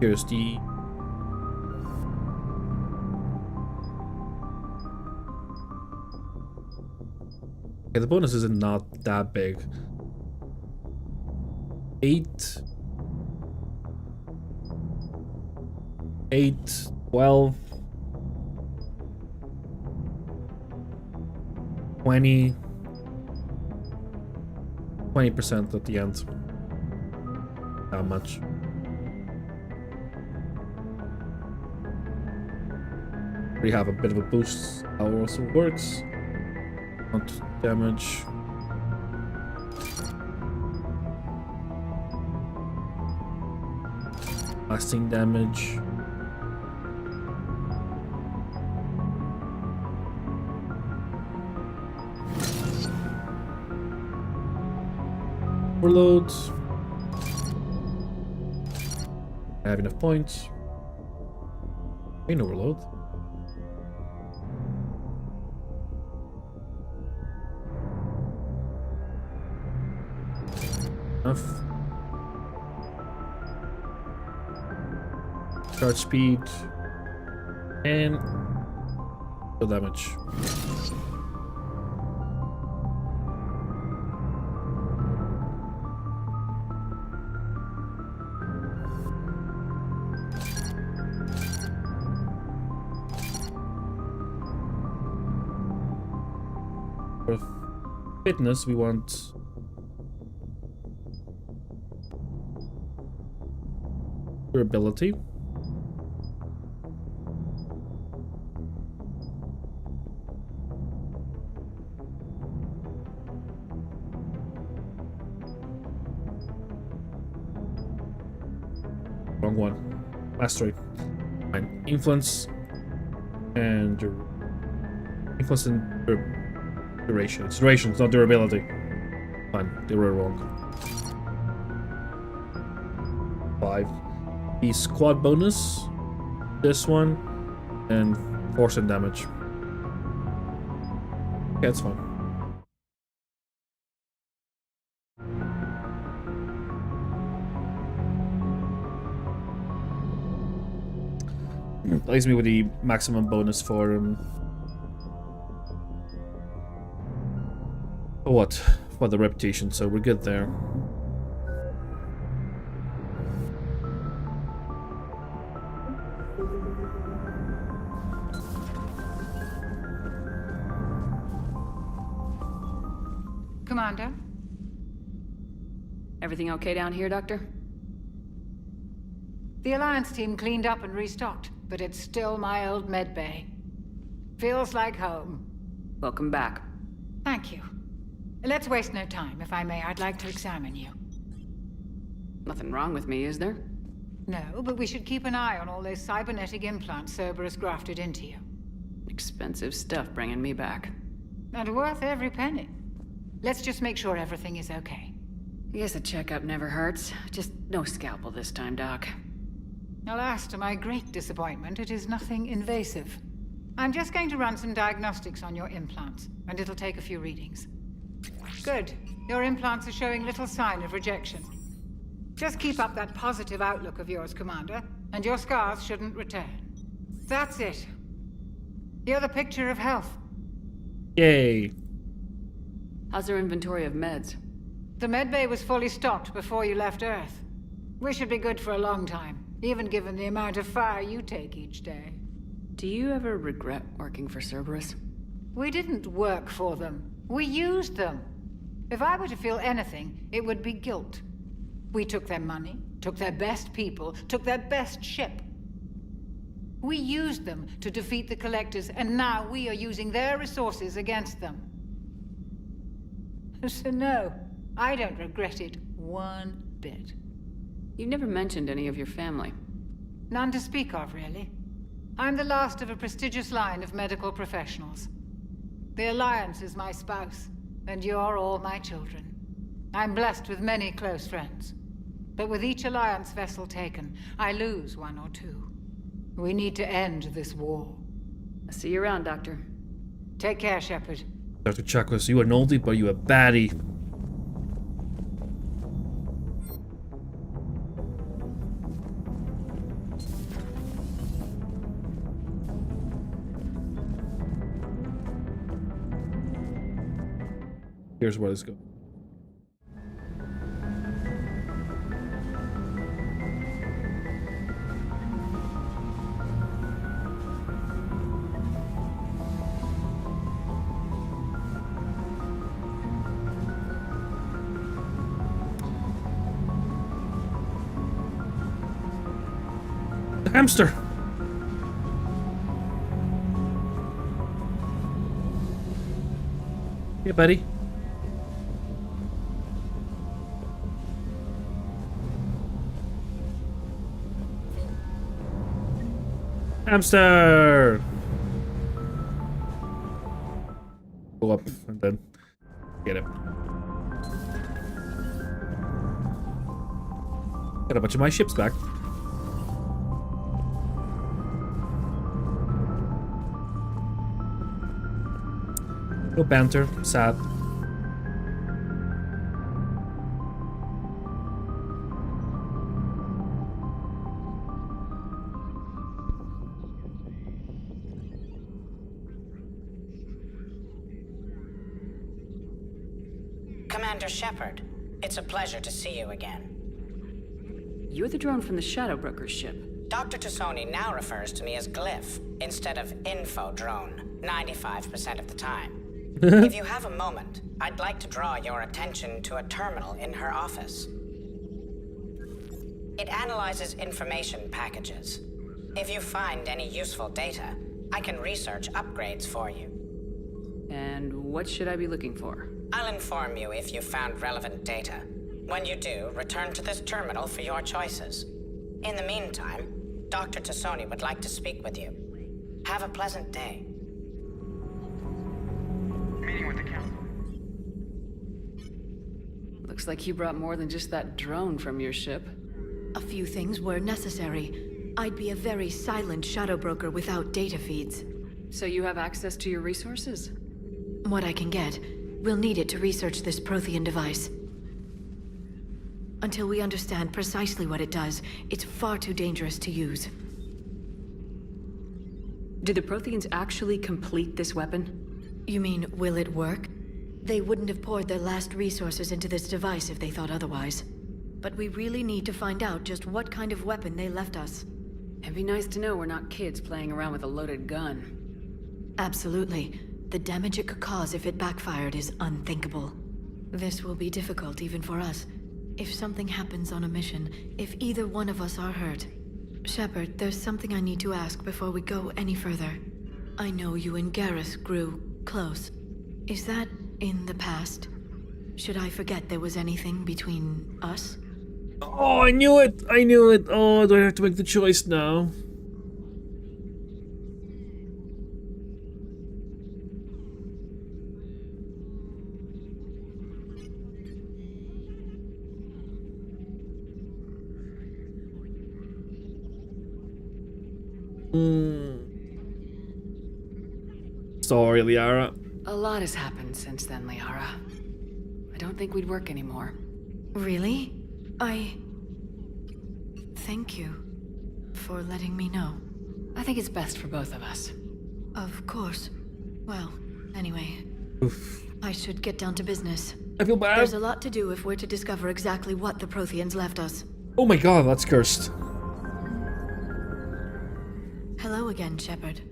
[SPEAKER 1] Here's the okay, the bonus is not that big. 8, 12, 20, 20% at the end. How much? We have a bit of a boost. How it also works. Not damage. Lasting damage. Overload. I have enough points. Main overload. Enough. Charge speed and the damage. For fitness, we want durability. Wrong one. Mastery. Fine. Influence and influence and duration. It's duration, it's not durability. Fine, they were wrong. 5. The squad bonus, this one, and force and damage. Okay, that's fine. Leaves me with the maximum bonus for what? For the reputation, so we're good there.
[SPEAKER 13] Commander?
[SPEAKER 5] Everything okay down here, Doctor?
[SPEAKER 13] The Alliance team cleaned up and restocked, but it's still my old medbay. Feels like home.
[SPEAKER 5] Welcome back.
[SPEAKER 13] Thank you. Let's waste no time. If I may, I'd like to examine you.
[SPEAKER 5] Nothing wrong with me, is there?
[SPEAKER 13] No, but we should keep an eye on all those cybernetic implants Cerberus grafted into you.
[SPEAKER 5] Expensive stuff bringing me back.
[SPEAKER 13] And worth every penny. Let's just make sure everything is okay.
[SPEAKER 5] I guess a checkup never hurts. Just no scalpel this time, Doc.
[SPEAKER 13] Alas, to my great disappointment, it is nothing invasive. I'm just going to run some diagnostics on your implants, and it'll take a few readings. Good. Your implants are showing little sign of rejection. Just keep up that positive outlook of yours, Commander, and your scars shouldn't return. That's it. You're the picture of health.
[SPEAKER 1] Yay.
[SPEAKER 5] How's our inventory of meds?
[SPEAKER 13] The medbay was fully stocked before you left Earth. We should be good for a long time, even given the amount of fire you take each day.
[SPEAKER 5] Do you ever regret working for Cerberus?
[SPEAKER 13] We didn't work for them. We used them. If I were to feel anything, it would be guilt. We took their money, took their best people, took their best ship. We used them to defeat the Collectors, and now we are using their resources against them. So no, I don't regret it one bit.
[SPEAKER 5] You never mentioned any of your family.
[SPEAKER 13] None to speak of, really. I'm the last of a prestigious line of medical professionals. The Alliance is my spouse, and you're all my children. I'm blessed with many close friends. But with each Alliance vessel taken, I lose one or two. We need to end this war.
[SPEAKER 5] I'll see you around, Doctor.
[SPEAKER 13] Take care, Shepard.
[SPEAKER 1] Dr. Chakwas, you are an oldie, but you a baddie. Here's where this goes. The hamster. Hey, buddy. Hamster! Go up and then get him. Got a bunch of my ships back. No banter, sad.
[SPEAKER 6] Commander Shepard, it's a pleasure to see you again.
[SPEAKER 5] You're the drone from the Shadow Broker's ship.
[SPEAKER 6] Dr. Tassoni now refers to me as Glyph instead of Info Drone, 95% of the time. If you have a moment, I'd like to draw your attention to a terminal in her office. It analyzes information packages. If you find any useful data, I can research upgrades for you.
[SPEAKER 5] And what should I be looking for?
[SPEAKER 6] I'll inform you if you found relevant data. When you do, return to this terminal for your choices. In the meantime, Dr. Tassoni would like to speak with you. Have a pleasant day.
[SPEAKER 17] Meeting with the council.
[SPEAKER 5] Looks like you brought more than just that drone from your ship.
[SPEAKER 2] A few things were necessary. I'd be a very silent shadow broker without data feeds.
[SPEAKER 5] So you have access to your resources?
[SPEAKER 2] What I can get. We'll need it to research this Prothean device. Until we understand precisely what it does, it's far too dangerous to use.
[SPEAKER 5] Did the Protheans actually complete this weapon?
[SPEAKER 2] You mean, will it work? They wouldn't have poured their last resources into this device if they thought otherwise. But we really need to find out just what kind of weapon they left us.
[SPEAKER 5] It'd be nice to know we're not kids playing around with a loaded gun.
[SPEAKER 2] Absolutely. The damage it could cause if it backfired is unthinkable. This will be difficult even for us. If something happens on a mission, if either one of us are hurt. Shepard, there's something I need to ask before we go any further. I know you and Garrus grew close. Is that in the past?
[SPEAKER 4] Should I forget there was anything between us?
[SPEAKER 1] Oh, I knew it! I knew it! Oh, do I have to make the choice now? Sorry, Liara.
[SPEAKER 5] A lot has happened since then, Liara. I don't think we'd work anymore.
[SPEAKER 4] Really? Thank you for letting me know.
[SPEAKER 5] I think it's best for both of us.
[SPEAKER 4] Of course. Well, anyway.
[SPEAKER 1] Oof.
[SPEAKER 4] I should get down to business.
[SPEAKER 1] I feel bad.
[SPEAKER 4] There's a lot to do if we're to discover exactly what the Protheans left us.
[SPEAKER 1] Oh my god, that's cursed.
[SPEAKER 4] Hello again, Shepard.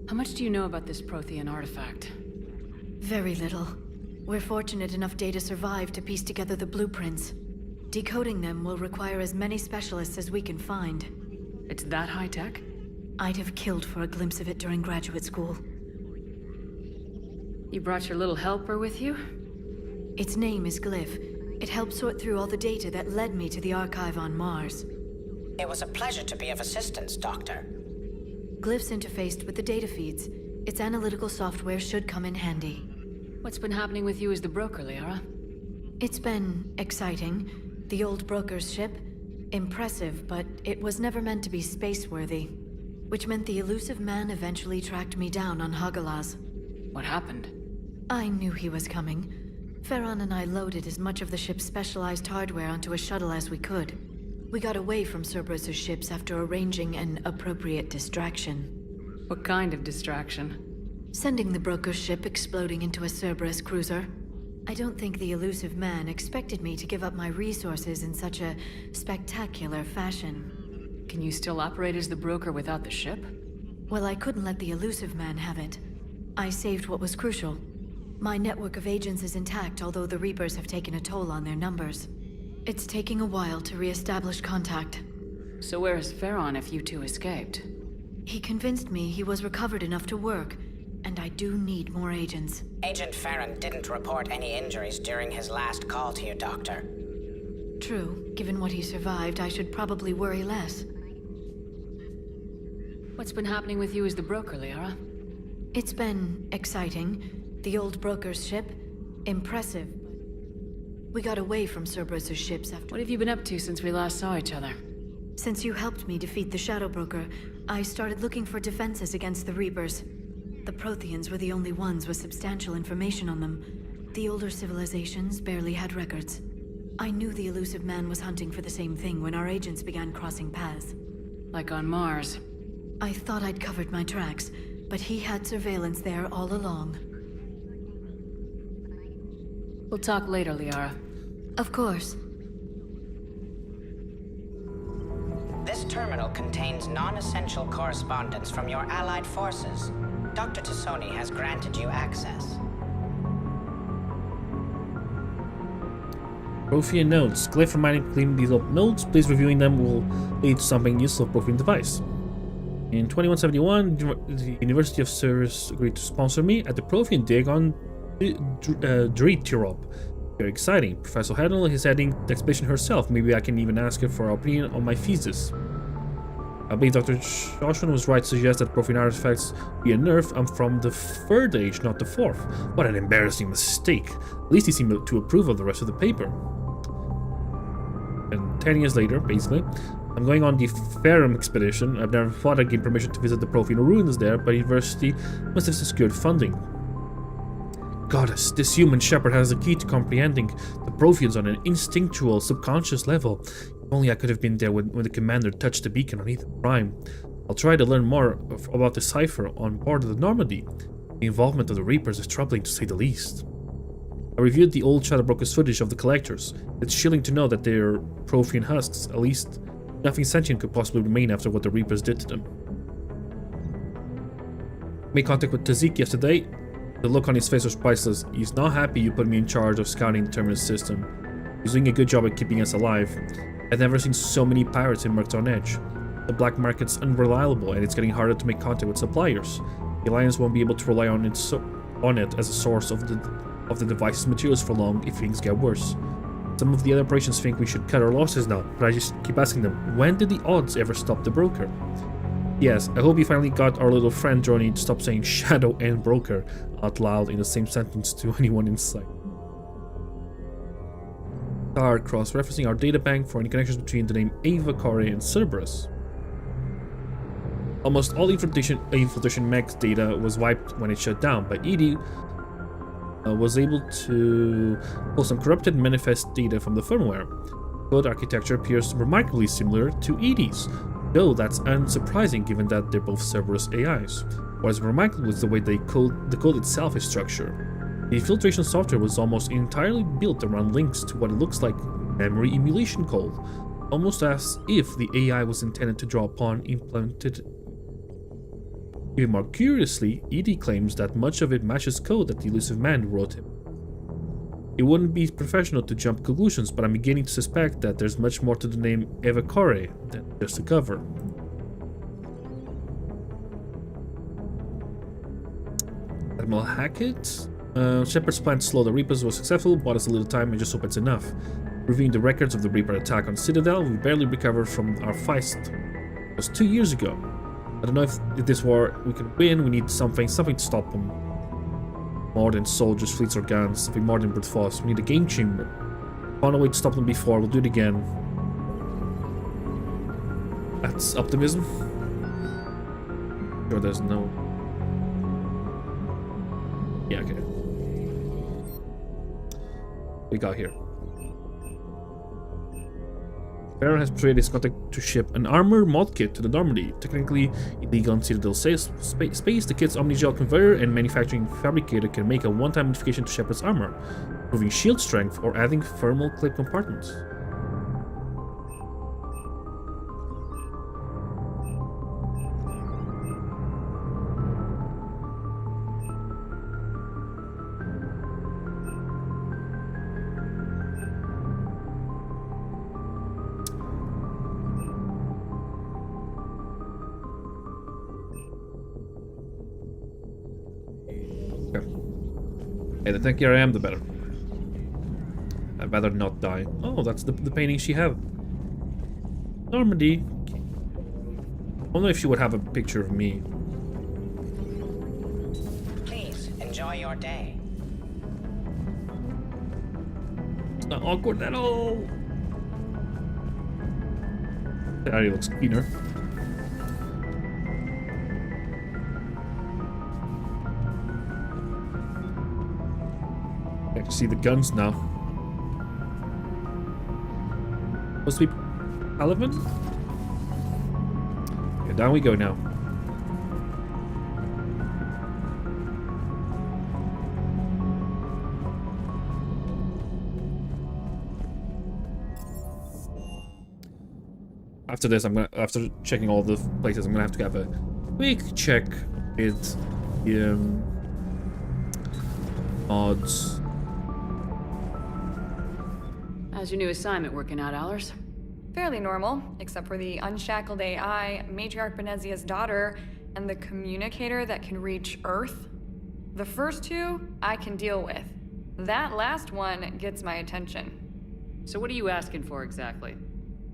[SPEAKER 5] How much do you know about this Prothean artifact?
[SPEAKER 4] Very little. We're fortunate enough Data survived to piece together the blueprints. Decoding them will require as many specialists as we can find.
[SPEAKER 5] It's that high-tech?
[SPEAKER 4] I'd have killed for a glimpse of it during graduate school.
[SPEAKER 5] You brought your little helper with you?
[SPEAKER 4] Its name is Glyph. It helped sort through all the data that led me to the archive on Mars.
[SPEAKER 6] It was a pleasure to be of assistance, Doctor.
[SPEAKER 4] Glyph's interfaced with the data feeds. Its analytical software should come in handy.
[SPEAKER 5] What's been happening with you as the broker, Liara?
[SPEAKER 4] It's been exciting. The old broker's ship? Impressive, but it was never meant to be space-worthy. Which meant the elusive man eventually tracked me down on Hagalaz.
[SPEAKER 5] What happened?
[SPEAKER 4] I knew he was coming. Farron and I loaded as much of the ship's specialized hardware onto a shuttle as we could. We got away from Cerberus's ships after arranging an appropriate distraction.
[SPEAKER 5] What kind of distraction?
[SPEAKER 4] Sending the broker's ship exploding into a Cerberus cruiser. I don't think the elusive man expected me to give up my resources in such a spectacular fashion.
[SPEAKER 5] Can you still operate as the broker without the ship?
[SPEAKER 4] Well, I couldn't let the elusive man have it. I saved what was crucial. My network of agents is intact, although the Reapers have taken a toll on their numbers. It's taking a while to re-establish contact.
[SPEAKER 5] So where is Farron if you two escaped?
[SPEAKER 4] He convinced me he was recovered enough to work, and I do need more agents.
[SPEAKER 6] Agent Farron didn't report any injuries during his last call to you, Doctor.
[SPEAKER 4] True. Given what he survived, I should probably worry less.
[SPEAKER 5] What's been happening with you as the broker, Liara?
[SPEAKER 4] It's been exciting. The old broker's ship? Impressive. We got away from Cerberus's ships after—
[SPEAKER 5] What have you been up to since we last saw each other?
[SPEAKER 4] Since you helped me defeat the Shadow Broker, I started looking for defenses against the Reapers. The Protheans were the only ones with substantial information on them. The older civilizations barely had records. I knew the elusive man was hunting for the same thing when our agents began crossing paths.
[SPEAKER 5] Like on Mars.
[SPEAKER 4] I thought I'd covered my tracks, but he had surveillance there all along.
[SPEAKER 5] We'll talk later, Liara.
[SPEAKER 4] Of course.
[SPEAKER 6] This terminal contains non-essential correspondence from your allied forces. Dr. Tassoni has granted you access.
[SPEAKER 1] Prothean notes. Glyph reminding cleaning these up notes. Please reviewing them will lead to something useful Prothean device. In 2171, the University of Cirrus agreed to sponsor me at the Prothean dig on Dreetirop. Very exciting. Professor Hedl is heading the expedition herself. Maybe I can even ask her for her opinion on my thesis. I believe Dr. Joshua was right to suggest that Prothean artifacts be unearthed. I'm from the 3rd age, not the 4th. What an embarrassing mistake. At least he seemed to approve of the rest of the paper. And 10 years later, basically, I'm going on the Ferrum expedition. I've never thought I'd gain permission to visit the Prothean ruins there, but the university must have secured funding. Goddess, this human shepherd has the key to comprehending the Protheans on an instinctual, subconscious level. If only I could have been there when the commander touched the beacon on Ethan Prime. I'll try to learn more about the cipher on board of the Normandy. The involvement of the Reapers is troubling to say the least. I reviewed the old Shadowbroker's footage of the collectors. It's chilling to know that they're Prothean husks. At least, nothing sentient could possibly remain after what the Reapers did to them. Made contact with Tazik yesterday. The look on his face was priceless. He's not happy you put me in charge of scouting the Terminus system. He's doing a good job at keeping us alive. I've never seen so many pirates immersed on edge. The black market's unreliable and it's getting harder to make contact with suppliers. The Alliance won't be able to rely on it as a source of of the device's materials for long if things get worse. Some of the other operations think we should cut our losses now, but I just keep asking them, when did the odds ever stop the broker? Yes, I hope you finally got our little friend Johnny to stop saying shadow and broker out loud in the same sentence to anyone in sight. Start cross-referencing our databank for any connections between the name Ava, Corey, and Cerberus. Almost all infiltration mech's data was wiped when it shut down, but EDI was able to pull some corrupted manifest data from the firmware. Code architecture appears remarkably similar to EDI's, though that's unsurprising given that they're both Cerberus AIs. What is remarkable is the way the code itself is structured. The infiltration software was almost entirely built around links to what it looks like memory emulation code, almost as if the AI was intended to draw upon implemented. Even more curiously, EDI claims that much of it matches code that the elusive man wrote him. It wouldn't be professional to jump conclusions, but I'm beginning to suspect that there's much more to the name Eva Corey than just a cover. Admiral Hackett? Shepard's plan to slow the Reapers was successful, bought us a little time, and just hope it's enough. Reviewing the records of the Reaper attack on Citadel, we barely recovered from our feist. It was 2 years ago. I don't know if this war we can win, we need something to stop them. More than soldiers, fleets, or guns, something more than brute force. We need a game chamber. Found a way to stop them before, we'll do it again. That's optimism. Sure, there's no. Yeah, okay. We got here. Baron has traded his contact to ship an armor mod kit to the Normandy, technically illegal on Citadel space. The kit's Omnigel conveyor and manufacturing fabricator can make a one-time modification to Shepard's armor, improving shield strength or adding thermal clip compartments. The tankier I am, the better. I'd rather not die. Oh, that's the painting she had. Normandy. I wonder if she would have a picture of me.
[SPEAKER 6] Please, enjoy your day.
[SPEAKER 1] It's not awkward at all. That already looks cleaner. I can see the guns now. Supposed to be Palavin? Okay, down we go now. After this, after checking all the places, I'm gonna have to have a quick check with the odds.
[SPEAKER 21] How's your new assignment working out, Allers? Fairly normal, except for the unshackled AI, Matriarch Benezia's daughter, and the communicator that can reach Earth. The first two, I can deal with. That last one gets my attention.
[SPEAKER 5] So what are you asking for exactly?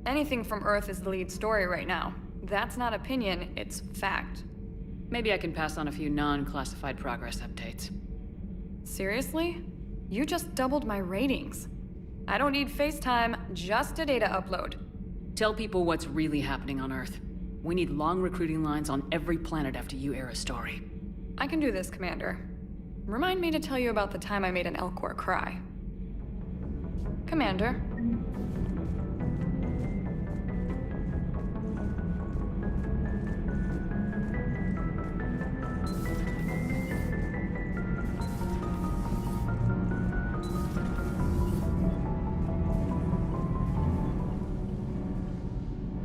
[SPEAKER 21] Anything from Earth is the lead story right now. That's not opinion, it's fact.
[SPEAKER 5] Maybe I can pass on a few non-classified progress updates.
[SPEAKER 21] Seriously? You just doubled my ratings. I don't need FaceTime, just a data upload.
[SPEAKER 5] Tell people what's really happening on Earth. We need long recruiting lines on every planet after you air a story.
[SPEAKER 21] I can do this, Commander. Remind me to tell you about the time I made an Elcor cry. Commander.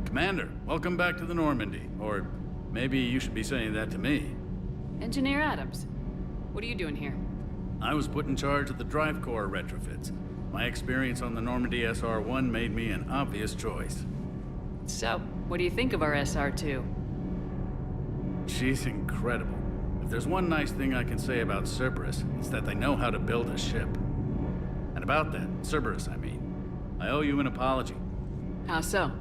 [SPEAKER 14] Commander, welcome back to the Normandy. Or maybe you should be saying that to me.
[SPEAKER 5] Engineer Adams, what are you doing here?
[SPEAKER 14] I was put in charge of the drive core retrofits. My experience on the Normandy SR-1 made me an obvious choice.
[SPEAKER 5] So, what do you think of our SR-2?
[SPEAKER 14] She's incredible. The If there's one nice thing I can say about Cerberus, it's that they know how to build a ship. And about that, Cerberus, I mean, I owe you an apology.
[SPEAKER 5] How so?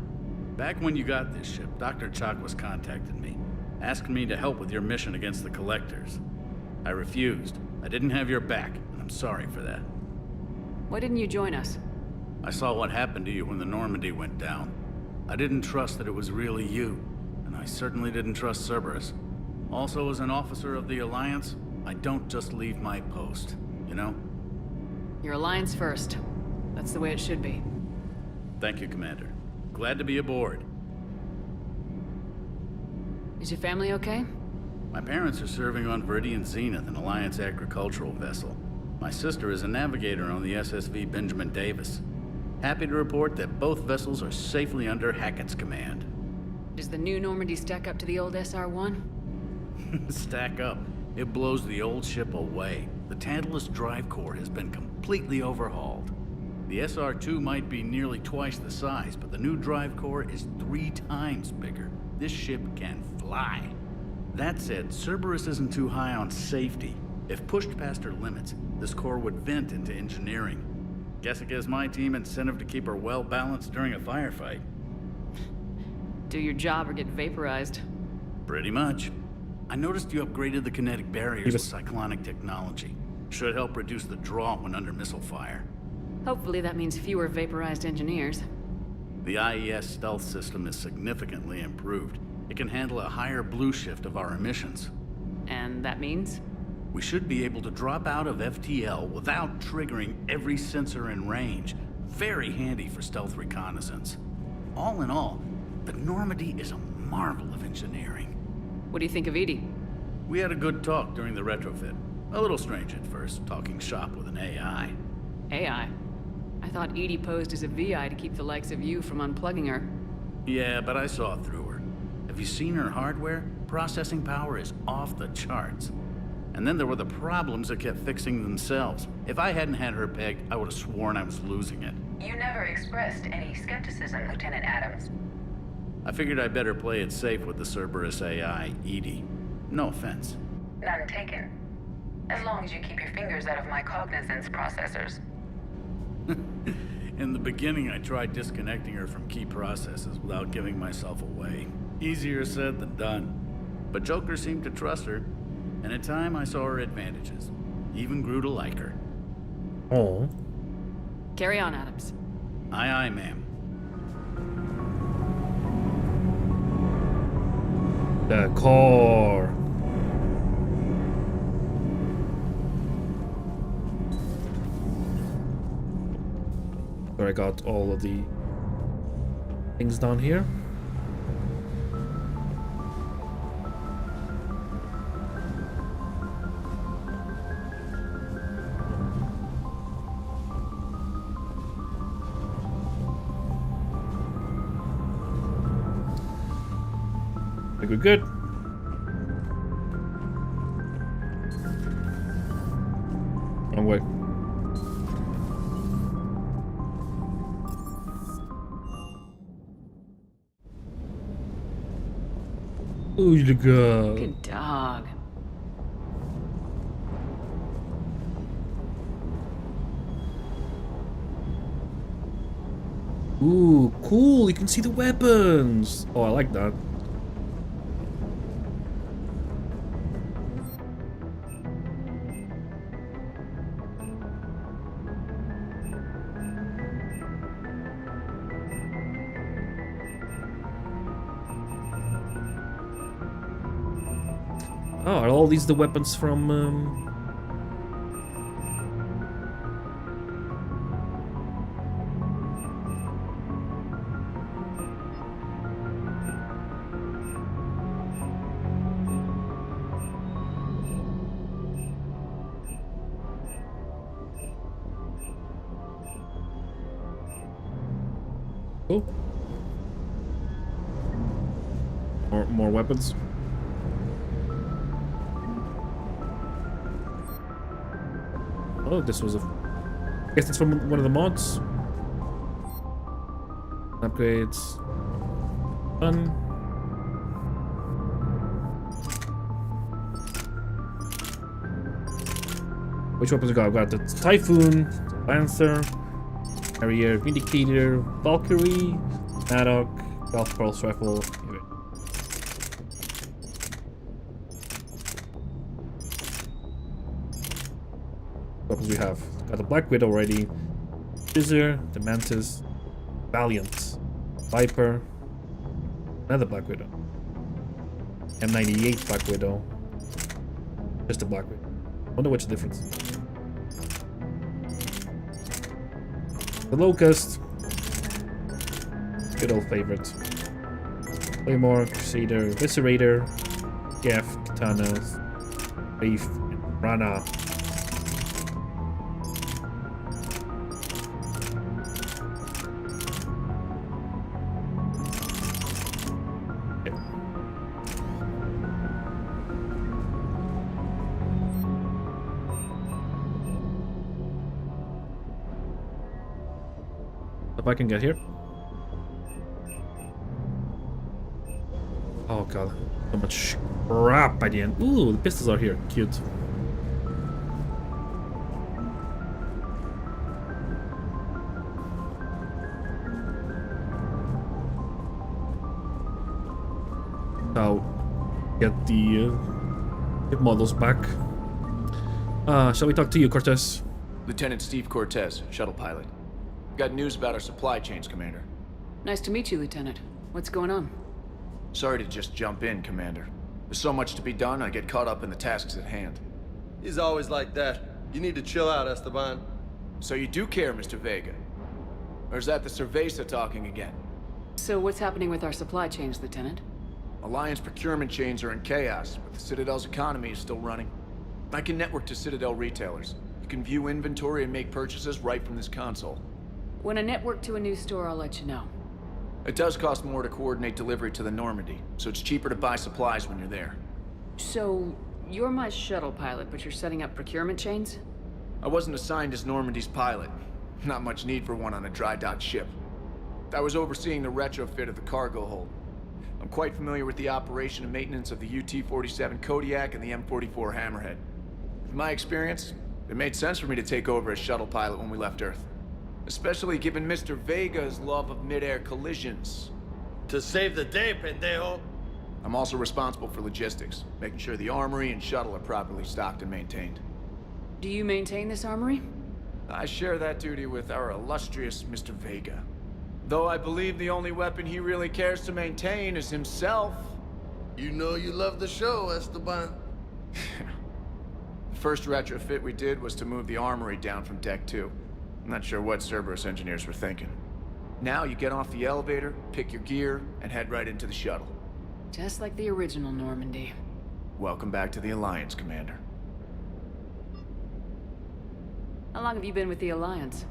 [SPEAKER 14] Back when you got this ship, Dr. Chakwas contacted me, asking me to help with your mission against the Collectors. I refused. I didn't have your back, and I'm sorry for that.
[SPEAKER 5] Why didn't you join us?
[SPEAKER 14] I saw what happened to you when the Normandy went down. I didn't trust that it was really you, and I certainly didn't trust Cerberus. Also, as an officer of the Alliance, I don't just leave my post, you know?
[SPEAKER 5] Your Alliance first. That's the way it should be.
[SPEAKER 14] Thank you, Commander. Glad to be aboard.
[SPEAKER 5] Is your family okay?
[SPEAKER 14] My parents are serving on Viridian Zenith, an Alliance agricultural vessel. My sister is a navigator on the SSV Benjamin Davis. Happy to report that both vessels are safely under Hackett's command.
[SPEAKER 5] Does the new Normandy stack up to the old SR-1?
[SPEAKER 14] Stack up. It blows the old ship away. The Tantalus drive core has been completely overhauled. The SR-2 might be nearly twice the size, but the new drive core is 3 times bigger. This ship can fly. That said, Cerberus isn't too high on safety. If pushed past her limits, this core would vent into engineering. Guess it gives my team incentive to keep her well balanced during a firefight.
[SPEAKER 5] Do your job or get vaporized.
[SPEAKER 14] Pretty much. I noticed you upgraded the kinetic barriers with cyclonic technology. Should help reduce the draw when under missile fire.
[SPEAKER 5] Hopefully that means fewer vaporized engineers.
[SPEAKER 14] The IES stealth system is significantly improved. It can handle a higher blue shift of our emissions.
[SPEAKER 5] And that means?
[SPEAKER 14] We should be able to drop out of FTL without triggering every sensor in range. Very handy for stealth reconnaissance. All in all, the Normandy is a marvel of engineering.
[SPEAKER 5] What do you think of Edie?
[SPEAKER 14] We had a good talk during the retrofit. A little strange at first, talking shop with an AI.
[SPEAKER 5] AI? I thought Edie posed as a VI to keep the likes of you from unplugging her.
[SPEAKER 14] Yeah, but I saw through her. Have you seen her hardware? Processing power is off the charts. And then there were the problems that kept fixing themselves. If I hadn't had her pegged, I would have sworn I was losing it.
[SPEAKER 7] You never expressed any skepticism, Lieutenant Adams.
[SPEAKER 14] I figured I'd better play it safe with the Cerberus AI, Edie. No offense.
[SPEAKER 7] None taken. As long as you keep your fingers out of my cognizance processors.
[SPEAKER 14] In the beginning, I tried disconnecting her from key processes without giving myself away. Easier said than done. But Joker seemed to trust her, and in time I saw her advantages. Even grew to like her.
[SPEAKER 1] Oh.
[SPEAKER 5] Carry on, Adams.
[SPEAKER 14] Aye, aye, ma'am.
[SPEAKER 1] The core. So I got all of the things down here. I think we're good. Wrong way. Ooh, look good.
[SPEAKER 5] Good dog.
[SPEAKER 1] Ooh, cool. You can see the weapons. Oh, I like that. Oh, are all these the weapons from, Oh. More weapons. Oh, this was a... I guess it's from one of the mods. Upgrades. Done. Which weapons we got? I've got the Typhoon, Lancer, Harrier, Vindicator, Valkyrie, Maddock, Golf Pulse Rifle. Weapons we have. Got the Black Widow already. Scissor, the Mantis, Valiant, Viper, another Black Widow. M98 Black Widow. Just a Black Widow. Wonder what's the difference. The Locust. Good old favorite. Claymore, Crusader, Viscerator, Gaff, Katana, Reef, Rana. If I can get here. Oh god, so much crap by the end. Ooh, the pistols are here. Cute. So, get the models back. Shall we talk to you, Cortez?
[SPEAKER 9] Lieutenant Steve Cortez, shuttle pilot. Got news about our supply chains, Commander.
[SPEAKER 5] Nice to meet you, Lieutenant. What's going on?
[SPEAKER 9] Sorry to just jump in, Commander. There's so much to be done, I get caught up in the tasks at hand.
[SPEAKER 15] He's always like that. You need to chill out, Esteban.
[SPEAKER 9] So you do care, Mr. Vega? Or is that the Cerveza talking again?
[SPEAKER 5] So what's happening with our supply chains, Lieutenant?
[SPEAKER 9] Alliance procurement chains are in chaos, but the Citadel's economy is still running. I can network to Citadel retailers. You can view inventory and make purchases right from this console.
[SPEAKER 5] When I network to a new store, I'll let you know.
[SPEAKER 9] It does cost more to coordinate delivery to the Normandy, so it's cheaper to buy supplies when you're there.
[SPEAKER 5] So, you're my shuttle pilot, but you're setting up procurement chains?
[SPEAKER 9] I wasn't assigned as Normandy's pilot. Not much need for one on a dry dock ship. I was overseeing the retrofit of the cargo hold. I'm quite familiar with the operation and maintenance of the UT-47 Kodiak and the M44 Hammerhead. With my experience, it made sense for me to take over as shuttle pilot when we left Earth. Especially given Mr. Vega's love of mid-air collisions.
[SPEAKER 15] To save the day, pendejo.
[SPEAKER 9] I'm also responsible for logistics, making sure the armory and shuttle are properly stocked and maintained.
[SPEAKER 5] Do you maintain this armory?
[SPEAKER 9] I share that duty with our illustrious Mr. Vega. Though I believe the only weapon he really cares to maintain is himself.
[SPEAKER 15] You know you love the show, Esteban.
[SPEAKER 9] The first retrofit we did was to move the armory down from Deck 2. I'm not sure what Cerberus engineers were thinking. Now you get off the elevator, pick your gear, and head right into the shuttle.
[SPEAKER 5] Just like the original Normandy.
[SPEAKER 9] Welcome back to the Alliance, Commander.
[SPEAKER 5] How long have you been with the Alliance?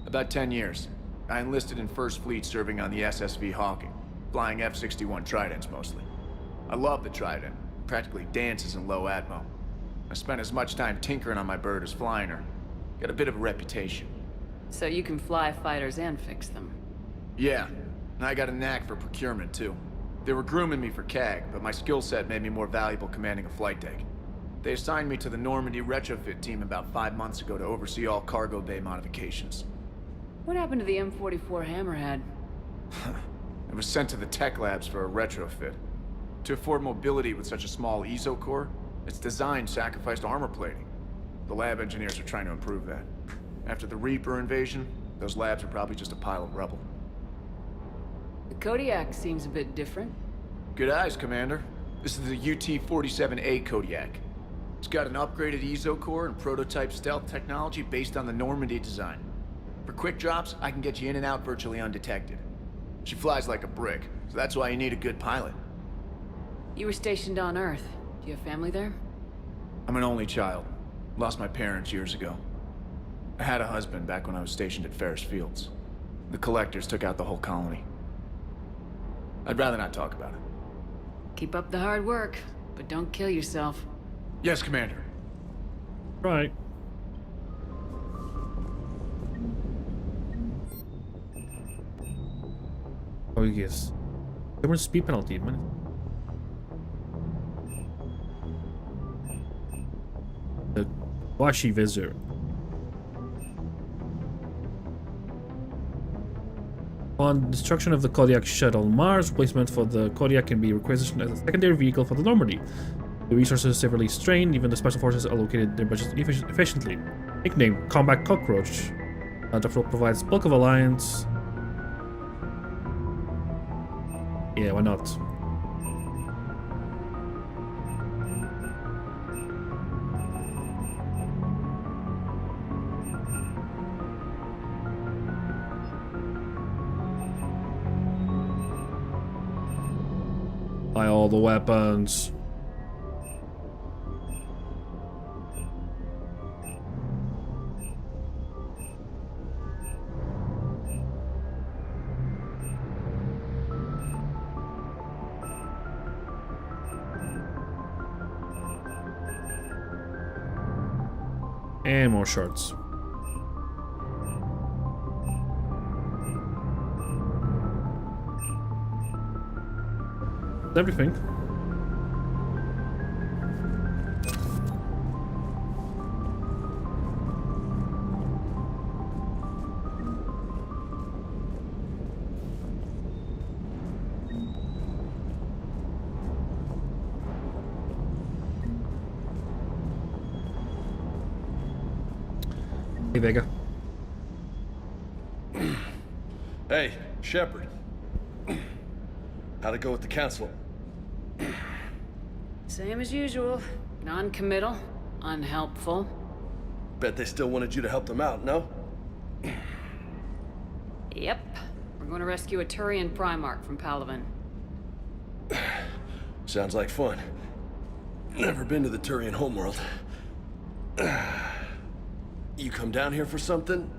[SPEAKER 9] About 10 years. I enlisted in First Fleet serving on the SSV Hawking, flying F-61 Tridents mostly. I love the Trident, practically dances in low atmo. I spent as much time tinkering on my bird as flying her. Got a bit of a reputation.
[SPEAKER 5] So you can fly fighters and fix them?
[SPEAKER 9] Yeah, and I got a knack for procurement too. They were grooming me for CAG, but my skill set made me more valuable commanding a flight deck. They assigned me to the Normandy retrofit team about 5 months ago to oversee all cargo bay modifications.
[SPEAKER 5] What happened to the M44 Hammerhead?
[SPEAKER 9] It was sent to the tech labs for a retrofit. To afford mobility with such a small ESO core, its design sacrificed armor plating. The lab engineers are trying to improve that. After the Reaper invasion, those labs are probably just a pile of rubble.
[SPEAKER 5] The Kodiak seems a bit different.
[SPEAKER 9] Good eyes, Commander. This is the UT-47A Kodiak. It's got an upgraded ESO core and prototype stealth technology based on the Normandy design. For quick drops, I can get you in and out virtually undetected. She flies like a brick, so that's why you need a good pilot.
[SPEAKER 5] You were stationed on Earth. Do you have family there?
[SPEAKER 9] I'm an only child. Lost my parents years ago. I had a husband back when I was stationed at Ferris Fields. The collectors took out the whole colony. I'd rather not talk about it.
[SPEAKER 5] Keep up the hard work, but don't kill yourself.
[SPEAKER 9] Yes, Commander.
[SPEAKER 1] Right. Oh yes. There was speed penalty, man. The Washi Visor. On destruction of the Kodiak shuttle Mars, replacement for the Kodiak can be requisitioned as a secondary vehicle for the Normandy. The resources severely strained, even the special forces allocated their budgets efficiently. Nickname Combat Cockroach. Duffel provides bulk of alliance. Yeah, why not? Buy all the weapons. And more shards. Everything. Hey, Vega.
[SPEAKER 15] Hey, Shepard. How'd it go with the council?
[SPEAKER 5] Same as usual. Non-committal, unhelpful.
[SPEAKER 15] Bet they still wanted you to help them out, no?
[SPEAKER 5] Yep. We're going to rescue a Turian Primarch from Palaven.
[SPEAKER 15] Sounds like fun. Never been to the Turian homeworld. You come down here for something?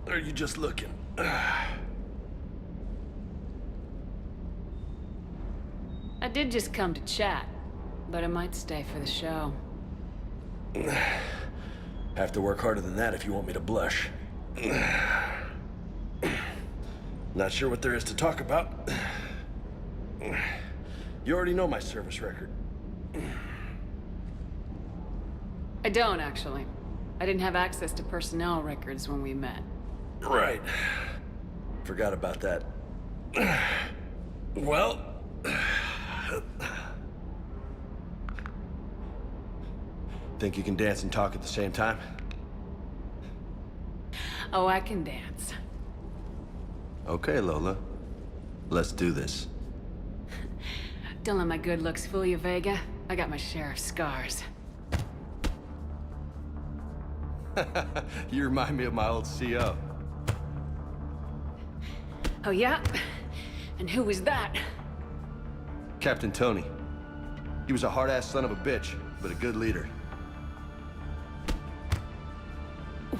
[SPEAKER 15] Or are you just looking?
[SPEAKER 5] I did just come to chat, but I might stay for the show.
[SPEAKER 15] Have to work harder than that if you want me to blush. Not sure what there is to talk about. You already know my service record.
[SPEAKER 5] I don't, actually. I didn't have access to personnel records when we met.
[SPEAKER 15] Right. Forgot about that. Well... Think you can dance and talk at the same time?
[SPEAKER 5] Oh, I can dance.
[SPEAKER 15] Okay, Lola. Let's do this.
[SPEAKER 5] Don't let my good looks fool you, Vega. I got my share of scars.
[SPEAKER 15] You remind me of my old CO.
[SPEAKER 5] Oh, yeah? And who was that?
[SPEAKER 15] Captain Tony. He was a hard-ass son of a bitch, but a good leader.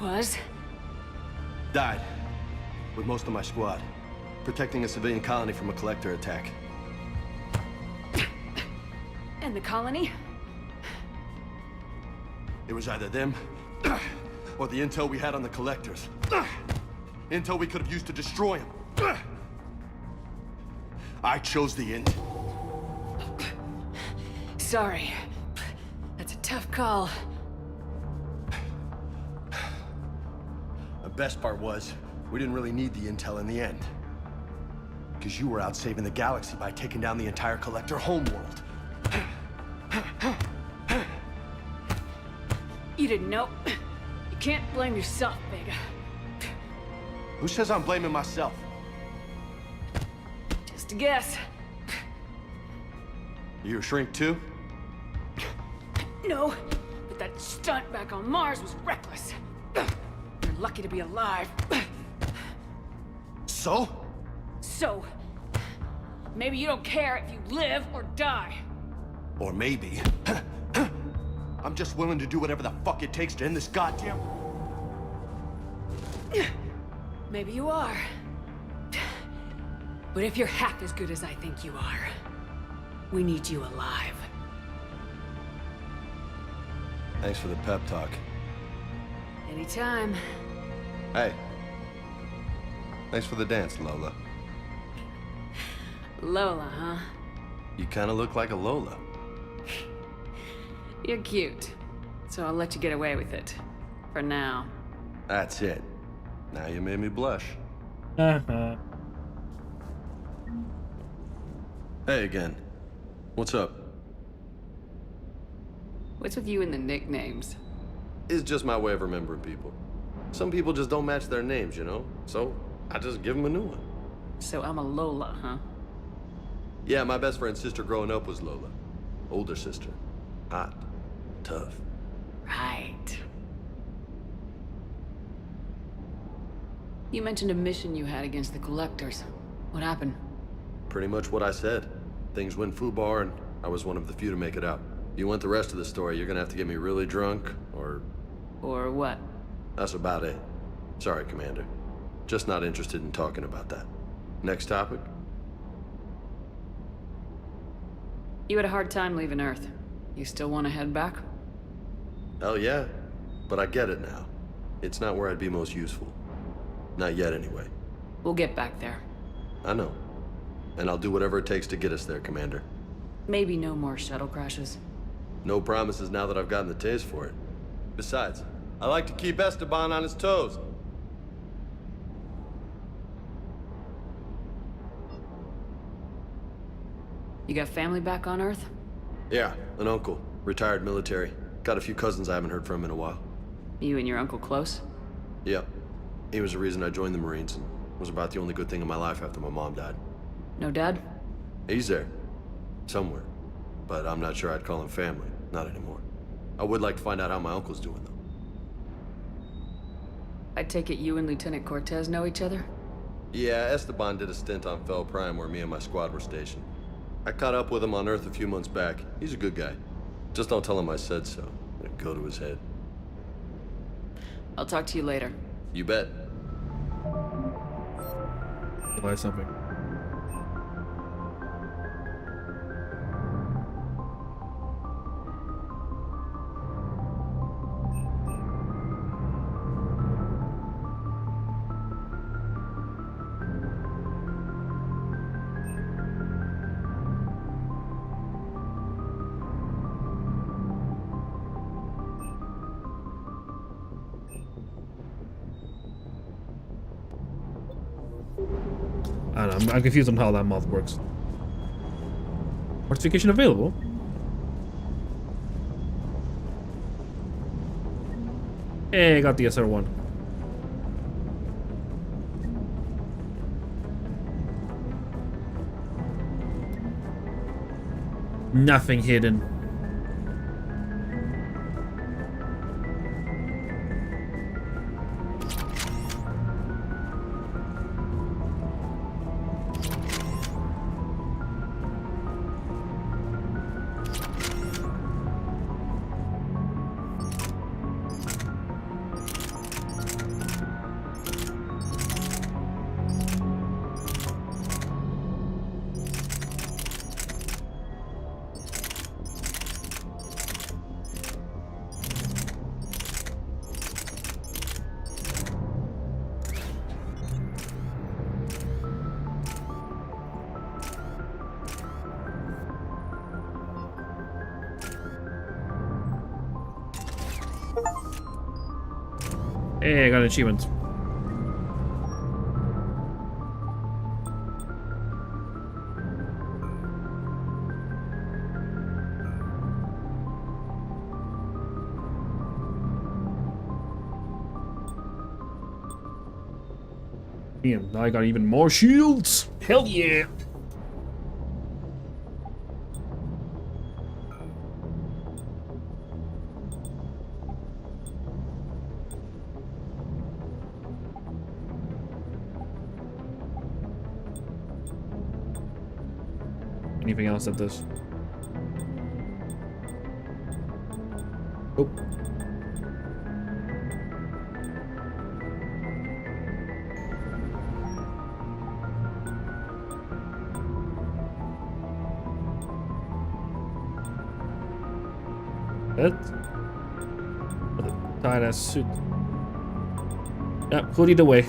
[SPEAKER 5] Was?
[SPEAKER 15] Died. With most of my squad. Protecting a civilian colony from a collector attack.
[SPEAKER 5] And the colony?
[SPEAKER 15] It was either them, or the intel we had on the collectors. Intel we could have used to destroy them. I chose the intel.
[SPEAKER 5] Sorry. That's a tough call.
[SPEAKER 15] The best part was, we didn't really need the intel in the end. Because you were out saving the galaxy by taking down the entire collector homeworld.
[SPEAKER 5] You didn't know. You can't blame yourself, Vega.
[SPEAKER 15] Who says I'm blaming myself?
[SPEAKER 5] Just a guess.
[SPEAKER 15] You a shrink too?
[SPEAKER 5] No, but that stunt back on Mars was reckless. You're lucky to be alive.
[SPEAKER 15] So?
[SPEAKER 5] So, maybe you don't care if you live or die.
[SPEAKER 15] Or maybe... I'm just willing to do whatever the fuck it takes to end this goddamn...
[SPEAKER 5] Maybe you are. But if you're half as good as I think you are, we need you alive.
[SPEAKER 15] Thanks for the pep talk.
[SPEAKER 5] Anytime.
[SPEAKER 15] Hey. Thanks for the dance, Lola.
[SPEAKER 5] Lola, huh?
[SPEAKER 15] You kinda look like a Lola.
[SPEAKER 5] You're cute. So I'll let you get away with it. For now.
[SPEAKER 15] That's it. Now you made me blush.
[SPEAKER 1] Uh-huh.
[SPEAKER 15] Hey again. What's up?
[SPEAKER 5] What's with you and the nicknames?
[SPEAKER 15] It's just my way of remembering people. Some people just don't match their names, you know? So, I just give them a new one.
[SPEAKER 5] So I'm a Lola, huh?
[SPEAKER 15] Yeah, my best friend's sister growing up was Lola. Older sister. Hot. Tough.
[SPEAKER 5] Right. You mentioned a mission you had against the Collectors. What happened?
[SPEAKER 15] Pretty much what I said. Things went foobar and I was one of the few to make it out. If you want the rest of the story, you're gonna have to get me really drunk, or...
[SPEAKER 5] Or what?
[SPEAKER 15] That's about it. Sorry, Commander. Just not interested in talking about that. Next topic?
[SPEAKER 5] You had a hard time leaving Earth. You still want to head back?
[SPEAKER 15] Hell yeah. But I get it now. It's not where I'd be most useful. Not yet, anyway.
[SPEAKER 5] We'll get back there.
[SPEAKER 15] I know. And I'll do whatever it takes to get us there, Commander.
[SPEAKER 5] Maybe no more shuttle crashes.
[SPEAKER 15] No promises now that I've gotten the taste for it. Besides, I like to keep Esteban on his toes.
[SPEAKER 5] You got family back on Earth?
[SPEAKER 15] Yeah, an uncle. Retired military. Got a few cousins I haven't heard from in a while.
[SPEAKER 5] You and your uncle close?
[SPEAKER 15] Yep. He was the reason I joined the Marines and was about the only good thing in my life after my mom died.
[SPEAKER 5] No dad?
[SPEAKER 15] He's there. Somewhere. But I'm not sure I'd call him family. Not anymore. I would like to find out how my uncle's doing, though.
[SPEAKER 5] I take it you and Lieutenant Cortez know each other?
[SPEAKER 15] Yeah, Esteban did a stint on Fel Prime where me and my squad were stationed. I caught up with him on Earth a few months back. He's a good guy. Just don't tell him I said so. It'll go to his head.
[SPEAKER 5] I'll talk to you later.
[SPEAKER 15] You bet.
[SPEAKER 1] Buy something. I don't know, I'm confused on how that moth works. Fortification available? Hey, I got the SR1. Nothing hidden. Hey, I got an achievement. Damn, now I got even more shields. Hell yeah. Anything else at this? Oh. That? What a tight ass suit. Yep, hoodied away.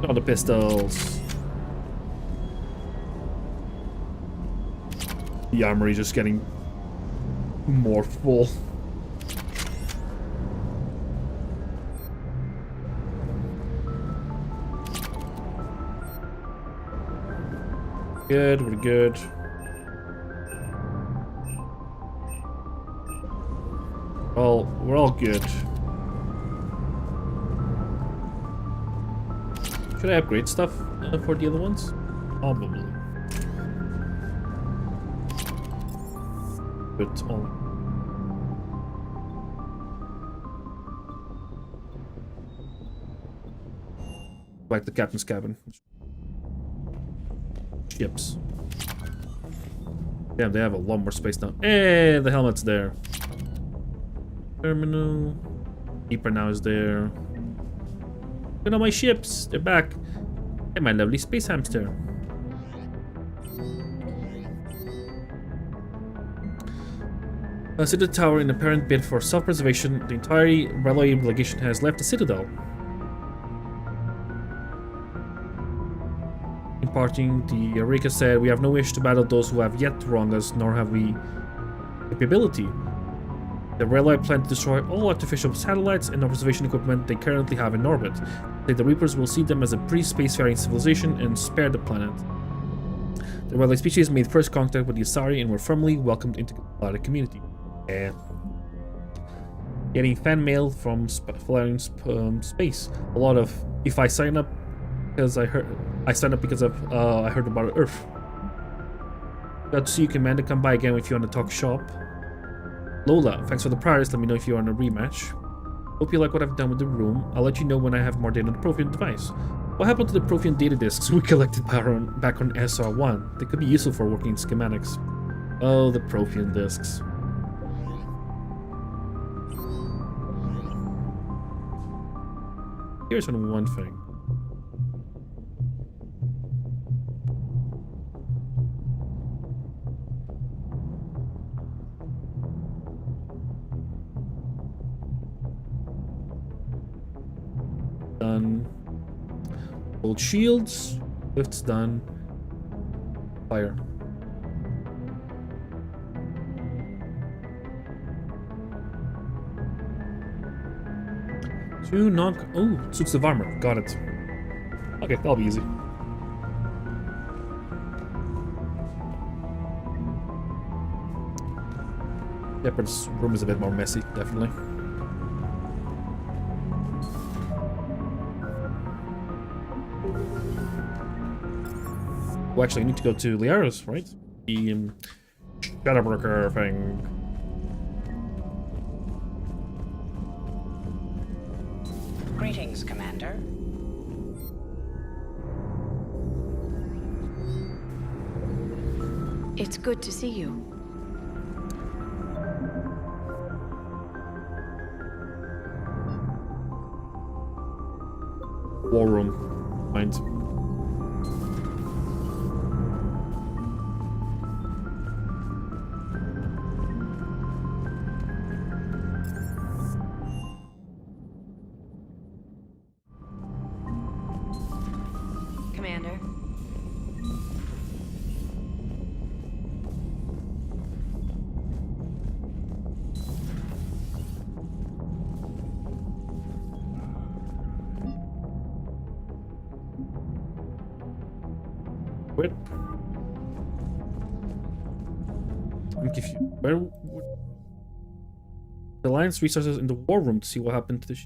[SPEAKER 1] All the pistols. The armory just getting more full. Good, we're good. Well, we're all good. Should I upgrade stuff for the other ones? Probably. But all. Like the captain's cabin. Ships. Damn, they have a lot more space now. Hey, the helmet's there. Terminal. Keeper now is there. Look at all my ships. They're back. And my lovely space hamster. Citadel Tower, in apparent bid for self-preservation, the entire railway legation has left the Citadel. Imparting, the Eureka said, "We have no wish to battle those who have yet to wrong us, nor have we capability. The railway plan to destroy all artificial satellites and observation equipment they currently have in orbit. The Reapers will see them as a pre-spacefaring civilization and spare the planet. The railway species made first contact with the Asari and were firmly welcomed into the galactic community." Yeah. Getting fan mail from flying space. A lot of, if I sign up because I signed up because of I heard about Earth. Glad to see you, Commander. Come by again if you want to talk shop. Lola, thanks for the priors. Let me know if you want a rematch. Hope you like what I've done with the room. I'll let you know when I have more data on the Prothean device. What happened to the Prothean data disks we collected back on SR1? They could be useful for working schematics. Oh, the Prothean disks. Here's one thing. Done. Gold shields. Lifts done. Fire. Two non. Oh, suits of armor. Got it. Okay, that'll be easy. Shepard's room is a bit more messy, definitely. Well, actually, I need to go to Liara's, right? The Shadow Broker thing.
[SPEAKER 6] Greetings, Commander.
[SPEAKER 4] It's good to see you.
[SPEAKER 1] War room. Mind.
[SPEAKER 4] Commander.
[SPEAKER 1] Wait. I'm confused. Where? The Alliance resources in the war room to see what happened to the.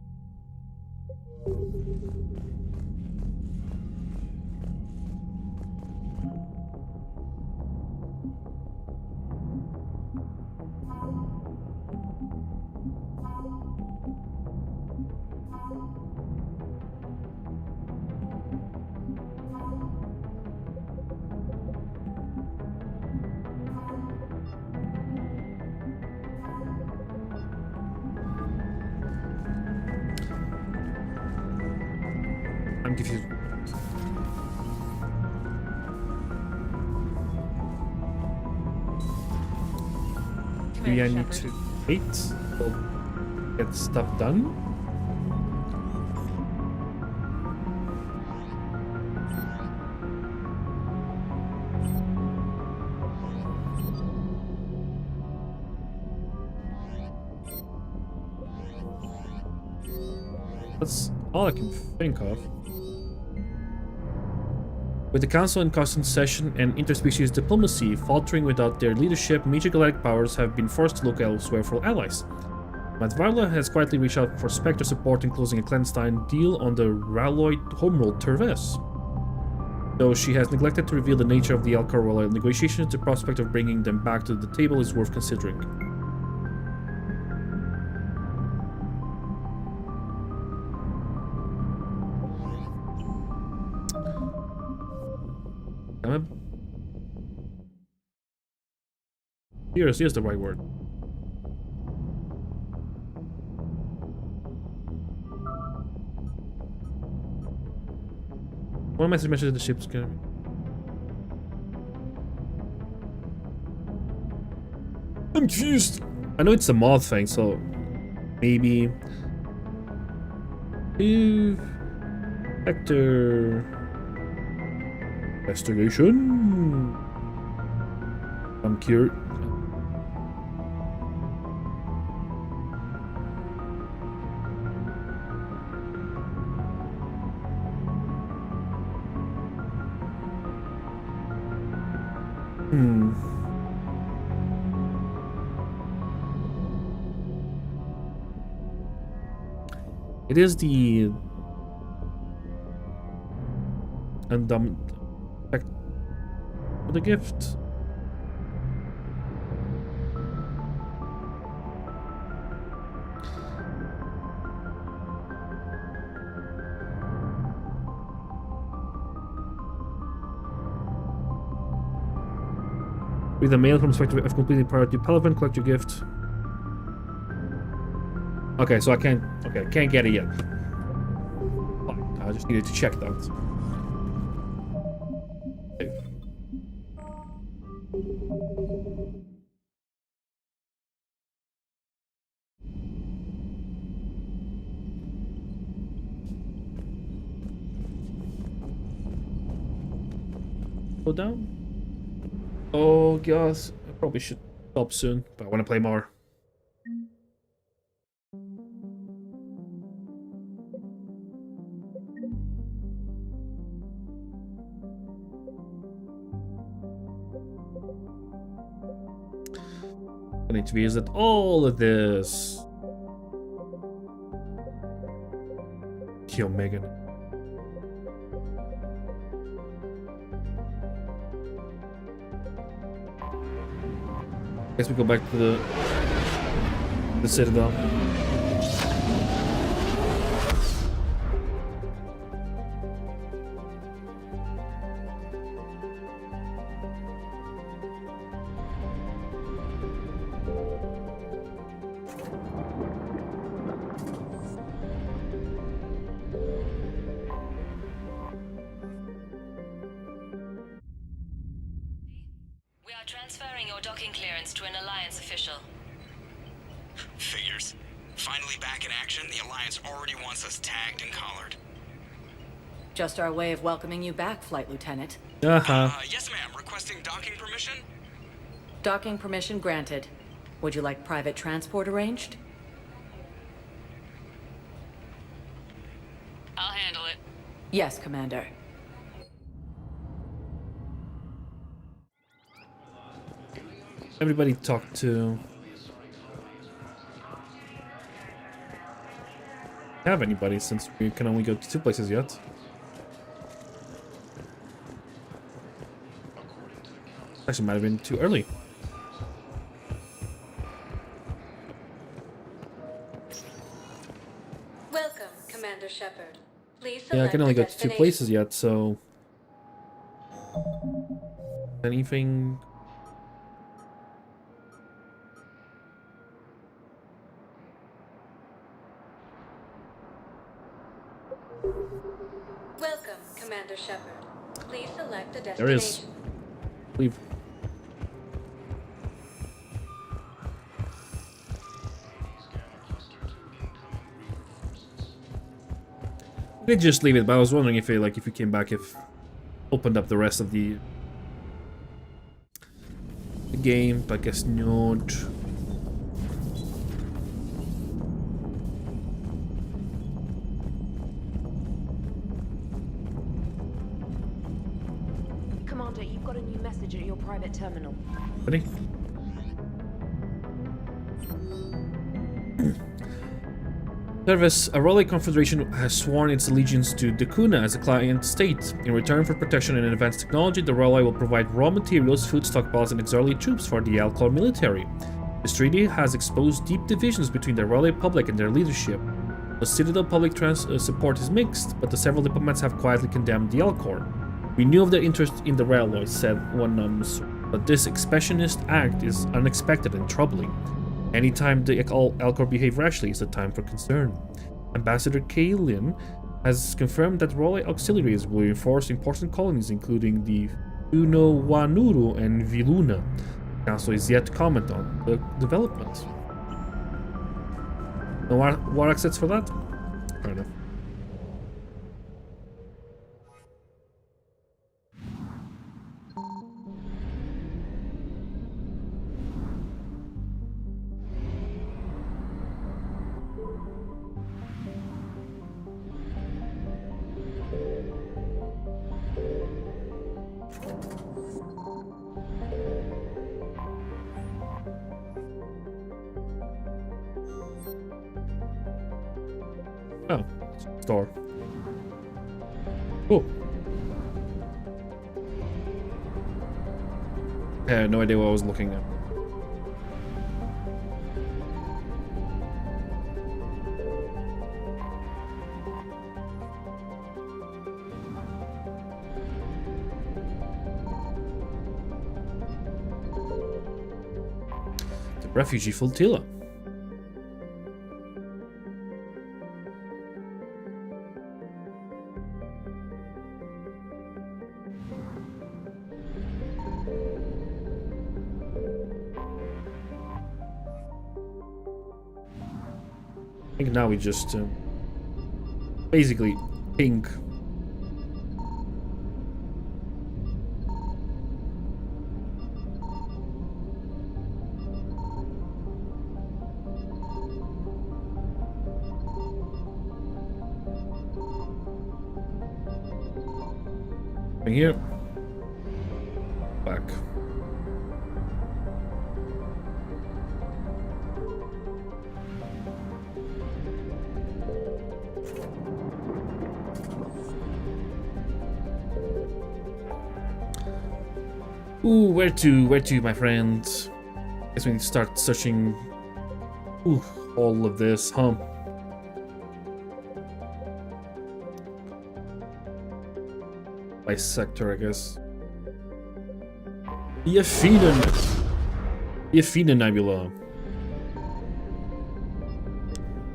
[SPEAKER 1] I'm confused. Maybe I need to wait till get stuff done. That's all I can think of. With the Council in constant session and interspecies diplomacy faltering without their leadership, major galactic powers have been forced to look elsewhere for allies. Matvarla has quietly reached out for Spectre support in closing a clandestine deal on the Ralloid homeworld Terves. Though she has neglected to reveal the nature of the Alcarola negotiations, the prospect of bringing them back to the table is worth considering. Here's the right word. One message mentions the ship's gonna be. I'm confused. I know it's a mod thing, so maybe Vector investigation. I'm curious. It is the the gift. With a mail from Spectre, I've completed priority Palavan, collect your gift. Okay, so I can't get it yet. Fine, I just needed to check that. Okay. Go down. Oh gosh, I probably should stop soon, but I want to play more. I need to visit all of this. Kill Megan. Guess we go back to the Citadel.
[SPEAKER 10] Transferring your docking clearance to an Alliance official.
[SPEAKER 3] Figures. Finally back in action, the Alliance already wants us tagged and collared.
[SPEAKER 5] Just our way of welcoming you back, Flight Lieutenant.
[SPEAKER 3] Yes, ma'am. Requesting docking permission?
[SPEAKER 5] Docking permission granted. Would you like private transport arranged?
[SPEAKER 10] I'll handle it.
[SPEAKER 5] Yes, Commander.
[SPEAKER 1] Everybody talk to... have anybody since we can only go to 2 places yet. Actually, might have been too early.
[SPEAKER 4] Welcome, Commander Shepard. Please select
[SPEAKER 1] Yeah, I can only
[SPEAKER 4] a
[SPEAKER 1] go to 2
[SPEAKER 4] destination.
[SPEAKER 1] places yet, so... anything...
[SPEAKER 4] Welcome, Commander Shepard. Please select a destination.
[SPEAKER 1] There is. Leave. I did just leave it, but I was wondering if if you came back, if opened up the rest of the game, but I guess not.
[SPEAKER 2] private terminal.
[SPEAKER 1] Ready? Service, a Raleigh Confederation has sworn its allegiance to Dakuna as a client state. In return for protection and advanced technology, the Raleigh will provide raw materials, food stockpiles, and auxiliary troops for the Alcor military. This treaty has exposed deep divisions between the Raleigh public and their leadership. The Citadel public support is mixed, but the several diplomats have quietly condemned the Alcor. We knew of their interest in the Raleigh, said one but this expansionist act is unexpected and troubling. Anytime the Alcor behave rashly is a time for concern. Ambassador Kalian has confirmed that Raleigh auxiliaries will reinforce important colonies including the Unowanuru and Viluna. The Council is yet to comment on the developments. No war access for that? Fair enough. Oh, store. Oh. I had no idea what I was looking at. The refugee flotilla. I think now we just basically ping. And here, back. Ooh, where to, my friends? Guess we need to start searching. Ooh, all of this, huh? By sector, I guess. The Athena Nebula.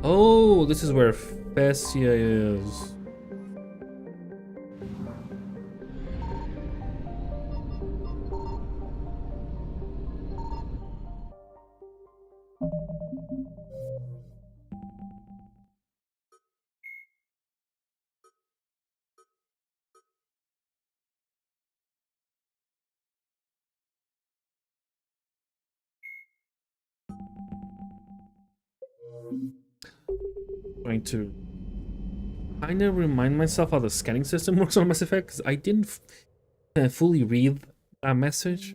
[SPEAKER 1] Oh, this is where Fessia is. Trying to kind of remind myself how the scanning system works on Mass Effect, because I didn't fully read that message.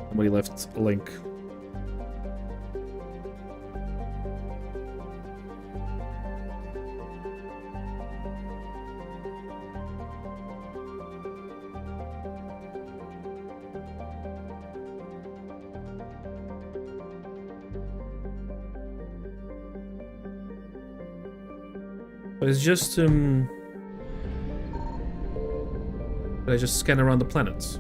[SPEAKER 1] Somebody left a link. But it's just I just scan around the planets.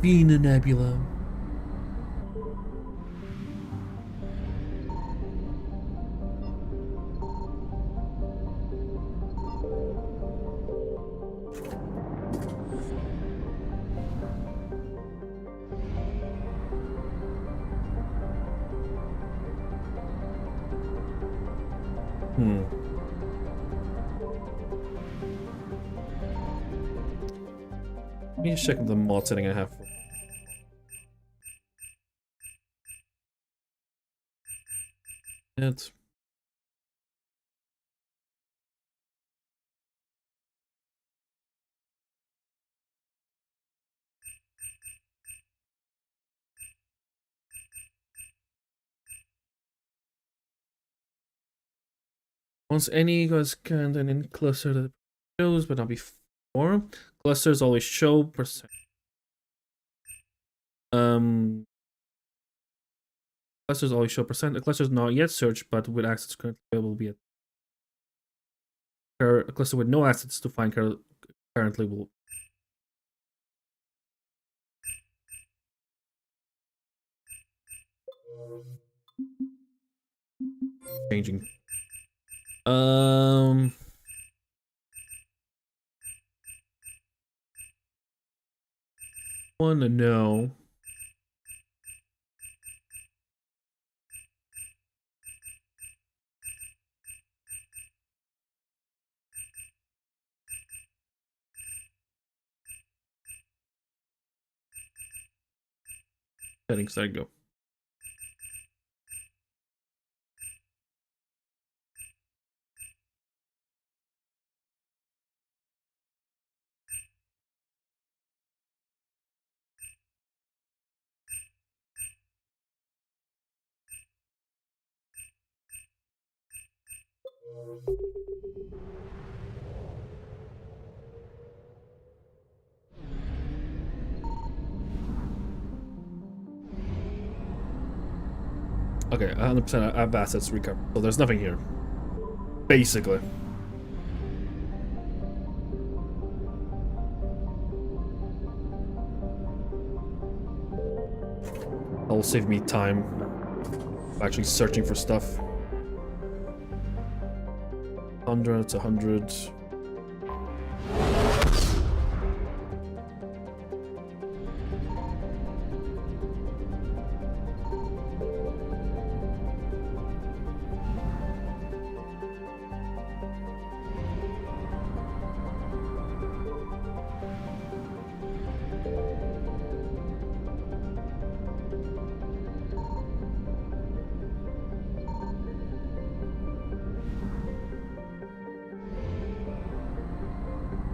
[SPEAKER 1] Fina Nebula. Let me just check the mod setting I have. It. Once any goes count and in cluster that shows, but not before. Clusters always show percent. Clusters always show percent. The cluster is not yet searched, but with assets currently available, will be a cluster with no assets to find currently will. Changing. Wanna know. Settings, there you go. Okay, 100% I have assets recovered, so there's nothing here. Basically. That will save me time actually searching for stuff. 100, 100.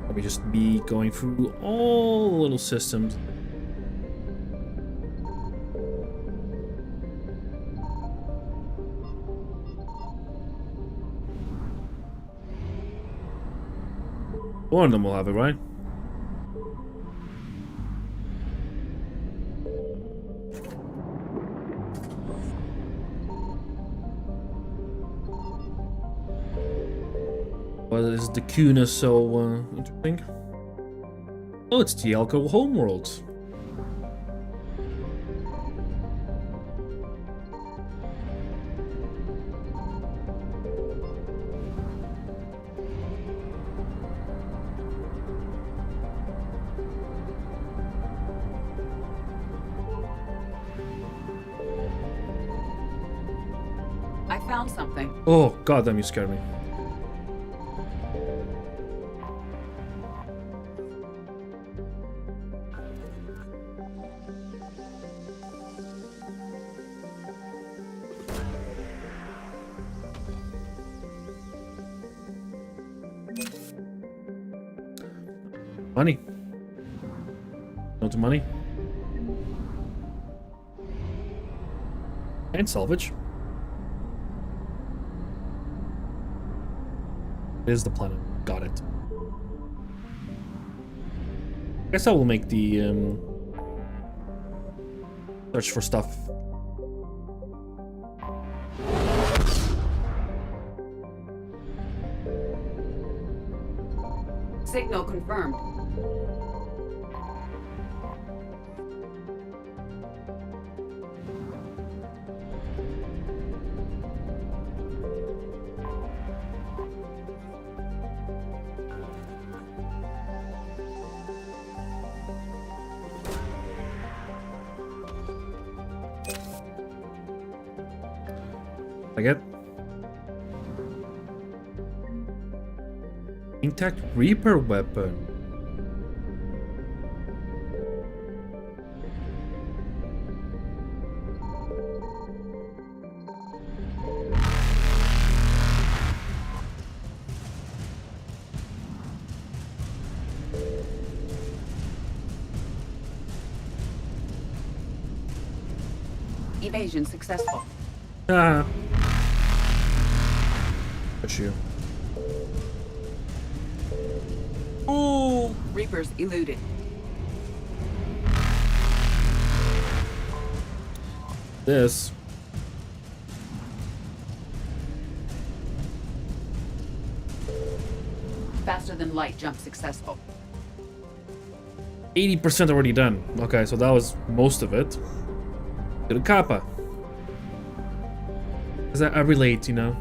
[SPEAKER 1] Probably just be going through all the little systems. One of them will have it, right? What is the Kuna so interesting? Oh, it's the Elko homeworld.
[SPEAKER 5] I found something.
[SPEAKER 1] Oh, goddamn, you scared me. Money. Not the money. And salvage. It is the planet. Got it. I guess I will make the search for stuff.
[SPEAKER 5] Signal confirmed.
[SPEAKER 1] I get intact Reaper weapon.
[SPEAKER 5] Evasion successful.
[SPEAKER 1] Ah. Push you.
[SPEAKER 5] Ooh! Reapers eluded.
[SPEAKER 1] This.
[SPEAKER 5] Faster than light jump successful.
[SPEAKER 1] 80% already done. Okay, so that was most of it. To the Kappa. Because I relate, you know.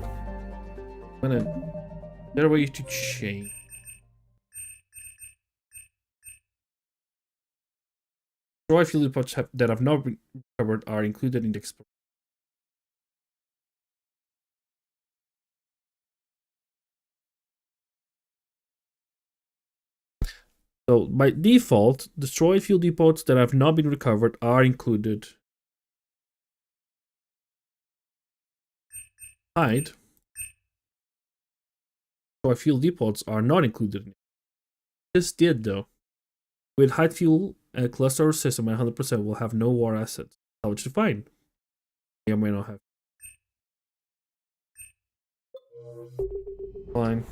[SPEAKER 1] I'm gonna... There a way to change. Destroy fuel reports that have not been recovered are included in the exploration. So by default, destroy fuel depots that have not been recovered are included. Hide. Destroy fuel depots are not included. This did though. With hide fuel cluster or system at 100% will have no war assets. Which is fine. May or may not have. Fine.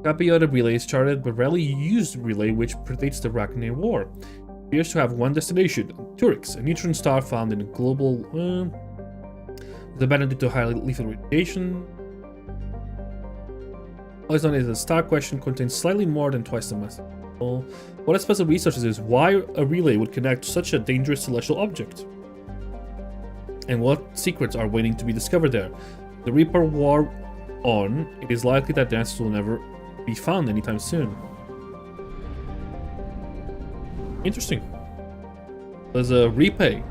[SPEAKER 1] Capiota relay started but rarely used relay which predates the Rachnian War. It appears to have one destination, Turix, a neutron star found in a global... is abandoned due to highly lethal radiation. Always known as a star question contains slightly more than twice the mass. What a special research is why a relay would connect to such a dangerous celestial object. And what secrets are waiting to be discovered there. The Reaper War on, it is likely that the answers will never be found anytime soon. Interesting. There's a relay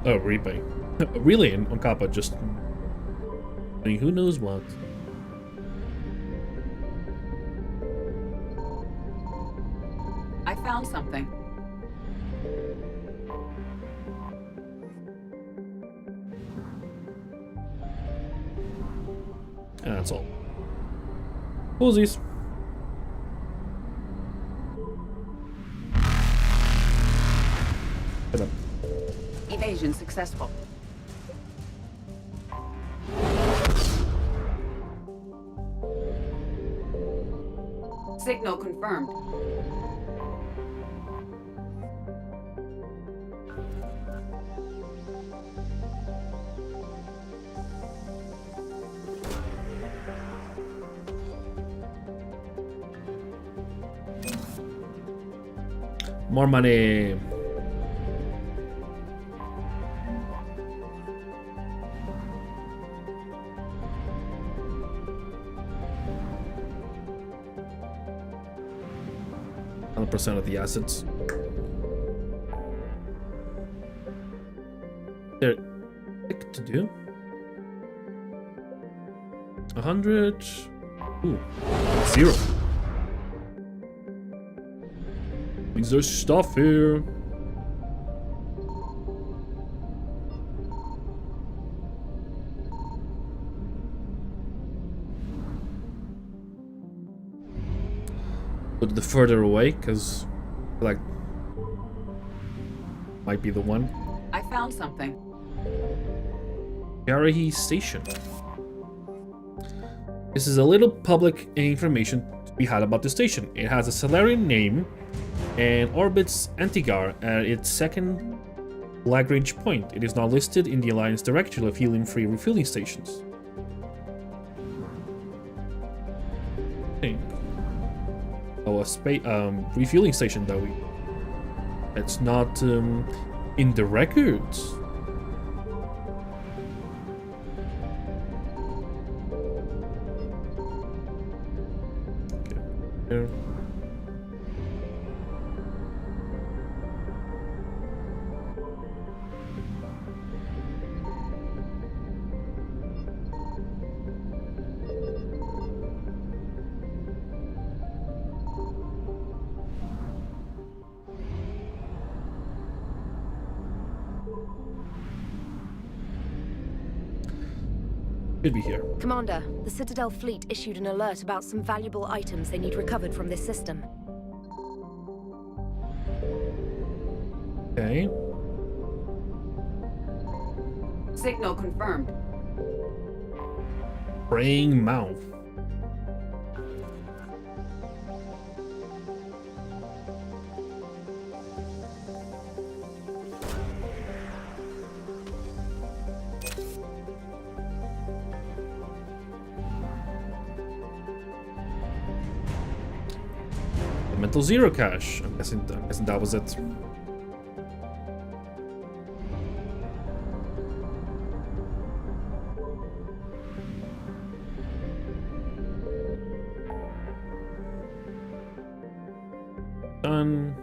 [SPEAKER 1] on Kappa, just doing who knows what.
[SPEAKER 5] I found something.
[SPEAKER 1] That's all. Coolsies.
[SPEAKER 5] Evasion successful. Signal confirmed.
[SPEAKER 1] More money. % of the assets. They're quick to do. 100. Ooh, 0. Means there's stuff here. Put the further away, because like might be the one.
[SPEAKER 5] I found something.
[SPEAKER 1] Garahi Station. This is a little public information to be had about the station. It has a Solarian name and orbits Antigar at its second Lagrange point. It is not listed in the Alliance Directory of helium-free refueling stations. Oh, a refueling station though. It's not in the records. Here. Should be here.
[SPEAKER 12] Commander, the Citadel fleet issued an alert about some valuable items they need recovered from this system.
[SPEAKER 1] Okay.
[SPEAKER 5] Signal confirmed.
[SPEAKER 1] Praying mouth. Mental zero cache. I'm guessing that was it. Done.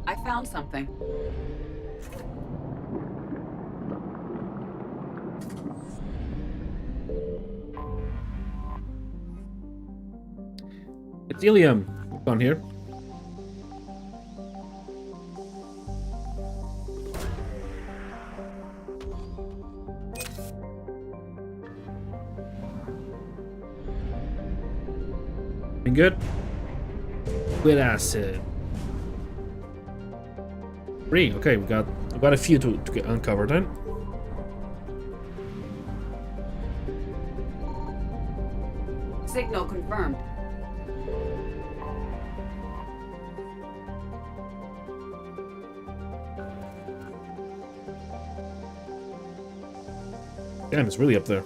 [SPEAKER 5] I found something.
[SPEAKER 1] It's Ilium. On here. Been good. Good acid. 3. Okay, we got a few to get uncovered then.
[SPEAKER 5] Signal confirmed.
[SPEAKER 1] Damn, it's really up there.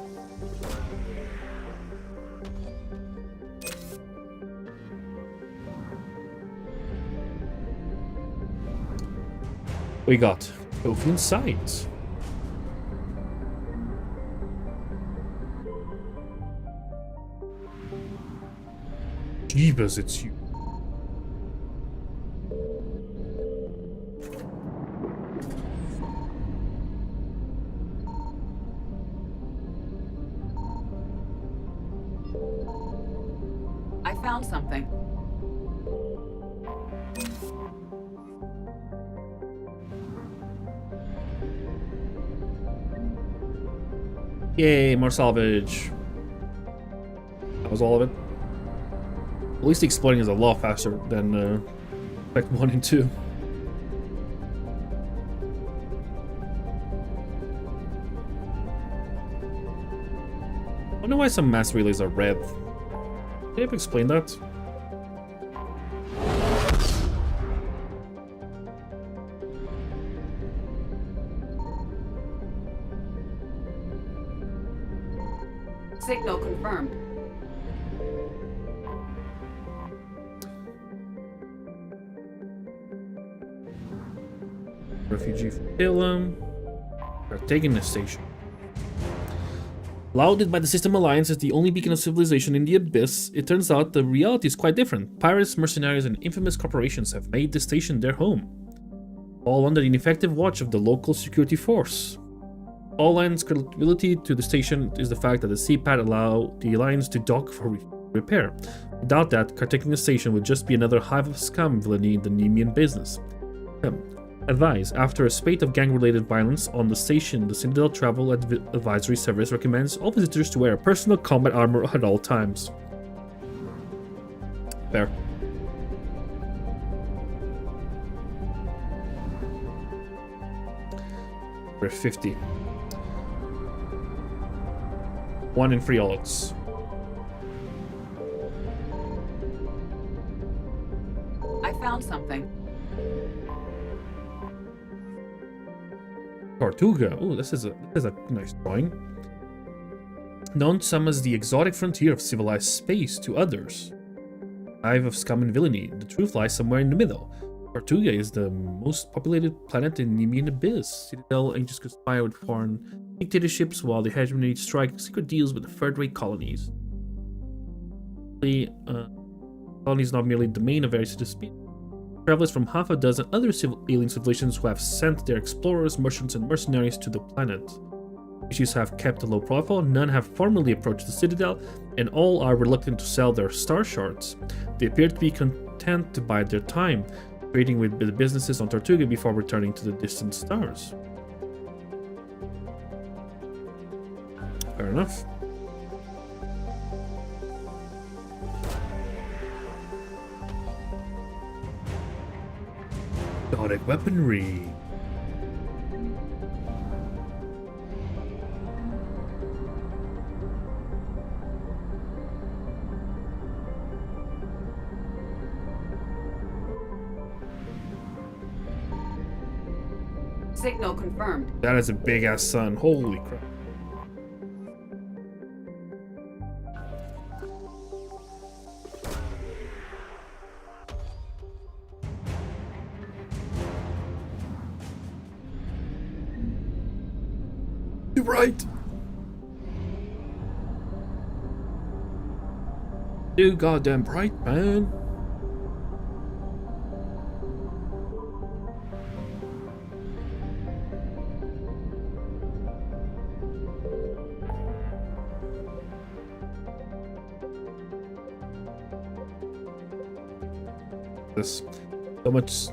[SPEAKER 1] We got trophy in sight. Jeebus, it's you.
[SPEAKER 5] I found something.
[SPEAKER 1] Yay, more salvage. That was all of it. At least the exploding is a lot faster than Effect 1 and 2. I wonder why some mass relays are red. Did they ever explain that?
[SPEAKER 5] Signal confirmed.
[SPEAKER 1] Refugee from Ilum. They're taking the station. Lauded by the System Alliance as the only beacon of civilization in the Abyss, it turns out the reality is quite different. Pirates, mercenaries, and infamous corporations have made the station their home, all under the ineffective watch of the local security force. All Alliance credibility to the station is the fact that the seapad allow the Alliance to dock for repair. Without that, caretaking the station would just be another hive of scum villainy in the Nemean business. Advise, after a spate of gang-related violence on the station, the Citadel Travel Advisory Service recommends all visitors to wear personal combat armor at all times. Fair. We're 50. 1 in 3 odds.
[SPEAKER 5] I found something.
[SPEAKER 1] Tortuga. Oh, this is a nice drawing. Known some as the exotic frontier of civilized space to others. Hive of scum and villainy. The truth lies somewhere in the middle. Tortuga is the most populated planet in the Nemean Abyss. Citadel anxious to conspire with foreign dictatorships while the hegemony strike secret deals with the third-rate colonies. The colony is not merely the domain of various species. Travelers from half a dozen other alien civilizations who have sent their explorers, merchants, and mercenaries to the planet. Species have kept a low profile, none have formally approached the Citadel, and all are reluctant to sell their star shards. They appear to be content to bide their time, trading with the businesses on Tortuga before returning to the distant stars. Fair enough. Exotic weaponry.
[SPEAKER 5] Signal confirmed.
[SPEAKER 1] That is a big ass sun. Holy crap. You're right. You goddamn bright, man. This so much.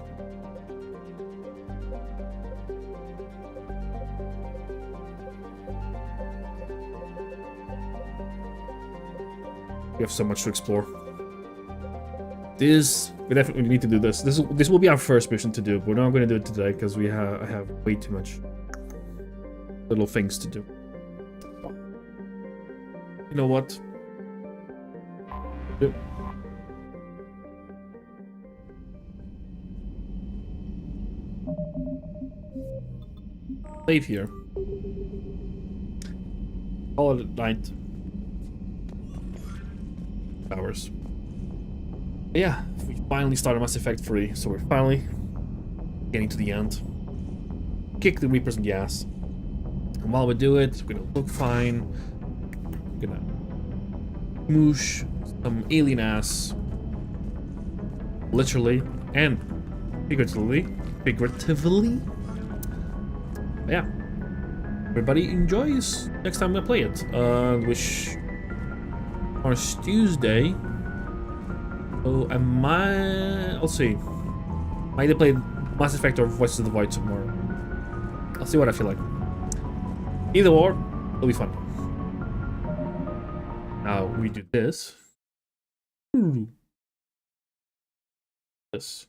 [SPEAKER 1] We have so much to explore. We definitely need to do this. This will be our first mission to do, but we're not going to do it today because I have way too much little things to do. You know what? Yep. Save here. Call it at night. Hours. But yeah, we finally started Mass Effect 3, so we're finally getting to the end. Kick the Reapers in the ass. And while we do it, we're gonna look fine. We're gonna moosh some alien ass. Literally and figuratively. But yeah. Everybody enjoys next time I play it. Which on Tuesday. So I might. I'll see. Might either play Mass Effect or Voices of the Void tomorrow. I'll see what I feel like. Either or, it'll be fun. Now we do this. This.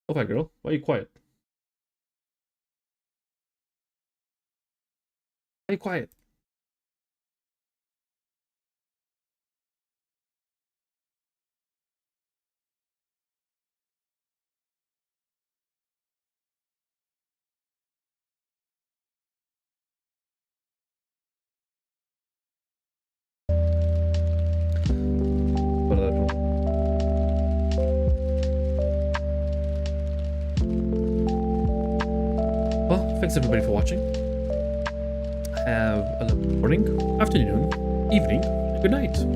[SPEAKER 1] Oh, hi, girl. Why are you quiet? Why are you quiet? Well, thanks everybody for watching. Have a lovely morning, afternoon, evening, and good night.